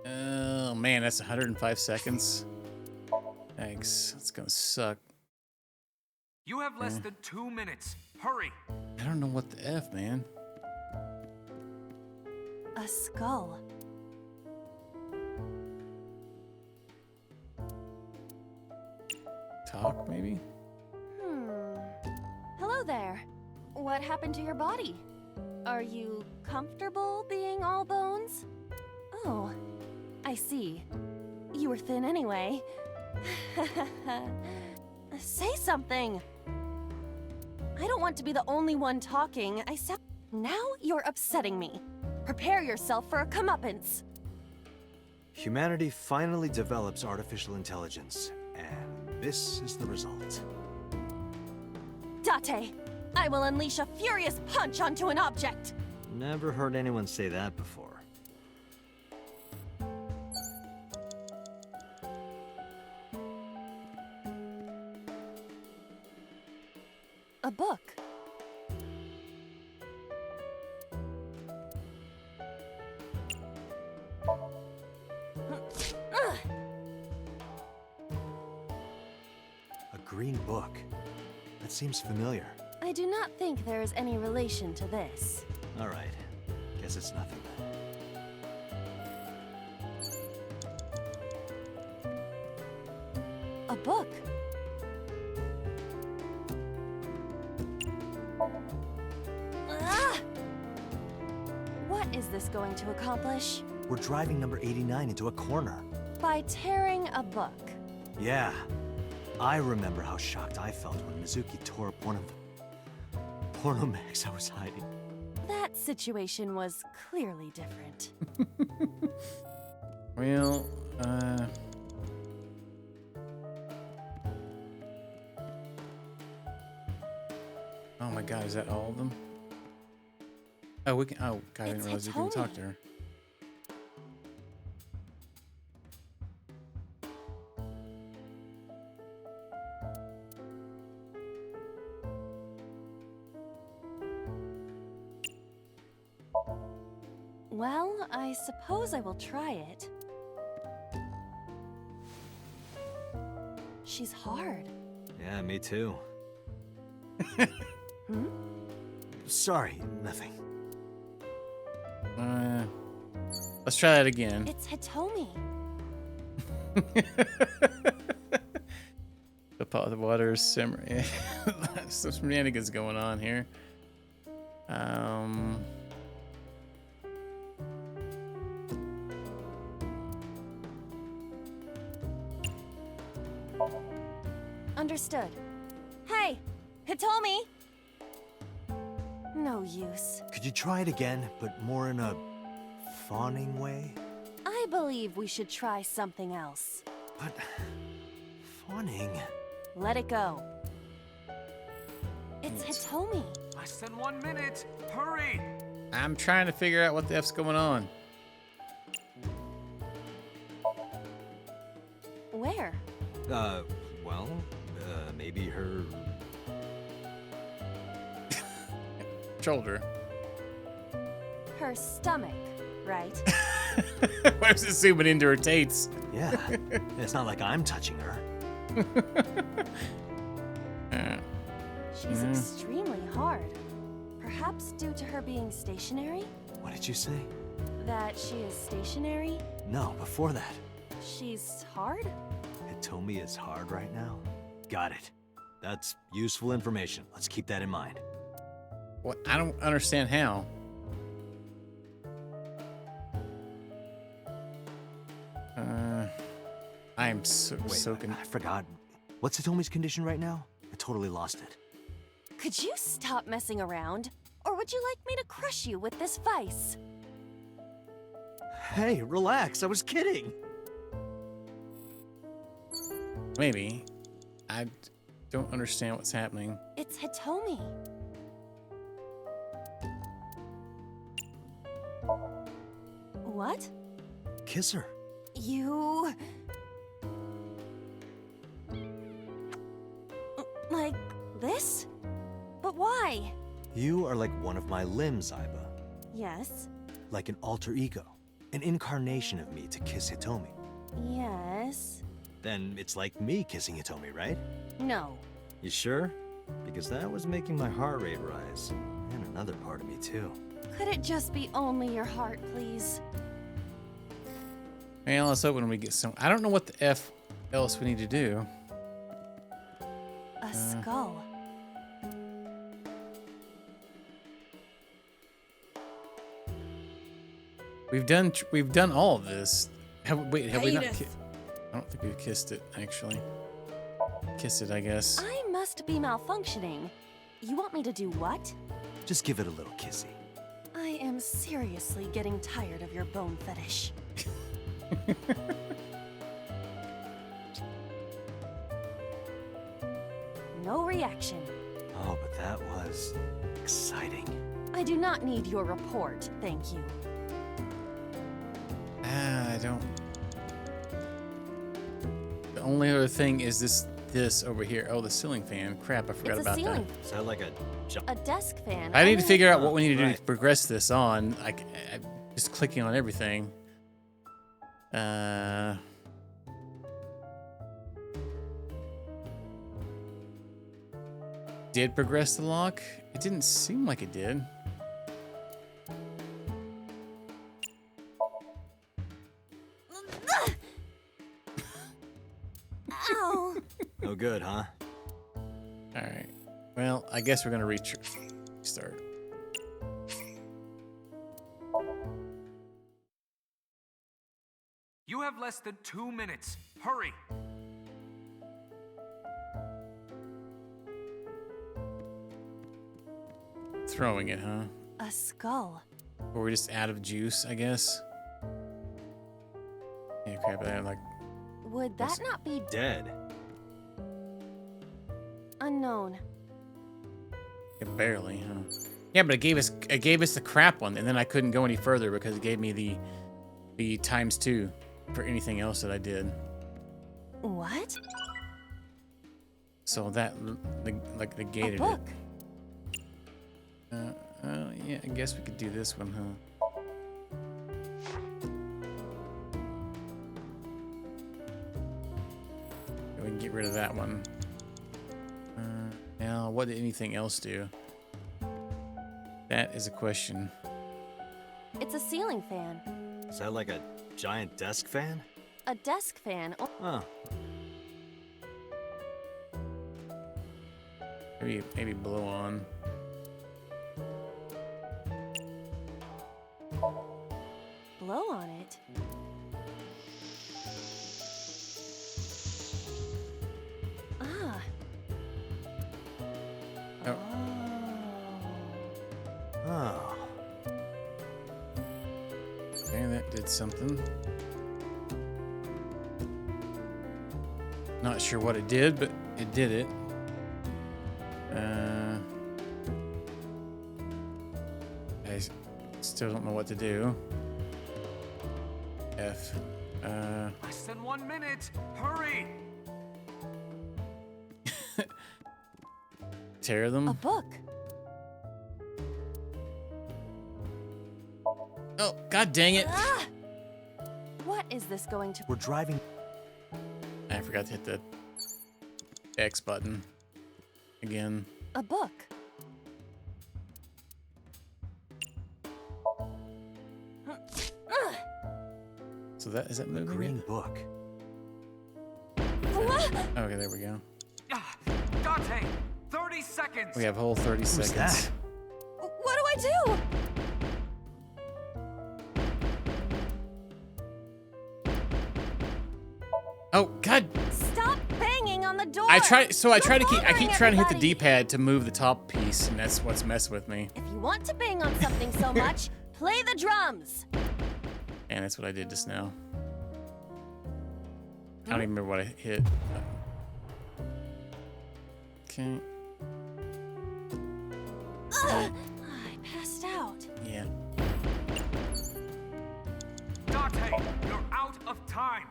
Oh man, that's 105 seconds. Thanks. That's gonna suck. You have less than 2 minutes. Hurry! I don't know what the F, man. A skull. Talk, maybe? Hello there. What happened to your body? Are you comfortable being all bones? Oh, I see. You were thin anyway. Say something. I don't want to be the only one talking. Now you're upsetting me. Prepare yourself for a comeuppance. Humanity finally develops artificial intelligence, and this is the result. Date, I will unleash a furious punch onto an object. Never heard anyone say that before. A book. A green book. That seems familiar. I do not think there is any relation to this. All right. Guess it's nothing then. A book. Ah! What is this going to accomplish? We're driving number 89 into a corner. By tearing a book. Yeah. I remember how shocked I felt when Mizuki tore up one of the porno mags I was hiding. That situation was clearly different. Well, oh my god, is that all of them? Oh, we can. Oh, god, I didn't realize we can talk to her. Well, I suppose I will try it. She's hard. Yeah, me too. Hmm? Sorry, nothing. Let's try that again. It's Hitomi. The pot of the water is simmering. Some shenanigans going on here. Understood. Hey, Hitomi! No use. Could you try it again, but more in a fawning way? I believe we should try something else. But fawning? Let it go. It's Hitomi. Less than 1 minute. Hurry! I'm trying to figure out what the F's going on. Where? Well, maybe her shoulder. Her stomach, right? Why is it zooming into her tates? Yeah. It's not like I'm touching her. She's extremely hard. Perhaps due to her being stationary? What did you say? That she is stationary? No, before that. She's hard? Hitomi is hard right now? Got it. That's useful information. Let's keep that in mind. What? I don't understand how. I am soaking. I forgot. What's Hitomi's condition right now? I totally lost it. Could you stop messing around? Or would you like me to crush you with this vice? Hey, relax. I was kidding. Maybe. I don't understand what's happening. It's Hitomi. What? Kiss her. You... Like this? But why? You are like one of my limbs, Aiba. Yes. Like an alter ego. An incarnation of me to kiss Hitomi. Yes. Then it's like me kissing Hitomi, right? No. You sure? Because that was making my heart rate rise. And another part of me, too. Could it just be only your heart, please? Man, let's hope when we get some. I don't know what the F else we need to do. A skull. We've done all of this. Have we not? I don't think we've kissed it actually. Kiss it, I guess. I must be malfunctioning. You want me to do what? Just give it a little kissy. I am seriously getting tired of your bone fetish. No reaction. Oh, but that was exciting. I do not need your report, thank you. I don't. The only other thing is this over here. Oh, the ceiling fan. Crap, I forgot It's a about ceiling. that. Is that like A desk fan. I need to mean, figure out what we need to do to progress this on. I just clicking on everything. Did progress the lock? It didn't seem like it did. Ow. No good, huh? All right. Well, I guess we're gonna restart. You have less than 2 minutes. Hurry! Throwing it, huh? A skull. Or we're just out of juice, I guess. Yeah, crap. I like. Would that not be Dead. unknown? Yeah, barely, huh? Yeah, but it gave us the crap one, and then I couldn't go any further because it gave me the ×2 for anything else that I did. What? So that negated A book. it. Yeah, I guess we could do this one, huh? We can get rid of that one. Now, what did anything else do? That is a question. It's a ceiling fan. Is that like a giant desk fan? A desk fan. Oh. Maybe blow on. Blow on it. Ah. Oh. Oh. Okay, that did something. Not sure what it did, but it did it. I still don't know what to do. F. Less than 1 minute. Hurry! Tear them. A book. Oh, god dang it. Ah! What is this going to... We're driving. I forgot to hit the X button again. A book. So that is that moving? Green yet? book. Okay, there we go. Dante, 30 seconds! We have whole 30 seconds. That? What do I do? Oh god! Stop banging on the door. I try to keep bothering trying to hit the everybody. D-pad to move the top piece, and that's what's messing with me. If you want to bang on something so much, play the drums. And that's what I did just now. I don't even remember what I hit. Okay. Ugh, I passed out. Yeah. Dante, you're out of time!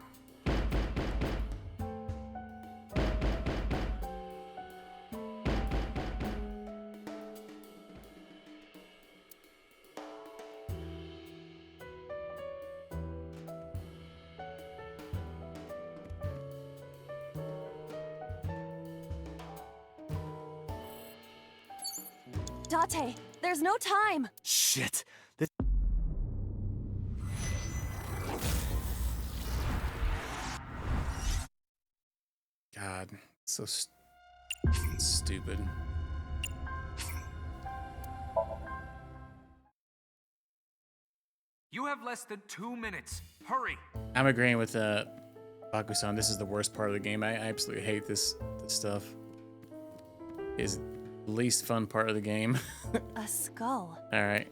Date, there's no time. Shit. This God, so stupid. You have less than 2 minutes. Hurry! I'm agreeing with Baku-san. This is the worst part of the game. I absolutely hate this stuff. It's the least fun part of the game. A skull. All right.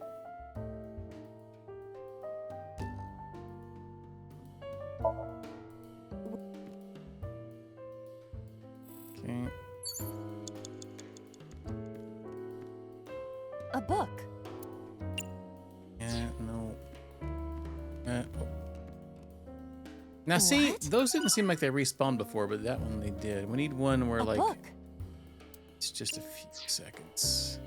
A book. Yeah, no. Oh. Now see, those didn't seem like they respawned before, but that one they did. We need one where like book. it's just a few seconds.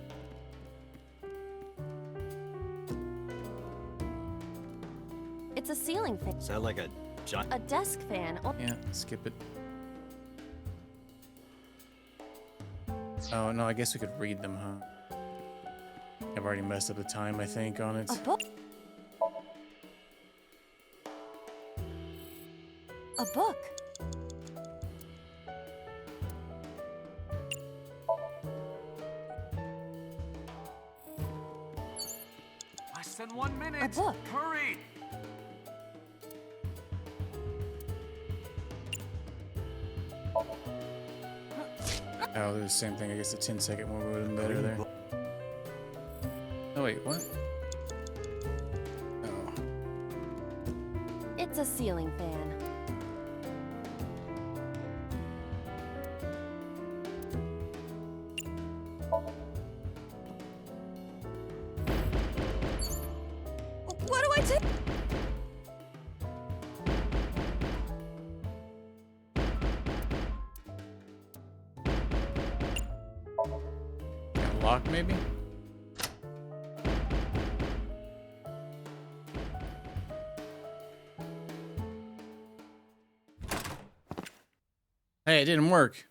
It's a ceiling fan. Is that like a giant? A desk fan. Yeah, skip it. Oh no, I guess we could read them, huh? I've already messed up the time, I think, on it. A book. A book. Less than 1 minute. A book. Hurry. Oh, the same thing. I guess the 10-second one would have been better there. Oh wait, what? Oh. It's a ceiling fan. What do I do? Lock maybe? Hey, it didn't work.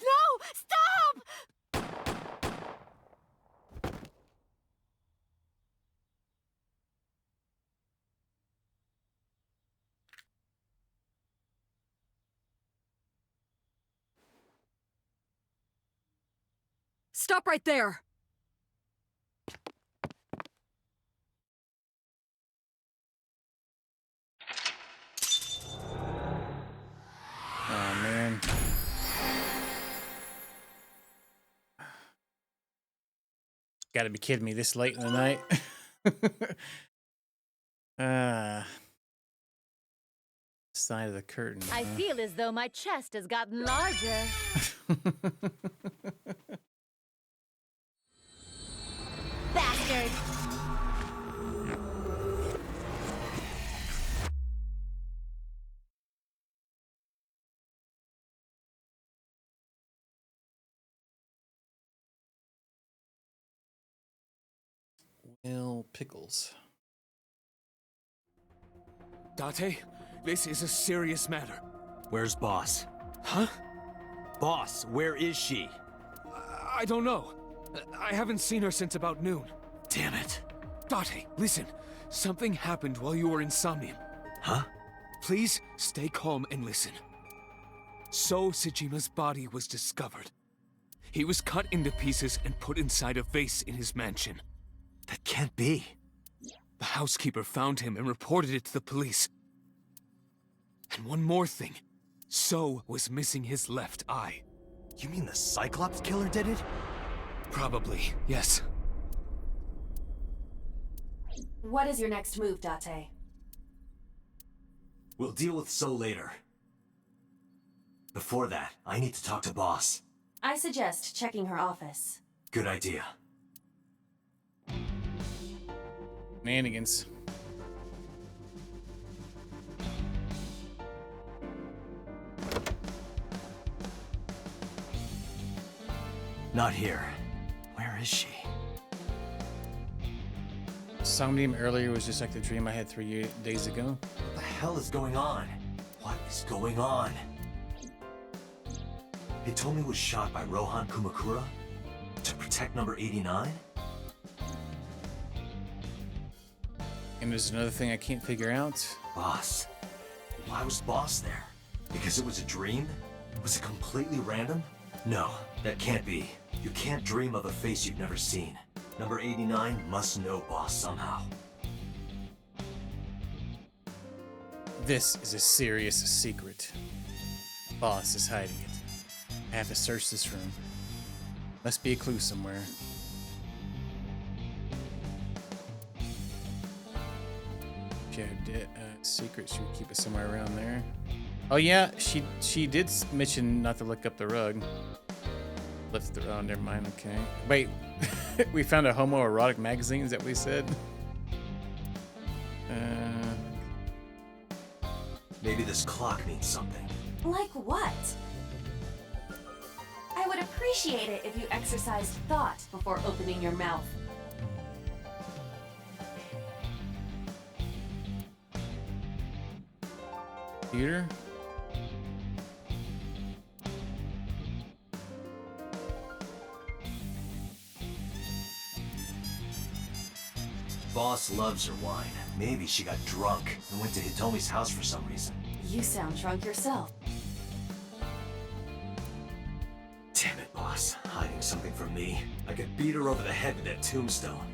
No! Stop! Stop right there! Oh man. Gotta be kidding me this late in the night. Side of the curtain. I feel as though my chest has gotten larger. Bastard! Well, pickles. Date, this is a serious matter. Where's Boss? Huh? Boss, where is she? I don't know. I haven't seen her since about noon. Damn it. Date, listen. Something happened while you were in Somnium. Huh? Please stay calm and listen. So Sejima's body was discovered. He was cut into pieces and put inside a vase in his mansion. That can't be. The housekeeper found him and reported it to the police. And one more thing. So was missing his left eye. You mean the Cyclops killer did it? Probably, yes. What is your next move, Date? We'll deal with So later. Before that, I need to talk to Boss. I suggest checking her office. Good idea. Shenanigans. Not here. Where is she? Somnium earlier was just like the dream I had 3 days ago. What the hell is going on? What is going on? Hitomi was shot by Rohan Kumakura to protect number 89? And there's another thing I can't figure out. Boss. Why was Boss there? Because it was a dream? Was it completely random? No, that can't be. You can't dream of a face you've never seen. Number 89 must know Boss somehow. This is a serious secret. Boss is hiding it. I have to search this room. Must be a clue somewhere. If you had a secret, she would keep it somewhere around there. Oh yeah, she did mention not to look up the rug. Left the, oh, never mind, okay. Wait, we found a homoerotic magazine, is that what we said? Maybe this clock means something. Like what? I would appreciate it if you exercised thought before opening your mouth. Peter? Boss loves her wine. Maybe she got drunk and went to Hitomi's house for some reason. You sound drunk yourself. Damn it, boss. Hiding something from me. I could beat her over the head with that tombstone.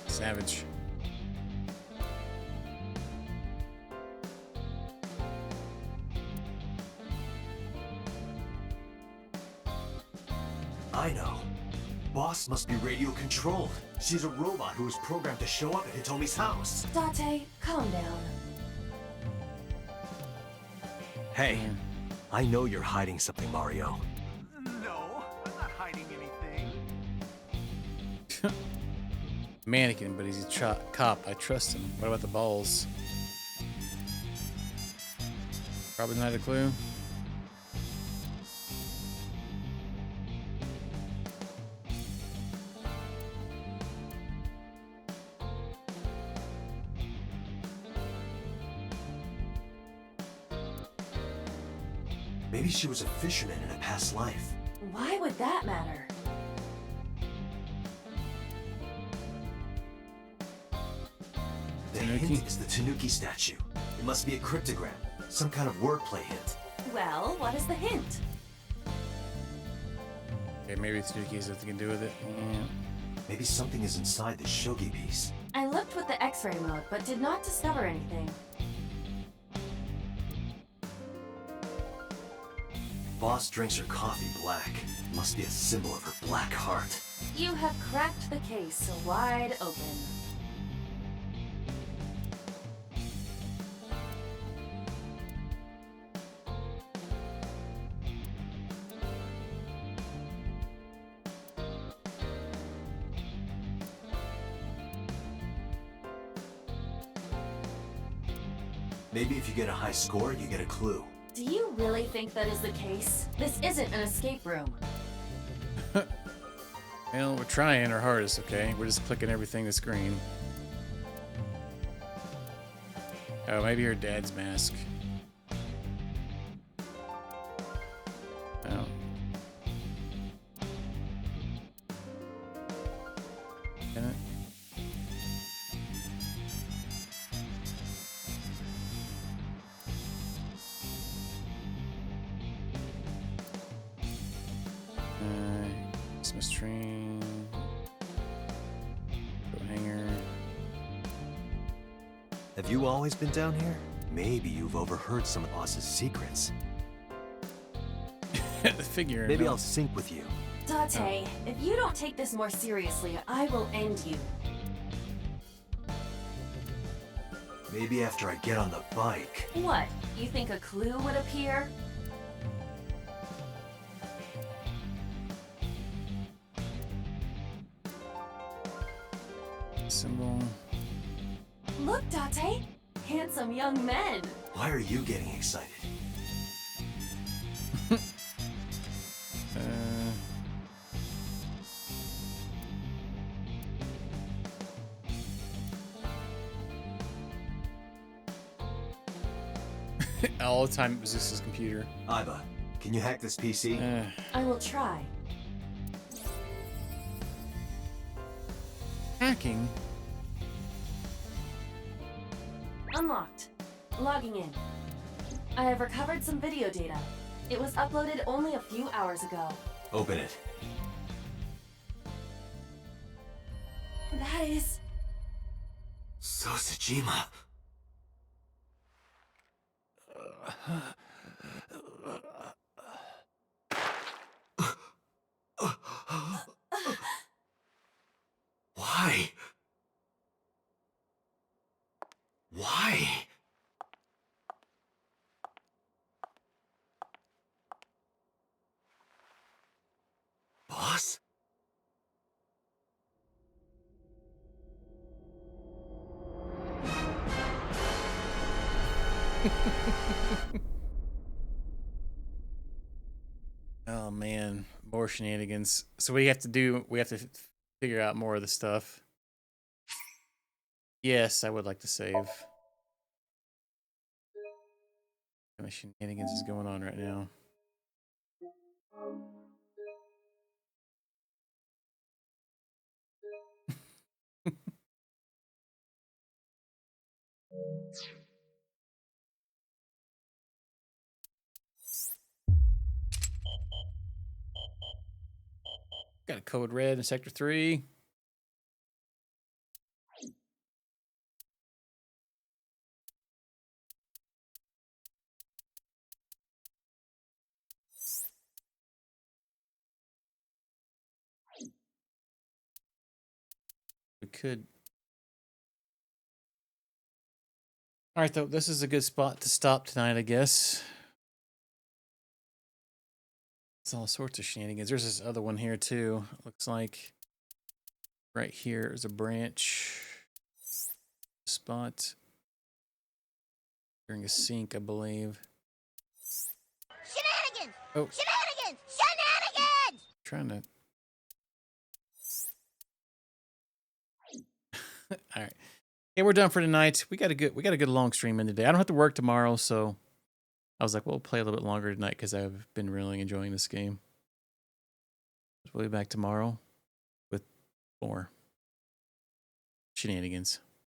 Savage. I know. Boss must be radio controlled. She's a robot who was programmed to show up at Hitomi's house. Date, calm down. Hey, I know you're hiding something, Mario. No, I'm not hiding anything. Mannequin, but he's a cop. I trust him. What about the balls? Probably not a clue. Maybe she was a fisherman in a past life. Why would that matter? The hint is the Tanuki statue. It must be a cryptogram, some kind of wordplay hint. Well, what is the hint? Okay, maybe Tsuki has something to do with it. Yeah. Maybe something is inside the shogi piece. I looked with the X-ray mode, but did not discover anything. Boss drinks her coffee black. It must be a symbol of her black heart. You have cracked the case wide open. Maybe if you get a high score, you get a clue. Do you really think that is the case? This isn't an escape room. Well, we're trying our hardest, okay? We're just clicking everything to screen. Oh, maybe her dad's mask. Oh. Can it? Christmas tree. Coat hanger. Have you always been down here? Maybe you've overheard some of Boss's secrets. The figure. Maybe no. I'll sync with you. Date, if you don't take this more seriously, I will end you. Maybe after I get on the bike. What? You think a clue would appear? Symbol. Look, Date! Handsome young men! Why are you getting excited? All the time it was just his computer. Iba, can you hack this PC? I will try. Hacking? Unlocked. Logging in. I have recovered some video data. It was uploaded only a few hours ago. Open it. That is... Sosajima. Why? Why? Oh man, more shenanigans. So we have to figure out more of the stuff. Yes, I would like to save. What kind of shenanigans is going on right now? Got a code red in sector 3. We could. All right, though, this is a good spot to stop tonight, I guess. It's all sorts of shenanigans. There's this other one here too. Looks like right here is a branch spot during a sink, I believe. Shenanigans! Oh. Shenanigans! Shenanigans! Trying to. All right. Okay, we're done for tonight. We got a good long stream in today. I don't have to work tomorrow, so I was like, we'll play a little bit longer tonight because I've been really enjoying this game. We'll be back tomorrow with more shenanigans.